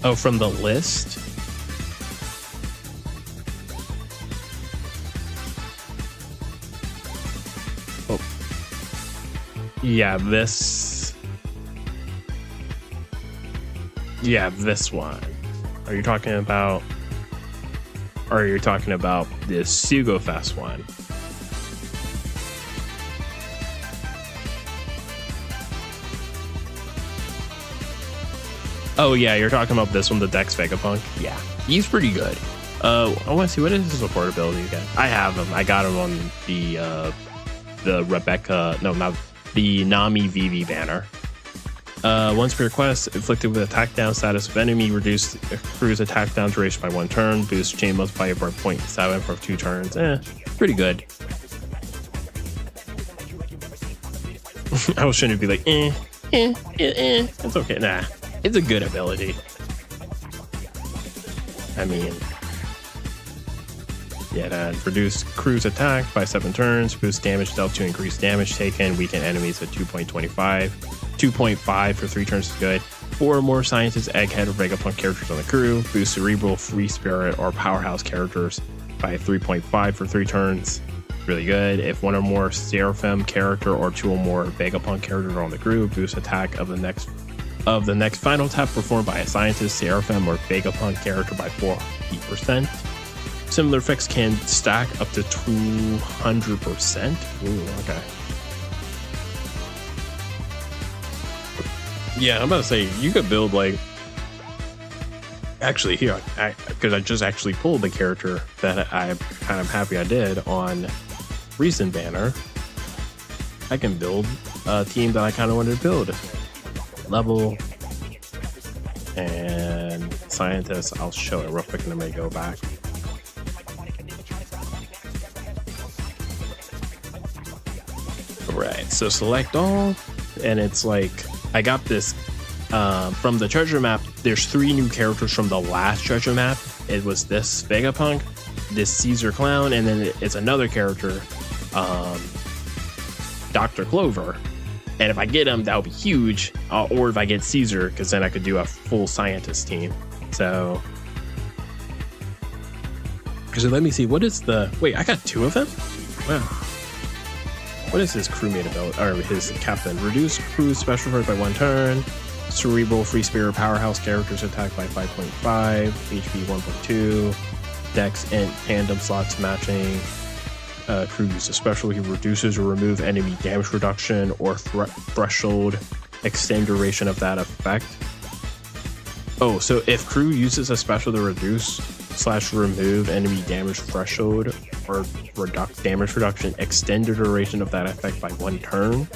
Oh, from the list? Oh. Yeah, this. Yeah, this one. Are you talking about... Or are you talking about this Sugofest one? Oh yeah, you're talking about this one, the Dex Vegapunk. Yeah, he's pretty good. I want to see, what is his support ability again? I have him. I got him on the Rebecca. No, not the Nami Vivi banner. Once per quest, inflicted with attack down status of enemy, reduce crew's attack down duration by 1 turn, boost chain multiplier by 0.7 for 2 turns. Pretty good. I was trying to be like, it's okay. Nah, it's a good ability. I mean, yeah, that reduce crew's attack by 7 turns, boost damage dealt to increase damage taken, weaken enemies at 2.25. 2.5 for 3 turns is good. 4 or more Scientist, Egghead, or Vegapunk characters on the crew. Boost Cerebral, Free Spirit, or Powerhouse characters by 3.5 for 3 turns. Really good. If 1 or more Seraphim character or 2 or more Vegapunk characters are on the crew, boost attack of the next final tap performed by a Scientist, Seraphim, or Vegapunk character by 40%. Similar effects can stack up to 200%. Ooh, okay. Yeah, I'm about to say, you could build like... Actually, here, because I just actually pulled the character that I'm kind of happy I did on recent banner. I can build a team that I kind of wanted to build. Level and Scientist. I'll show it real quick and then I may go back. Right, so select all, and it's like, I got this from the treasure map. There's 3 new characters from the last treasure map. It was this Vegapunk, this Caesar Clown, and then it's another character, Dr. Clover. And if I get him, that would be huge. Or if I get Caesar, because then I could do a full Scientist team. So let me see. What is the... Wait, I got 2 of them? Wow. What is his crewmate ability, or his captain? Reduce crew special force by 1 turn. Cerebral, Free Spirit, Powerhouse characters attack by 5.5. HP 1.2. Dex and tandem slots matching. Crew uses special. He reduces or remove enemy damage reduction or threshold. Extend duration of that effect. Oh, so if crew uses a special to reduce/remove enemy damage threshold or damage reduction, extend the duration of that effect by 1 turn.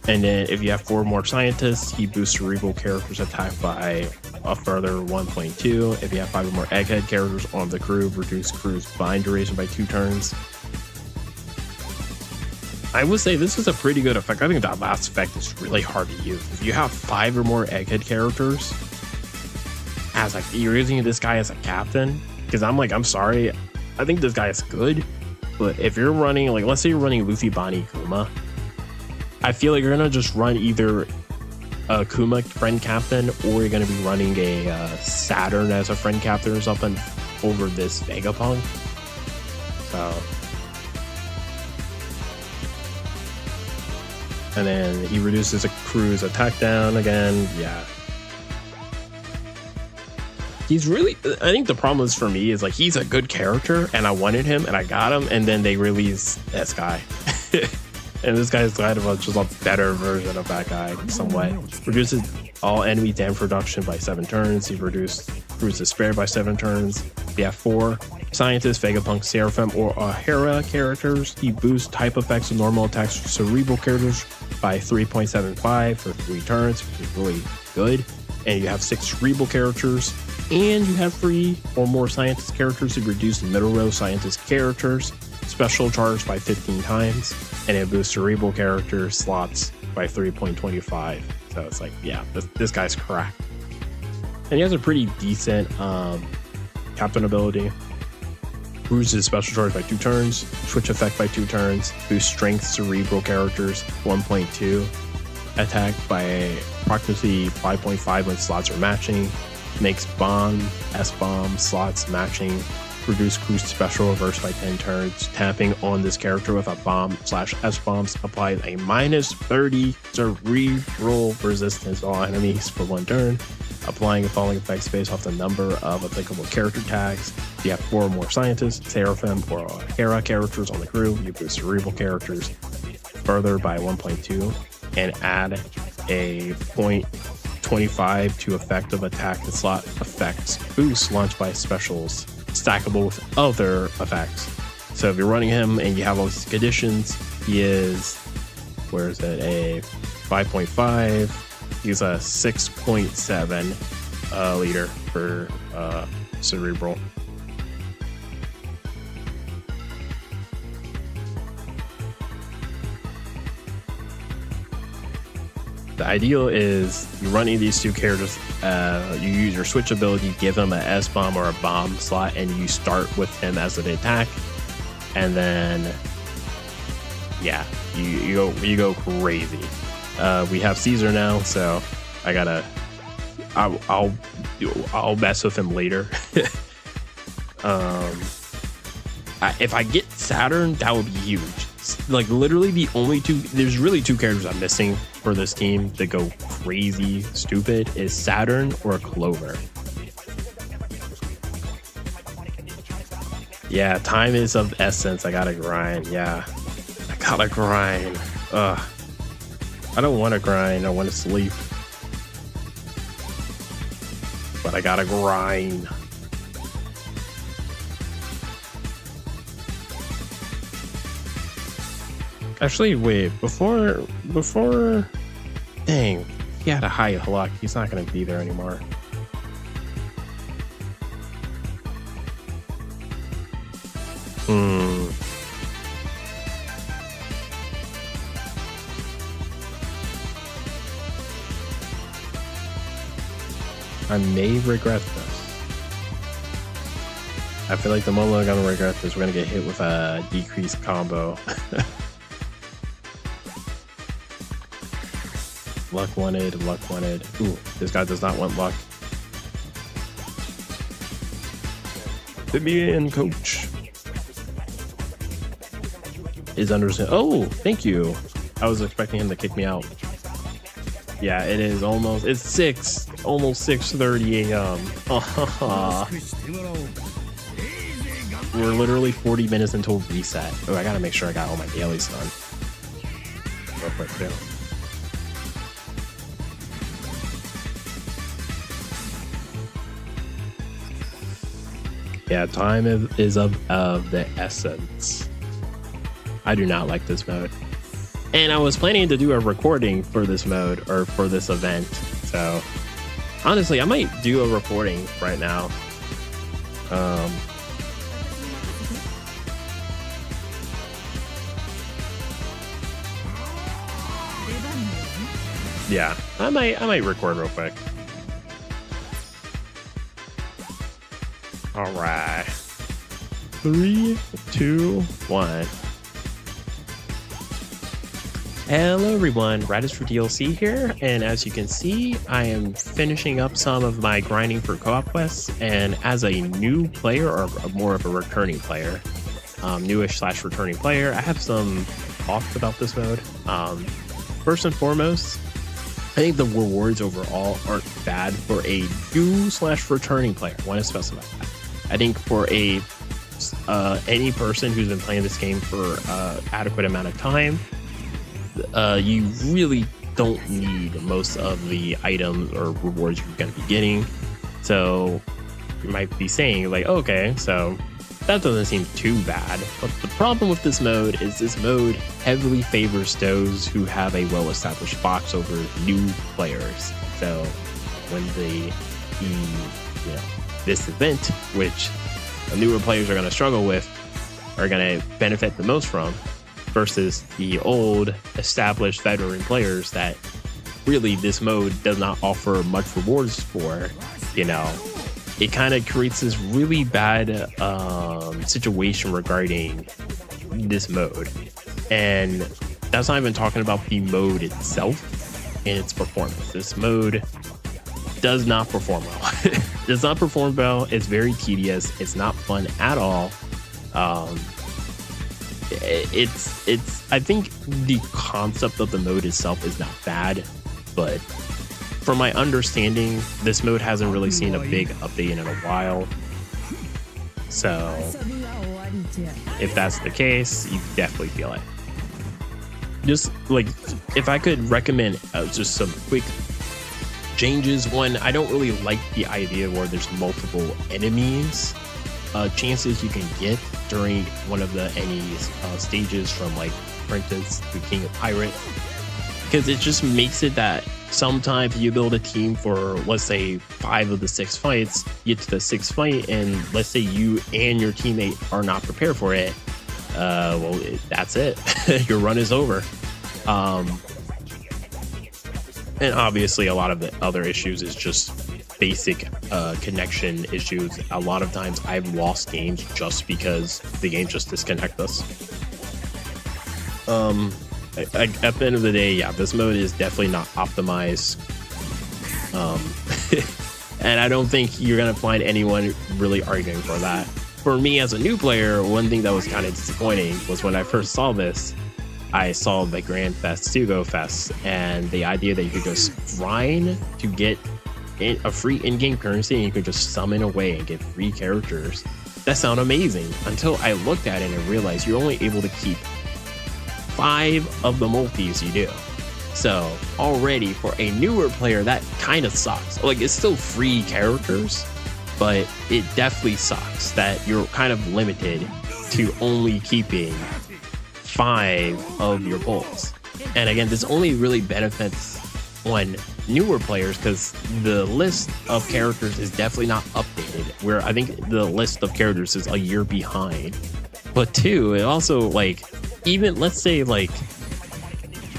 And then if you have 4 more Scientists, he boosts Cerebral characters attack by a further 1.2. If you have 5 or more Egghead characters on the crew, reduce crew's bind duration by 2 turns. I would say this is a pretty good effect. I think that last effect is really hard to use. If you have 5 or more Egghead characters, as like you're using this guy as a captain, because I'm sorry, I think this guy is good, but if you're running, like, let's say you're running Luffy, Bonnie, Kuma, I feel like you're gonna just run either a Kuma friend captain, or you're gonna be running a Saturn as a friend captain or something over this Vegapunk. So, and then he reduces a crew's attack down again. Yeah. He's really, I think the problem is for me is like, he's a good character and I wanted him and I got him, and then they released this guy. And this guy is kind of just a better version of that guy in some way. Reduces all enemy damage reduction by 7 turns. He reduced crew's despair by 7 turns. We have 4 Scientists, Vegapunk, Seraphim, or Hera characters. He boosts type effects of normal attacks for Cerebral characters by 3.75 for 3 turns, which is really good. And you have 6 Cerebral characters. And you have 3 or more Scientist characters to reduce middle row Scientist characters special charge by 15 times, and it boosts Cerebral character slots by 3.25. So it's like, yeah, this guy's cracked. And he has a pretty decent captain ability. Bruises special charge by 2 turns, switch effect by 2 turns, boost strength Cerebral characters 1.2, attack by approximately 5.5 when slots are matching, makes bomb, S-bomb slots matching, reduce boost special reversed by 10 turns. Tapping on this character with a bomb / S-bombs applies a -30 cerebral resistance to all enemies for 1 turn. Applying falling effects based off the number of applicable character tags. If you have 4 or more scientists, Seraphim, or Hera characters on the crew, you boost cerebral characters further by 1.2 and add a 0.25 to effective attack and slot effects boost launched by specials, stackable with other effects. So if you're running him and you have all these conditions, he is, where is it, a 5.5. He's a 6.7 liter for cerebral. The ideal is you running these 2 characters, you use your switch ability, give him a S-bomb or a bomb slot, and you start with him as an attack. And then, yeah, you go crazy. We have Caesar now, so I'll mess with him later. If I get Saturn, that would be huge. Like literally there's really 2 characters I'm missing for this team that go crazy stupid is Saturn or Clover. Yeah, time is of essence. I gotta grind. Yeah, I gotta grind. Ugh. I don't want to grind. I want to sleep. But I gotta grind. Actually, wait. Before... Dang. He had a high luck. He's not going to be there anymore. I may regret this. I feel like the moment I'm going to regret this, we're going to get hit with a decreased combo. Luck wanted. Ooh, this guy does not want luck. Fit me in, coach. Is understand. Oh, thank you. I was expecting him to kick me out. Yeah, it is almost. It's almost 6:30 a.m. We're literally 40 minutes until reset. Oh, I gotta make sure I got all my dailies done. Real quick too. Yeah, time is of the essence. I do not like this mode. And I was planning to do a recording for this mode or for this event. So honestly, I might do a recording right now. Yeah, I might record real quick. All right. 3, 2, 1. Hello everyone, Radis for DLC here, and as you can see, I am finishing up some of my grinding for co-op quests, and as a new player, or more of a returning player, newish / returning player, I have some thoughts about this mode. First and foremost, I think the rewards overall aren't bad for a new / returning player. I want to specify that. I think for any person who's been playing this game for adequate amount of time, you really don't need most of the items or rewards you're going to be getting. So you might be saying like, okay, so that doesn't seem too bad. But the problem with this mode is this mode heavily favors those who have a well-established box over new players. So when this event, which the newer players are going to struggle with, are going to benefit the most from, versus the old established veteran players that really this mode does not offer much rewards for, it kind of creates this really bad situation regarding this mode. And that's not even talking about the mode itself and its performance. This mode does not perform well. does not perform well. It's very tedious. It's not fun at all. I think the concept of the mode itself is not bad, but from my understanding, this mode hasn't really seen a big update in a while. So if that's the case, you definitely feel it. Just like, if I could recommend just some quick changes, one, I don't really like the idea where there's multiple enemies chances you can get during one of the stages, from like Apprentice to King of Pirate, because it just makes it that sometimes you build a team for, let's say, 5 of the 6 fights, you get to the 6th fight, and let's say you and your teammate are not prepared for it. Well, that's it. Your run is over. And obviously a lot of the other issues is just basic connection issues. A lot of times I've lost games just because the game just disconnects us. At the end of the day, yeah, this mode is definitely not optimized. And I don't think you're gonna find anyone really arguing for that. For me as a new player, one thing that was kind of disappointing was when I first saw this, I saw the Grand Fest Sugo Fest, and the idea that you could just grind to get a free in-game currency and you could just summon away and get free characters. That sounded amazing until I looked at it and realized you're only able to keep 5 of the multis you do. So already for a newer player, that kind of sucks. Like, it's still free characters, but it definitely sucks that you're kind of limited to only keeping 5 of your pulls. And again, this only really benefits on newer players because the list of characters is definitely not updated, where I think the list of characters is a year behind. But 2, it also, like, even let's say, like,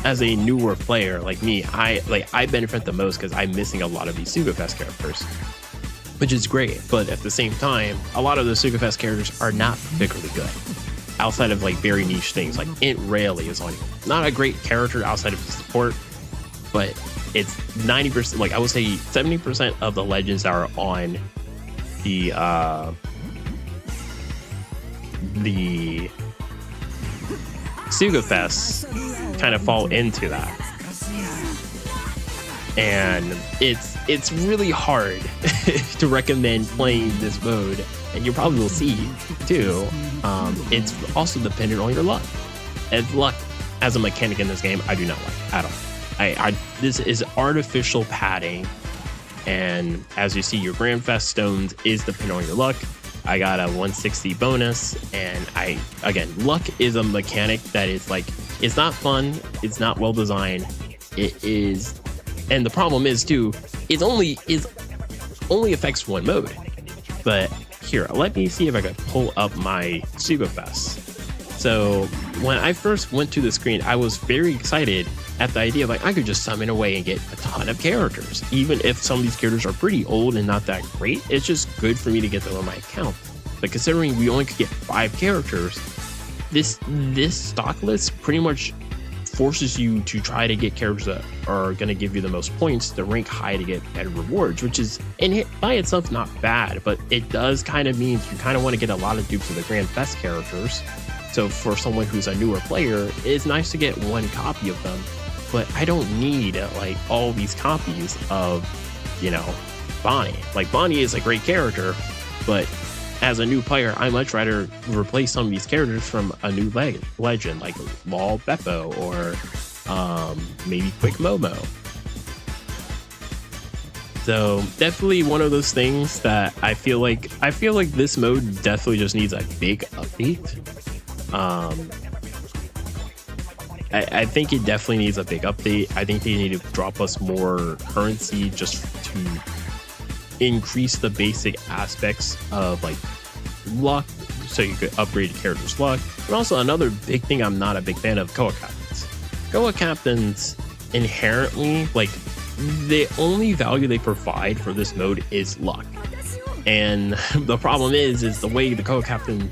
as a newer player like me, I benefit the most because I'm missing a lot of these Sugafest characters, which is great. But at the same time, a lot of the Sugafest characters are not particularly good outside of like very niche things. Like Int Rayleigh is on, not a great character outside of the support, but it's 90%, like I would say 70% of the legends that are on the Sugafest kind of fall into that. And it's really hard to recommend playing this mode, and you probably will see too. It's also dependent on your luck, and luck as a mechanic in this game I do not like at all. This is artificial padding, and as you see, your Grand Fest stones is dependent on your luck. I got a 160 bonus, and again, luck is a mechanic that is like, it's not fun, it's not well designed, it is, and the problem is too, it only affects one mode. But here, let me see if I can pull up my Sugafest. So when I first went to the screen, I was very excited at the idea of like I could just summon away and get a ton of characters. Even if some of these characters are pretty old and not that great, it's just good for me to get them on my account. But considering we only could get 5 characters, this stock list pretty much forces you to try to get characters that are going to give you the most points to rank high to get better rewards, which is by itself not bad, but it does kind of mean you kind of want to get a lot of dupes of the Grand Fest characters. So for someone who's a newer player, it's nice to get 1 copy of them, but I don't need like all these copies of, Bonnie. Like, Bonnie is a great character, but as a new player, I much rather replace some of these characters from a new legend, like Lol Beppo or maybe Quick Momo. So definitely one of those things that I feel like this mode definitely just needs a big update. I think it definitely needs a big update. I think they need to drop us more currency just to increase the basic aspects of like luck, so you could upgrade the character's luck. And also another big thing I'm not a big fan of, Koa Captains. Koa Captains inherently, like, the only value they provide for this mode is luck. And the problem is the way the Koa Captain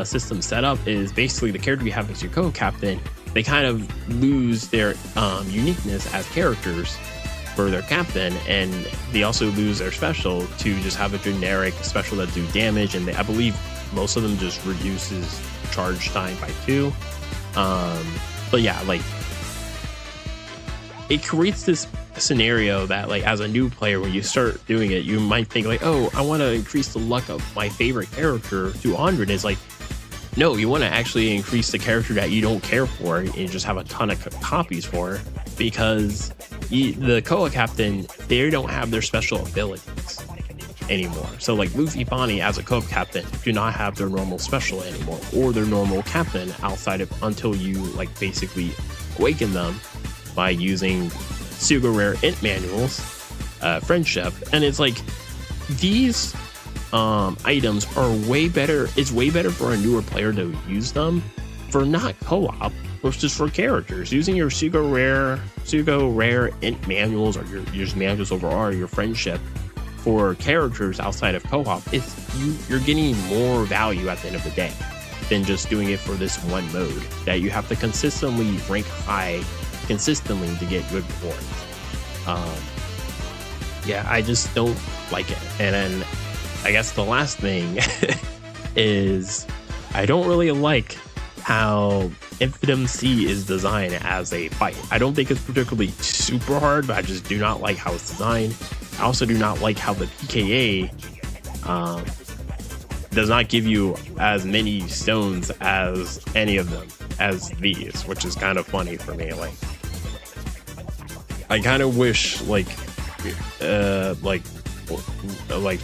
system set up is basically the character you have as your Koa Captain, they kind of lose their uniqueness as characters for their captain, and they also lose their special to just have a generic special that do damage, and I believe most of them just reduces charge time by 2. But yeah, like it creates this scenario that like as a new player, when you start doing it, you might think like, oh, I want to increase the luck of my favorite character to 100. It's like, no, you want to actually increase the character that you don't care for and just have a ton of copies for, because the Koa captain, they don't have their special abilities anymore. So like Luffy, Bonnie as a Koa captain do not have their normal special anymore, or their normal captain outside of until you like basically awaken them by using Super Rare Int manuals, friendship. And it's like these items are way better. It's way better for a newer player to use them for not co-op, or just for characters. Using your Super Rare Int manuals, or your manuals overall, your friendship for characters outside of co-op, you're getting more value at the end of the day than just doing it for this one mode that you have to consistently rank high consistently to get good points. Yeah, I just don't like it. And then I guess the last thing is I don't really like how Infidom C is designed as a fight. I don't think it's particularly super hard, but I just do not like how it's designed. I also do not like how the PKA does not give you as many stones as any of them as these, which is kind of funny for me. Like, I kind of wish like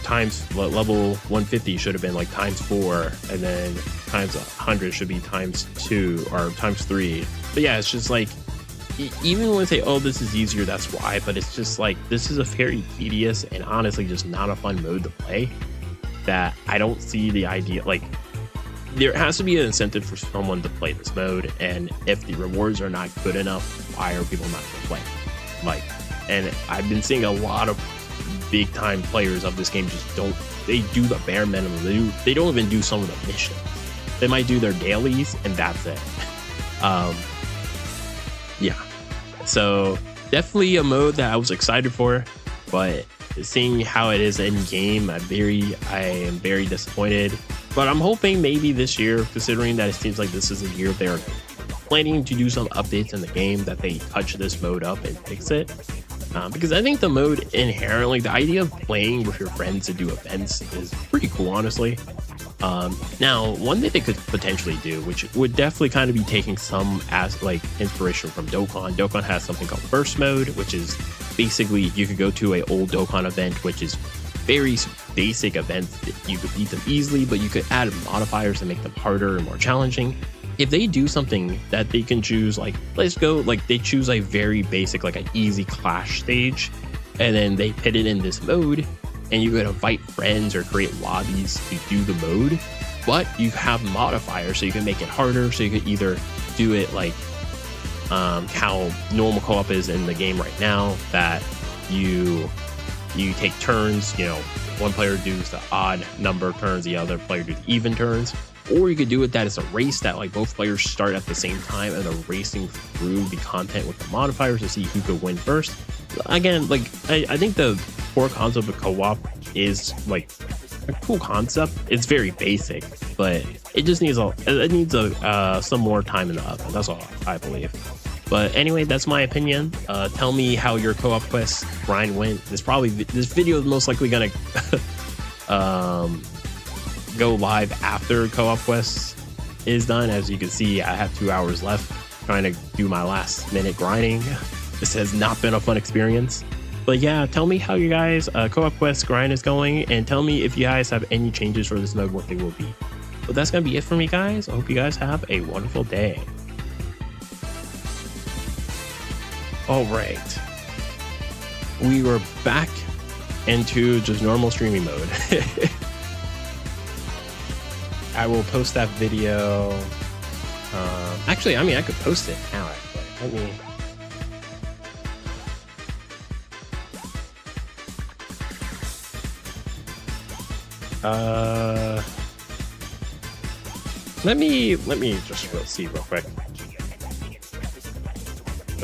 times level 150 should have been like ×4, and then times 100 should be ×2 or ×3. But yeah, it's just like, even when they say, oh, this is easier, that's why, but it's just like, this is a very tedious and honestly just not a fun mode to play, that I don't see the idea. Like, there has to be an incentive for someone to play this mode, and if the rewards are not good enough, why are people not going to play? Like, and I've been seeing a lot of big time players of this game they do the bare minimum. They don't even do some of the missions. They might do their dailies and that's it. Yeah, so definitely a mode that I was excited for, but seeing how it is in game, I am very disappointed. But I'm hoping maybe this year, considering that it seems like this is a year they're planning to do some updates in the game, that they touch this mode up and fix it. Because I think the mode inherently, the idea of playing with your friends to do events is pretty cool, honestly. Now, one thing they could potentially do, which would definitely kind of be taking some inspiration from Dokkan. Dokkan has something called Burst Mode, which is basically you could go to a old Dokkan event, which is very basic events. You could beat them easily, but you could add modifiers to make them harder and more challenging. If they do something that they can choose, like, let's go, like, they choose a very basic, like an easy clash stage, and then they put it in this mode, and you could invite friends or create lobbies to do the mode, but you have modifiers so you can make it harder. So you could either do it like how normal co-op is in the game right now, that you take turns, you know, one player does the odd number of turns, the other player do the even turns. Or you could do it that it's a race that like both players start at the same time and they're racing through the content with the modifiers to see who could win first. Again, like I think the core concept of co-op is like a cool concept. It's very basic, but it just needs some more time in the oven. That's all I believe. But anyway, that's my opinion. Tell me how your co-op quest grind went. This video is most likely gonna go live after co-op quest is done. As you can see, I have 2 hours left trying to do my last minute grinding. This has not been a fun experience, but yeah, tell me how you guys co-op quest grind is going, and tell me if you guys have any changes for this mode, what they will be. But that's gonna be it for me, guys. I hope you guys have a wonderful day. All right, we were back into just normal streaming mode. I will post that video. Actually, I mean, I could post it now. Actually, let me. Let me just see real quick.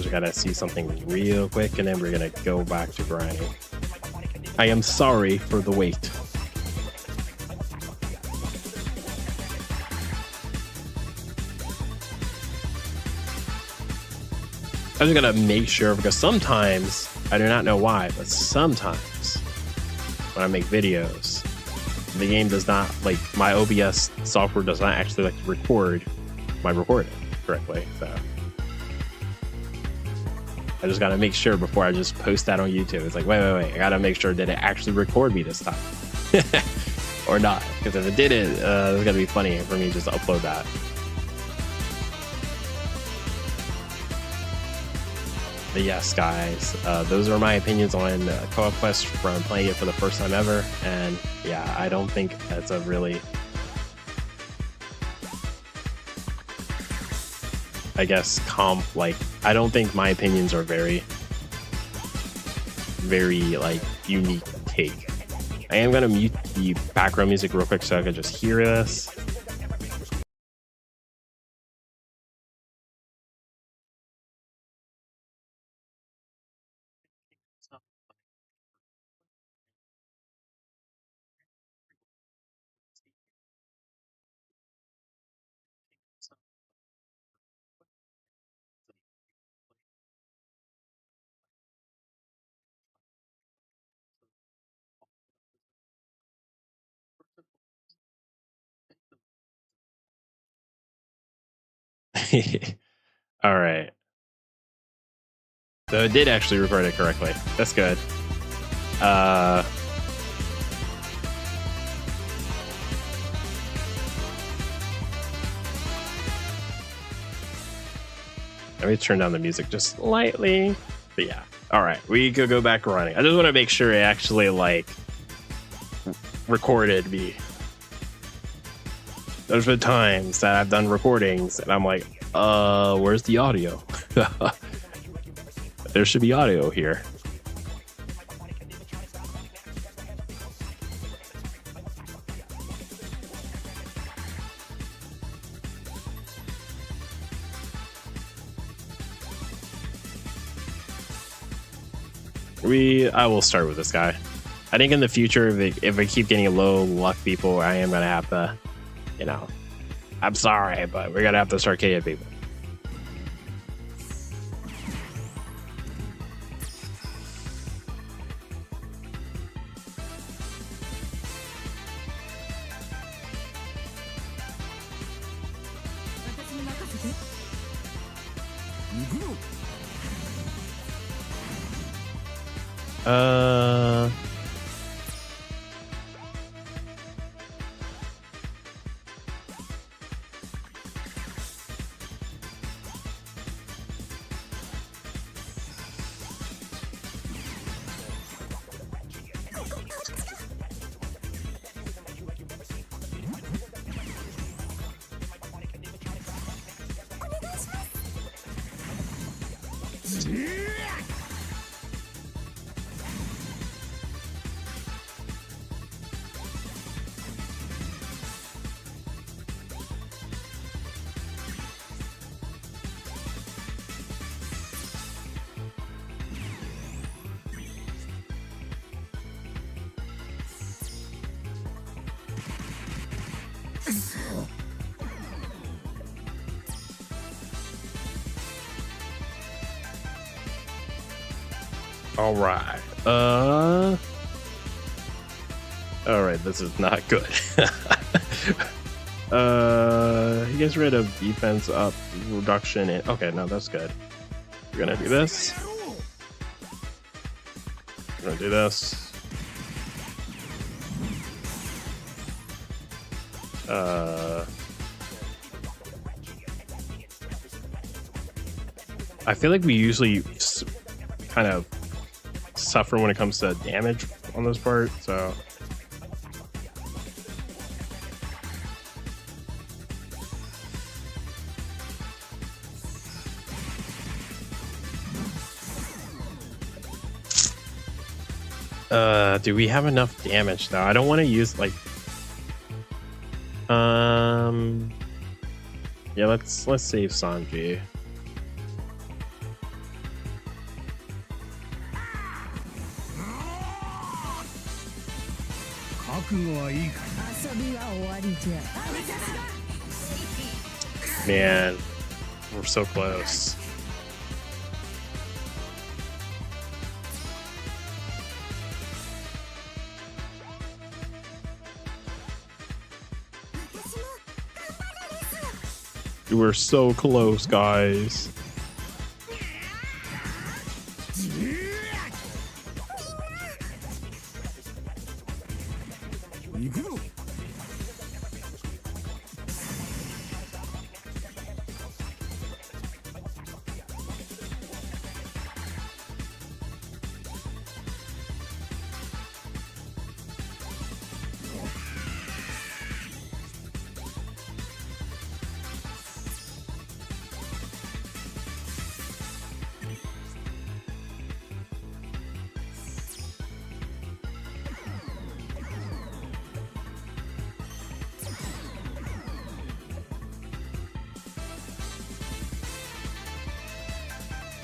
just gotta see something real quick, and then we're gonna go back to grinding. I am sorry for the wait. I just gotta make sure, because sometimes, I do not know why, but sometimes when I make videos, the game does not, like, my OBS software does not actually like to record my recording correctly. So I just gotta make sure before I just post that on YouTube. It's like, wait, I gotta make sure that it actually record me this time or not. Because if it didn't, it's gonna be funny for me just to upload that. But yes, guys, those are my opinions on Co-op Quest from playing it for the first time ever. And yeah, I don't think that's a really, I guess, like, I don't think my opinions are very, like, unique take. I am going to mute the background music real quick so I can just hear this. All right. So it did actually record it correctly. That's good. Let me turn down the music just slightly. But yeah. All right. We could go back running. I just want to make sure it actually, like, recorded me. There's been times that I've done recordings and I'm like, where's the audio? There should be audio here. I will start with this guy. I think in the future, if I keep getting low luck people, I am gonna have to, you know, I'm sorry, but we're gonna have to start KOing people. All right. All right, this is not good. He gets rid of defense up reduction. Okay, no, that's good. We're gonna do this. We're gonna do this. I feel like we usually kind of suffer when it comes to damage on this part, so do we have enough damage though? I don't want to use like yeah, let's save Sanji. 覚悟はいいか。 Man, we're so close. We're so close, guys. 行くぞ。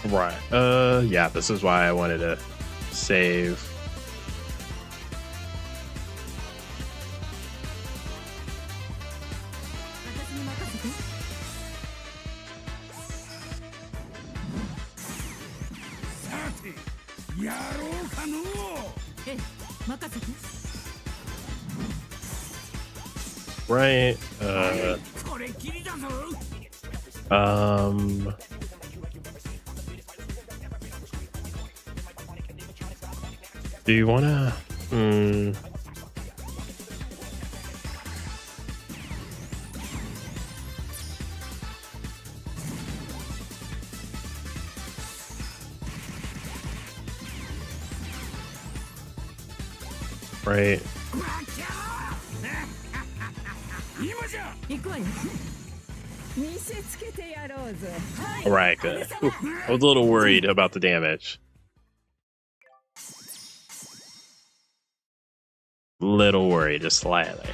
Right. Yeah, this is why I wanted to save. Right. Do you wanna? Right. All right, good. Ooh, I was a little worried about the damage. Little worried, just slightly.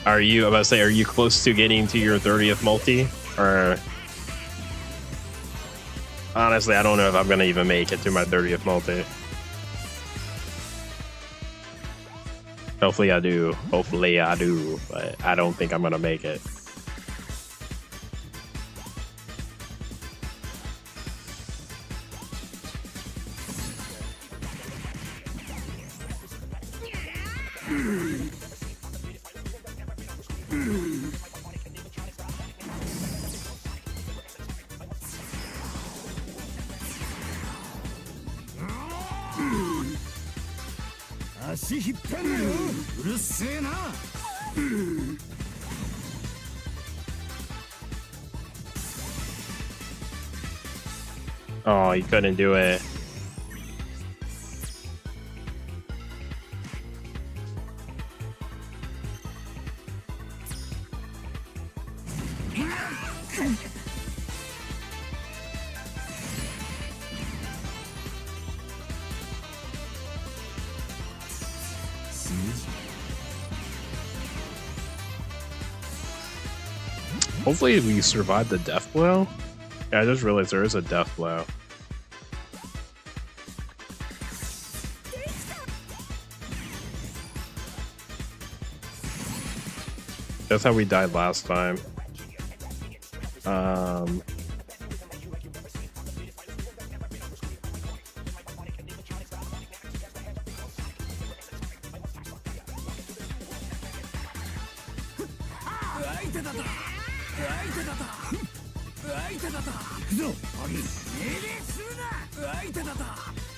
Are you about to say, are you close to getting to your 30th multi? Or honestly, I don't know if I'm gonna even make it to my 30th multi. Hopefully I do. Hopefully I do, but I don't think I'm gonna make it. Oh, you couldn't do it. Hopefully we survive the death blow. Yeah, I just realized there is a death blow. That's how we died last time.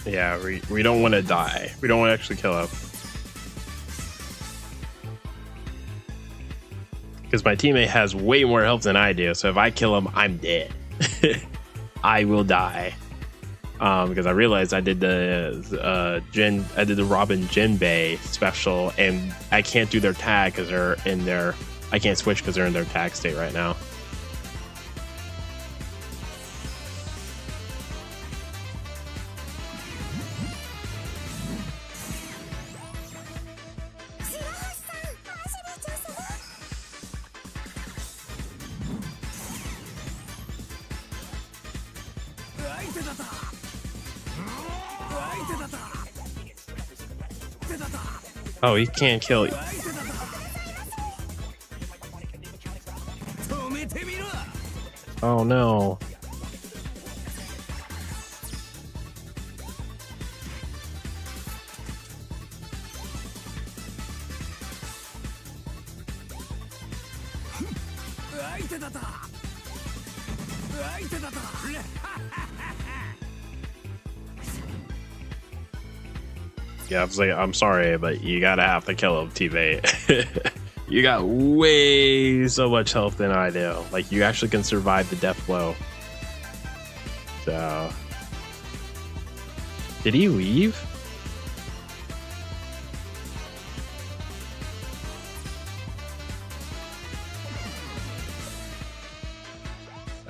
Yeah, we don't want to die. We don't want to actually kill him. Because my teammate has way more health than I do, so if I kill him, I'm dead. I will die. Because I realized I did the Robin Jinbei special, and I can't do their tag because they're in their. I can't switch because they're in their tag state right now. Oh, he can't kill you. Oh no. Yeah, I was like, I'm sorry, but you gotta have to kill him, teammate. You got way so much health than I do. Like, you actually can survive the death blow. So, did he leave?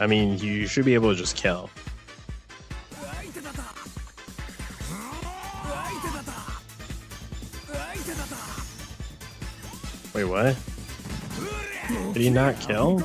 I mean, you should be able to just kill. Wait, what? Did he not kill?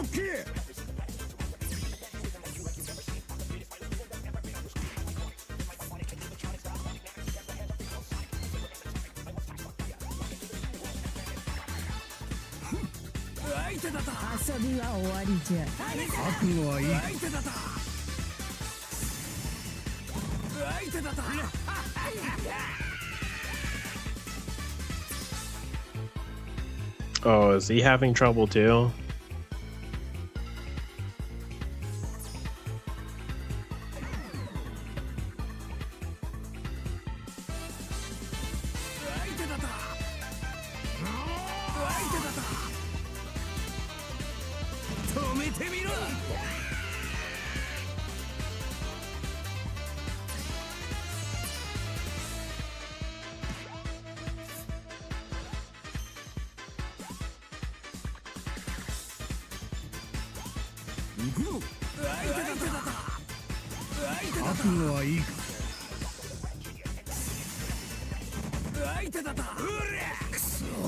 Oh, is he having trouble too?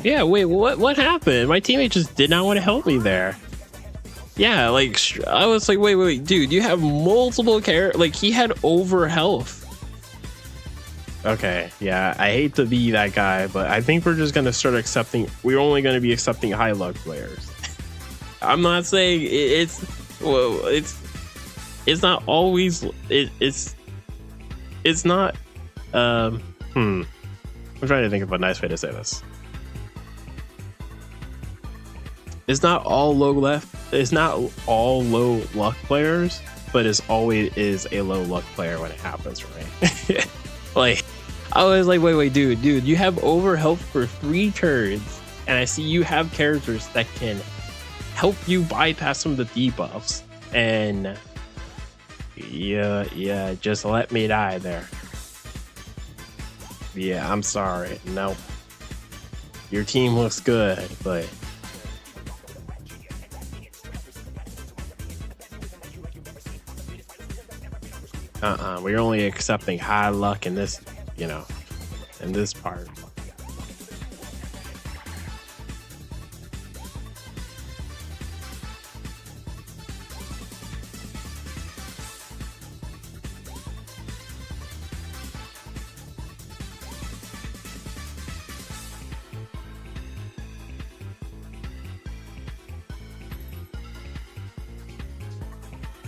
Yeah, wait, what happened? My teammate just did not want to help me there. Yeah, like, I was like, wait, dude, you have multiple like, he had over health. Okay, yeah, I hate to be that guy, but I think we're just gonna start accepting, we're only gonna be accepting high luck players. I'm not saying it's not always, it's not, I'm trying to think of a nice way to say this. It's not all low luck players, but it's always is a low luck player when it happens for me. Like, I was like, wait, dude, you have over health for 3 turns, and I see you have characters that can help you bypass some of the debuffs, and yeah, just let me die there. Yeah, I'm sorry. Nope. Your team looks good, but we're only accepting high luck in this, in this part.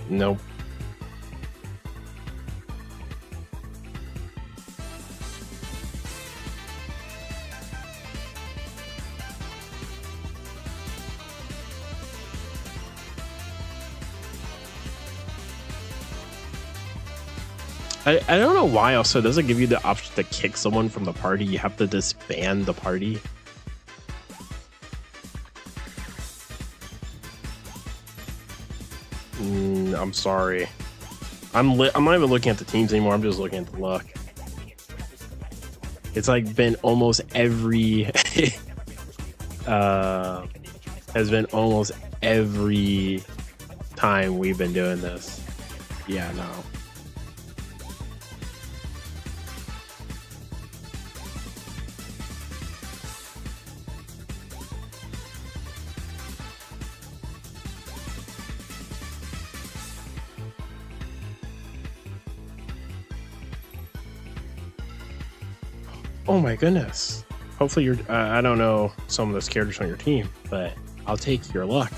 Nope. I don't know why also it doesn't give you the option to kick someone from the party. You have to disband the party. I'm sorry. I'm not even looking at the teams anymore. I'm just looking at the luck. It's like been almost every has been almost every time we've been doing this. Yeah, no. Oh my goodness. Hopefully you're, I don't know some of those characters on your team, but I'll take your luck.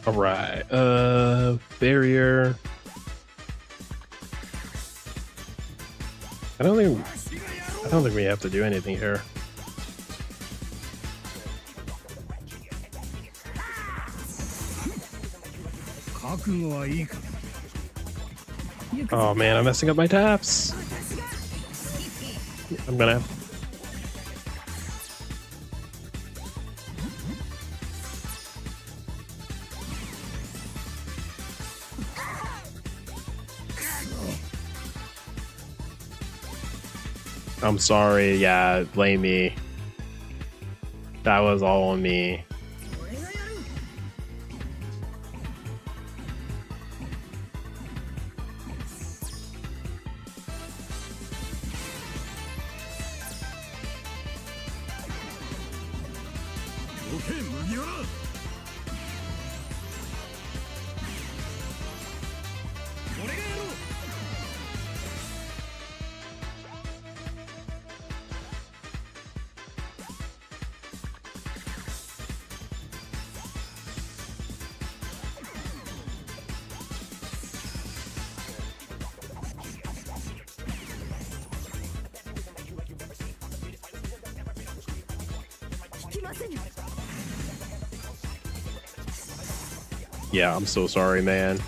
All right, barrier. I don't think we have to do anything here. Oh man, I'm messing up my taps. I'm gonna. I'm sorry, yeah, blame me. That was all on me. Yeah, I'm so sorry, man.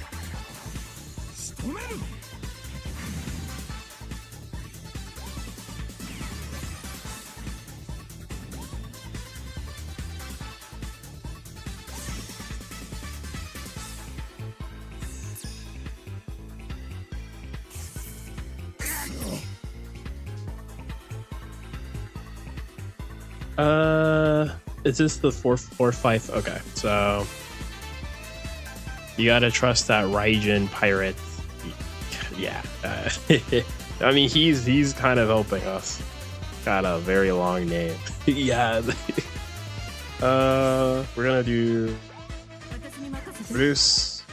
Is this the 4-5? Okay, so you gotta trust that Raijin pirate. Yeah, I mean he's kind of helping us. Got a very long name. Yeah. We're gonna do Bruce.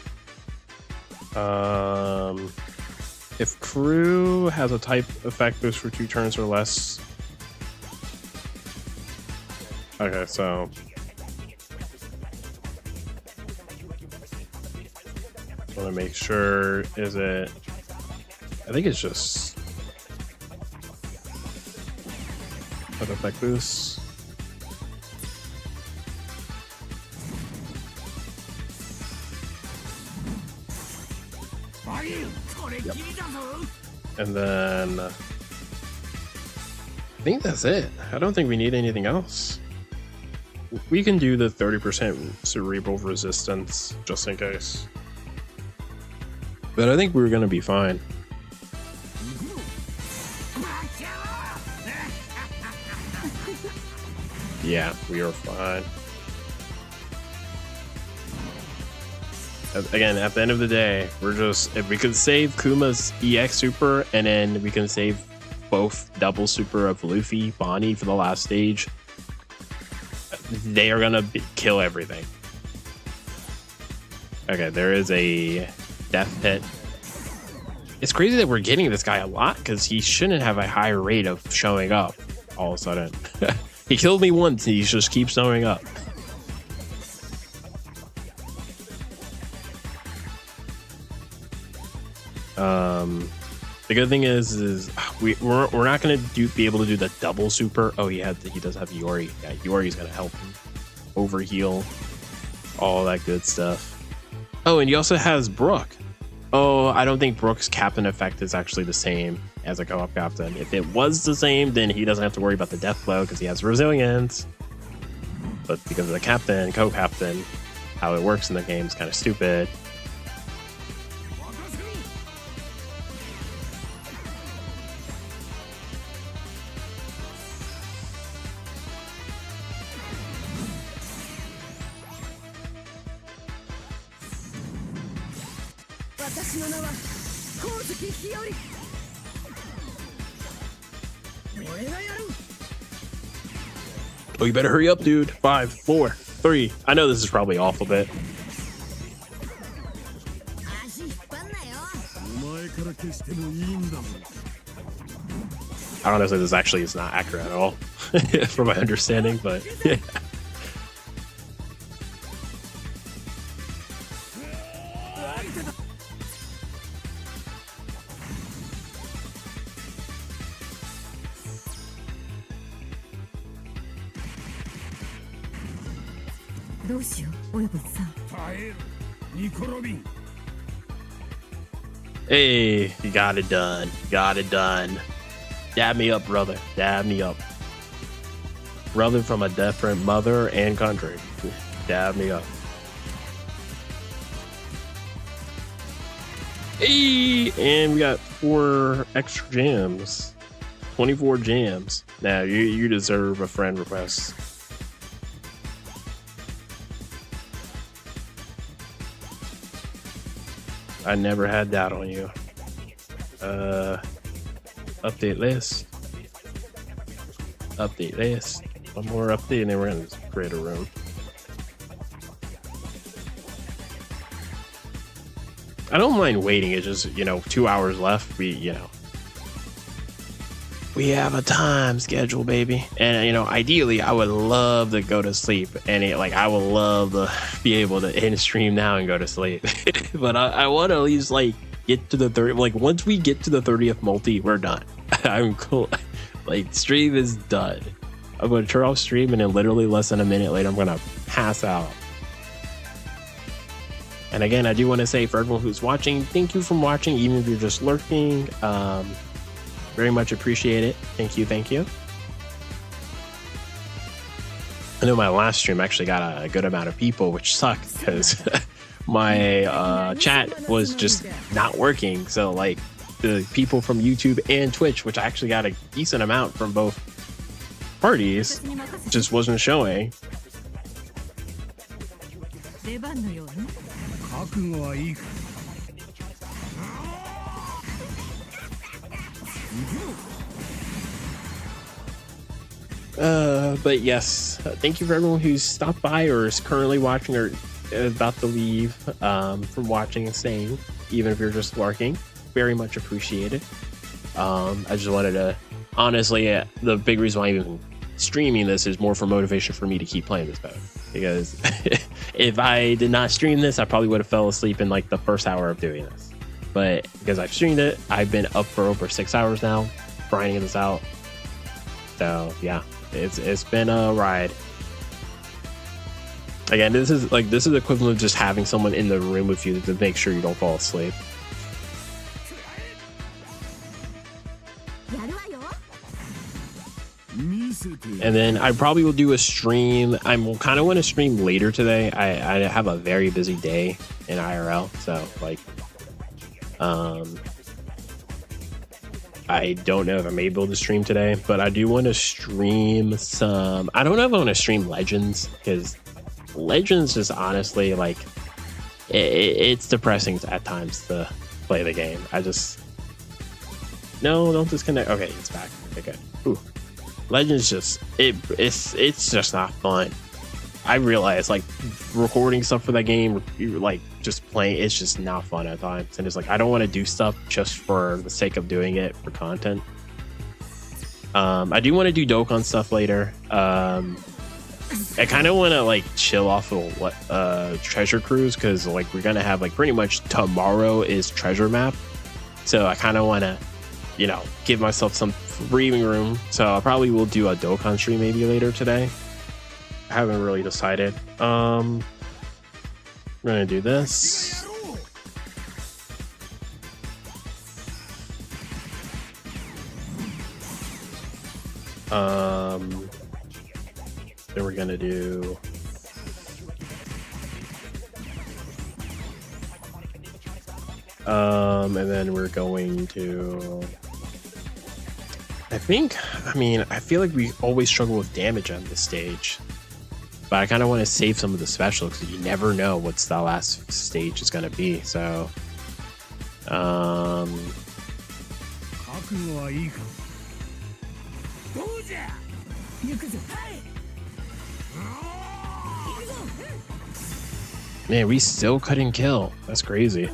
If crew has a type effect boost for 2 turns or less. Okay, so I want to make sure, is it, I think it's just type effect boost. And then I think that's it. I don't think we need anything else. We can do the 30% cerebral resistance just in case. But I think we're gonna be fine. Yeah, we are fine. Again, at the end of the day, we're just, if we can save Kuma's EX super and then we can save both double super of Luffy, Bonnie for the last stage, they are gonna kill everything. Okay, there is a death pit. It's crazy that we're getting this guy a lot because he shouldn't have a higher rate of showing up all of a sudden. He killed me once, he just keeps showing up. The good thing is we're not gonna be able to do the double super. Oh, he does have Yori. Yeah, Yori's gonna help him overheal, all that good stuff. Oh, and he also has Brook. Oh, I don't think Brook's captain effect is actually the same as a co-op captain. If it was the same, then he doesn't have to worry about the death blow because he has resilience. But because of the captain, co-captain, how it works in the game is kind of stupid. Oh, you better hurry up, dude. 5, 4, 3. I know this is probably off a bit. I don't know if this actually is not accurate at all from my understanding, but yeah. Hey, you got it done. Got it done. Dab me up, brother. Dab me up. Brother from a different mother and country. Dab me up. Hey, and we got 4 extra gems. 24 gems. Now, you deserve a friend request. I never had that on you. Update list. Update list. One more update and then we're gonna create a room. I don't mind waiting. It's just, 2 hours left. We have a time schedule, baby. And, ideally, I would love to go to sleep. And, I would love to be able to end stream now and go to sleep. But I want to at least, get to the 30. Once we get to the 30th multi, we're done. I'm cool. Stream is done. I'm going to turn off stream and then literally less than a minute later, I'm going to pass out. And again, I do want to say for everyone who's watching, thank you for watching, even if you're just lurking. Very much appreciate it. Thank you. Thank you. I know my last stream actually got a good amount of people, which sucked because my chat was just not working. So the people from YouTube and Twitch, which I actually got a decent amount from both parties, just wasn't showing. But yes, thank you for everyone who's stopped by or is currently watching or about to leave from watching and staying, even if you're just lurking. Very much appreciated. I just wanted to, honestly, the big reason why I'm even streaming this is more for motivation for me to keep playing this mode. Because if I did not stream this, I probably would have fell asleep in the first hour of doing this. But because I've streamed it, I've been up for over 6 hours now, grinding this out. So yeah, it's been a ride. Again, this is equivalent of just having someone in the room with you to make sure you don't fall asleep. And then I probably will do a stream. I kind of want to stream later today. I have a very busy day in IRL, so like I don't know if I'm able to stream today, but I do want to stream some. I don't know if I want to stream Legends, because Legends is honestly like it's depressing at times to play the game. I just don't disconnect. Okay, it's back. Okay, ooh. Legends just it's just not fun. I realize like recording stuff for that game, like just playing, it's just not fun at times. And it's like I don't want to do stuff just for the sake of doing it for content. I do want to do Dokkan stuff later. I kind of want to like chill off of what Treasure Cruise, because like we're gonna have like pretty much tomorrow is Treasure Map, so I kind of want to, you know, give myself some breathing room. So I probably will do a Dokkan stream maybe later today. I haven't really decided. We're gonna do this. Then we're gonna do and then we're going to I feel like we always struggle with damage on this stage, but I kind of want to save some of the special because you never know what's the last stage is going to be. So man, we still couldn't kill. That's crazy.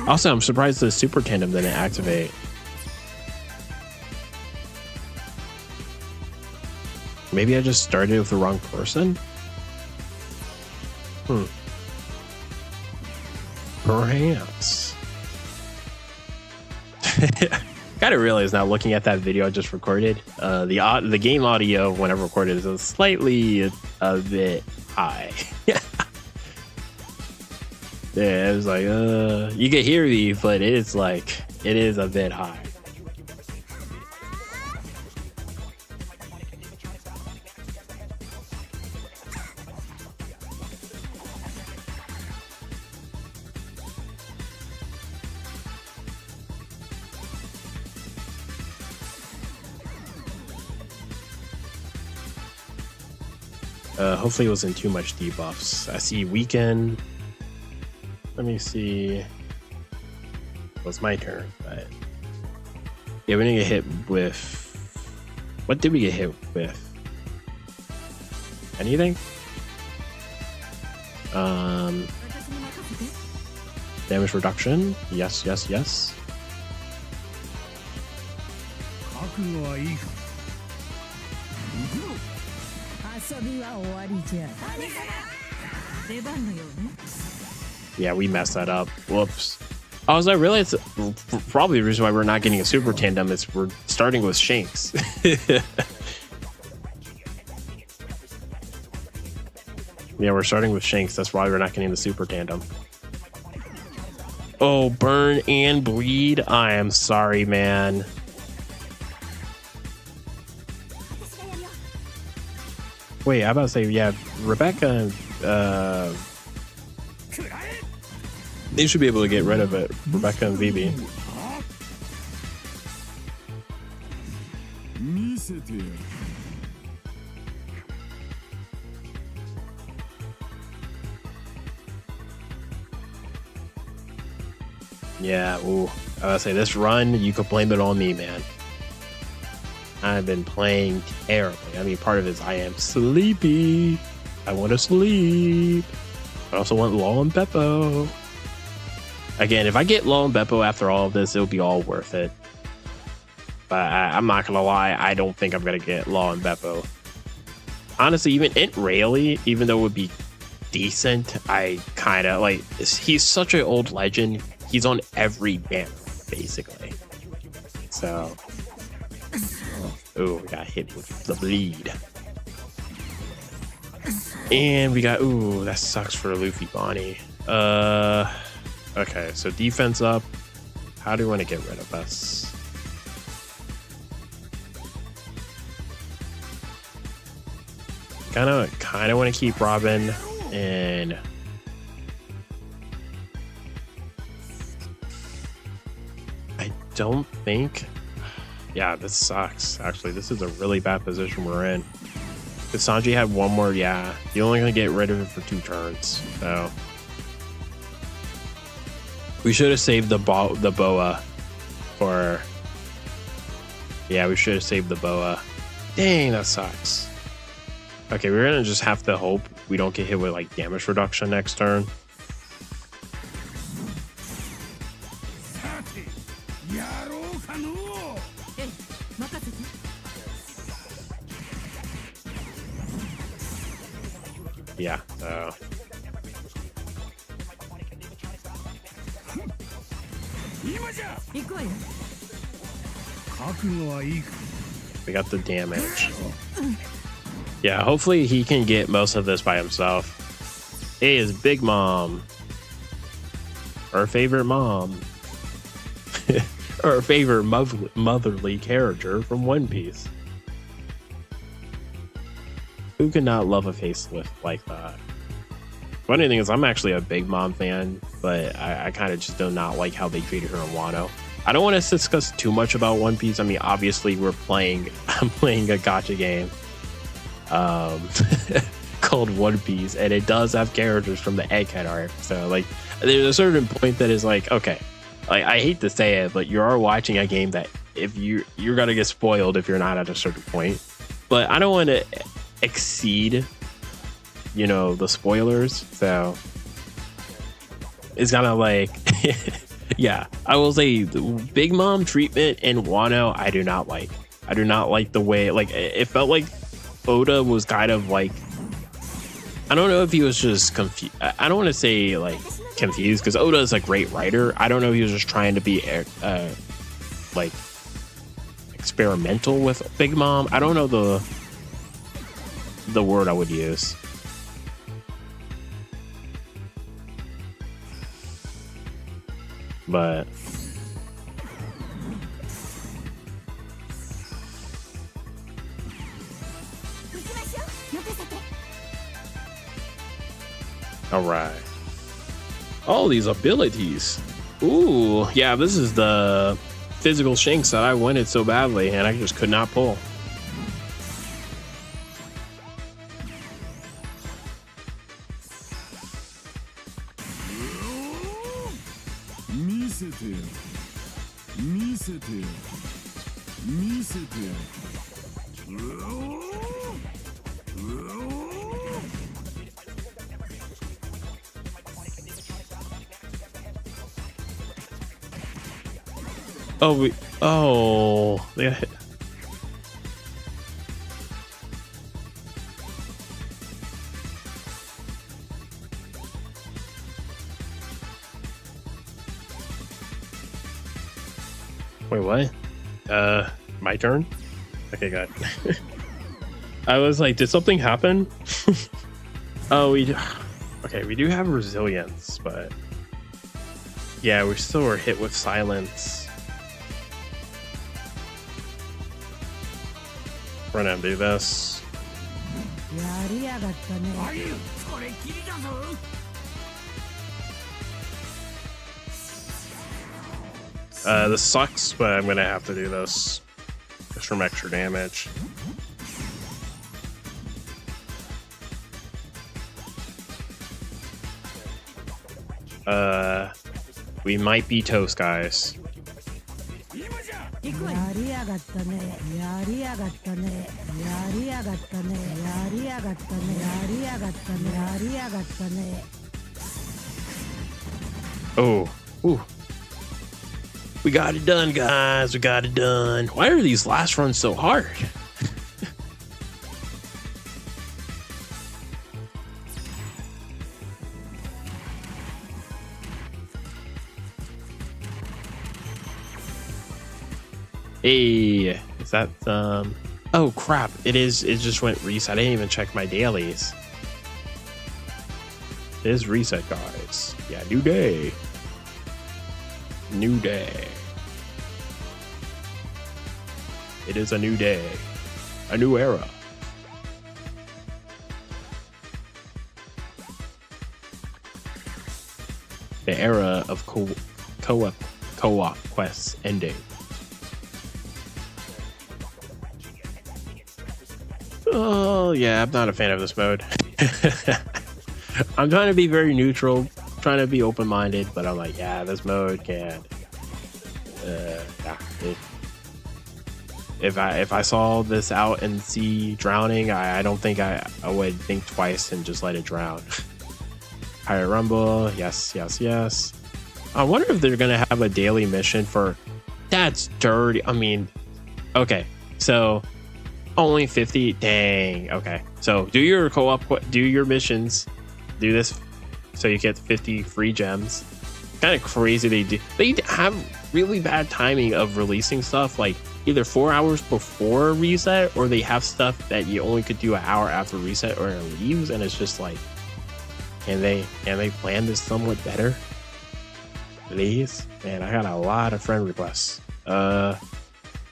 Also, I'm surprised the Super Tandem didn't activate. Maybe I just started with the wrong person? Perhaps. Gotta realize now, looking at that video I just recorded, the game audio when I recorded is slightly a bit high. Yeah, it was like, you can hear me, but it is a bit high. Hopefully it wasn't too much debuffs. I see weaken. Let me see. It was my turn, but yeah, we didn't get hit with. What did we get hit with? Anything? Damage reduction. Yes, yes, yes. Yeah, we messed that up. Whoops. I realized probably the reason why we're not getting a Super Tandem is we're starting with Shanks. Yeah, we're starting with Shanks. That's why we're not getting the Super Tandem. Oh, burn and bleed. I am sorry, man. Wait, I'm about to say, yeah, Rebecca, they should be able to get rid of it. Rebecca and Vivi. Yeah, ooh. I was say this run, you could blame it on me, man. I've been playing terribly. I mean, part of it is I am sleepy. I want to sleep. I also want Law and Beppo. Again, if I get Law and Beppo after all of this, it'll be all worth it. But I'm not gonna lie, I don't think I'm gonna get Law and Beppo. Honestly, even Int Rayleigh, even though it would be decent, I kind of like. He's such an old legend. He's on every banner, basically. So, oh, we got hit with the bleed. And we got, ooh, that sucks for Luffy Bonnie. Okay, so defense up. How do you want to get rid of us? kind of want to keep Robin, and I don't think. Yeah, this sucks. Actually, this is a really bad position we're in. If Sanji had one more, yeah, you're only gonna get rid of it for 2 turns. So we should have saved the boa for. Yeah, we should have saved the boa. Dang, that sucks. Okay, we're gonna just have to hope we don't get hit with like damage reduction next turn. さてやろうかのう。ええ、任せて。 Yeah, so 今じゃ。行くわよ。覚悟はいいか。 we got the damage. Yeah, hopefully he can get most of this by himself. Hey, his big mom. Our favorite mom. Our favorite motherly character from One Piece. Who could not love a facelift like that? Funny thing is, I'm actually a Big Mom fan, but I kind of just do not like how they treated her in Wano. I don't want to discuss too much about One Piece. I mean, obviously, I'm playing a gacha game called One Piece, and it does have characters from the Egghead arc. So, like, there's a certain point that is like, okay, like, I hate to say it, but you are watching a game that if you're gonna get spoiled if you're not at a certain point. But I don't want to exceed, you know, the spoilers. So it's kind of like. Yeah, I will say the Big Mom treatment in Wano, I do not like. I do not like the way, like, it felt like Oda was kind of like, I don't know if he was just confused. I don't want to say like confused because Oda is a great writer. I don't know if he was just trying to be like experimental with Big Mom. I don't know the word I would use. But all right, all these abilities. Ooh, yeah, this is the physical Shanks that I wanted so badly and I just could not pull. Yeah. Wait, what? My turn? Okay, good. I was like, did something happen? Oh, we do have resilience, but yeah, we still were hit with silence. We're gonna do this. やりやがったね。あゆ、これきりだぞ。 This sucks, but I'm gonna have to do this just from extra damage. We might be toast, guys. 今じゃ。行くわよ。やりやがったね。やりやがったね。やりやがったね。やりやがったね。やりやがったね。やりやがったね。 Oh, ooh. We got it done, guys. We got it done. Why are these last runs so hard? Hey, is that oh crap, it just went reset. I didn't even check my dailies. It is reset, guys. Yeah, new day. New day. It is a new day. A new era. era of co-op quests ending. Oh yeah, I'm not a fan of this mode. I'm trying to be very neutral, trying to be open-minded, but I'm like, yeah, this mode can. If I saw this out in the sea drowning, I don't think I would think twice and just let it drown. Pirate Rumble, yes. I wonder if they're gonna have a daily mission for. That's dirty. I mean, okay, so only 50. Dang. Okay, so do your co-op, do your missions, do this, so you get 50 free gems. Kind of crazy they have really bad timing of releasing stuff like either 4 hours before reset, or they have stuff that you only could do an hour after reset or it leaves, and it's just like, can they plan this somewhat better, please? Man, I got a lot of friend requests.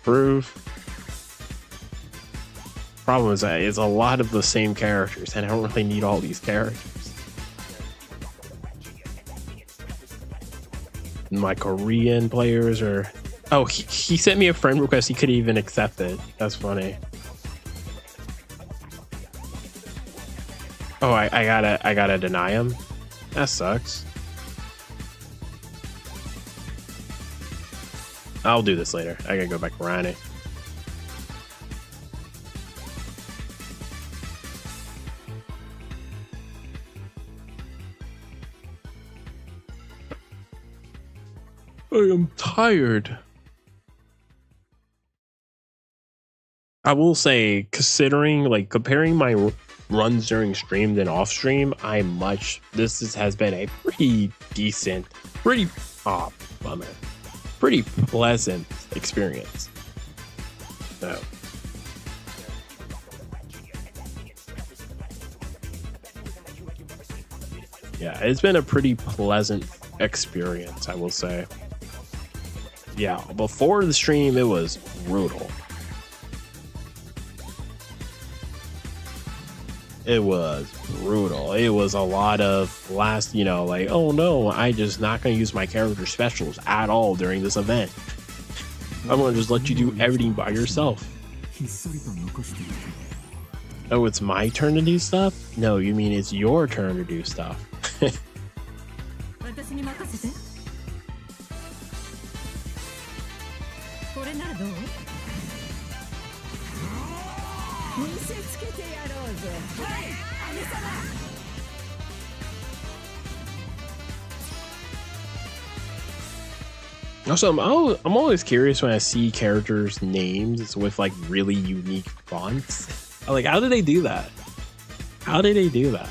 Proof. Problem is that it's a lot of the same characters, and I don't really need all these characters. My Korean players are. Oh, he sent me a friend request. He couldn't even accept it. That's funny. Oh, I gotta deny him. That sucks. I'll do this later. I gotta go back grinding. I am tired. I will say, considering, like, comparing my runs during stream than off stream, has been a pretty decent, pretty pleasant experience. So. Yeah, it's been a pretty pleasant experience, I will say. Yeah, before the stream, it was brutal. It was brutal. It was a lot of like, oh no, I just not going to use my character specials at all during this event. I'm going to just let you do everything by yourself. Oh, it's my turn to do stuff? No, you mean it's your turn to do stuff. Also, I'm always curious when I see characters' names with like really unique fonts. I'm like, how did they do that? How did they do that?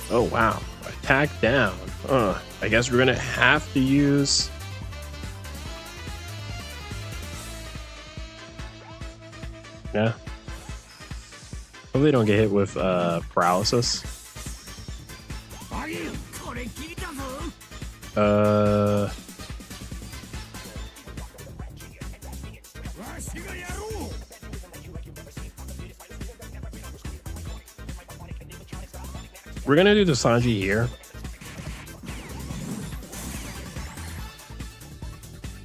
Oh wow, attack down. I guess we're gonna have to use. Yeah. Hopefully don't get hit with paralysis. We're gonna do the Sanji here.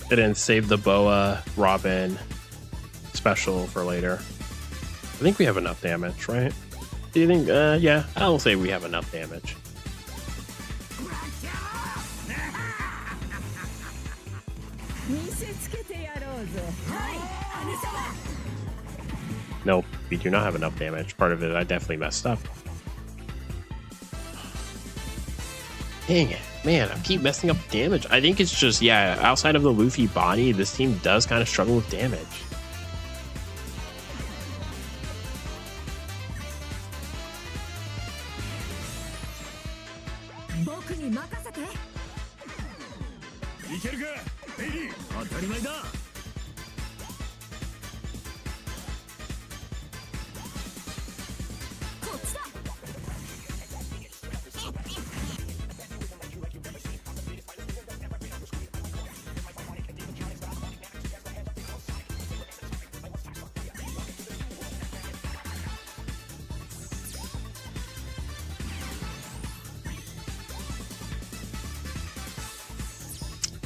And then save the Boa Robin special for later. I think we have enough damage, right? Do you think? Yeah, I'll say we have enough damage. Nope, we do not have enough damage. Part of it, I definitely messed up. Dang it. Man, I keep messing up damage. I think it's just, yeah, outside of the Luffy Bonnie, this team does kind of struggle with damage.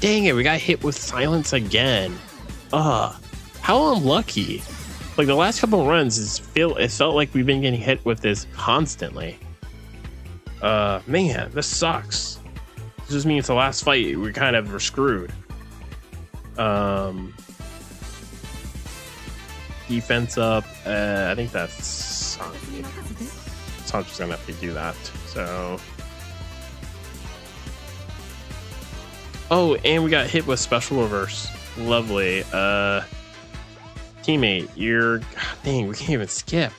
Dang it, we got hit with silence again. How unlucky. Like the last couple runs, it felt like we've been getting hit with this constantly. Man, this sucks. This just means the last fight we kind of were screwed. Defense up. I think that's Sanji. Sanji's gonna have to do that. So. Oh, and we got hit with special reverse. Lovely. Teammate, you're... God dang, we can't even skip.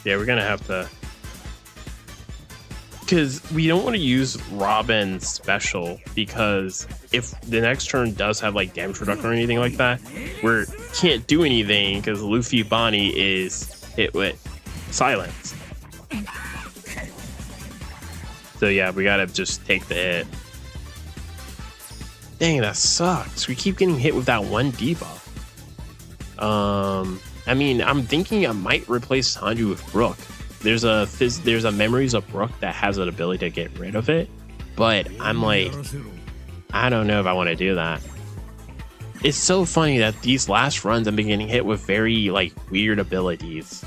Yeah, we're gonna have to... Because we don't want to use Robin's special, because if the next turn does have like damage reduction or anything like that, we can't do anything because Luffy Bonnie is hit with silence. So yeah, we gotta just take the hit. Dang, that sucks. We keep getting hit with that one debuff. I mean, I'm thinking I might replace Sanji with Brook. There's a Memories of Brook that has an ability to get rid of it, but I'm like, I don't know if I want to do that. It's so funny that these last runs I've been getting hit with very like weird abilities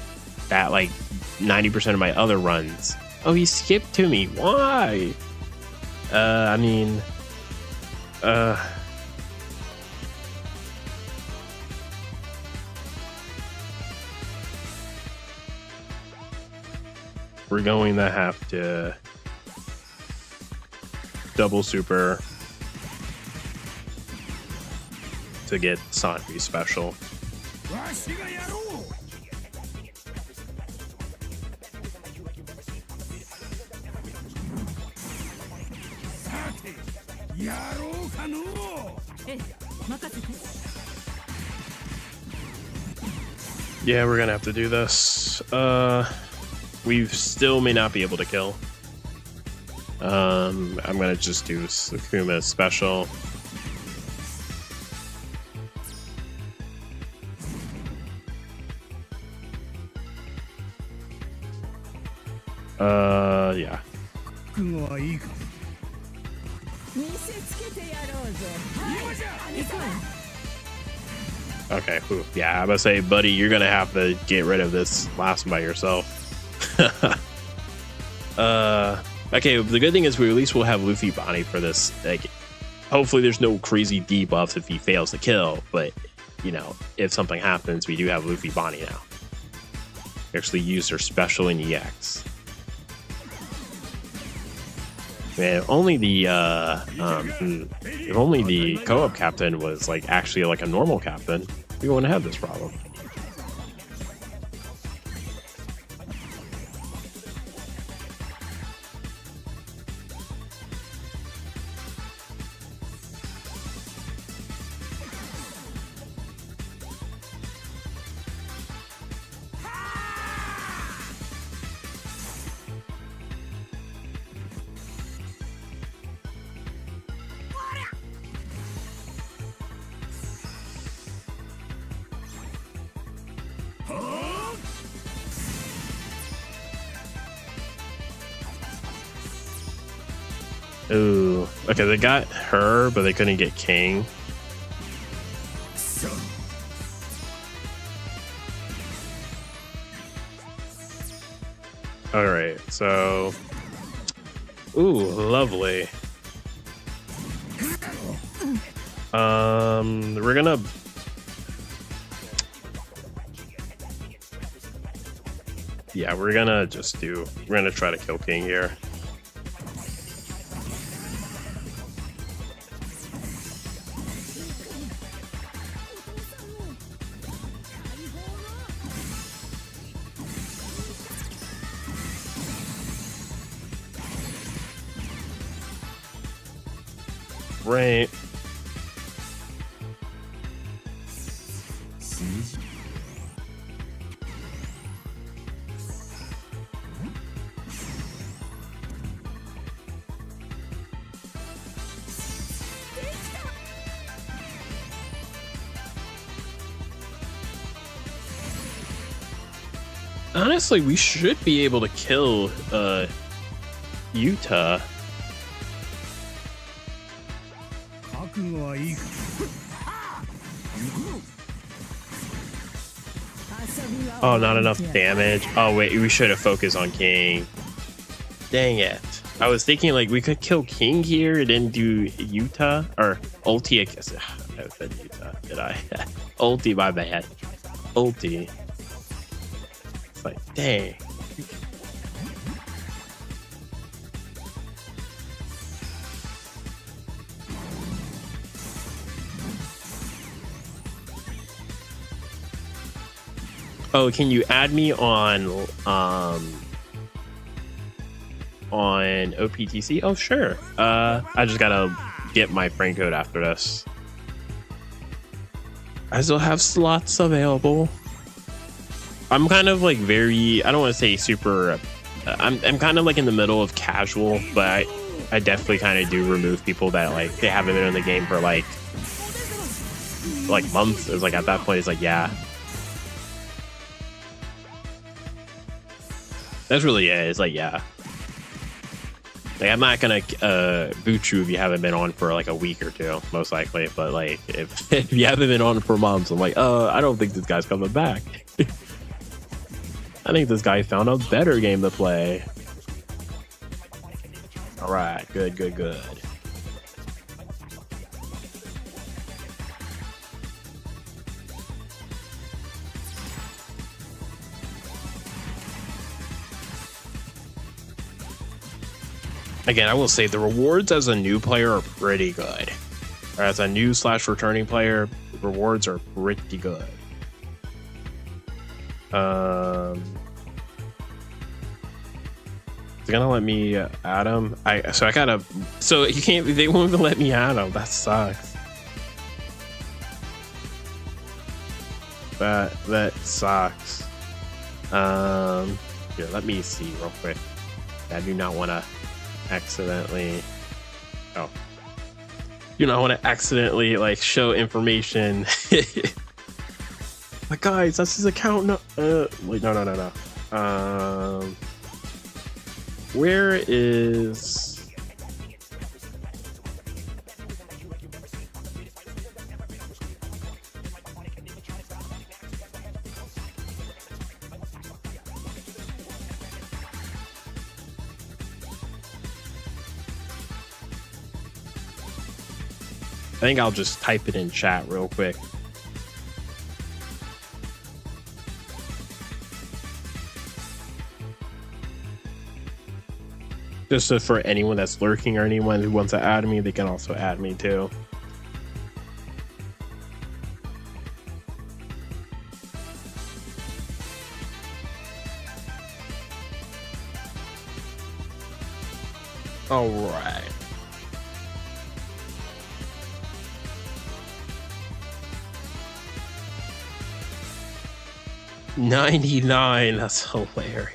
that like 90% of my other runs. Oh, he skipped to me. Why? I mean, we're going to have to double super to get Sanji special. Yeah, we're gonna have to do this. We still may not be able to kill. I'm gonna just do Sukuma's special. Yeah. Okay, whew. Yeah, I'm gonna say, buddy, you're gonna have to get rid of this last one by yourself. Okay, the good thing is we at least will have Luffy Bonnie for this. Like, hopefully there's no crazy debuffs if he fails to kill, but you know, if something happens, we do have Luffy Bonnie now. Actually use her special in EX. Man, if only the co-op captain was like actually like a normal captain, we wouldn't have this problem. Ooh, okay, they got her, but they couldn't get King. All right, so, ooh, lovely. We're gonna. Yeah, we're gonna try to kill King here. Right. Honestly, we should be able to kill Utah. 覚悟はいいか Oh, not enough damage. Oh wait, we should have focused on King. Dang it. I was thinking like we could kill King here and then do Utah or ulti. I guess I said Utah, did I? Ulti, my bad. Ulti. It's like, dang. Oh, can you add me on OPTC? Oh, sure. I just gotta get my friend code after this. I still have slots available. I'm kind of like very, I don't want to say super, I'm kind of like in the middle of casual, but I definitely kind of do remove people that like they haven't been in the game for like months. It's like at that point it's like, yeah. That's really it. It's like, yeah. Like, I'm not gonna boot you if you haven't been on for like a week or two, most likely. But like, if you haven't been on for months, I'm like, I don't think this guy's coming back. I think this guy found a better game to play. All right, good. Again, I will say the rewards as a new player are pretty good. Or as a new / returning player, the rewards are pretty good. It's gonna let me add him. So you can't. They won't even let me add him. That sucks. That sucks. Here, let me see real quick. I do not want to accidentally like show information. But guys, that's his account. No, wait, no. Where is? I think I'll just type it in chat real quick. Just so for anyone that's lurking or anyone who wants to add me, they can also add me too. All right. $99. That's hilarious.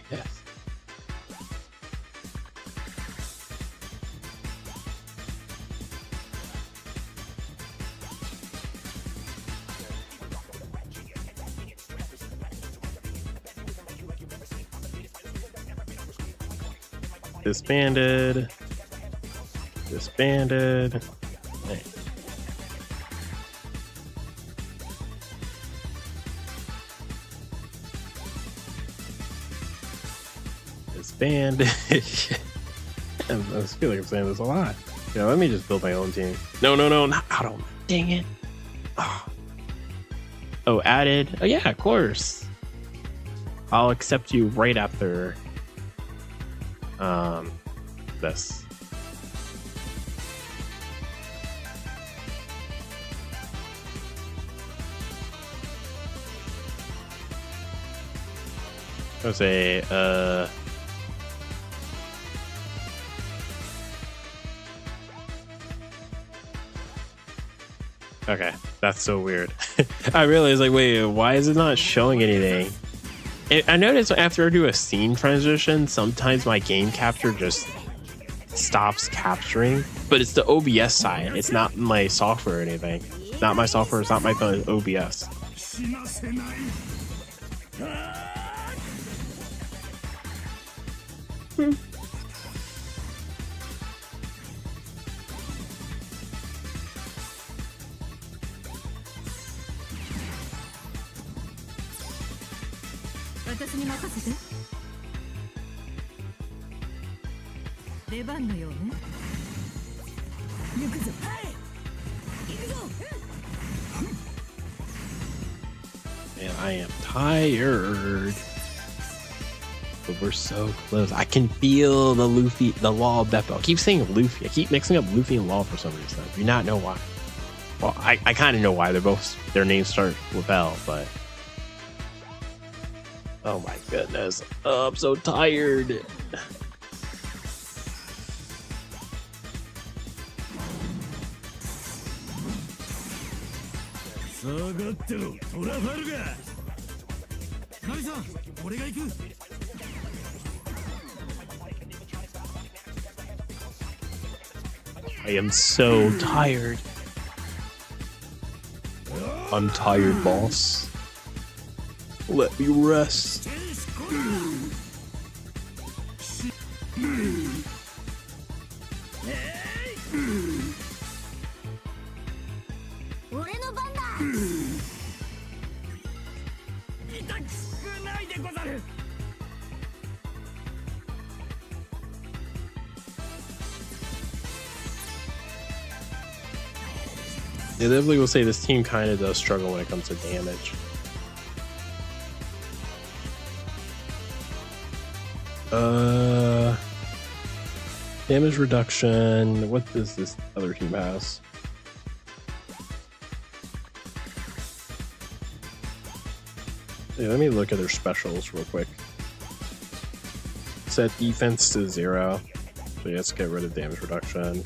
Disbanded. Hey. Disbanded. I feel like I'm saying this a lot. Yeah, let me just build my own team. No, not Auto. Dang it. Oh, added. Oh yeah, of course. I'll accept you right after this. I would say okay, that's so weird. I realized, like, wait, why is it not showing anything? I noticed after I do a scene transition, sometimes my game capture just stops capturing, but it's the OBS side. It's not my software or anything. Not my software, it's not my phone, it's OBS. 死なせない私に任せて。出番のようね。行くぞ。はい。行くぞ。 Man, I am tired. But we're so close. I can feel the Luffy, the Law of Beppo. I keep saying Luffy. I keep mixing up Luffy and Law for some reason. I do not know why. Well, I kind of know why. They're both, their names start with L, but... Oh my goodness. Oh, I'm so tired. 下がってろトラファルガーナミさん俺が行く I am so tired. I'm tired, boss. Let me rest. 俺の番だ。痛くないでござる Yeah, definitely will say this team kind of does struggle when it comes to damage. Damage reduction. What does this other team has? Yeah, let me look at their specials real quick. Set defense to 0. So yeah, let's get rid of damage reduction.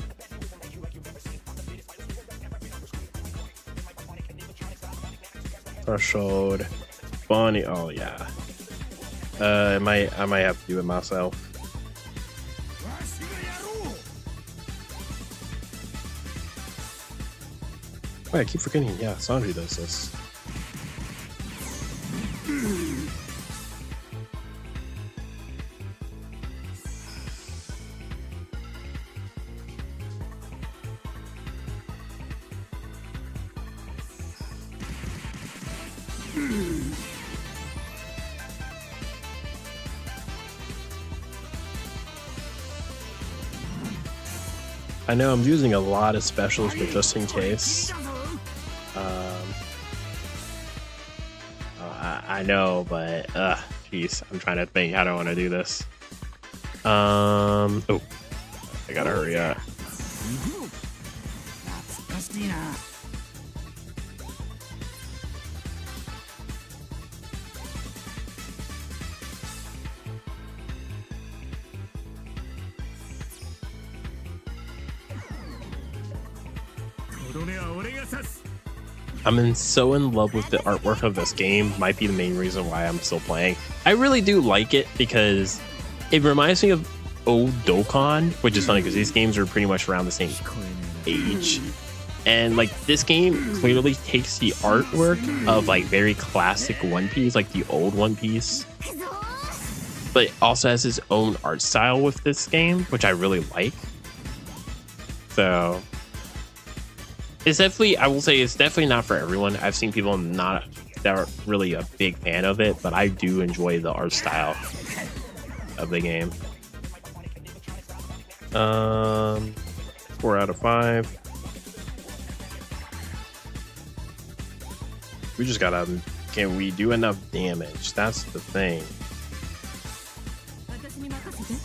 Threshold. Bonnie. Oh yeah. I might have to do it myself. わしがやろう Wait, I keep forgetting. Yeah, Sanji does this. I know I'm using a lot of specials, but just in case. I know, but jeez, I'm trying to think how do I want to do this. Oh, I gotta hurry up. 懐かしいな So in love with the artwork of this game. Might be the main reason why I'm still playing. I really do like it because it reminds me of old Dokkan, which is funny because these games are pretty much around the same age. And like this game clearly takes the artwork of like very classic One Piece, like the old One Piece, but it also has its own art style with this game, which I really like. So it's definitely, I will say, it's definitely not for everyone. I've seen people not that are really a big fan of it, but I do enjoy the art style of the game. 4 out of 5. We just gotta can we do enough damage? That's the thing. 私に任せて。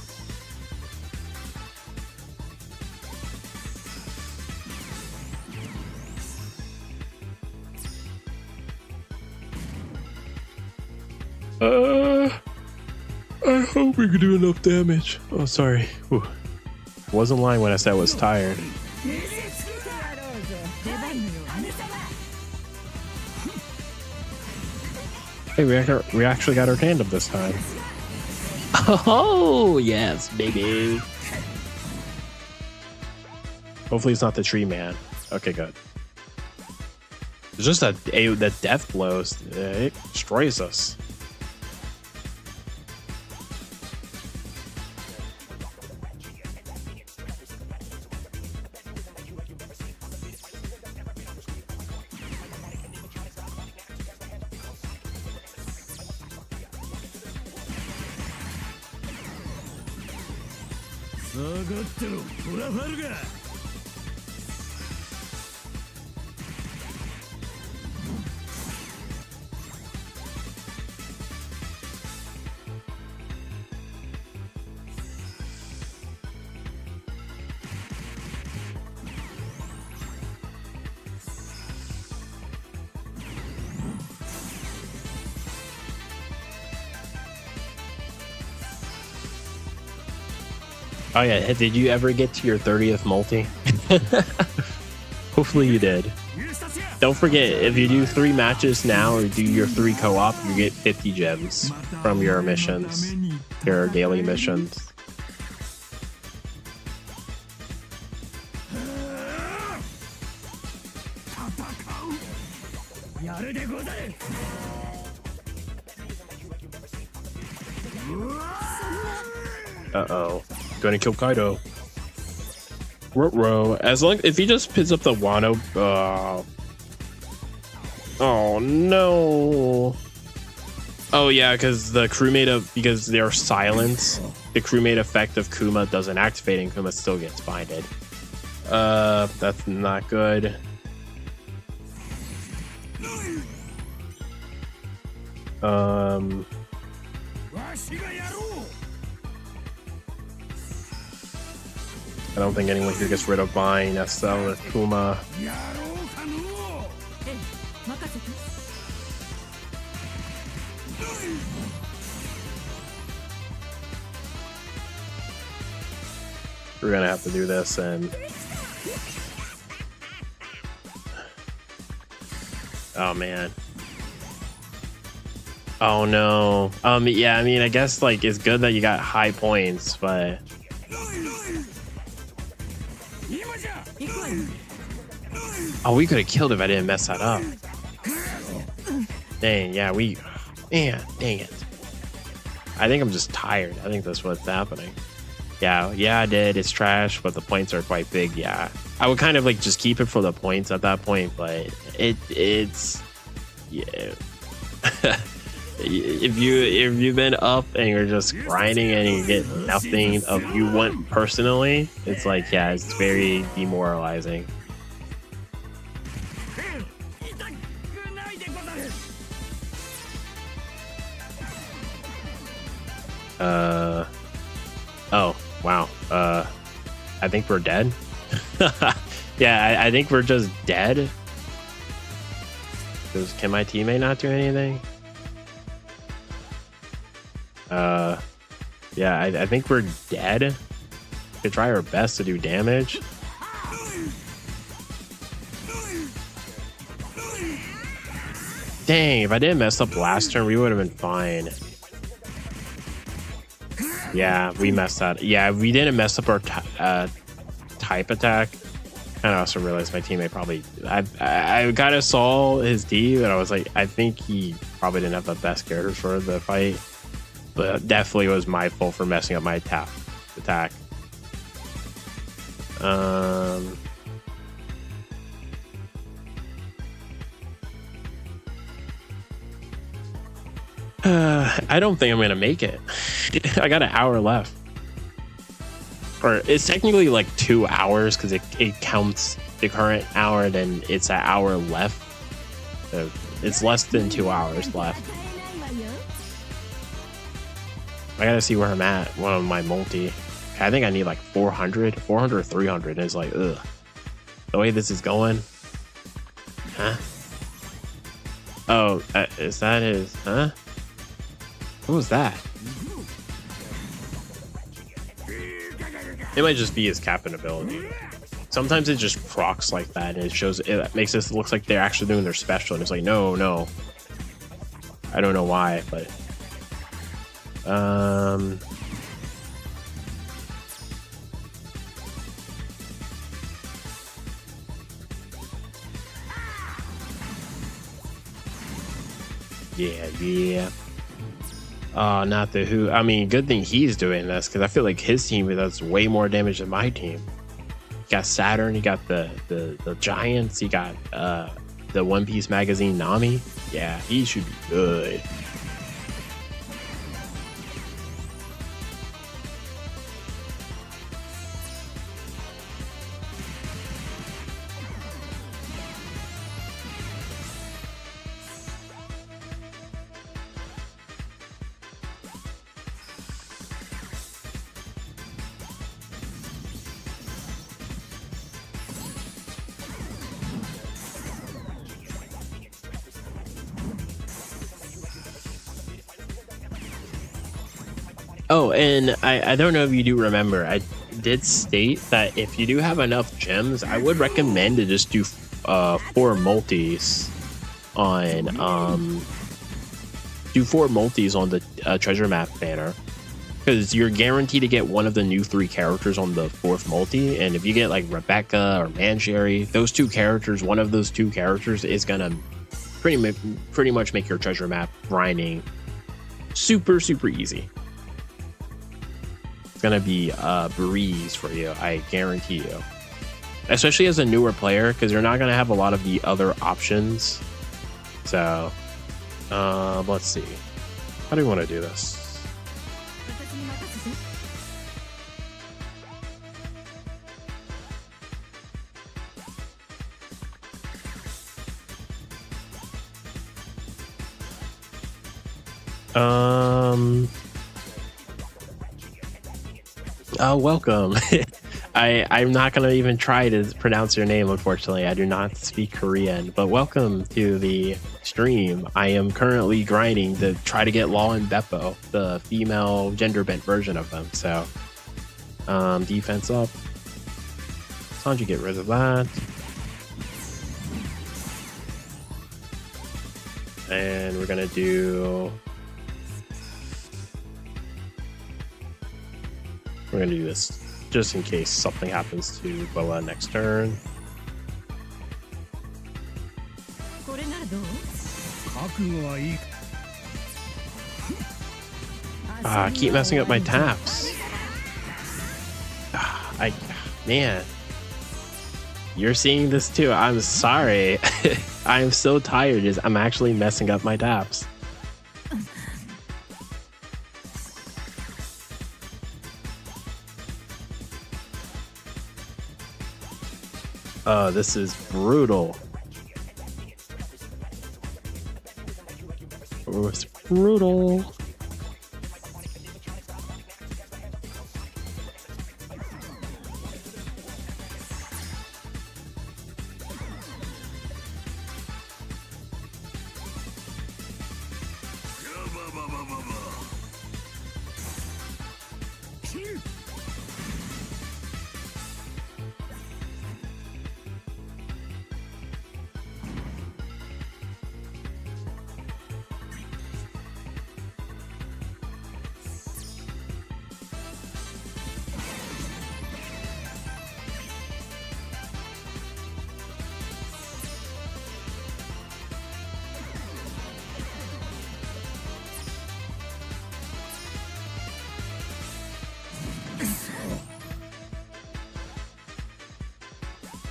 I hope we can do enough damage. Oh, sorry. Whew. Wasn't lying when I said I was tired. 出番のよ。 Hey, we actually got our tandem this time. Oh yes, baby. Hopefully it's not the tree man. Okay, good. It's just that the death blows. It destroys us. Oh yeah, did you ever get to your 30th multi? Hopefully you did. Don't forget, if you do 3 matches now or do your 3 co-op, you get 50 gems from your missions, your daily missions. Uh-oh. Gonna kill Kaido. Ruh-roh. As long if he just picks up the Wano. Oh no. Oh yeah, because because they're silence, the crewmate effect of Kuma doesn't activate and Kuma still gets binded. That's not good. I don't think anyone here gets rid of mine. SL or Kuma. ええ、任せて。 We're gonna have to do this and oh man. Oh no. Yeah, I mean I guess like it's good that you got high points, but oh, we could have killed if I didn't mess that up. Dang, yeah, dang it. I think I'm just tired. I think that's what's happening. Yeah, I did. It's trash, but the points are quite big. Yeah, I would kind of like just keep it for the points at that point, but it's yeah. if you've been up and you're just grinding and you get nothing of you want personally, it's like yeah, it's very demoralizing. Oh wow. I think we're dead. Yeah, I think we're just dead. Can my teammate not do anything? Yeah, I think we're dead. We try our best to do damage. Dang, if I didn't mess up last turn, we would have been fine. Yeah, we messed that. Yeah, we didn't mess up our type attack. And I also realized my teammate probably. I kind of saw his D, but I was like, I think he probably didn't have the best characters for the fight. But definitely was my fault for messing up my attack. I don't think I'm gonna make it. I got an hour left, or it's technically like 2 hours because it counts the current hour, then it's an hour left. So It's less than 2 hours left. I gotta see where I'm at. One of my multi. I think I need like 400 or 300. It's like, ugh. The way this is going. Huh? Oh, is that his? Huh? What was that? It might just be his Captain ability. Sometimes it just procs like that, and it makes it look like they're actually doing their special, and it's like, no. I don't know why, but yeah. Oh, not the who. I mean, good thing he's doing this, because I feel like his team does way more damage than my team. You got Saturn, you got the Giants, you got the One Piece magazine Nami. Yeah, he should be good. Oh, and I don't know if you do remember, I did state that if you do have enough gems, I would recommend to just do 4 multis on the treasure map banner, because you're guaranteed to get one of the new 3 characters on the 4th multi. And if you get like Rebecca or Mancherry, those 2 characters, one of those 2 characters is gonna pretty much make your treasure map grinding super easy. Gonna be a breeze for you, I guarantee you, especially as a newer player, because you're not gonna have a lot of the other options. So let's see, how do we want to do this? Oh, welcome. I'm not going to even try to pronounce your name, unfortunately. I do not speak Korean, but welcome to the stream. I am currently grinding to try to get Law and Beppo, the female gender bent version of them. So, defense up. Sanji, get rid of that. And we're going to do... We're going to do this just in case something happens to Boa next turn. Keep messing up my taps. Man, you're seeing this too. I'm sorry. I'm so tired. I'm actually messing up my taps. This is brutal. Oh, it's brutal.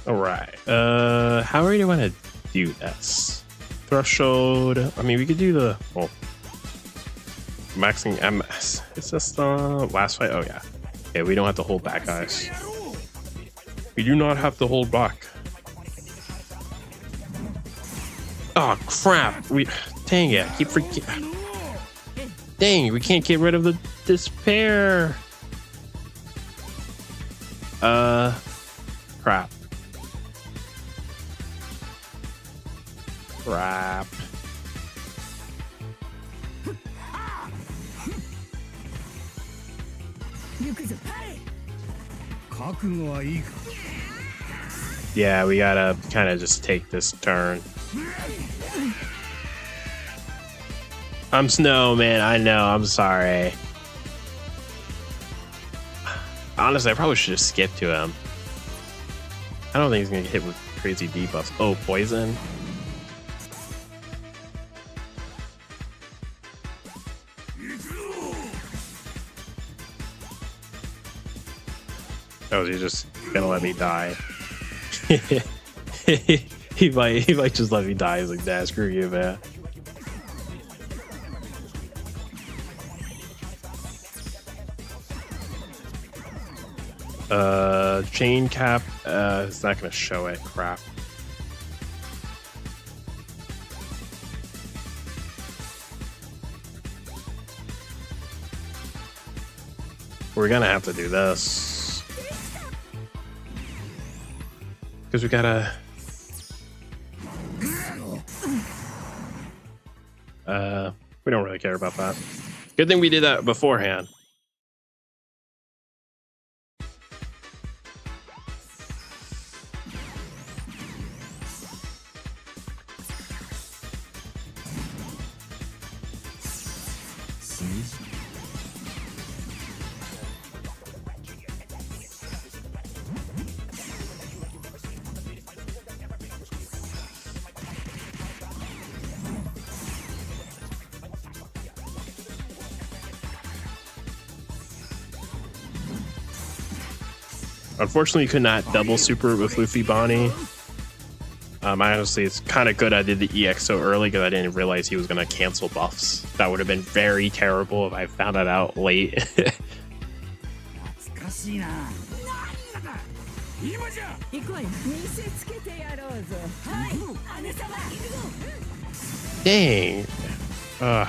All right. How are you want to do this? Threshold. I mean, we could do the maxing MS. Is this the last fight? Oh yeah. Okay, we don't have to hold back, guys. We do not have to hold back. Oh crap! Dang it! I keep forgetting. Dang, we can't get rid of the despair. Crap. Crap. 行くぞ。覚悟はいいか。 Yeah, we gotta kind of just take this turn. I'm Snow, man. I know. I'm sorry. Honestly, I probably should have skipped to him. I don't think he's gonna get hit with crazy debuffs. Oh, poison. Oh, is he just gonna let me die? he might just let me die. He's like, nah, screw you, man. Chain cap, it's not gonna show it. Crap. We're gonna have to do this because we gotta we don't really care about that. Good thing we did that beforehand. Unfortunately, you could not double super with Luffy Bonnie. Honestly, it's kind of good I did the EX so early because I didn't realize he was going to cancel buffs. That would have been very terrible if I found that out late. 懐かしいな。今じゃ。行くわよ。見せつけてやろうぞ。はい、姉様。 Dang. Ugh.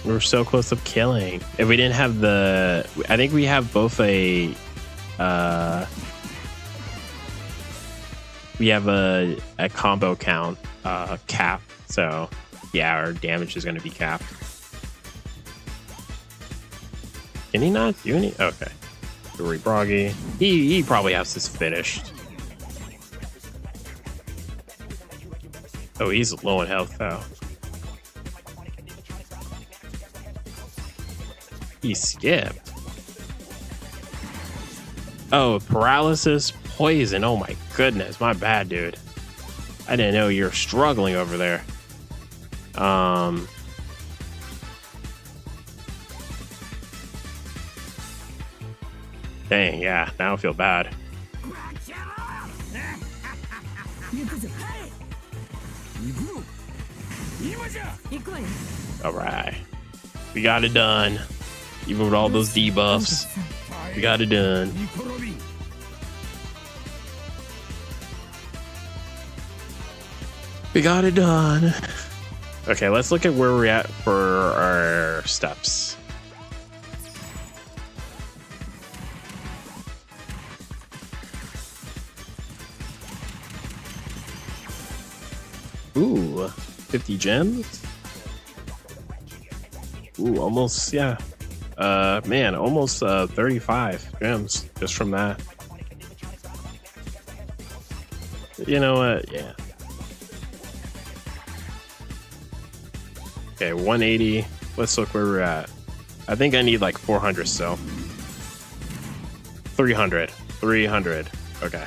We're so close to killing. If we didn't have the, I think we have both a, we have a combo count cap. So yeah, our damage is going to be capped. Can he not do any? Okay. Broggy. He probably has this finished. Oh, he's low in health though. He skipped. Oh, paralysis, poison. Oh my goodness, my bad, dude. I didn't know you're struggling over there. Dang, yeah, now I feel bad. 行くぞ。行くぞ。今じゃ。行くわよ。 All right, we got it done. Even with all those debuffs, we got it done. ニコロビン。 We got it done. Okay, let's look at where we're at for our steps. Ooh, 50 gems. Ooh, almost, yeah. Man, almost 35 gems just from that. You know what? Yeah. Okay, 180. Let's look where we're at. I think I need like 400 still. 300. 300. Okay.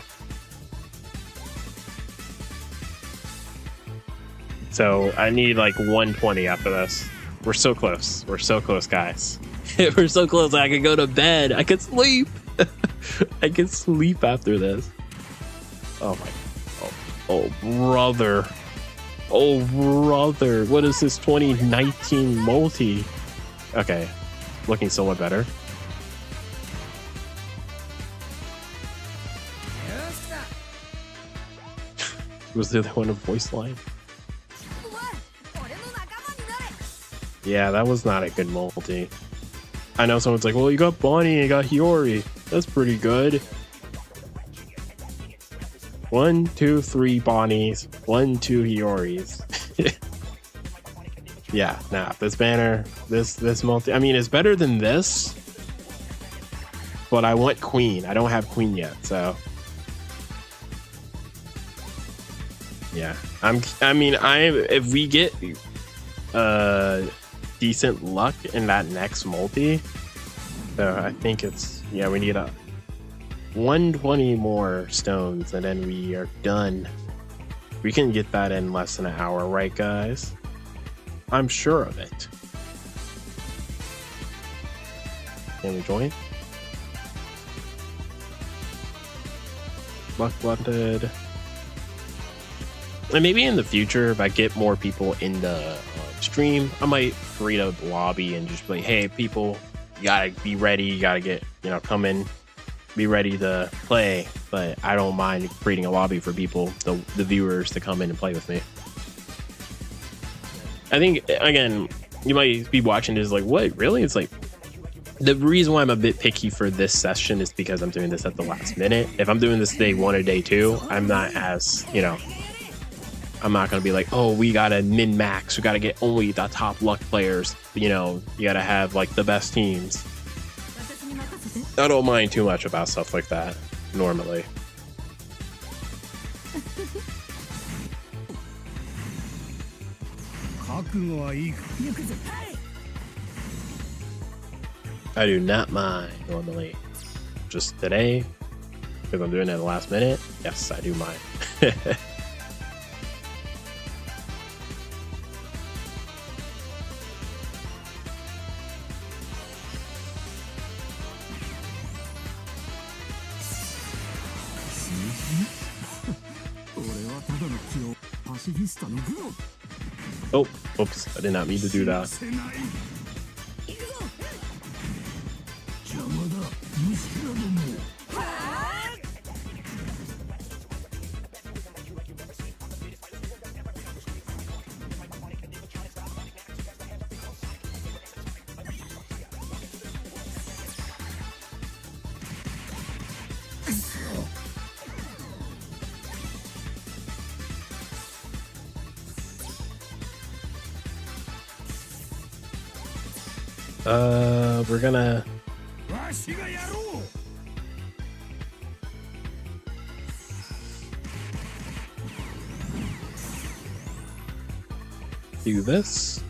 So I need like 120 after this. We're so close. We're so close, guys. We're so close. I can go to bed. I can sleep. I can sleep after this. Oh my. Oh, brother. Oh, brother. What is this 2019 multi? Okay. Looking somewhat better. Was the other one a voice line? Yeah, that was not a good multi. I know someone's like, well, you got Bonnie and you got Hiyori. That's pretty good. 1, 2, 3 Bonnies. 1, 2 Hioris. Yeah, nah, this banner, this multi, I mean, it's better than this, but I want Queen. I don't have Queen yet, so. Yeah, if we get decent luck in that next multi, so I think it's, yeah, we need 120 more stones and then we are done. We can get that in less than an hour, right, guys? I'm sure of it. Can we join? Luck blunted. And maybe in the future, if I get more people in the stream, I might create a lobby and just be like, hey, people, you gotta be ready. You gotta get, come in, be ready to play. But I don't mind creating a lobby for people, the viewers, to come in and play with me. I think, again, you might be watching this like, what, really? It's like, the reason why I'm a bit picky for this session is because I'm doing this at the last minute. If I'm doing this day 1 or day 2, I'm not as, I'm not going to be like, oh, we got to min-max. We got to get only the top luck players. You got to have, like, the best teams. I don't mind too much about stuff like that, normally. I do not mind normally. Just today, because I'm doing it at the last minute, yes, I do mind. Oh, oops, I did not mean to do that. We're gonna do this.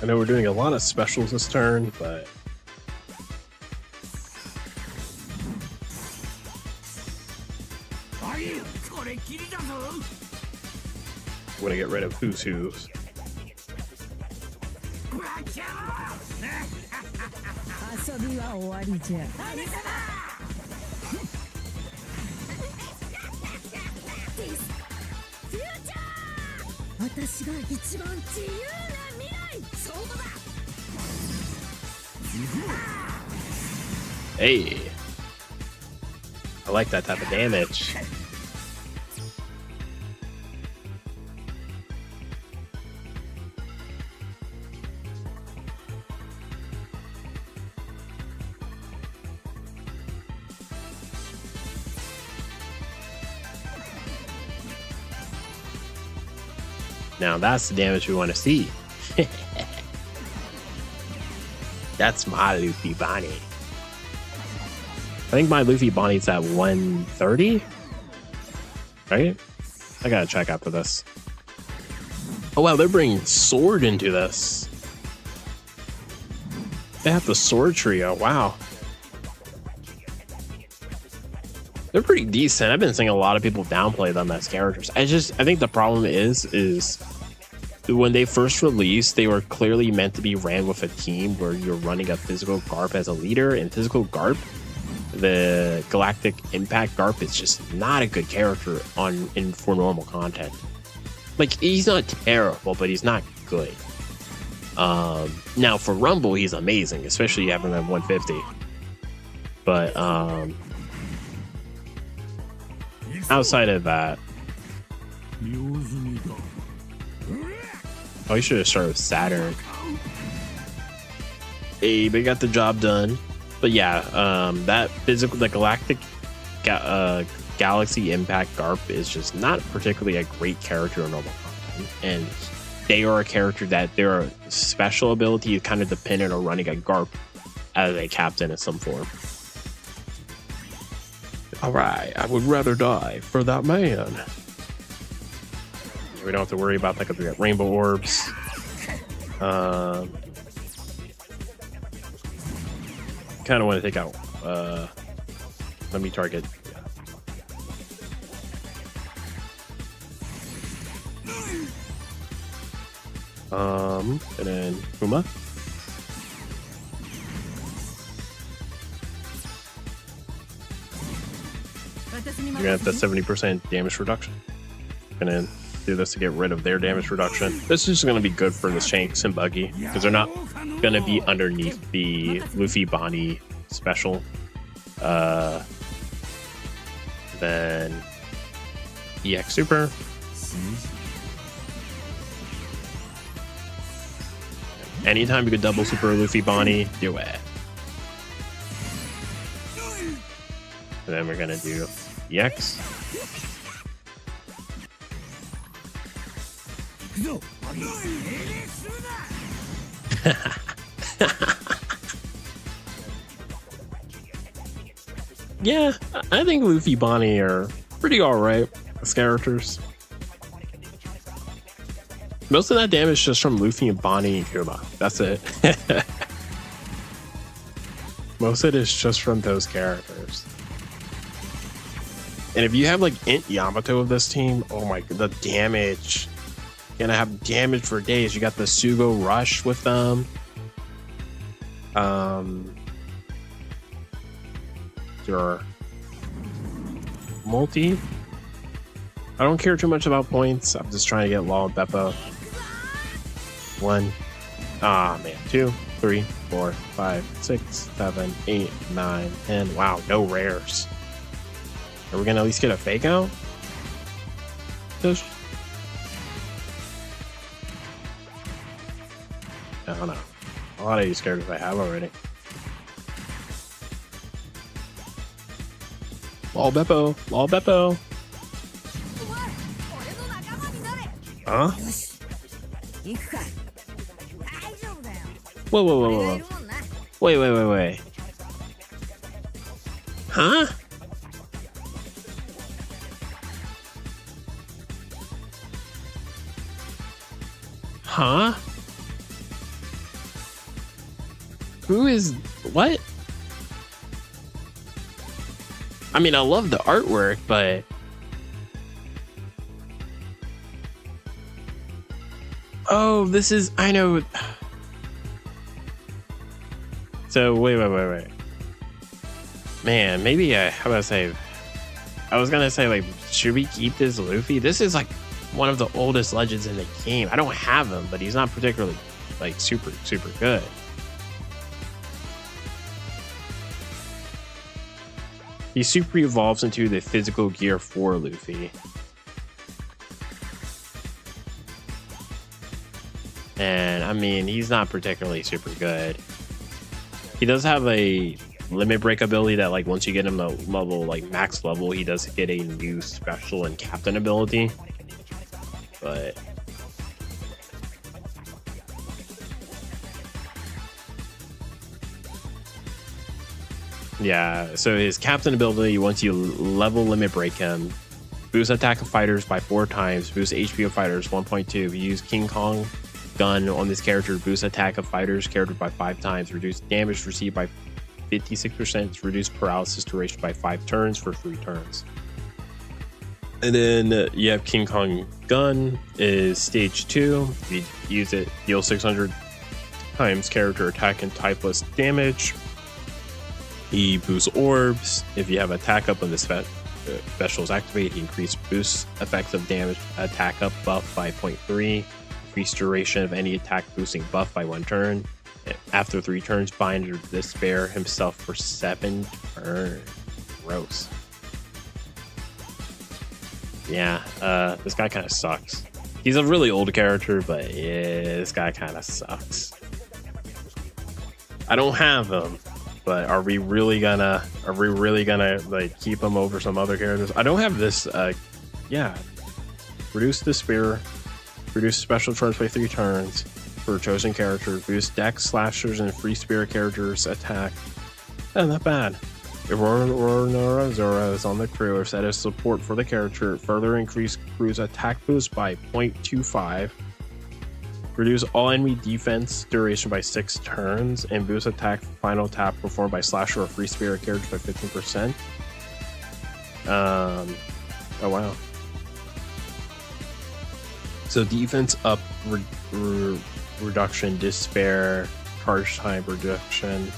I know we're doing a lot of specials this turn, but I'm gonna get rid of who's who's. 遊びは終わりじゃ。私が一番自由な未来。そうだ。Hey, I like that type of damage. Now that's the damage we want to see. That's my Luffy Bonnie. I think my Luffy Bonnie's at 130, right? I gotta check after this. Oh wow, they're bringing sword into this. They have the sword trio. Wow, they're pretty decent. I've been seeing a lot of people downplay them as characters. I think the problem is when they first released, they were clearly meant to be ran with a team where you're running a physical Garp as a leader, and physical Garp the Galactic Impact Garp is just not a good character for normal content. Like, he's not terrible, but he's not good. Now for Rumble, he's amazing, especially having him at 150. But outside of that, oh, you should have started with Saturn. Hey, but got the job done. But yeah, the Galactic Galaxy Impact Garp is just not particularly a great character in normal content, and they are a character that their special ability is kind of dependent on running a Garp as a captain in some form. All right, I would rather die for that man. We don't have to worry about that because we got rainbow orbs. Kind of want to take out. Let me target. And then Puma. You're gonna have the 70% damage reduction. Gonna do this to get rid of their damage reduction. This is gonna be good for the Shanks and Buggy because they're not gonna be underneath the Luffy Bonnie special. Then EX Super. Anytime you could double Super Luffy Bonnie, do it. And then we're gonna do EX. Yeah, I think Luffy Bonnie are pretty alright as characters. Most of that damage is just from Luffy and Bonnie and Kuma. That's it. Most of it is just from those characters. And if you have like Int Yamato of this team, oh my god, the damage. You're gonna have damage for days. You got the Sugo Rush with them. Your multi. I don't care too much about points. I'm just trying to get Law and Beppo. 1. Ah man. 2, 3, 4, 5, 6, 7, 8, 9, 10. Wow, no rares. Are we gonna at least get a fake out? Just... I don't know. A lot of these characters I have already. Law Beppo. Law Beppo. Huh? Whoa, whoa, whoa, whoa, whoa. Wait, wait, wait, wait. Huh? Huh? Who is... what? I mean, I love the artwork, but... oh, this is... I know... so, wait. Man, maybe how about I say... I was gonna say, like, should we keep this Luffy? This is, like, one of the oldest legends in the game. I don't have him, but he's not particularly, like, super, super good. He super evolves into the physical gear 4 Luffy. And, I mean, he's not particularly super good. He does have a limit break ability that, like, once you get him to level, like, max level, he does get a new special and captain ability. But... yeah, so his captain ability, once you level limit break him, boost attack of fighters by 4 times, boost HP of fighters 1.2. If you use King Kong gun on this character, boost attack of fighters character by 5 times, reduce damage received by 56%, reduce paralysis duration by 5 turns for 3 turns. And then you have King Kong gun is stage 2. You use it, deal 600 times character attack and typeless damage. He boosts orbs. If you have attack up when the special is activated, he increases boost effects of damage attack up buff by 0.3. Increase duration of any attack boosting buff by 1 turn. After 3 turns, bind or despair himself for 7 turns. Gross. Yeah, this guy kind of sucks. He's a really old character, but yeah, this guy kind of sucks. I don't have him, but are we really gonna like keep him over some other characters? I don't have this. Yeah, reduce despair, reduce special charge by 3 turns for a chosen character, boost dex slashers and free spirit characters attack. Not bad. Aurora Zora is on the crew or set as support for the character. Further increase crew's attack boost by 0.25. Reduce all enemy defense duration by 6 turns and boost attack final tap performed by slasher or free spirit character by 15%. Oh wow. So defense up, reduction, despair, charge time reduction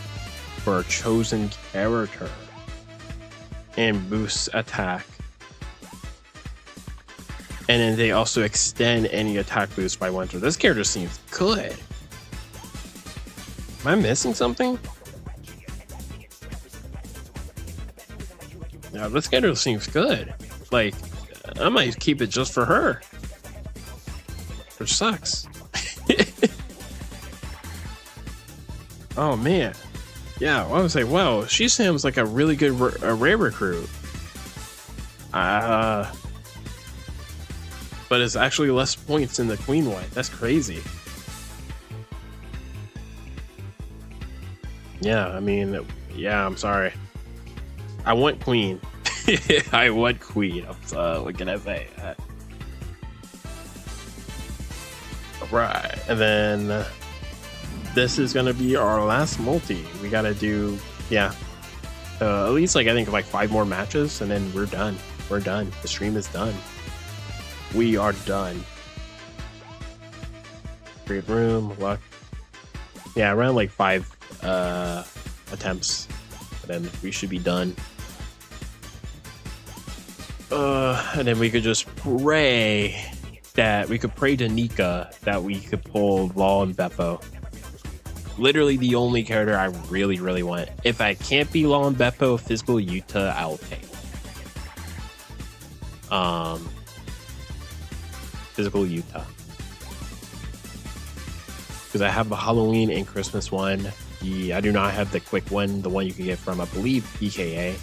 for a chosen character, and boosts attack. And then they also extend any attack boost by 1 turn. This character seems good. Am I missing something? Yeah, this character seems good. Like, I might keep it just for her. Which sucks. Oh man. Yeah, I would say, wow, she seems like a really good rare recruit. But it's actually less points in the Queen White. That's crazy. Yeah, I mean, yeah, I'm sorry. I want Queen. I want Queen. What can I say? Right, and then this is gonna be our last multi. We gotta do, yeah, at least like I think like 5 more matches, and then we're done. We're done. The stream is done. We are done. Create room, luck. Yeah, around like 5 attempts, and then we should be done. And then we could just pray that we could pray to Nika that we could pull Law and Beppo. Literally the only character I really, really want. If I can't be Law and Beppo, Physical Yuta, I'll take. Physical Yuta. Because I have the Halloween and Christmas one. I do not have the quick one, the one you can get from, I believe, PKA.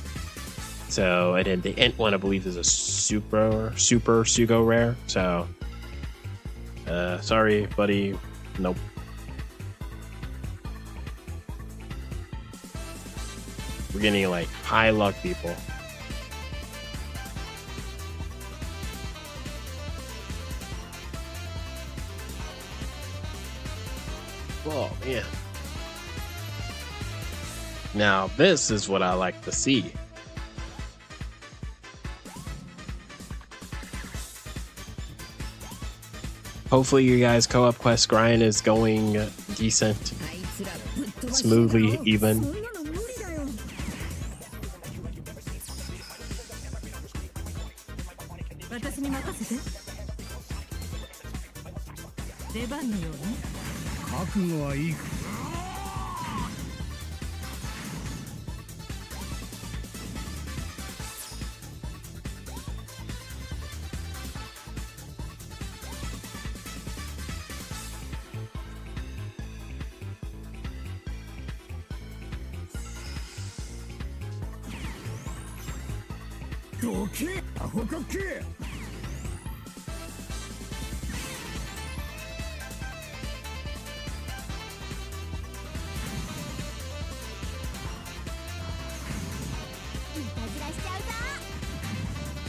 So, and then the Ent one, I believe, is a super Sugo rare. So, sorry, buddy. Nope. We're getting like high luck, people. Oh man. Now this is what I like to see. Hopefully you guys co-op quest grind is going decent, smoothly, even.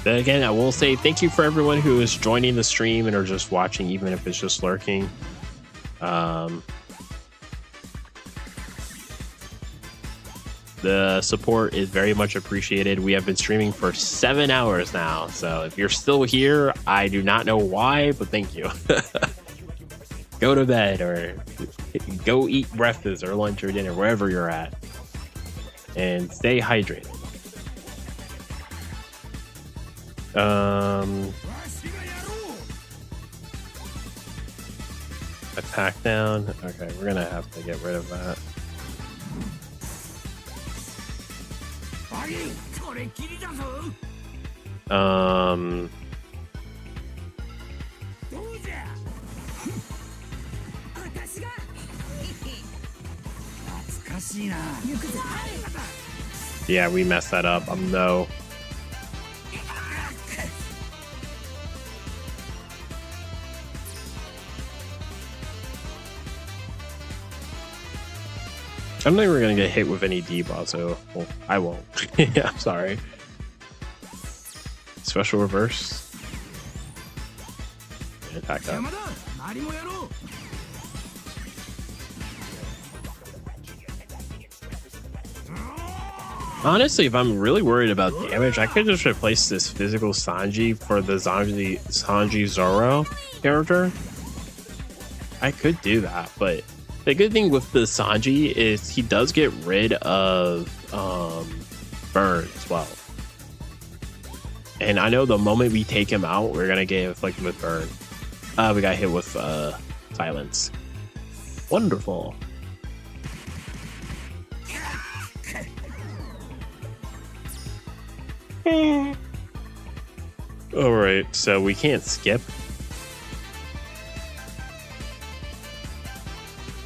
But again, I will say thank you for everyone who is joining the stream and are just watching, even if it's just lurking. The support is very much appreciated. We have been streaming for 7 hours now, so if you're still here, I do not know why, but thank you. Go to bed or go eat breakfast or lunch or dinner, wherever you're at. and stay hydrated. わしがやろう Attack down. Okay, we're gonna have to get rid of that. バギーこれきりだぞ どうじゃ私が懐かしいな Yeah, we messed that up. No. I don't think we're gonna get hit with any debuff, so well, I won't. I'm sorry. Special reverse. Attack that. 山田何もやろう Honestly, if I'm really worried about damage, I could just replace this physical Sanji for the Sanji Zoro character. I could do that, but the good thing with the Sanji is he does get rid of burn as well. And I know the moment we take him out, we're gonna get afflicted with burn. We got hit with silence. Wonderful. All right, so we can't skip.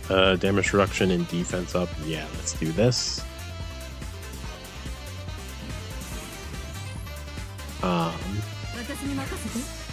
Damage reduction and defense up. Yeah, let's do this. Um, 私に任せて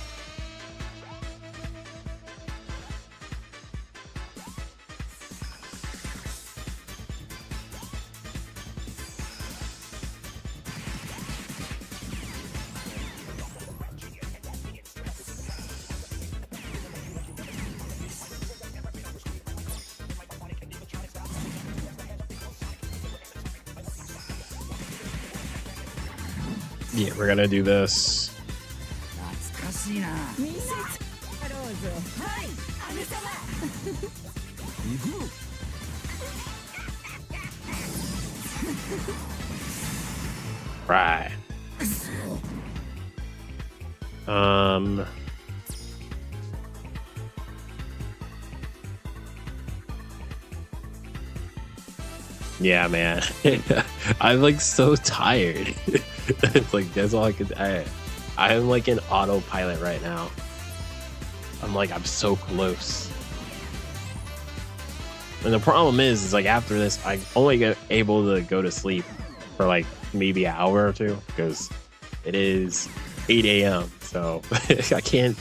yeah, we're gonna do this. 懐かしいなみんなやろうぜはい姉様 行くぞ Right. Yeah, man. I'm like so tired. It's like that's all I could. I'm like in autopilot right now. I'm so close. And the problem is like after this, I only get able to go to sleep for like maybe an hour or two because it is 8 a.m. So I can't.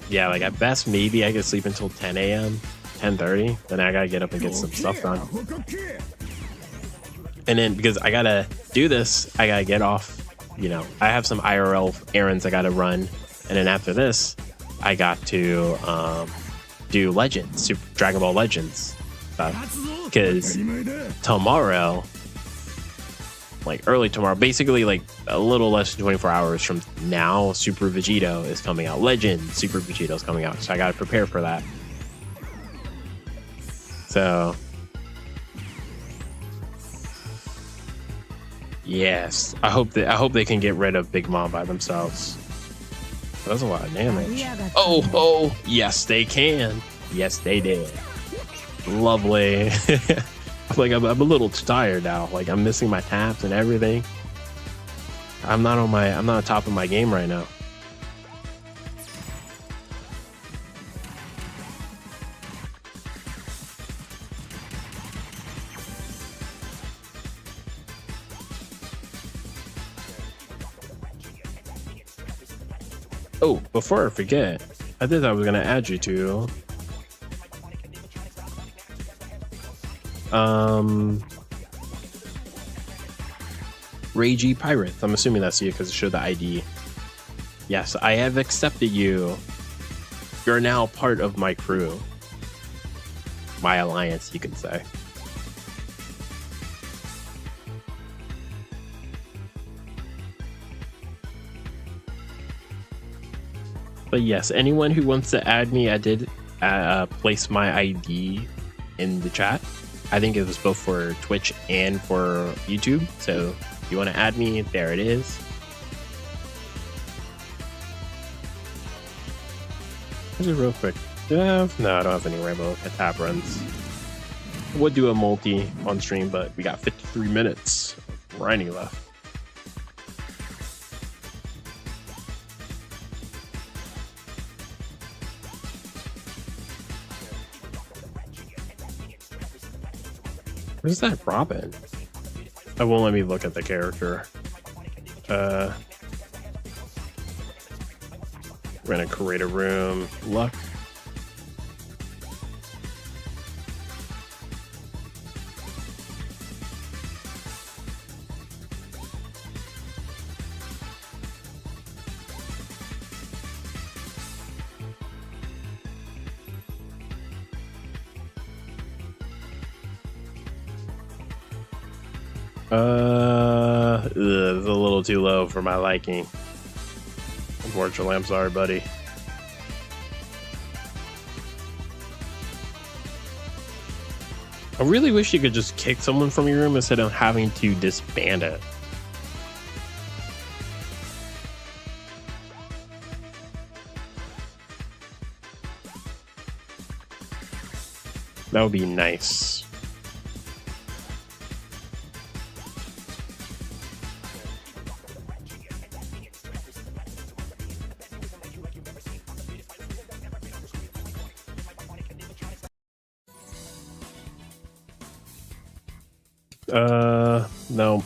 Yeah, like at best maybe I could sleep until 10 a.m. 10:30. Then I gotta get up and get some stuff done. And then because I gotta do this, I gotta get off. You know, I have some IRL errands I gotta run, and then after this, I got to do Legends, Super Dragon Ball Legends stuff. Because tomorrow, like early tomorrow, basically like a little less than 24 hours from now, Super Vegito is coming out. Legend Super Vegito is coming out, so I gotta prepare for that. So. Yes, I hope they can get rid of Big Mom by themselves. That's a lot of damage. Oh, yes they can. Yes they did. Lovely. Like I'm a little tired now. Like I'm missing my taps and everything. I'm not on top of my game right now. Oh, before I forget, I thought I was gonna add you to Ragey Pirates. I'm assuming that's you because it showed the ID. Yes, I have accepted you. You're now part of my crew. My alliance, you could say. But yes, anyone who wants to add me, I did place my ID in the chat. I think it was both for Twitch and for YouTube. So if you want to add me, there it is. Just real quick. Yeah, no, I don't have any Rainbow tap runs. We'll do a multi on stream, but we got 53 minutes of grinding left. Where's that Robin? It won't let me look at the character. We're gonna create a room. Luck. It's a little too low for my liking. Unfortunately, I'm sorry, buddy. I really wish you could just kick someone from your room instead of having to disband it. That would be nice. No.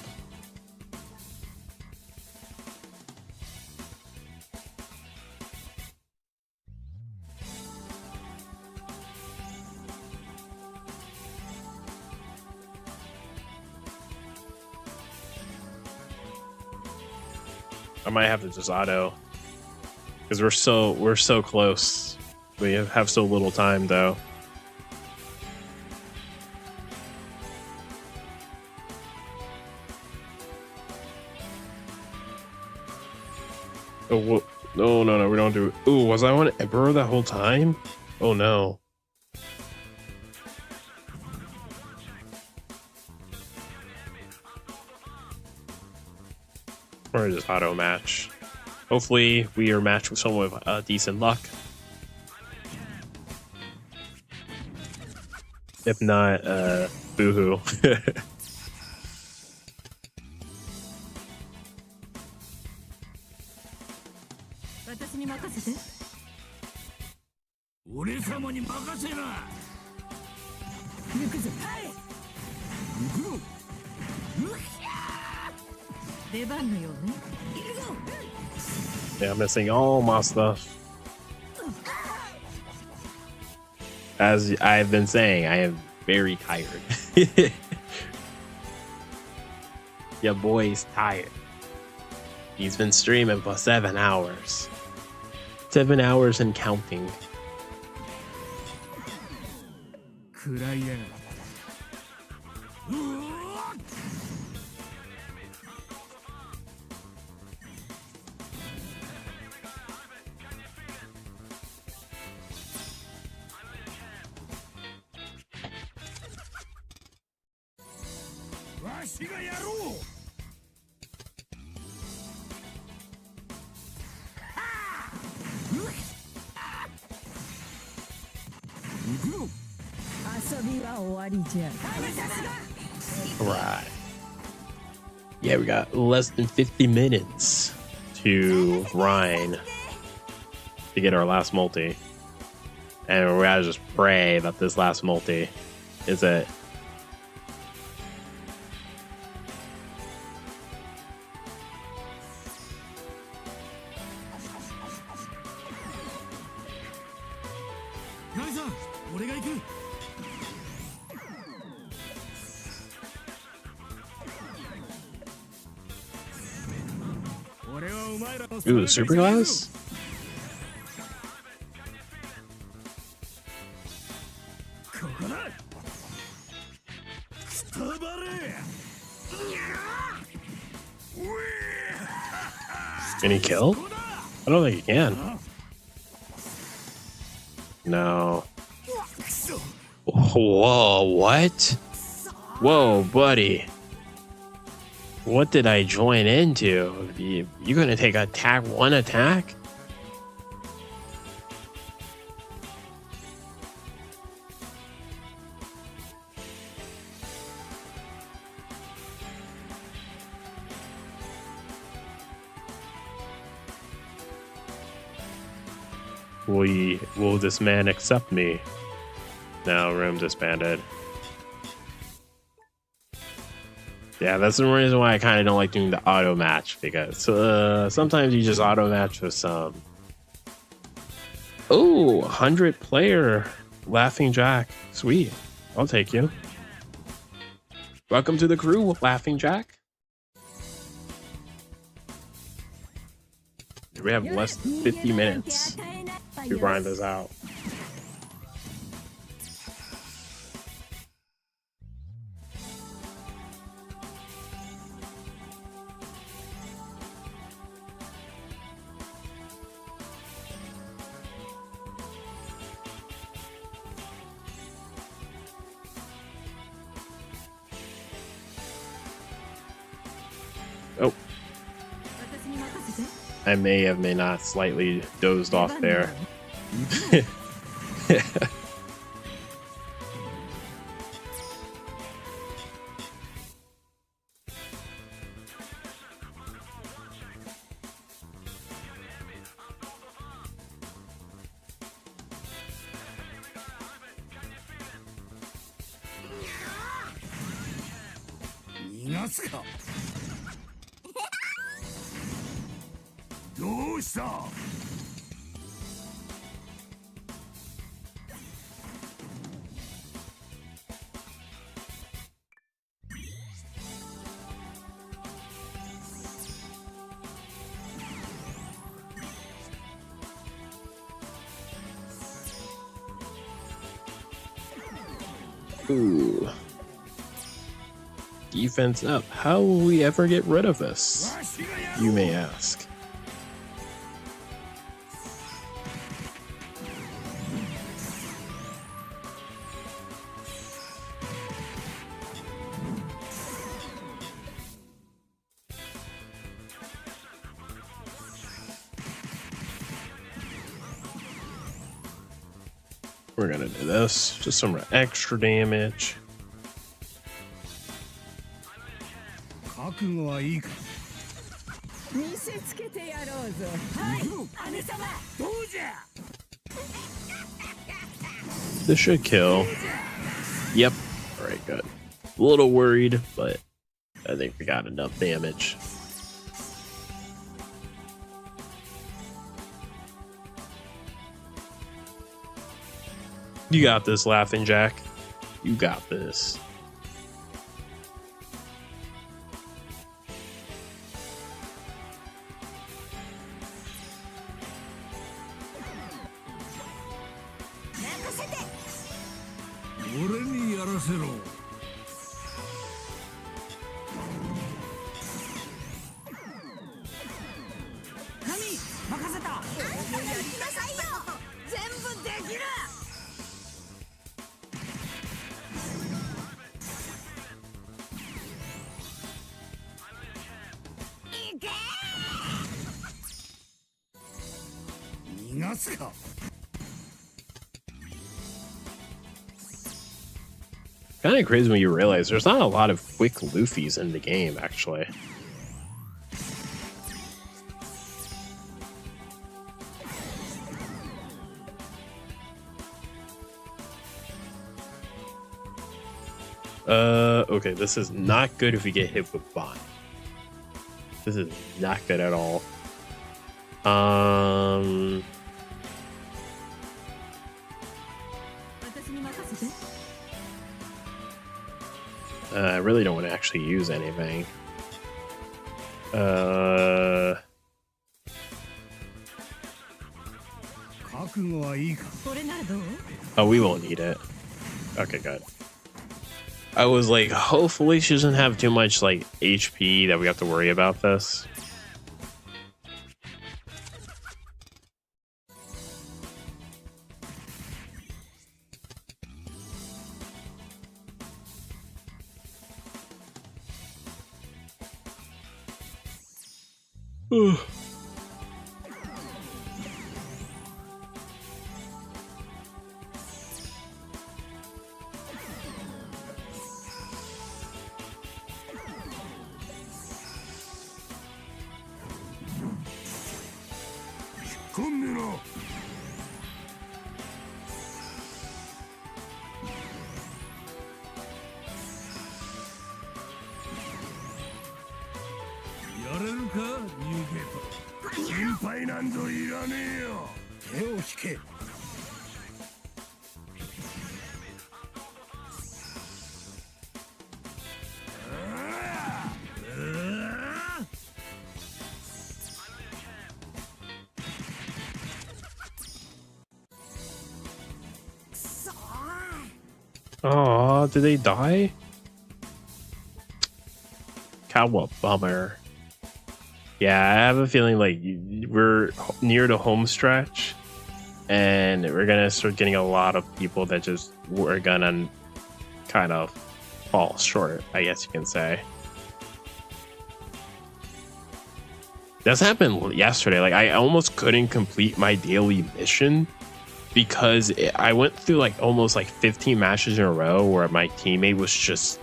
I might have to just auto because we're so close. We have so little time though. Oh, no, we don't do it. Ooh, was I on Emperor that whole time? Oh no. Or just auto match. Hopefully we are matched with someone with decent luck. If not, boo-hoo. 私に任せて。俺様に任せな。行くぞ。行くぞ。出番のようね。 Yeah, I'm missing all my stuff. As I've been saying, I am very tired. Your boy's tired. He's been streaming for 7 hours. 7 hours and counting. 食らいやがる。わしがやろう。遊びは終わりじゃ。 Right. Yeah, we got less than 50 minutes to grind to get our last multi. And we gotta just pray that this last multi is it. Ooh, super glass? Can he kill? I don't think he can. No. Whoa, what? Whoa, buddy. What did I join into? You gonna take attack one attack? Will this man accept me? No, room disbanded. Yeah, that's the reason why I kind of don't like doing the auto match, because sometimes you just auto match with some. Oh, 100 player Laughing Jack. Sweet. I'll take you. Welcome to the crew, Laughing Jack. We have less than 50 minutes to grind this out. Oh. I may not slightly dozed off there. Ooh. Defense up. How will we ever get rid of this? You may ask. We're gonna do this. Just some extra damage. This should kill. Yep. Alright, good. A little worried, but I think we got enough damage. You got this, Laughing Jack. You got this. Kind of crazy when you realize there's not a lot of quick Luffys in the game, actually. Okay, this is not good if we get hit with Bond. This is not good at all. I really don't want to actually use anything. Oh, we won't need it. Okay, good. I was like, hopefully she doesn't have too much like HP that we have to worry about this. こんめろ。やれるか、ニューゲート。心配なんぞいらねえよ。手を引け。Oh, did they die? Bummer. Yeah, I have a feeling like we're near the home stretch, and we're gonna start getting a lot of people that just were gonna kind of fall short, I guess you can say. This happened yesterday. Like, I almost couldn't complete my daily mission because I went through like almost like 15 matches in a row where my teammate was just,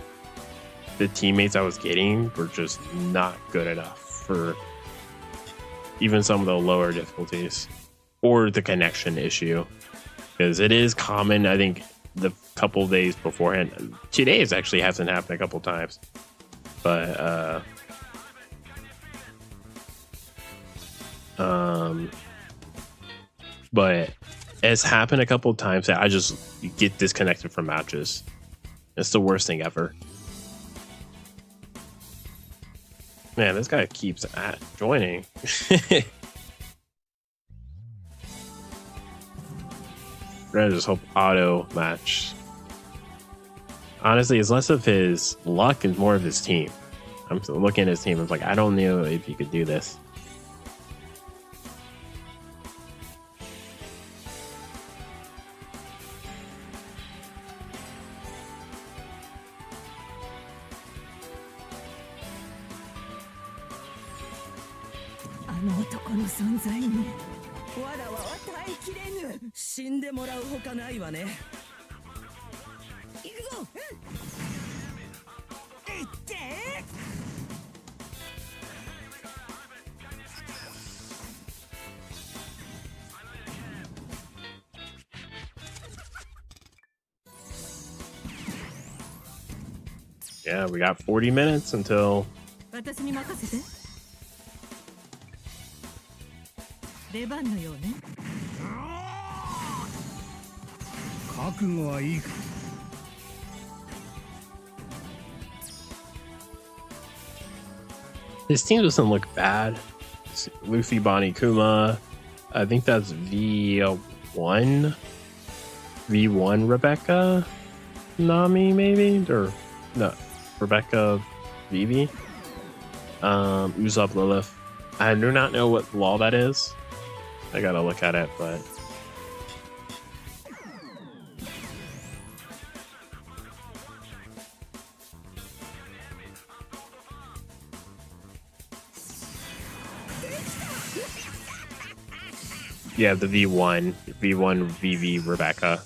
the teammates I was getting were just not good enough for even some of the lower difficulties, or the connection issue, because it is common. I think the couple days beforehand, 2 days actually hasn't happened a couple times, but but it's happened a couple times that I just get disconnected from matches. It's the worst thing ever. Man, this guy keeps joining. We're gonna just hope auto match. Honestly, it's less of his luck and more of his team. I'm looking at his team. I'm like, I don't know if he could do this. Yeah, we got 40 minutes until. 私に任せて。出番のようね。覚悟はいいか。His team doesn't look bad. It's Luffy, Bonnie, Kuma. I think that's V1. V1 Rebecca, Nami, maybe, or no, Rebecca, Vivi. Usopp, Lilith. I do not know what law that is. I gotta look at it, but. Yeah, the V1 VV Rebecca.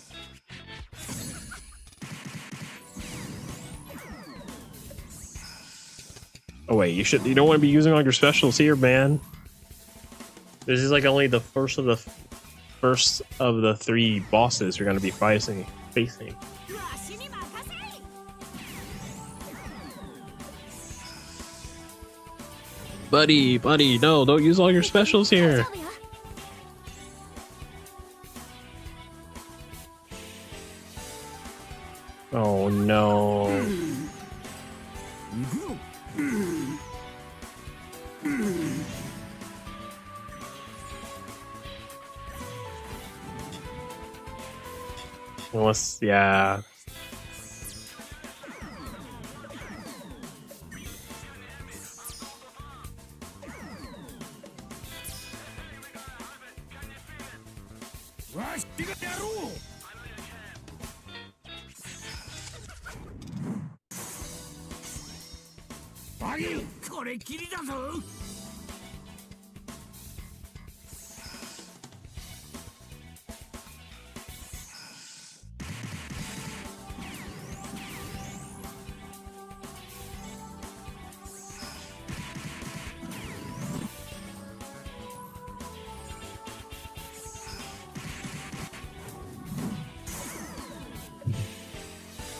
Oh wait, you don't want to be using all your specials here, man. This is like only the first of the three bosses you're gonna be facing. Buddy, no, don't use all your specials here. Oh no. Unless, yeah.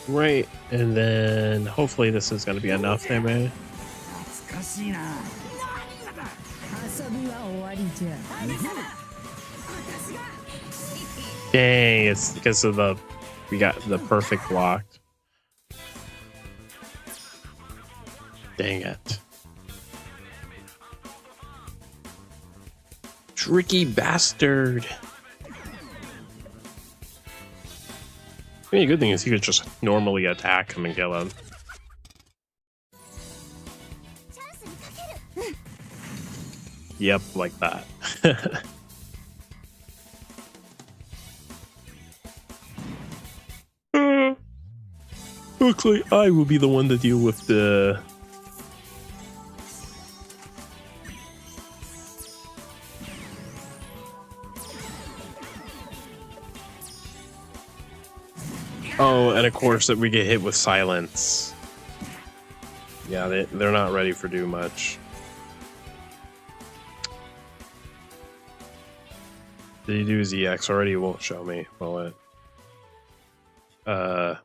Right, and then hopefully this is gonna be enough there, man. 懐かしいな。遊びは終わりじゃ。 Dang, it's because of we got the perfect block. Dang it. Tricky bastard. I mean, the good thing is he could just normally attack him and kill him. Yep, like that. Looks like I will be the one to deal with the... Oh, and of course that we get hit with silence. Yeah, they're not ready for do much. Did he do his EX already? It won't show me, will it? Oh,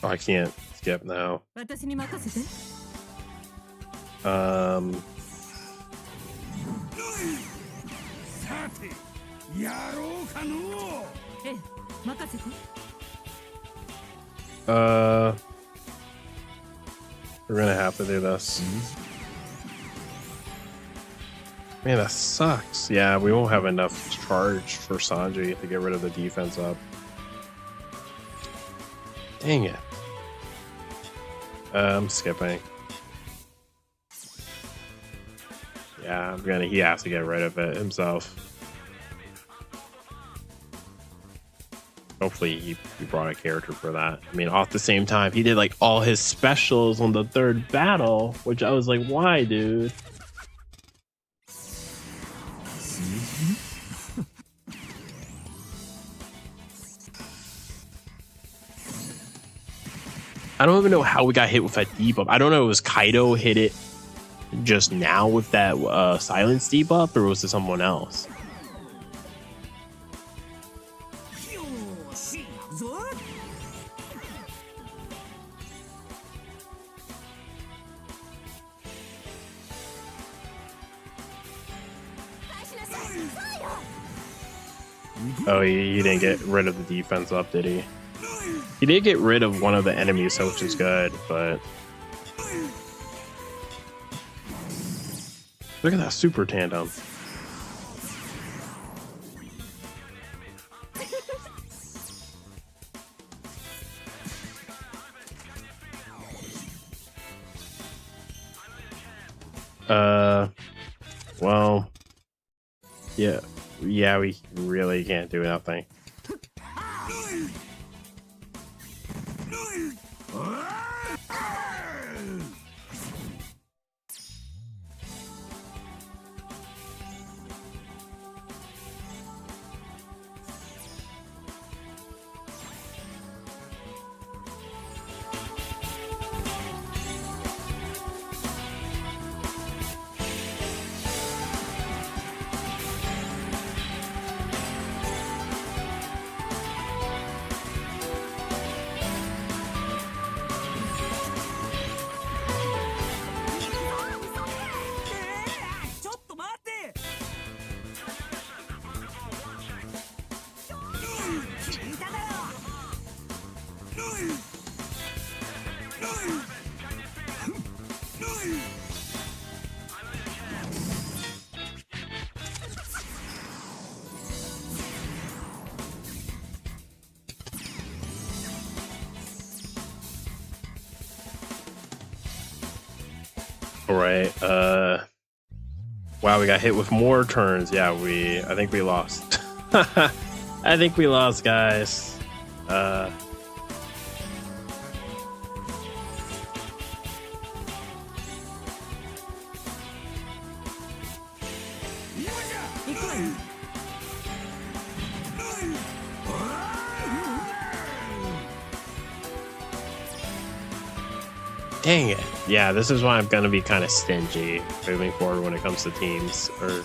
I can't skip now. 私に任せて。さて、やろうかのう。ええ、任せて。We're gonna have to do this. Man, that sucks. Yeah, we won't have enough charge for Sanji to get rid of the defense up. Dang it. I'm skipping. Yeah, he has to get rid of it himself. Hopefully he brought a character for that. I mean, off the same time, he did like all his specials on the third battle, which I was like, why, dude? I don't even know how we got hit with that debuff. I don't know if it was Kaido hit it just now with that silence debuff, or was it someone else? Oh, he didn't get rid of the defense up, did he? He did get rid of one of the enemies, which is good, but... Look at that super tandem. Well... Yeah, we really can't do nothing. Alright, wow, we got hit with more turns. Yeah, I think we lost. I think we lost, guys. Dang it. Yeah, this is why I'm gonna be kind of stingy moving forward when it comes to teams. Or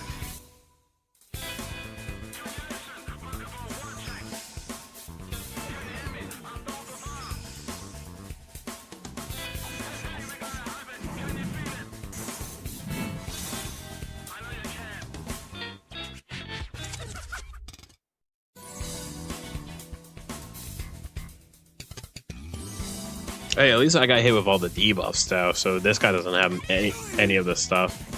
hey, at least I got hit with all the debuffs though, so this guy doesn't have any of this stuff.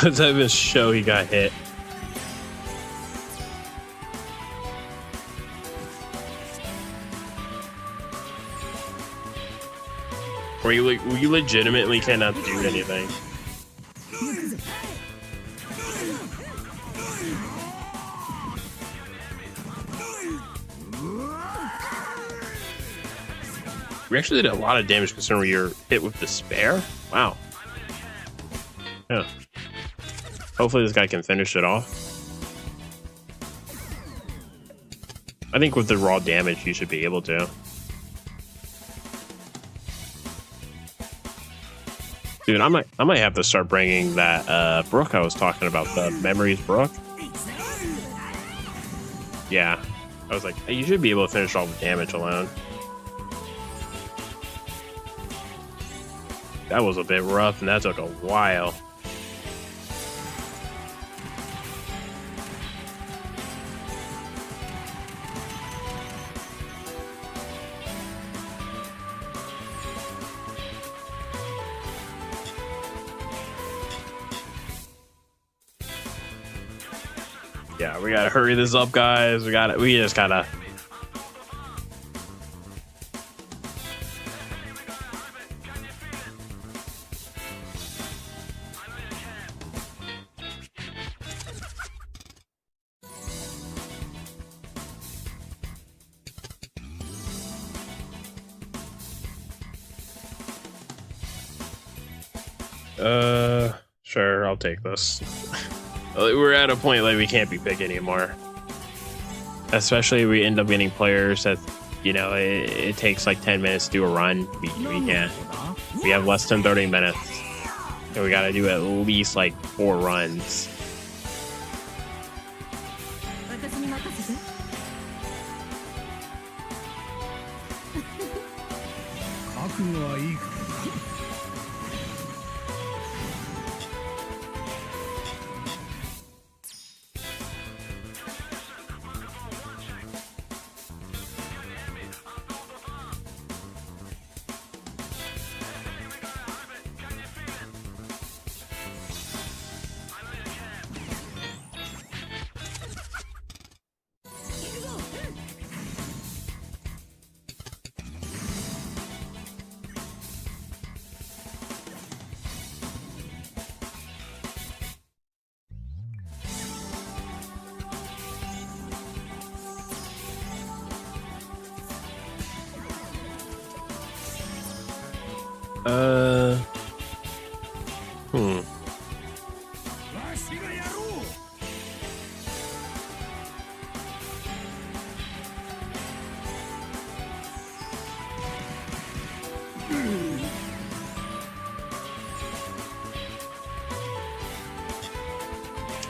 Doesn't even show he got hit. We legitimately cannot do anything. We actually did a lot of damage considering you're hit with despair. Wow. Yeah. Hopefully this guy can finish it off. I think with the raw damage you should be able to. Dude, I might have to start bringing that Brook I was talking about, the Memories Brook. Yeah, I was like, hey, you should be able to finish all the damage alone. That was a bit rough, and that took a while. Yeah, we gotta hurry this up, guys. We just gotta. Sure, I'll take this. We're at a point like we can't be big anymore. Especially if we end up getting players that, you know, it takes like 10 minutes to do a run. We can't. We have less than 30 minutes. And we gotta do at least like 4 runs.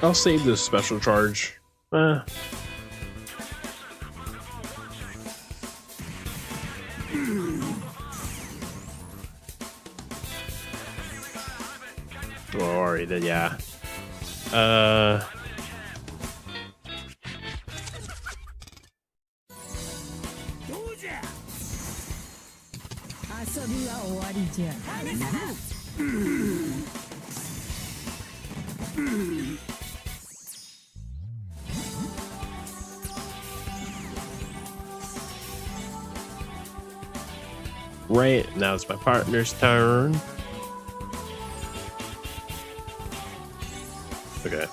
I'll save this special charge. Well, already did, yeah. Right, now it's my partner's turn. Okay.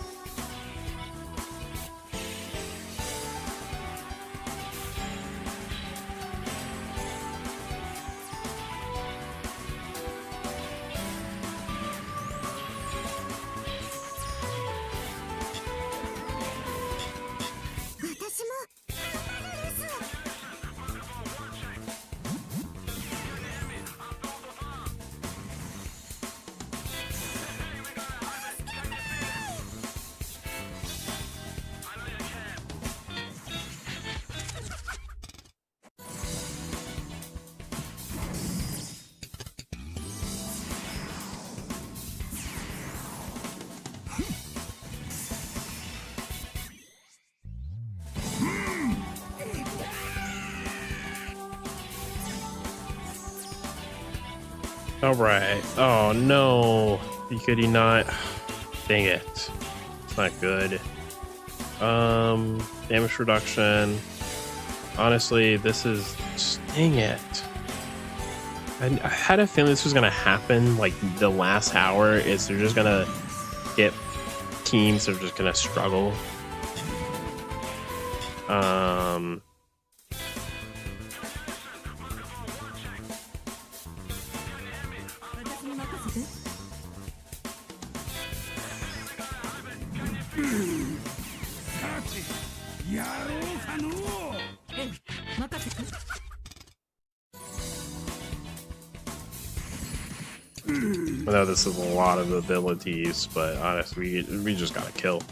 All right. Oh no, could he not? Dang it, it's not good. Damage reduction. Honestly, this is, dang it. I had a feeling this was gonna happen. Like the last hour is they're just gonna get teams that are just gonna struggle. 私に任せて。さてやろうかのう。ええ、任せて。I know this is a lot of abilities, but honestly, we just gotta kill.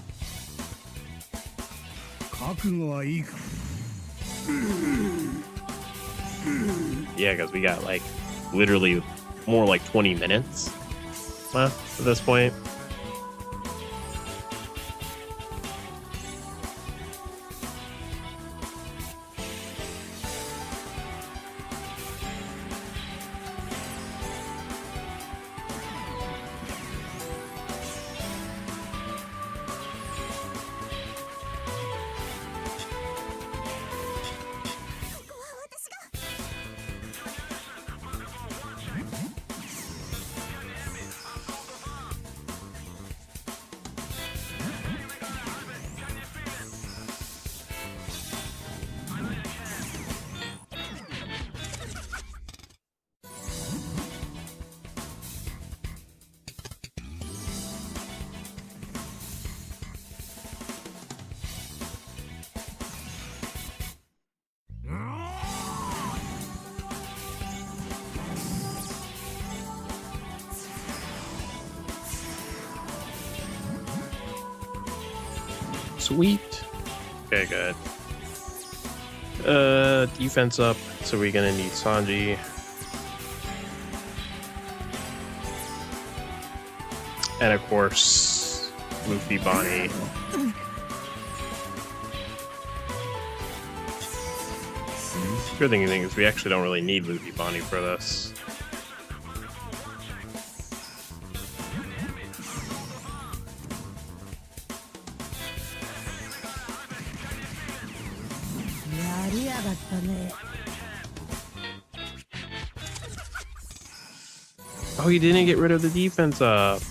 覚悟はいいか。 Yeah, because we got like literally more like 20 minutes left at this point. Sweet. Okay, good. Defense up, so we're gonna need Sanji. And of course, Luffy Bonnie. Good thing is we actually don't really need Luffy Bonnie for this. Oh, he didn't get rid of the defense up.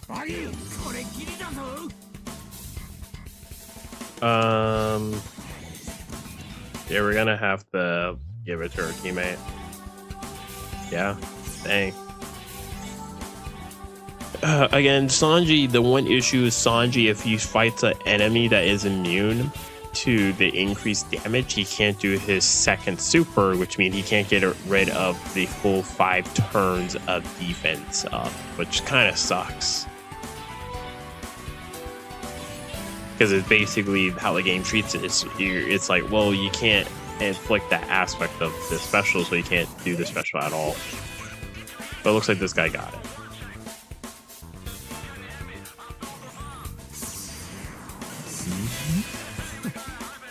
バギーこれっきりだぞ。 Yeah, we're gonna have to give it to our teammate. Yeah, dang. Again, Sanji, the one issue is Sanji, if he fights an enemy that is immune to the increased damage, he can't do his second super, which means he can't get rid of the full 5 turns of defense up, which kind of sucks. Because it's basically how the game treats it. It's like, well, you can't inflict that aspect of the special, so you can't do the special at all. But it looks like this guy got it.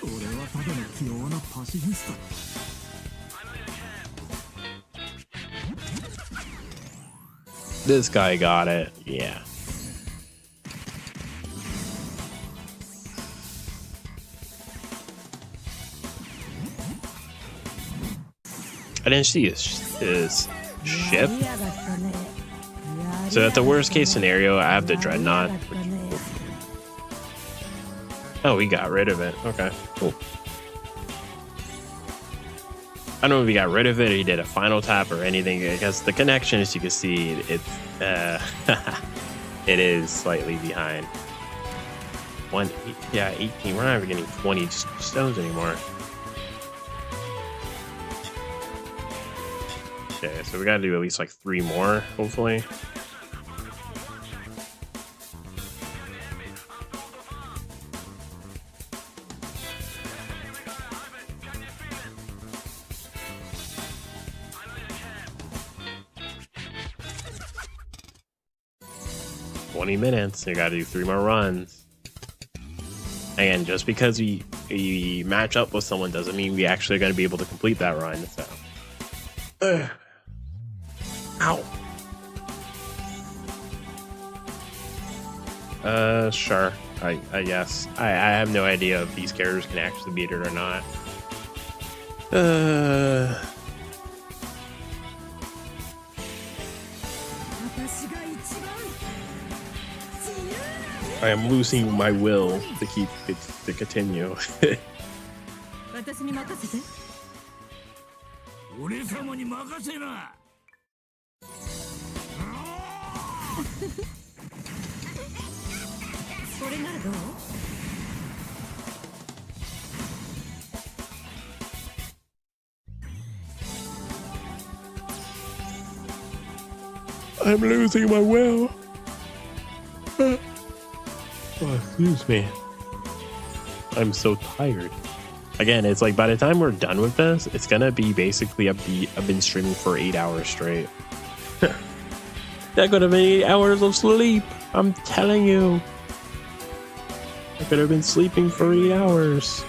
俺はただの器用なパシフィスタ。 This guy got it. Yeah. I didn't see his ship. So at the worst case scenario, I have the Dreadnought. Oh, we got rid of it. Okay, cool. I don't know if he got rid of it or he did a final tap or anything, because the connection, as you can see, it's it is slightly behind. 18. We're not even getting 20 stones anymore. Okay, so we gotta do at least like 3 more, hopefully. Minutes. You gotta do 3 more runs. Again, just because we match up with someone doesn't mean we actually are gonna be able to complete that run. So Ow. Sure. I guess. I have no idea if these characters can actually beat it or not. I am losing my will to keep it to continue. 私に任せて。俺様に任せな。それならどう？ I'm losing my will. Oh, excuse me. I'm so tired. Again, it's like by the time we're done with this, it's gonna be basically a beat. I've been streaming for 8 hours straight. That could have been 8 hours of sleep. I'm telling you. I could have been sleeping for 8 hours.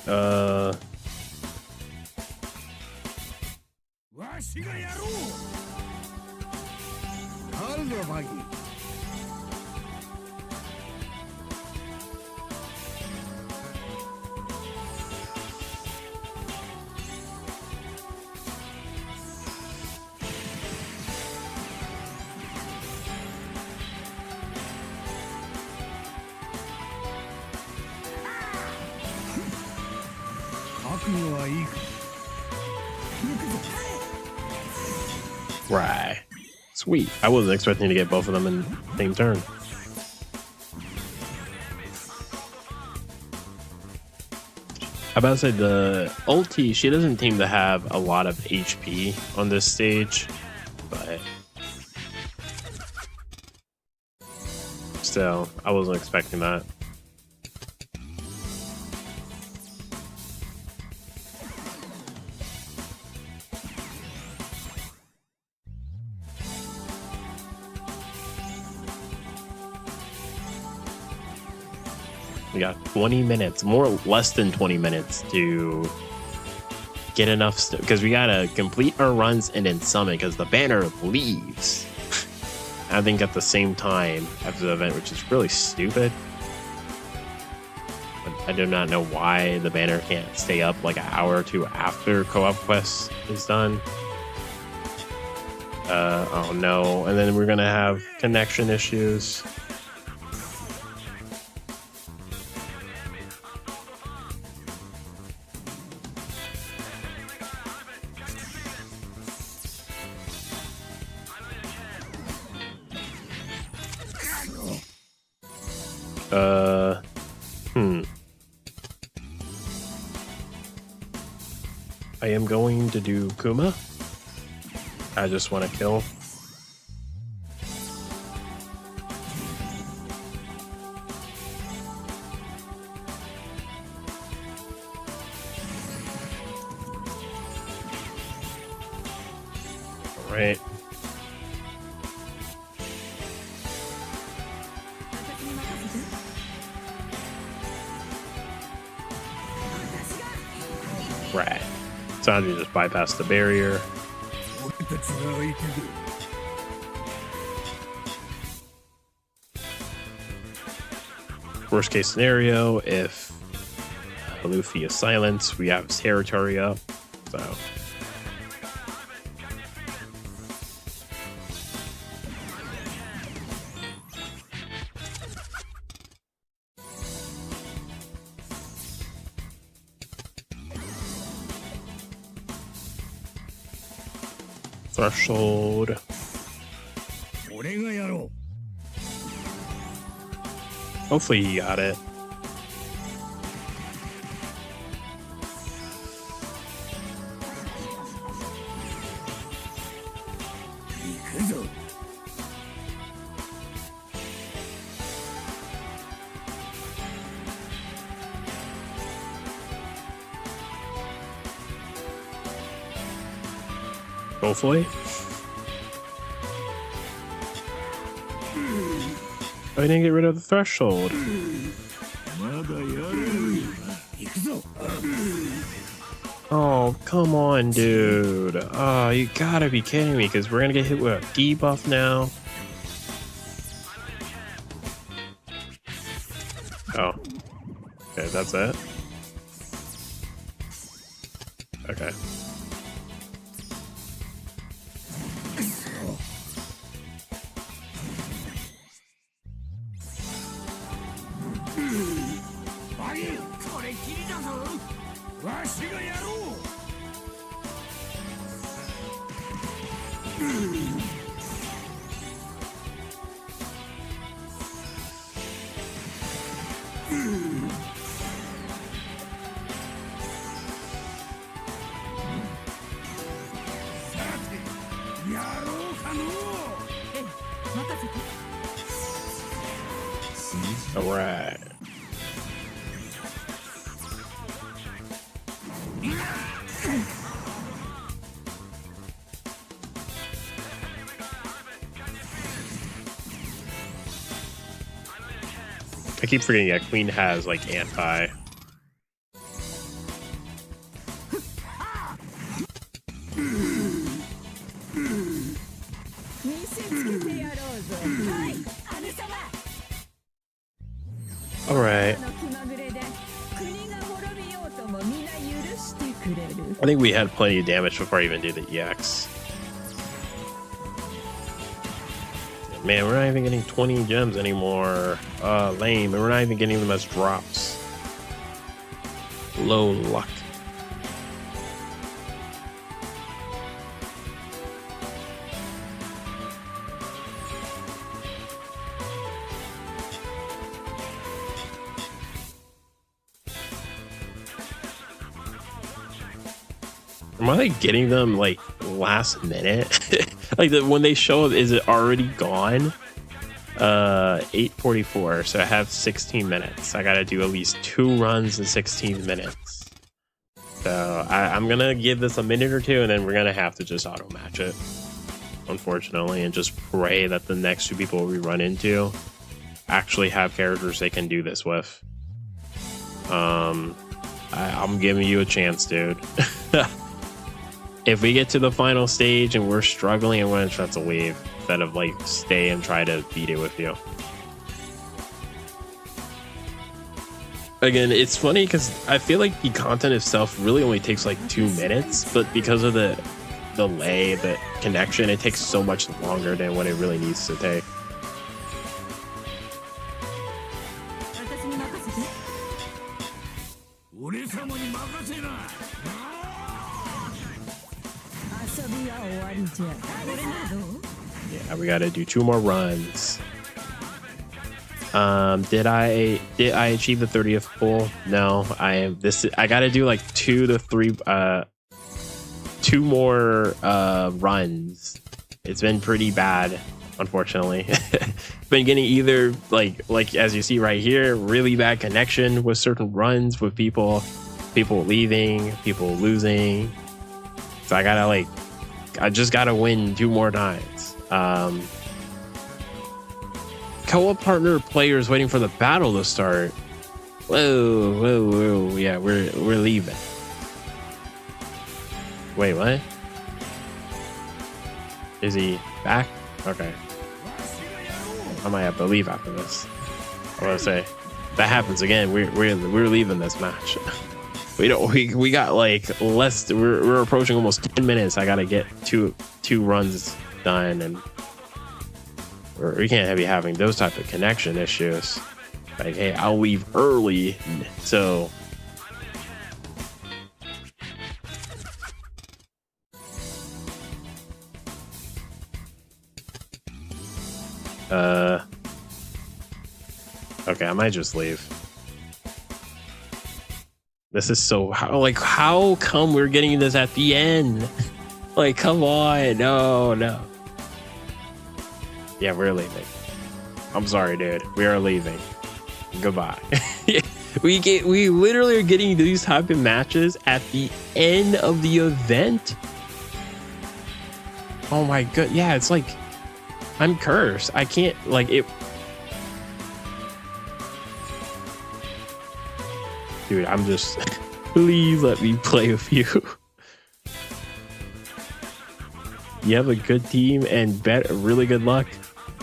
Uh, わしがやろう。カルドバギ。覚悟はいいか。行くぞ。 right. Sweet. I wasn't expecting to get both of them in the same turn. I about to say the ulti, she doesn't seem to have a lot of HP on this stage, but still, I wasn't expecting that. We got 20 minutes, more or less than 20 minutes to get enough because we gotta complete our runs and then summon because the banner leaves. I think at the same time after the event, which is really stupid. But I do not know why the banner can't stay up like an hour or two after co-op quest is done. Oh no, and then we're gonna have connection issues. I am going to do Kuma. I just want to kill. All right. Right. Sanji just bypassed the barrier. 俺たちが相手だ。 Worst case scenario, if Luffy is silenced, we have his territory up. So. Threshold. 俺がやろう。 Hopefully he got it. 行くぞ。Hopefully. I didn't get rid of the threshold. まだやれる。行くぞ。 Oh, come on, dude. Oh, you gotta be kidding me, because we're gonna get hit with a debuff now. Oh. Okay, that's it. Okay. All right. I keep forgetting that Queen has like anti. All right. I think we had plenty of damage before I even did the EX. Man, we're not even getting 20 gems anymore. Lame. And we're not even getting them as drops. Low luck. Am I like getting them like last minute? Like when they show up, is it already gone? 8:44, so I have 16 minutes. I gotta do at least 2 runs in 16 minutes. So I'm gonna give this a minute or two, and then we're gonna have to just auto match it, unfortunately, and just pray that the next 2 people we run into actually have characters they can do this with. I'm giving you a chance, dude. If we get to the final stage and we're struggling, I'm going to try to leave instead of like stay and try to beat it with you. Again, it's funny because I feel like the content itself really only takes like 2 minutes, but because of the delay, the connection, it takes so much longer than what it really needs to take. Yeah, we gotta do 2 more runs. Did I achieve the 30th pull? No, I gotta do like 2 to 3 2 more runs. It's been pretty bad, unfortunately. Been getting either like as you see right here, really bad connection with certain runs with people leaving, people losing. So I just gotta win 2 more times. Co-op partner players waiting for the battle to start. Whoa. Yeah, we're leaving. Wait, what? Is he back? Okay. I might have to leave after this. I want to say that happens again. We're leaving this match. We got like less. We're approaching almost 10 minutes. I gotta get two runs done, and we can't be having those type of connection issues. Like, hey, I'll leave early, so. Okay, I might just leave. This is so how come we're getting this at the end? Like, come on, no. Yeah, we're leaving. I'm sorry, dude. We are leaving. Goodbye. we literally are getting these type of matches at the end of the event. Oh my god, yeah, it's like I'm cursed. I can't like it. Dude, I'm just please let me play with you. You have a good team and really good luck.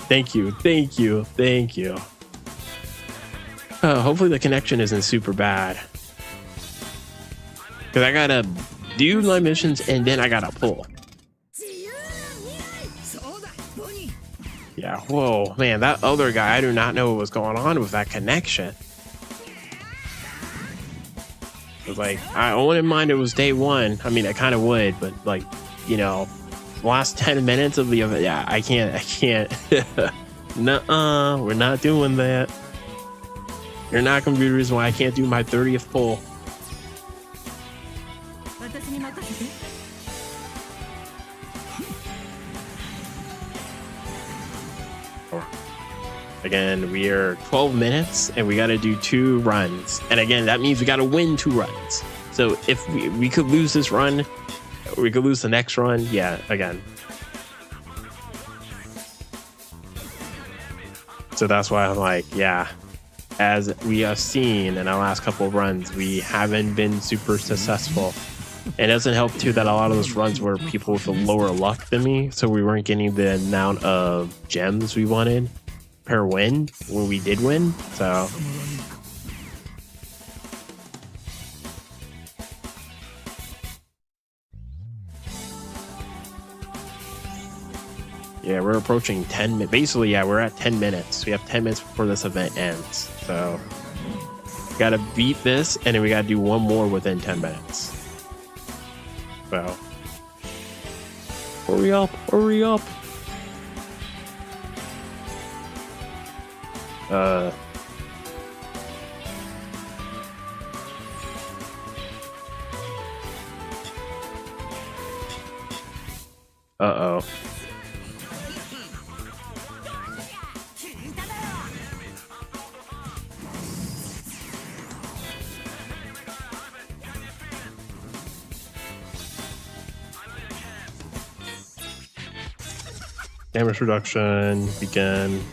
Thank you, thank you, thank you. Hopefully the connection isn't super bad. Because I gotta do my missions and then I gotta pull. Yeah, whoa, man, that other guy, I do not know what was going on with that connection. It was like, I wouldn't mind it was day one. I mean, I kind of would, but like, you know, last 10 minutes of the event, yeah, I can't. Nuh-uh, we're not doing that. You're not gonna be the reason why I can't do my 30th pull. Again, we are 12 minutes and we got to do 2 runs. And again, that means we got to win 2 runs. So if we could lose this run, we could lose the next run. Yeah, again. So that's why I'm like, yeah, as we have seen in our last couple of runs, we haven't been super successful. It doesn't help too that a lot of those runs were people with a lower luck than me. So we weren't getting the amount of gems we wanted per win when we did win. So yeah, we're approaching 10 minutes. Basically, yeah, we're at 10 minutes. We have 10 minutes before this event ends. So we gotta beat this and then we gotta do one more within 10 minutes. So hurry up, hurry up. Uh-oh. Damage reduction, begin.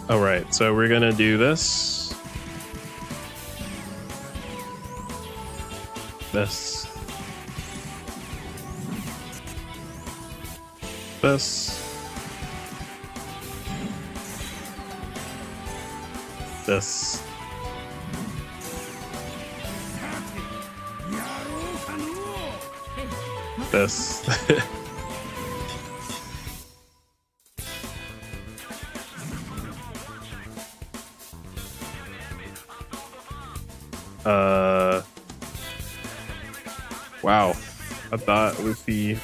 All right, so we're gonna do this. This. This. This. This. Wow. I thought Luffy.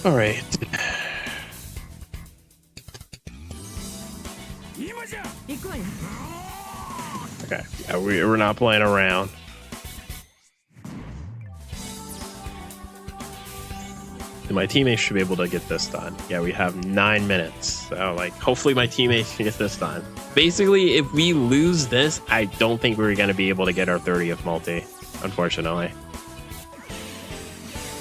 All right. Okay. Yeah, we're not playing around. And my teammates should be able to get this done. Yeah, we have 9 minutes. So, like, hopefully my teammates can get this done. Basically, if we lose this, I don't think we're going to be able to get our 30th multi, unfortunately.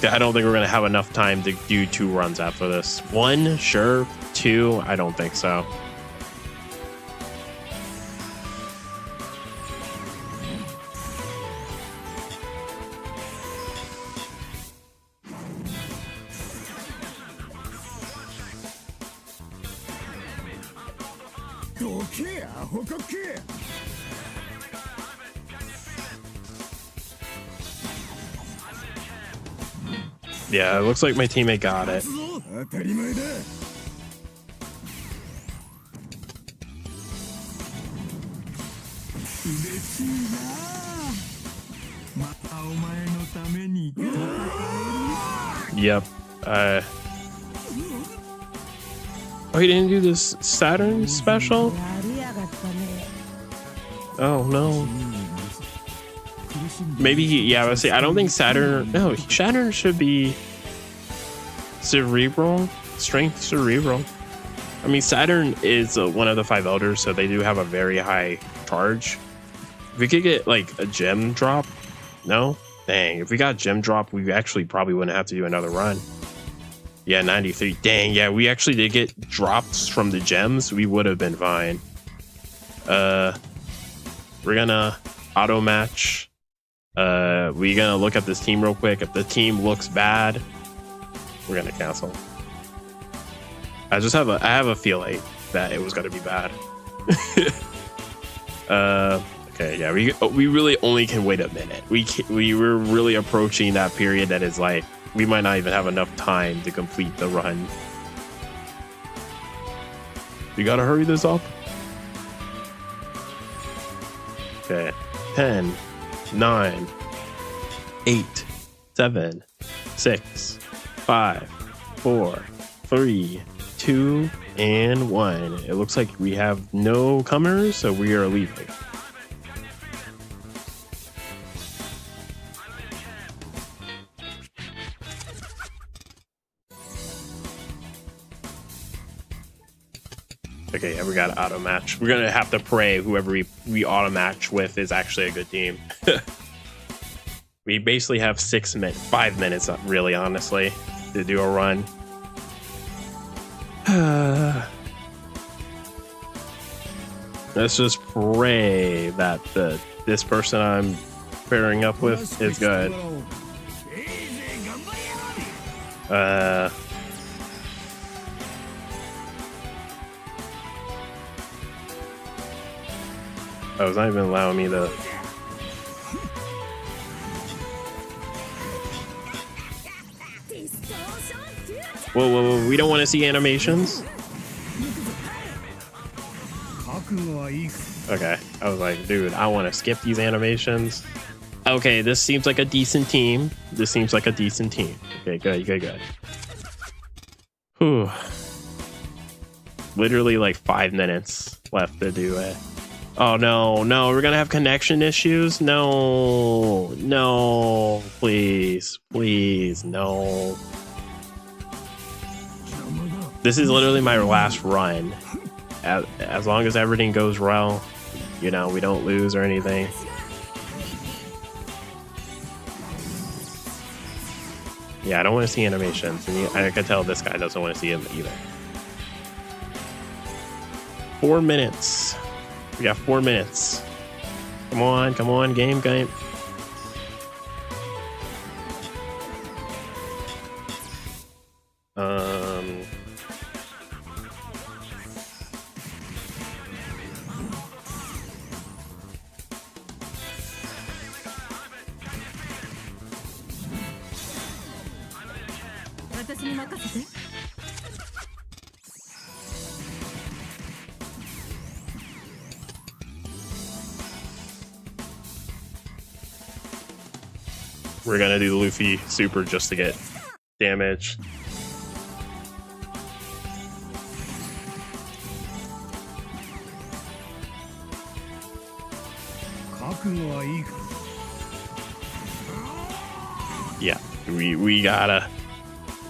I don't think we're going to have enough time to do 2 runs after this. 1, sure. 2, I don't think so. Yeah, it looks like my teammate got it. Yep. Oh, he didn't do this Saturn special? Oh, no. maybe yeah, let's see. I don't think Saturn. No, Saturn should be cerebral, strength cerebral. I mean, Saturn is one of the 5 elders, so they do have a very high charge. If we could get like a gem drop, no, dang. If we got gem drop, we actually probably wouldn't have to do another run. Yeah, 93. Dang, yeah, we actually did get drops from the gems. We would have been fine. We're gonna auto match. We're gonna look at this team real quick. If the team looks bad, we're gonna cancel. I have a feeling that it was gonna be bad. Okay, yeah, we really only can wait a minute. We were really approaching that period that is like we might not even have enough time to complete the run. We gotta hurry this up. Okay, 10, 9, 8, 7, 6, 5, 4, 3, 2, and 1. It looks like we have no comers, so we are leaving. Okay, yeah, we got an auto match. We're gonna have to pray whoever we auto match with is actually a good team. We basically have 5 minutes, really, honestly, to do a run. Let's just pray that this person I'm pairing up with is good. Oh, it's not even allowing me to. Whoa, we don't want to see animations. Okay, I was like, dude, I want to skip these animations. Okay, this seems like a decent team. Okay, good. Whew. Literally like 5 minutes left to do it. Oh no, we're gonna have connection issues. No, please, no. This is literally my last run. As long as everything goes well, we don't lose or anything. Yeah, I don't want to see animations, and I can tell this guy doesn't want to see them either. 4 minutes. We got 4 minutes. Come on, game. We're gonna do the Luffy super just to get damage. Yeah, we gotta.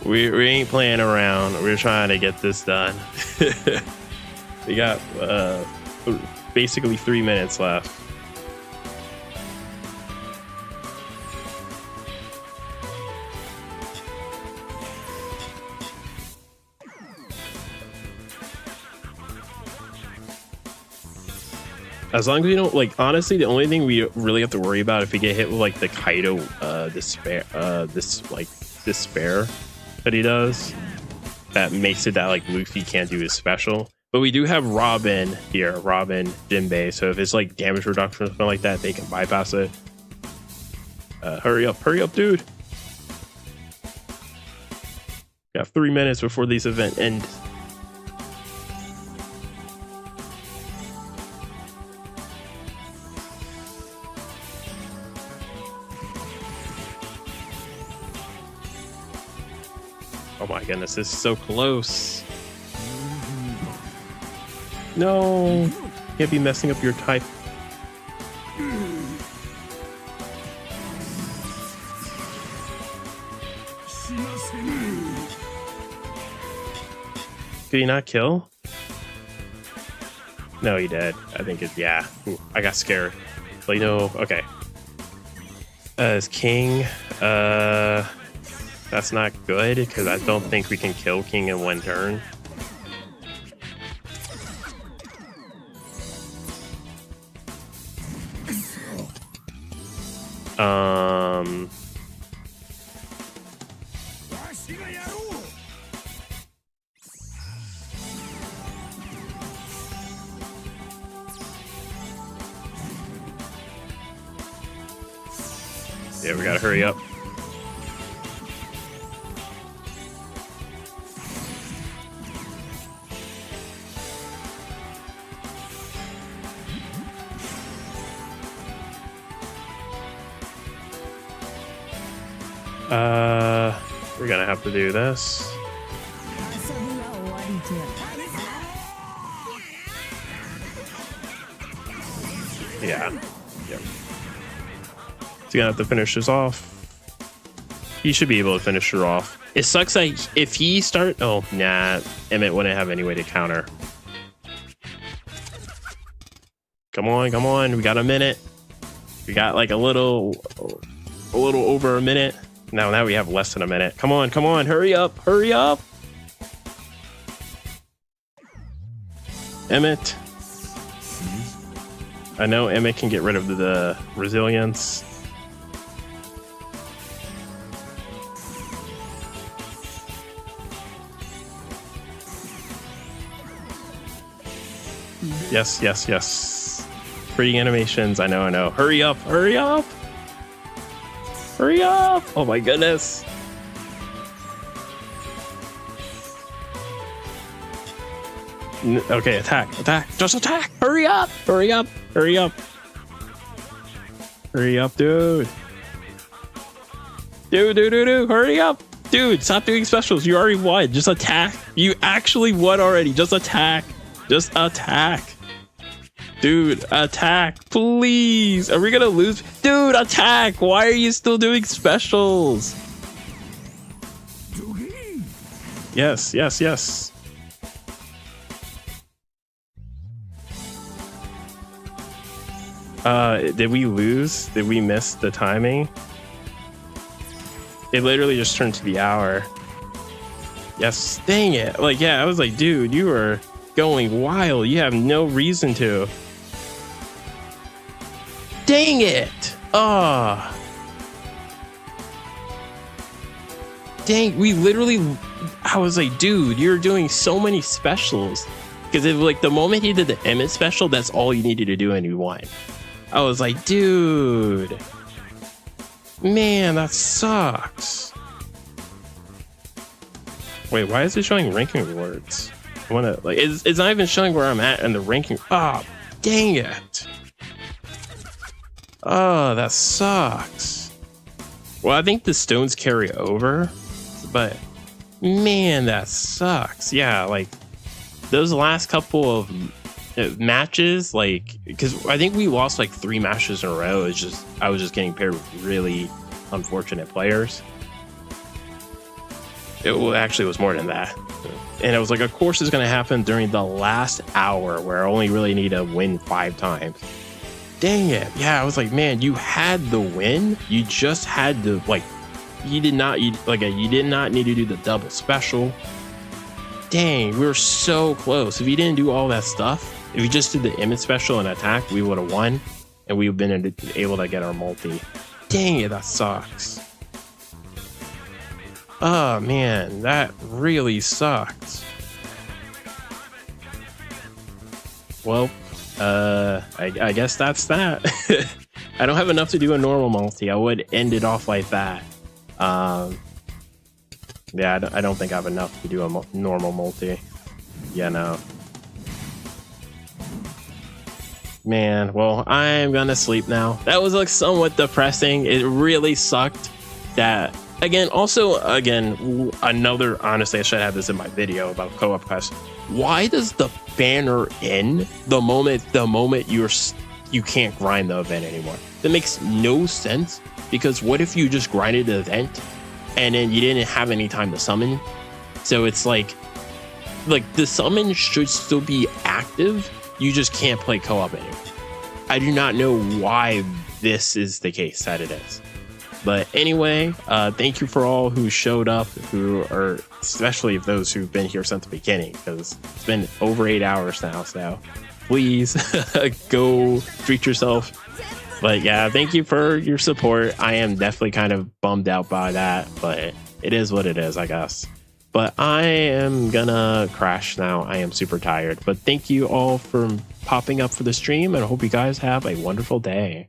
We ain't playing around. We're trying to get this done. We got basically 3 minutes left. As long as we don't, like, honestly, the only thing we really have to worry about if we get hit with like the Kaido despair that he does, that makes it that like Luffy can't do his special. But we do have Robin here, Robin Jinbei, so if it's like damage reduction or something like that, they can bypass it. Hurry up, dude. We have 3 minutes before this event ends. Oh my goodness, this is so close. No, can't be messing up your type. Did he not kill? No, he did. I think it. Yeah. Ooh, I got scared. Like no. Okay. As king, that's not good because I don't think we can kill king in one turn. Yeah, we gotta hurry up. We're gonna have to do this. 遊びは終わりじゃ。 Yeah. Yep. He's gonna have to finish this off. He should be able to finish her off. It sucks that if he start... Oh, nah. Emmett wouldn't have any way to counter. Come on, come on. We got a minute. We got like a little over a minute. Now we have less than a minute. Come on, come on. Hurry up. Hurry up. Emmett. I know Emmett can get rid of the resilience. Yes, yes, yes. Pretty animations. I know, I know. Hurry up, hurry up. Hurry up. Oh my goodness. Okay, attack, attack. Just attack. Hurry up, hurry up, hurry up. Hurry up, dude. Dude, hurry up. Dude, stop doing specials. You already won. Just attack. You actually won already. Just attack. Just attack. Dude, attack. Please. Are we gonna lose? Dude, attack. Why are you still doing specials? Yes, yes, yes. Did we lose? Did we miss the timing? It literally just turned to the hour. Yes, dang it. Like, yeah, I was like, dude, you are going wild. You have no reason to. Dang it. Oh. Dang, we literally, I was like, dude, you're doing so many specials. Because if like the moment he did the Emmett special, that's all you needed to do and you won. I was like, dude, man, that sucks. Wait, why is it showing ranking rewards? I wanna like, it's not even showing where I'm at in the ranking. Oh, dang it. Oh, that sucks. Well, I think the stones carry over, but man, that sucks. Yeah, like those last couple of matches, like, because I think we lost like 3 matches in a row. It's just I was just getting paired with really unfortunate players. It actually was more than that, and it was like, of course, it's going to happen during the last hour where I only really need to win 5 times. Dang it! Yeah, I was like, man, you had the win. You just had to like, you did not need to do the double special. Dang, we were so close. If you didn't do all that stuff, if you just did the Emmett special and attack, we would have won, and we would have been able to get our multi. Dang it, that sucks. Oh man, that really sucks. Well, I guess that's that. I don't have enough to do a normal multi. I would end it off like that. Yeah, I don't think I have enough to do a normal multi. Yeah, no. Man, well, I'm gonna sleep now. That was like somewhat depressing. It really sucked that. Again, another, honestly, I should have this in my video about co-op quest. Why does the banner end the moment you can't grind the event anymore? That makes no sense, because what if you just grinded the event and then you didn't have any time to summon. So it's like the summon should still be active. You just can't play co-op anymore. I do not know why this is the case that it is. But anyway, thank you for all who showed up, who are, especially those who've been here since the beginning, because it's been over 8 hours now. So please go treat yourself. But yeah, thank you for your support. I am definitely kind of bummed out by that, but it is what it is, I guess. But I am gonna crash now. I am super tired. But thank you all for popping up for the stream, and I hope you guys have a wonderful day.